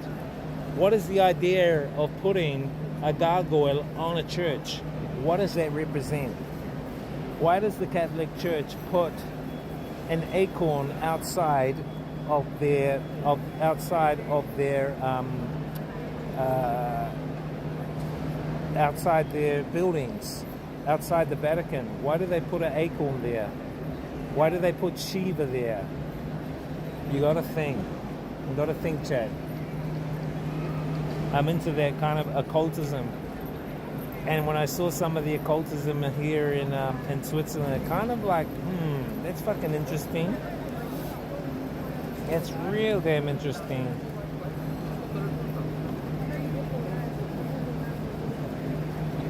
What is the idea of putting a gargoyle on a church? What does that represent? Why does the Catholic Church put an acorn outside of their buildings, outside the Vatican? Why do they put an acorn there? Why do they put Shiva there? You gotta think. You gotta think, Chad. I'm into that kind of occultism. And when I saw some of the occultism here in Switzerland, it kind of like, that's fucking interesting. It's real damn interesting.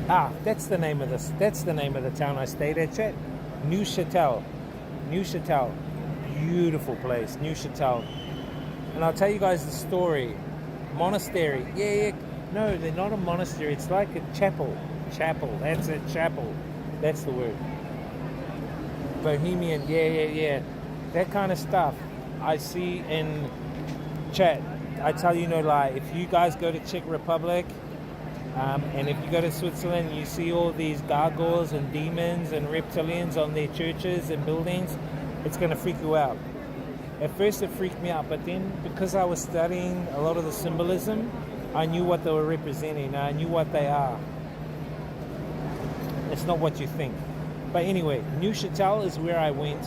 That's the name of this. That's the name of the town I stayed at, Chet. Neuchâtel. Neuchâtel. Beautiful place, Neuchâtel. And I'll tell you guys the story. Monastery. Yeah. No, they're not a monastery. It's like a chapel. Chapel. That's it. Chapel. That's the word. Bohemian. Yeah. That kind of stuff I see in chat. I tell you no lie. If you guys go to Czech Republic, and if you go to Switzerland, you see all these gargoyles and demons and reptilians on their churches and buildings, it's going to freak you out. At first it freaked me out, but then because I was studying a lot of the symbolism, I knew what they were representing. I knew what they are. It's not what you think. But anyway, Neuchâtel is where I went.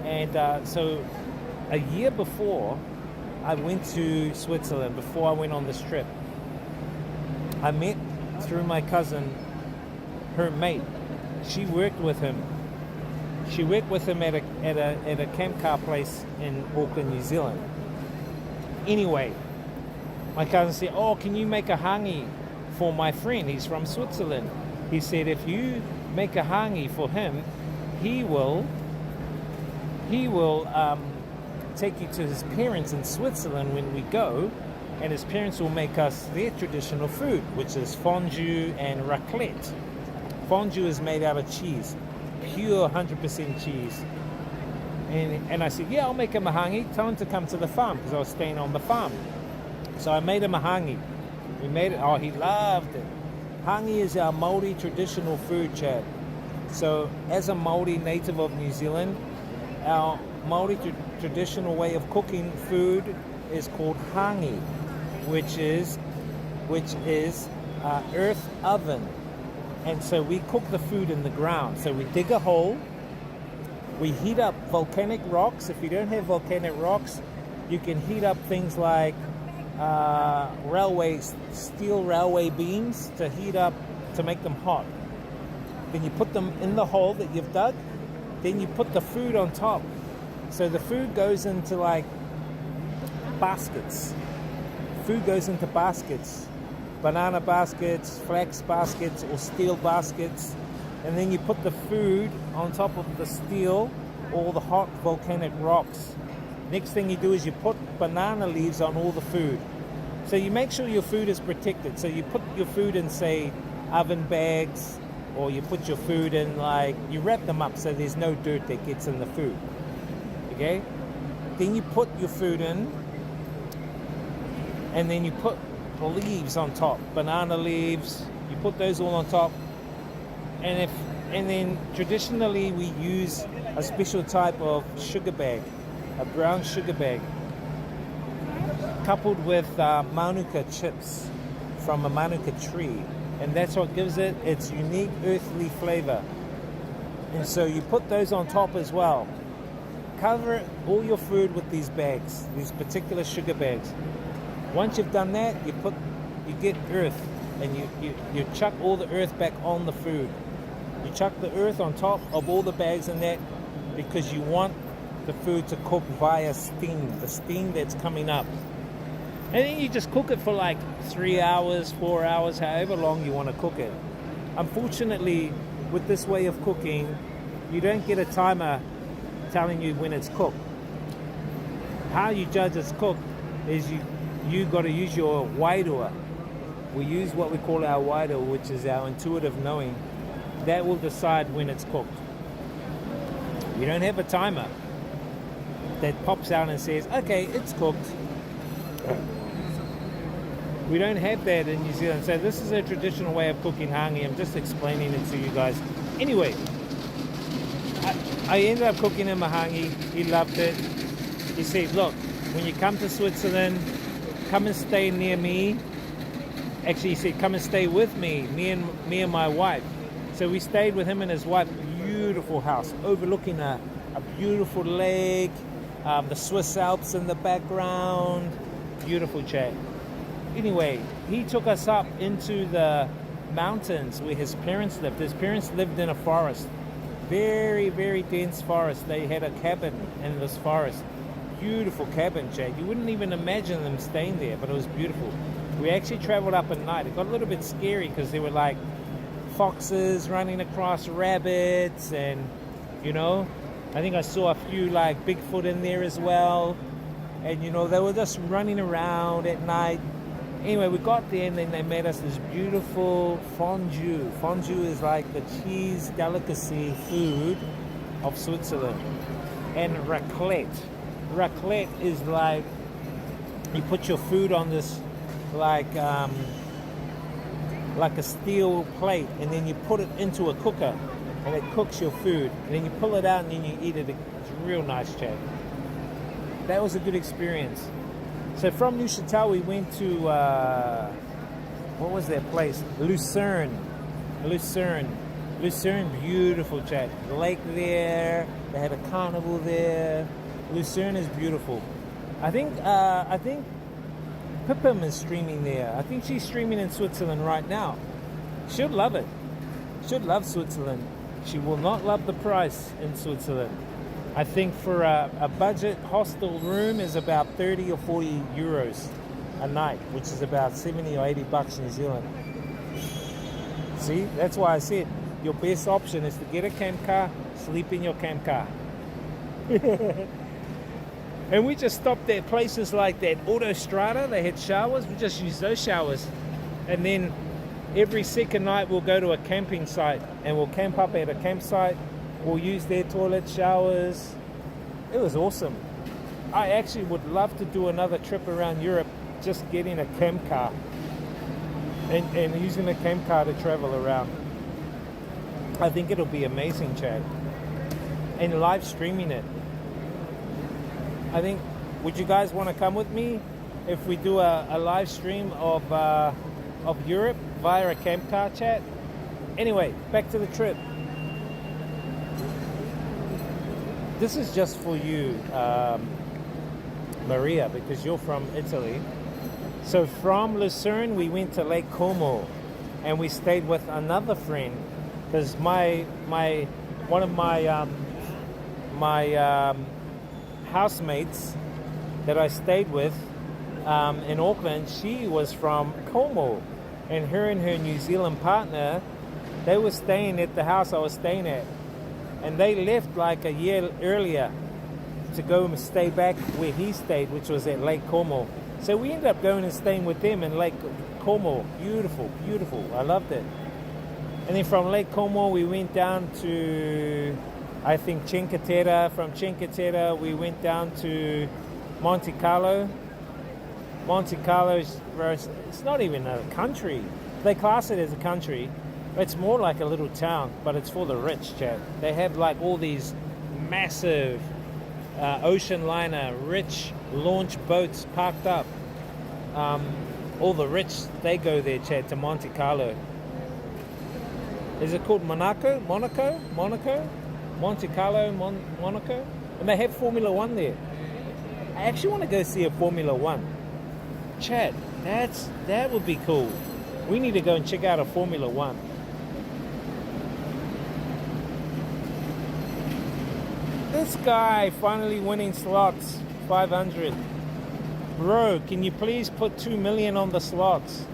And so a year before I went to Switzerland, before I went on this trip, I met through my cousin, her mate. She worked with him. She worked with him at a camp car place in Auckland, New Zealand. Anyway, my cousin said, "Oh, can you make a hangi for my friend? He's from Switzerland." He said, "If you make a hangi for him, he will take you to his parents in Switzerland when we go, and his parents will make us their traditional food, which is fondue and raclette." Fondue is made out of cheese. Pure 100% cheese. And I said, "Yeah, I'll make him a hangi. Tell him to come to the farm," because I was staying on the farm. So I made him a hangi. We made it. Oh, he loved it. Hangi is our Māori traditional food, Chad. So as a Māori native of New Zealand, our Māori traditional way of cooking food is called hangi, which is earth oven. And so we cook the food in the ground. So we dig a hole, we heat up volcanic rocks. If you don't have volcanic rocks, you can heat up things like steel railway beams to heat up, to make them hot. Then you put them in the hole that you've dug, then you put the food on top. So the food goes into like baskets. Food goes into baskets. Banana baskets, flax baskets, or steel baskets, and then you put the food on top of the steel or the hot volcanic rocks. Next thing you do is you put banana leaves on all the food. So you make sure your food is protected. So you put your food in, say, oven bags, or you put your food in, like, you wrap them up so there's no dirt that gets in the food. Okay? Then you put your food in, and then you put leaves on top, banana leaves. You put those all on top, and then traditionally we use a special type of sugar bag, a brown sugar bag, coupled with manuka chips from a manuka tree, and that's what gives it its unique earthly flavor. And so you put those on top as well. Cover all your food with these bags, these particular sugar bags. Once you've done that, you get earth, and you chuck all the earth back on the food. You chuck the earth on top of all the bags and that, because you want the food to cook via steam, the steam that's coming up. And then you just cook it for like 3 hours, 4 hours, however long you want to cook it. Unfortunately, with this way of cooking, you don't get a timer telling you when it's cooked. How you judge it's cooked is you got to use your wairua. We use what we call our wairua, which is our intuitive knowing. That will decide when it's cooked. You don't have a timer that pops out and says, okay, it's cooked. We don't have that in New Zealand. So this is a traditional way of cooking hangi. I'm just explaining it to you guys. Anyway, I ended up cooking him a hangi. He loved it. He said, look, when you come to Switzerland, come and stay near me. Actually, he said, come and stay with me and my wife. So we stayed with him and his wife. Beautiful house overlooking a beautiful lake, the Swiss Alps in the background. Beautiful chat. Anyway, he took us up into the mountains where his parents lived. His parents lived in a forest. Very, very dense forest. They had a cabin in this forest. Beautiful cabin, chat. You wouldn't even imagine them staying there, but it was beautiful. We actually traveled up at night. It got a little bit scary because there were like foxes running across, rabbits, and I think I saw a few like Bigfoot in there as well. And they were just running around at night. Anyway, we got there and then they made us this beautiful fondue. Fondue is like the cheese delicacy food of Switzerland. And raclette. Raclette is like you put your food on this like a steel plate, and then you put it into a cooker and it cooks your food, and then you pull it out and then you eat it. It's real nice, chat. That was a good experience. So from Neuchâtel we went to what was that place? Lucerne, beautiful, chat. Lake there. They had a carnival there. Lucerne is beautiful. I think Pippim is streaming there. I think she's streaming in Switzerland right now. She'll love it. She'll love Switzerland. She will not love the price in Switzerland. I think for a budget hostel room is about 30 or 40 euros a night, which is about 70 or 80 bucks New Zealand. See, that's why I said your best option is to get a camp car, sleep in your camp car. And we just stopped at places like that Autostrada. They had showers. We just used those showers. And then every second night we'll go to a camping site and we'll camp up at a campsite. We'll use their toilet showers. It was awesome. I actually would love to do another trip around Europe, just getting a camp car and using a camp car to travel around. I think it'll be amazing, Chad. And live streaming it. I think, would you guys want to come with me if we do a live stream of Europe via a camp car, chat? Anyway, back to the trip. This is just for you, Maria, because you're from Italy. So from Lucerne, we went to Lake Como, and we stayed with another friend, because one of my housemates that I stayed with in Auckland, she was from Como, and her New Zealand partner, they were staying at the house I was staying at, and they left like a year earlier to go and stay back where he stayed, which was at Lake Como. So we ended up going and staying with them in Lake Como. Beautiful, beautiful. I loved it. And then from Lake Como we went down to, I think, Cinque Terre. From Cinque Terre we went down to Monte Carlo. Monte Carlo is, it's not even a country. They class it as a country. It's more like a little town, but it's for the rich, Chad. They have like all these massive ocean liner, rich launch boats parked up. All the rich, they go there, Chad, to Monte Carlo. Is it called Monaco? Monte Carlo, Monaco? And they have Formula One there. I actually want to go see a Formula One. Chad, that would be cool. We need to go and check out a Formula One. this guy finally winning slots, 500. Bro, can you please put 2 million on the slots?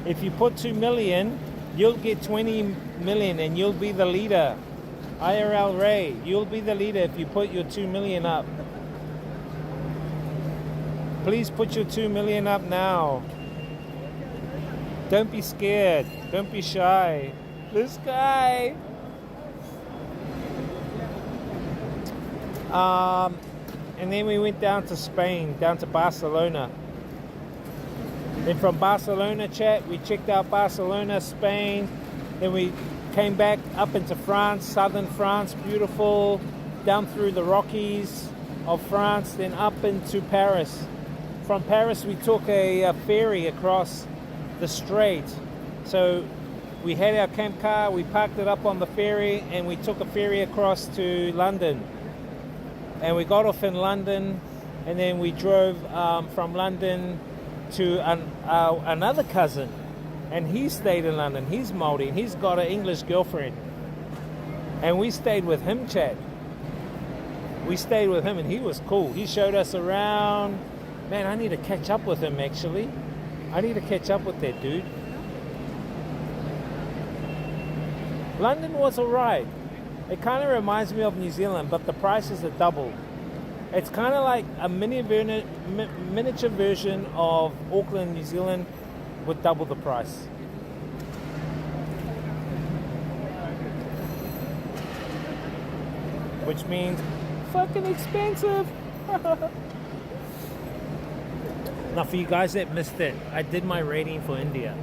If you put 2 million, you'll get 20 million and you'll be the leader. IRL Ray, you'll be the leader if you put your 2 million up. Please put your 2 million up now. Don't be scared. Don't be shy. This guy. And then we went down to Spain, down to Barcelona. Then from Barcelona, chat, we checked out Barcelona, Spain. Then we came back up into France, southern France, beautiful, down through the Rockies of France, then up into Paris. From Paris, we took a ferry across the strait. So we had our camp car, we parked it up on the ferry, and we took a ferry across to London. And we got off in London, and then we drove from London to another cousin, and he stayed in London. He's Māori, and he's got an English girlfriend, and we stayed with him, Chad. We stayed with him, and he was cool. He showed us around. Man, I need to catch up with him, actually. I need to catch up with that dude. London was alright. It kind of reminds me of New Zealand, but the prices are double. It's kind of like a miniature version of Auckland, New Zealand, with double the price. Which means fucking expensive. Now, for you guys that missed it, I did my rating for India.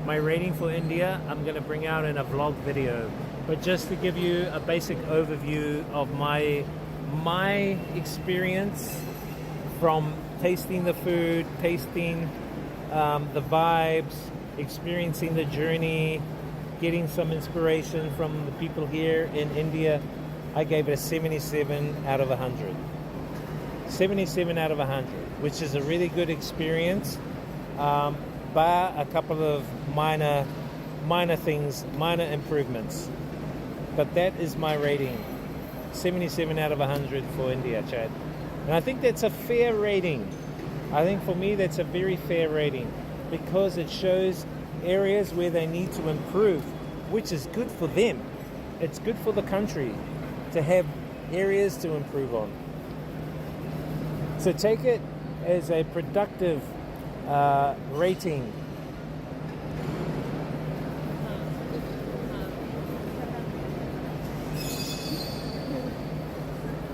My rating for India, I'm going to bring out in a vlog video. But just to give you a basic overview of my experience from tasting the food, tasting the vibes, experiencing the journey, getting some inspiration from the people here in India, I gave it a 77 out of 100. 77 out of 100, which is a really good experience, bar a couple of minor things, minor improvements. But that is my rating, 77 out of 100 for India, Chad. And I think that's a fair rating. I think for me that's a very fair rating because it shows areas where they need to improve, which is good for them. It's good for the country to have areas to improve on. So take it as a productive rating.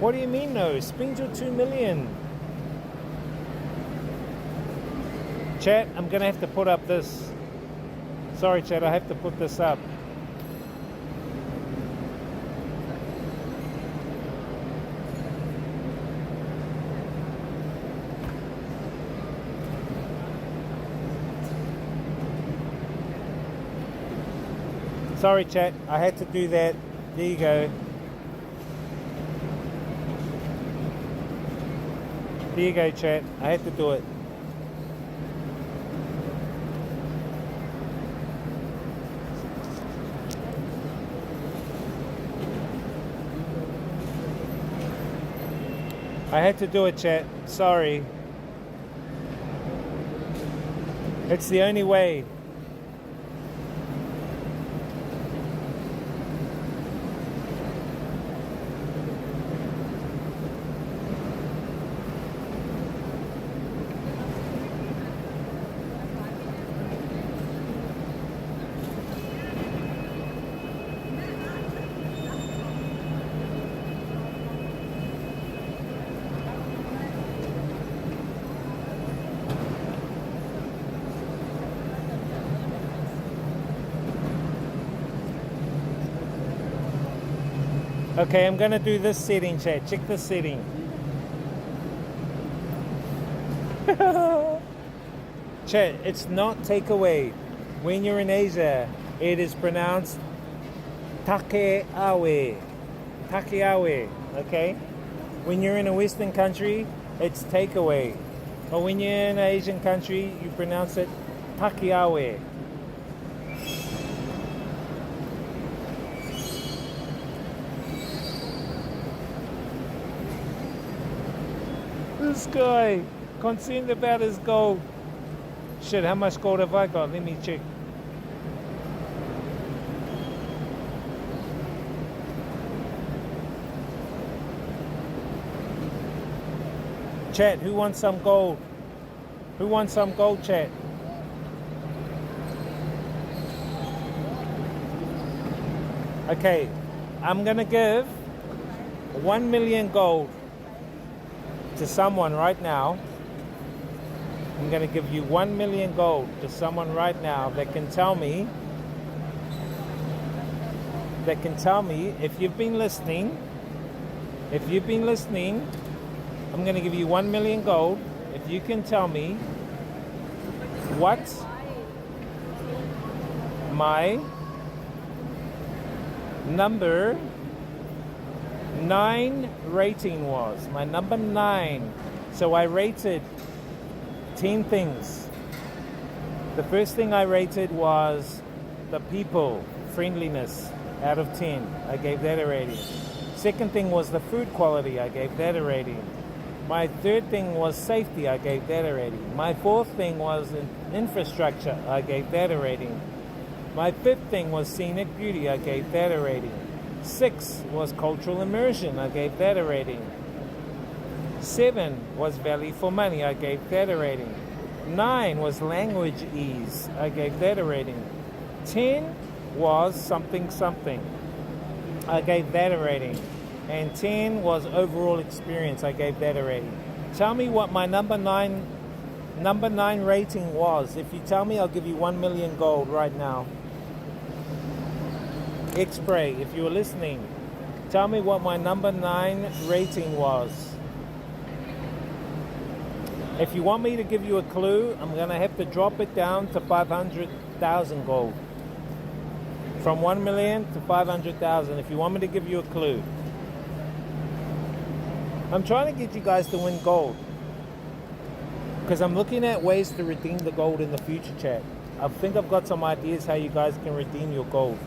What do you mean no? Spend your 2 million. Chat, I'm gonna have to put up this. Sorry, chat, I have to put this up. Sorry, chat, I had to do that. There you go. There you go, chat. I had to do it. I had to do it, chat. Sorry. It's the only way. Okay, I'm gonna do this setting, chat. Check this setting. Chat, it's not takeaway. When you're in Asia, it is pronounced takeaway. Takeaway, okay? When you're in a Western country, it's takeaway. But when you're in an Asian country, you pronounce it takeaway. This guy, concerned about his gold. Shit, how much gold have I got? Let me check. Chat, who wants some gold? Who wants some gold, chat? Okay, I'm gonna give 1 million gold to someone right now. I'm gonna give you 1 million gold to someone right now that can tell me if you've been listening. If you've been listening, I'm gonna give you 1 million gold if you can tell me what my number 9 rating was. My number 9. So I rated 10 things. The first thing I rated was the people, friendliness, out of 10. I gave that a rating. Second thing was the food quality. I gave that a rating. My third thing was safety. I gave that a rating. My fourth thing was infrastructure. I gave that a rating. My fifth thing was scenic beauty. I gave that a rating. 6 was cultural immersion. I gave that a rating. 7 was value for money. I gave that a rating. 9 was language ease. I gave that a rating. 10 was something something. I gave that a rating. And 10 was overall experience. I gave that a rating. Tell me what my number 9 rating was. If you tell me, I'll give you 1 million gold right now. X-Spray, if you were listening, tell me what my number 9 rating was. If you want me to give you a clue, I'm going to have to drop it down to 500,000 gold. From 1 million to 500,000, if you want me to give you a clue. I'm trying to get you guys to win gold, because I'm looking at ways to redeem the gold in the future, chat. I think I've got some ideas how you guys can redeem your gold.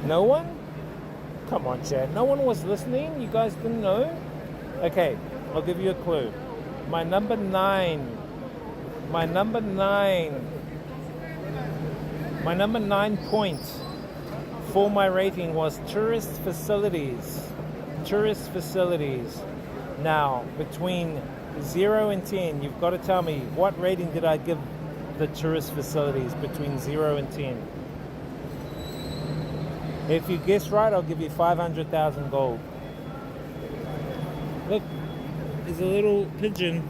No one? Come on, chat. No one was listening? You guys didn't know? Okay, I'll give you a clue. My number 9 point for my rating was tourist facilities. Tourist facilities. Now, between 0 and 10, you've got to tell me, what rating did I give the tourist facilities between 0 and 10? If you guess right, I'll give you 500,000 gold. Look, there's a little pigeon.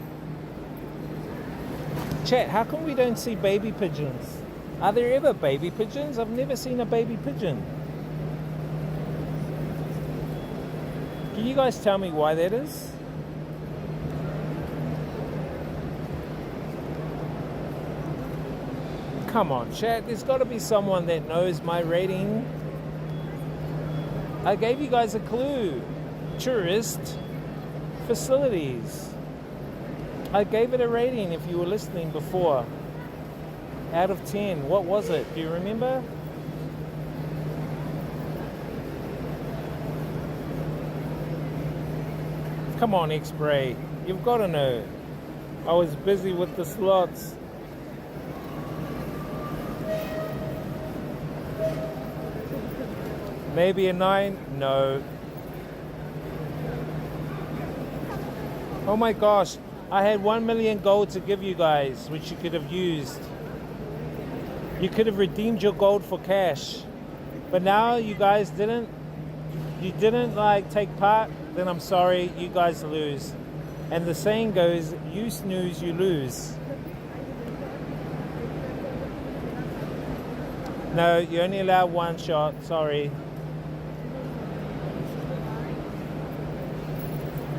Chat, how come we don't see baby pigeons? Are there ever baby pigeons? I've never seen a baby pigeon. Can you guys tell me why that is? Come on, chat, there's got to be someone that knows my rating. I gave you guys a clue. Tourist facilities. I gave it a rating if you were listening before. Out of 10. What was it? Do you remember? Come on, X-Spray. You've got to know. I was busy with the slots. Maybe a 9? No. Oh my gosh. I had 1 million gold to give you guys, which you could have used. You could have redeemed your gold for cash. But now you guys didn't. You didn't take part, then I'm sorry, you guys lose. And the saying goes, you snooze, you lose. No, you only allow one shot, sorry.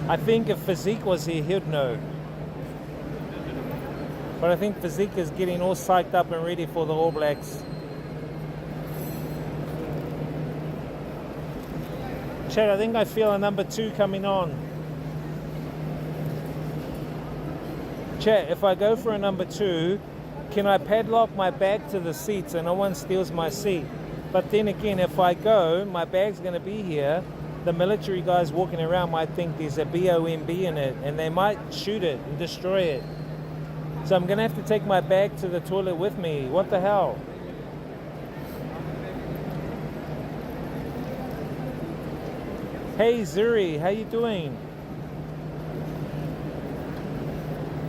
I think if Physique was here, he'd know. But I think Physique is getting all psyched up and ready for the All Blacks. Chat, I think I feel a number 2 coming on. Chat, if I go for a number 2, can I padlock my bag to the seat so no one steals my seat? But then again, if I go, my bag's going to be here. The military guys walking around might think there's a BOMB in it, and they might shoot it and destroy it. So I'm going to have to take my bag to the toilet with me. What the hell? Hey Zuri, how you doing?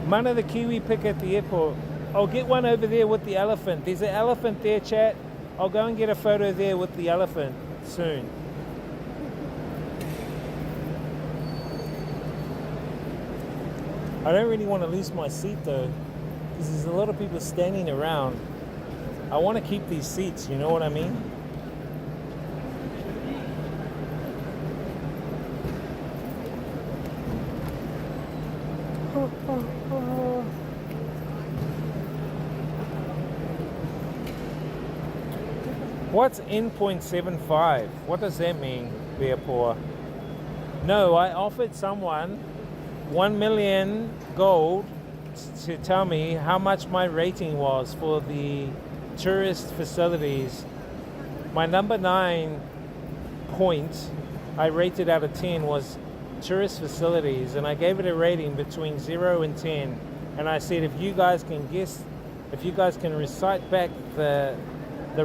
Mana the Kiwi pick at the airport. I'll get one over there with the elephant. There's an elephant there, chat. I'll go and get a photo there with the elephant soon. I don't really want to lose my seat though, because there's a lot of people standing around. I want to keep these seats, you know what I mean? What's N.75? What does that mean, Bearpaw? No, I offered someone 1 million gold to tell me how much my rating was for the tourist facilities. My number 9 point I rated out of 10 was tourist facilities, and I gave it a rating between 0 and 10. And I said, if you guys can guess, if you guys can recite back the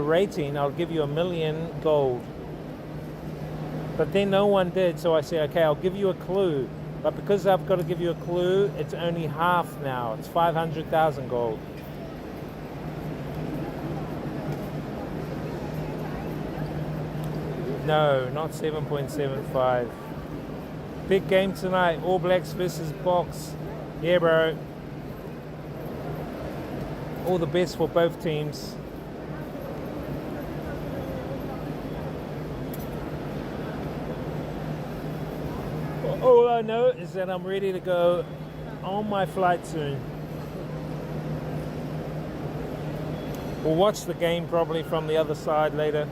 rating, I'll give you 1 million gold. But then no one did, so I said, okay, I'll give you a clue. But because I've got to give you a clue, it's only half now. It's 500,000 gold. No, not 7.75. Big game tonight. All Blacks versus Box. Yeah, bro. All the best for both teams. All I know is that I'm ready to go on my flight soon. We'll watch the game probably from the other side later.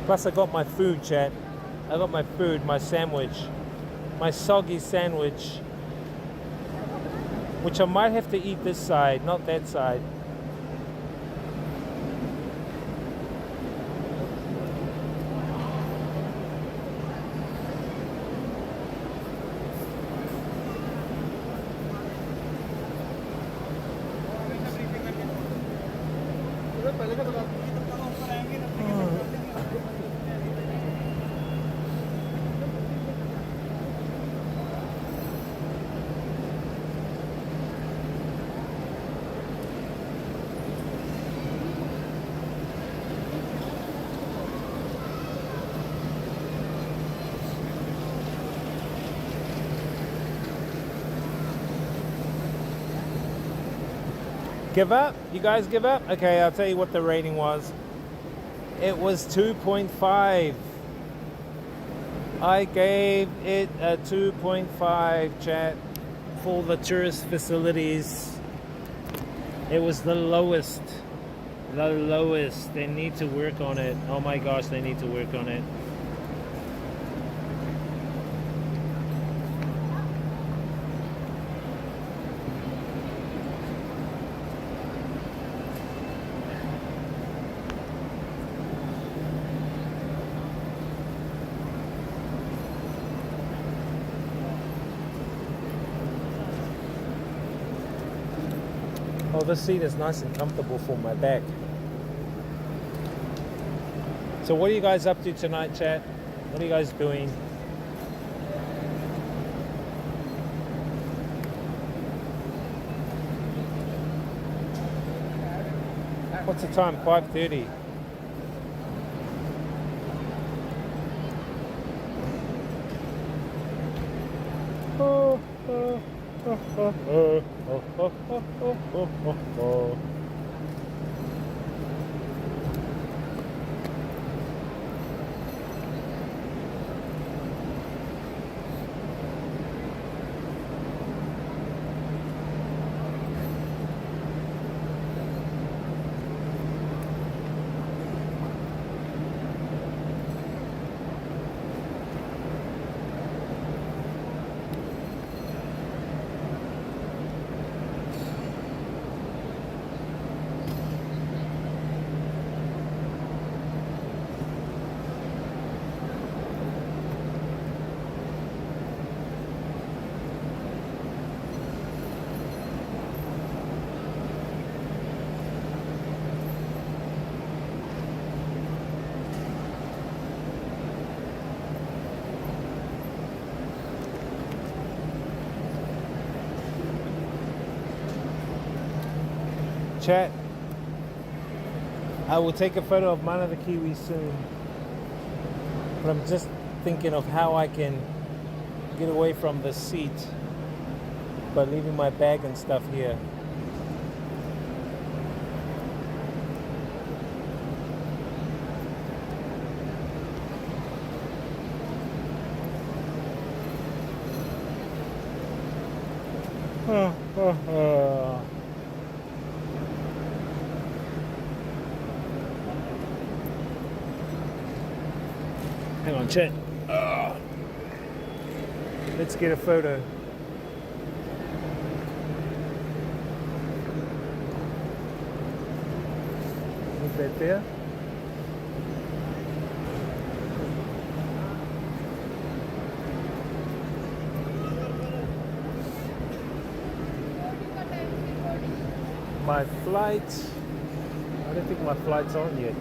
Plus I got my food, chat. I got my food, my sandwich. My soggy sandwich. Which I might have to eat this side, not that side. Give up? You guys give up? Okay, I'll tell you what the rating was. It was 2.5. I gave it a 2.5, chat, for the tourist facilities. It was the lowest. The lowest. They need to work on it. Oh my gosh, they need to work on it. Oh, this seat is nice and comfortable for my back. So what are you guys up to tonight, chat? What are you guys doing? What's the time? 5:30. Chat. I will take a photo of Mana the Kiwi soon. But I'm just thinking of how I can get away from the seat by leaving my bag and stuff here. Hang on, Chet. Let's get a photo. Is that there? My flight. I don't think my flight's on yet.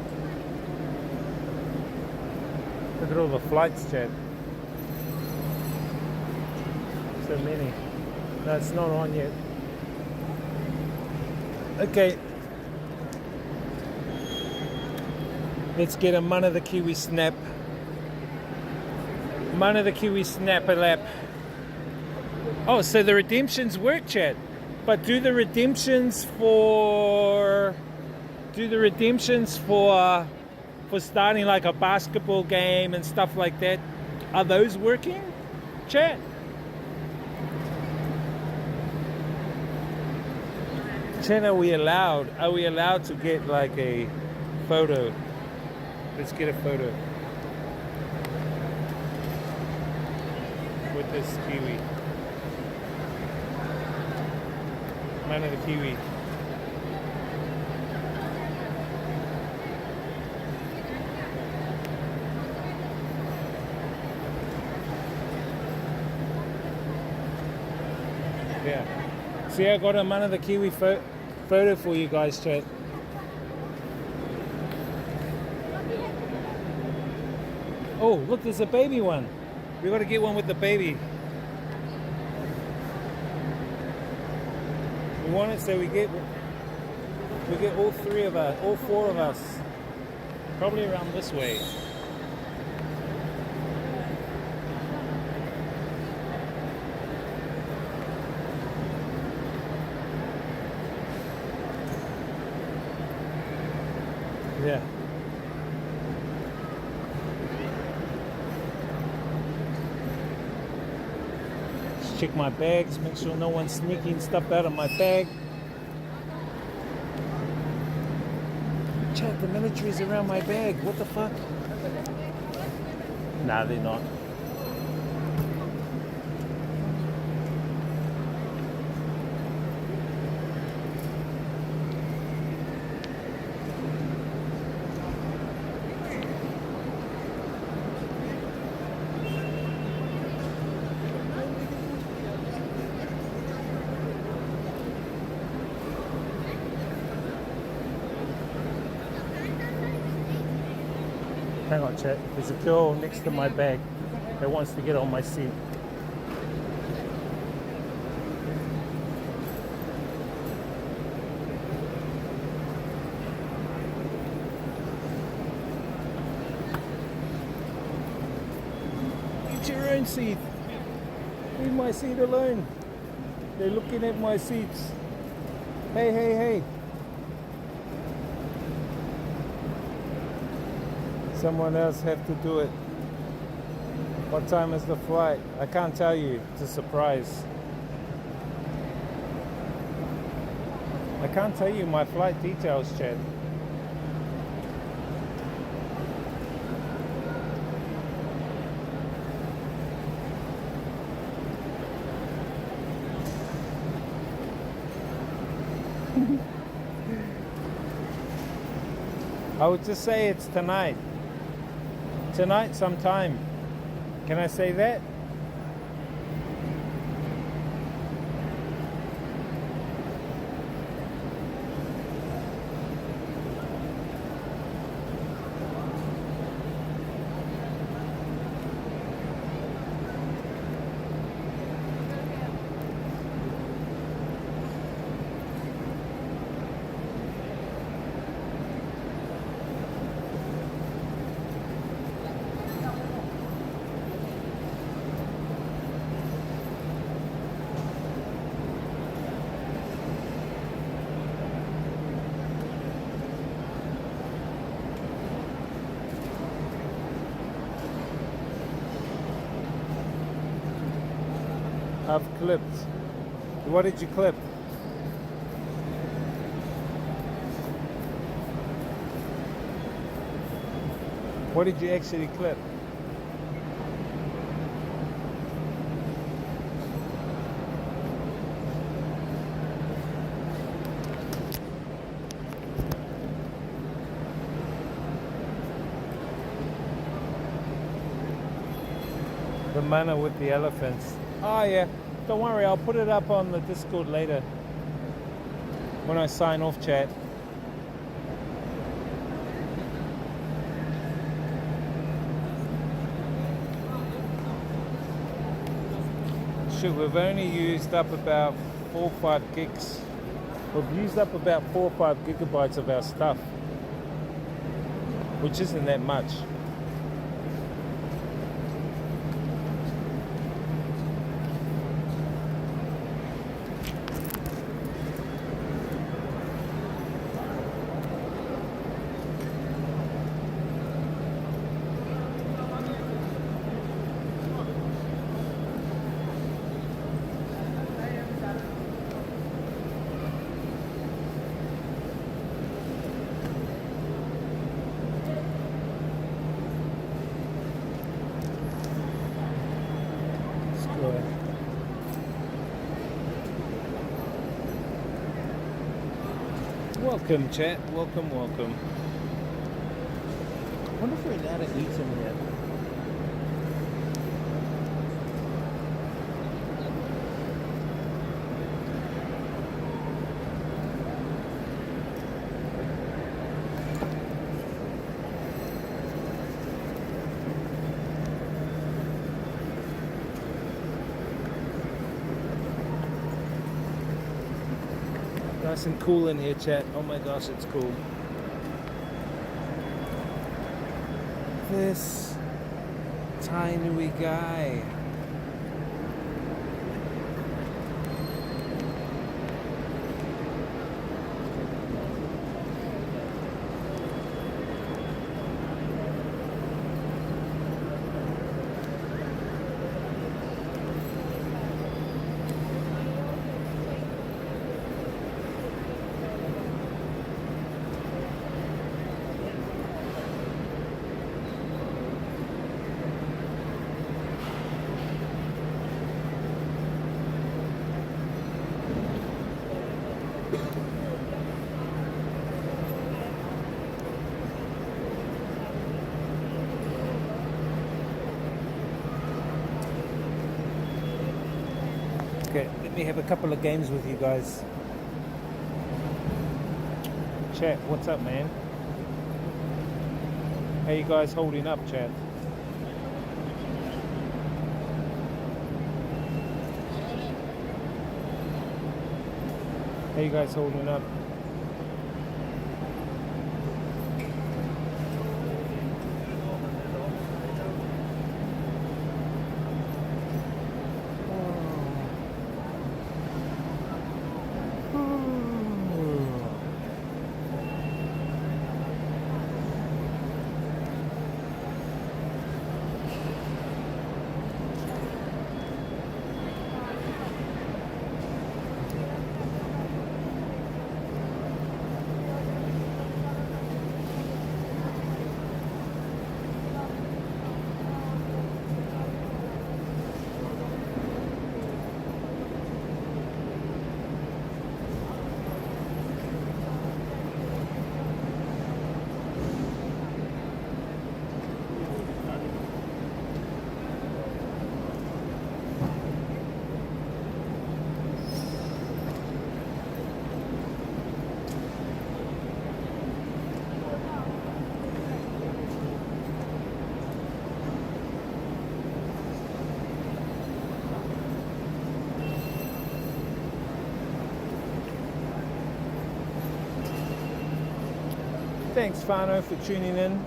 Look at all the flights, Chad. So many. No, it's not on yet. Okay. Let's get a Mana the Kiwi snap. Mana the Kiwi snap a lap. Oh, so the redemptions work, Chad. But do the redemptions for starting like a basketball game and stuff like that, are those working, chat? Chat, are we allowed to get like a photo? Let's get a photo with this kiwi. Mana the Kiwi. Yeah. See, I got a Mana the Kiwi photo for you guys, chat. Oh, look, there's a baby one. We got to get one with the baby. We want it so we get all four of us, probably around this way. Yeah. Just check my bags, make sure no one's sneaking stuff out of my bag. Chat, the military's around my bag. What the fuck? Nah, they're not. Hang on, chat. There's a girl next to my bag that wants to get on my seat. Get your own seat. Leave my seat alone. They're looking at my seats. Hey, hey, hey. Someone else have to do it. What time is the flight? I can't tell you. It's a surprise. I can't tell you my flight details, Chad. I would just say it's tonight. Tonight sometime. Can I say that? I've clipped. What did you clip? What did you actually clip? The manner with the elephants. Oh yeah, don't worry, I'll put it up on the Discord later when I sign off, chat. Shoot, we've only used up about 4 or 5 gigs. We've used up about 4 or 5 gigabytes of our stuff, which isn't that much. Welcome, chat. Welcome, welcome. I wonder if we're allowed to eat in here. Nice and cool in here, chat. Oh my gosh, it's cool. This tiny wee guy. Okay, let me have a couple of games with you guys. Chat, what's up, man? How you guys holding up, chat? How you guys holding up? Thanks, Fano, for tuning in.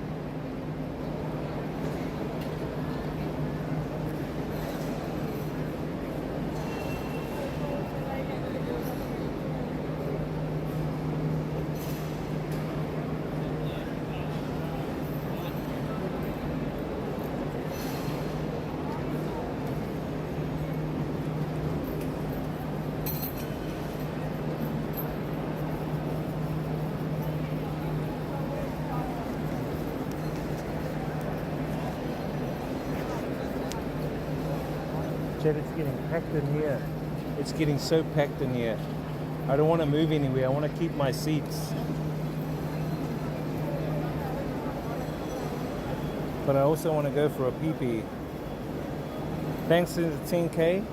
Chad, it's getting packed in here. It's getting so packed in here. I don't want to move anywhere. I want to keep my seats. But I also want to go for a pee-pee. Thanks to the 10K.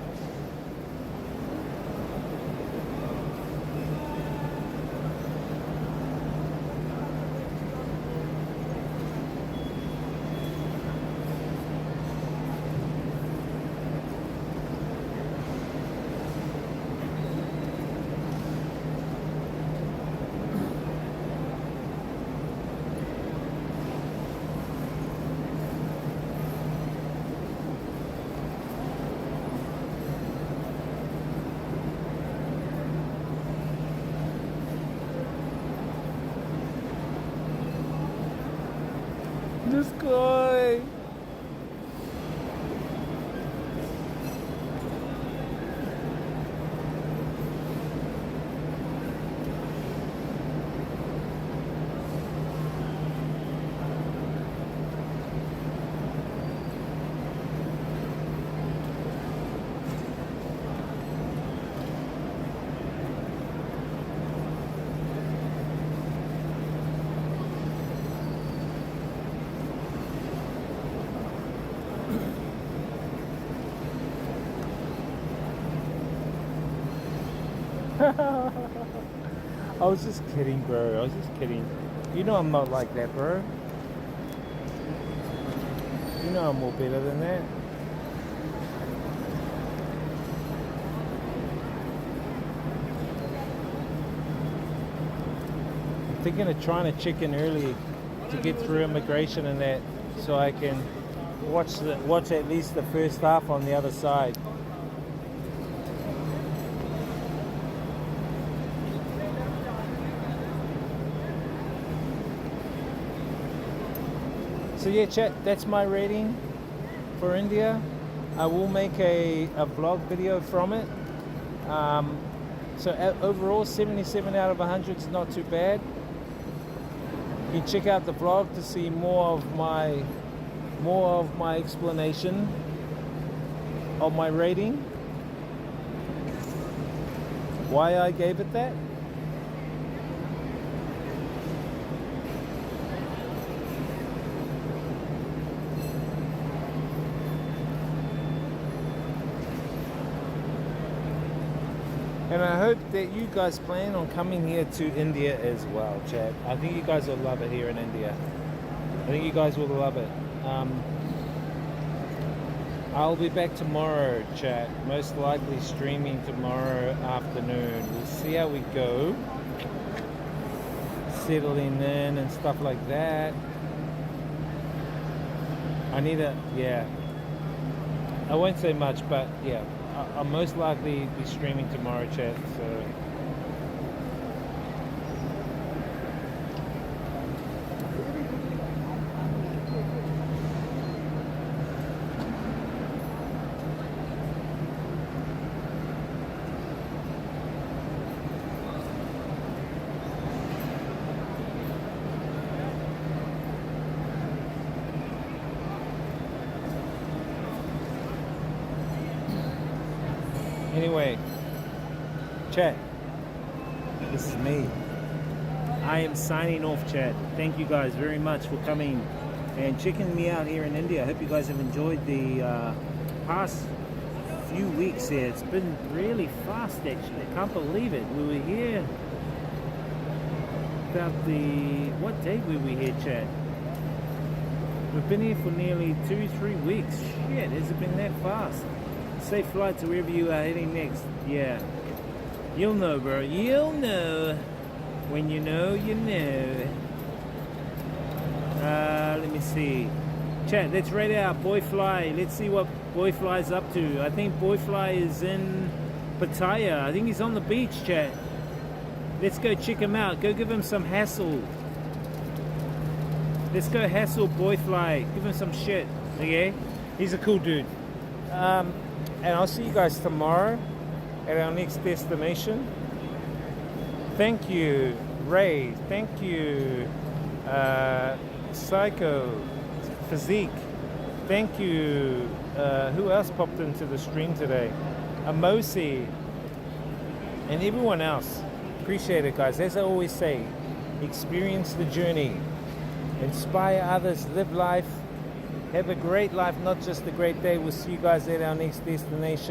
This guy. I was just kidding, bro. I was just kidding. You know I'm not like that, bro. You know I'm more better than that. I'm thinking of trying to check in early to get through immigration and that, so I can watch at least the first half on the other side. So yeah, chat, that's my rating for India. I will make a vlog video from it. So overall, 77 out of 100 is not too bad. You can check out the vlog to see more of my explanation of my rating. Why I gave it that. And I hope that you guys plan on coming here to India as well, chat. I think you guys will love it here in India. I think you guys will love it. I'll be back tomorrow, chat. Most likely streaming tomorrow afternoon. We'll see how we go. Settling in and stuff like that. Yeah. I won't say much, but yeah. I'll most likely be streaming tomorrow, chat, so... Anyway, chat, this is me. I am signing off, chat. Thank you guys very much for coming and checking me out here in India. I hope you guys have enjoyed the past few weeks here. It's been really fast, actually. I can't believe it. We were here about what date were we here, chat? We've been here for nearly 2-3 weeks. Shit, has it been that fast? Safe flight to wherever you are heading next. Yeah. You'll know, bro. You'll know. When you know, you know. Let me see. Chat, let's rate out Boyfly. Let's see what Boyfly's up to. I think Boyfly is in Pattaya. I think he's on the beach, chat. Let's go check him out. Go give him some hassle. Let's go hassle Boyfly. Give him some shit. Okay? He's a cool dude. And I'll see you guys tomorrow at our next destination. Thank you, Ray. Thank you, Psycho, Physique. Thank you. Who else popped into the stream today? Amosi and everyone else. Appreciate it, guys. As I always say, experience the journey, inspire others, live life, have a great life, not just a great day. We'll see you guys at our next destination.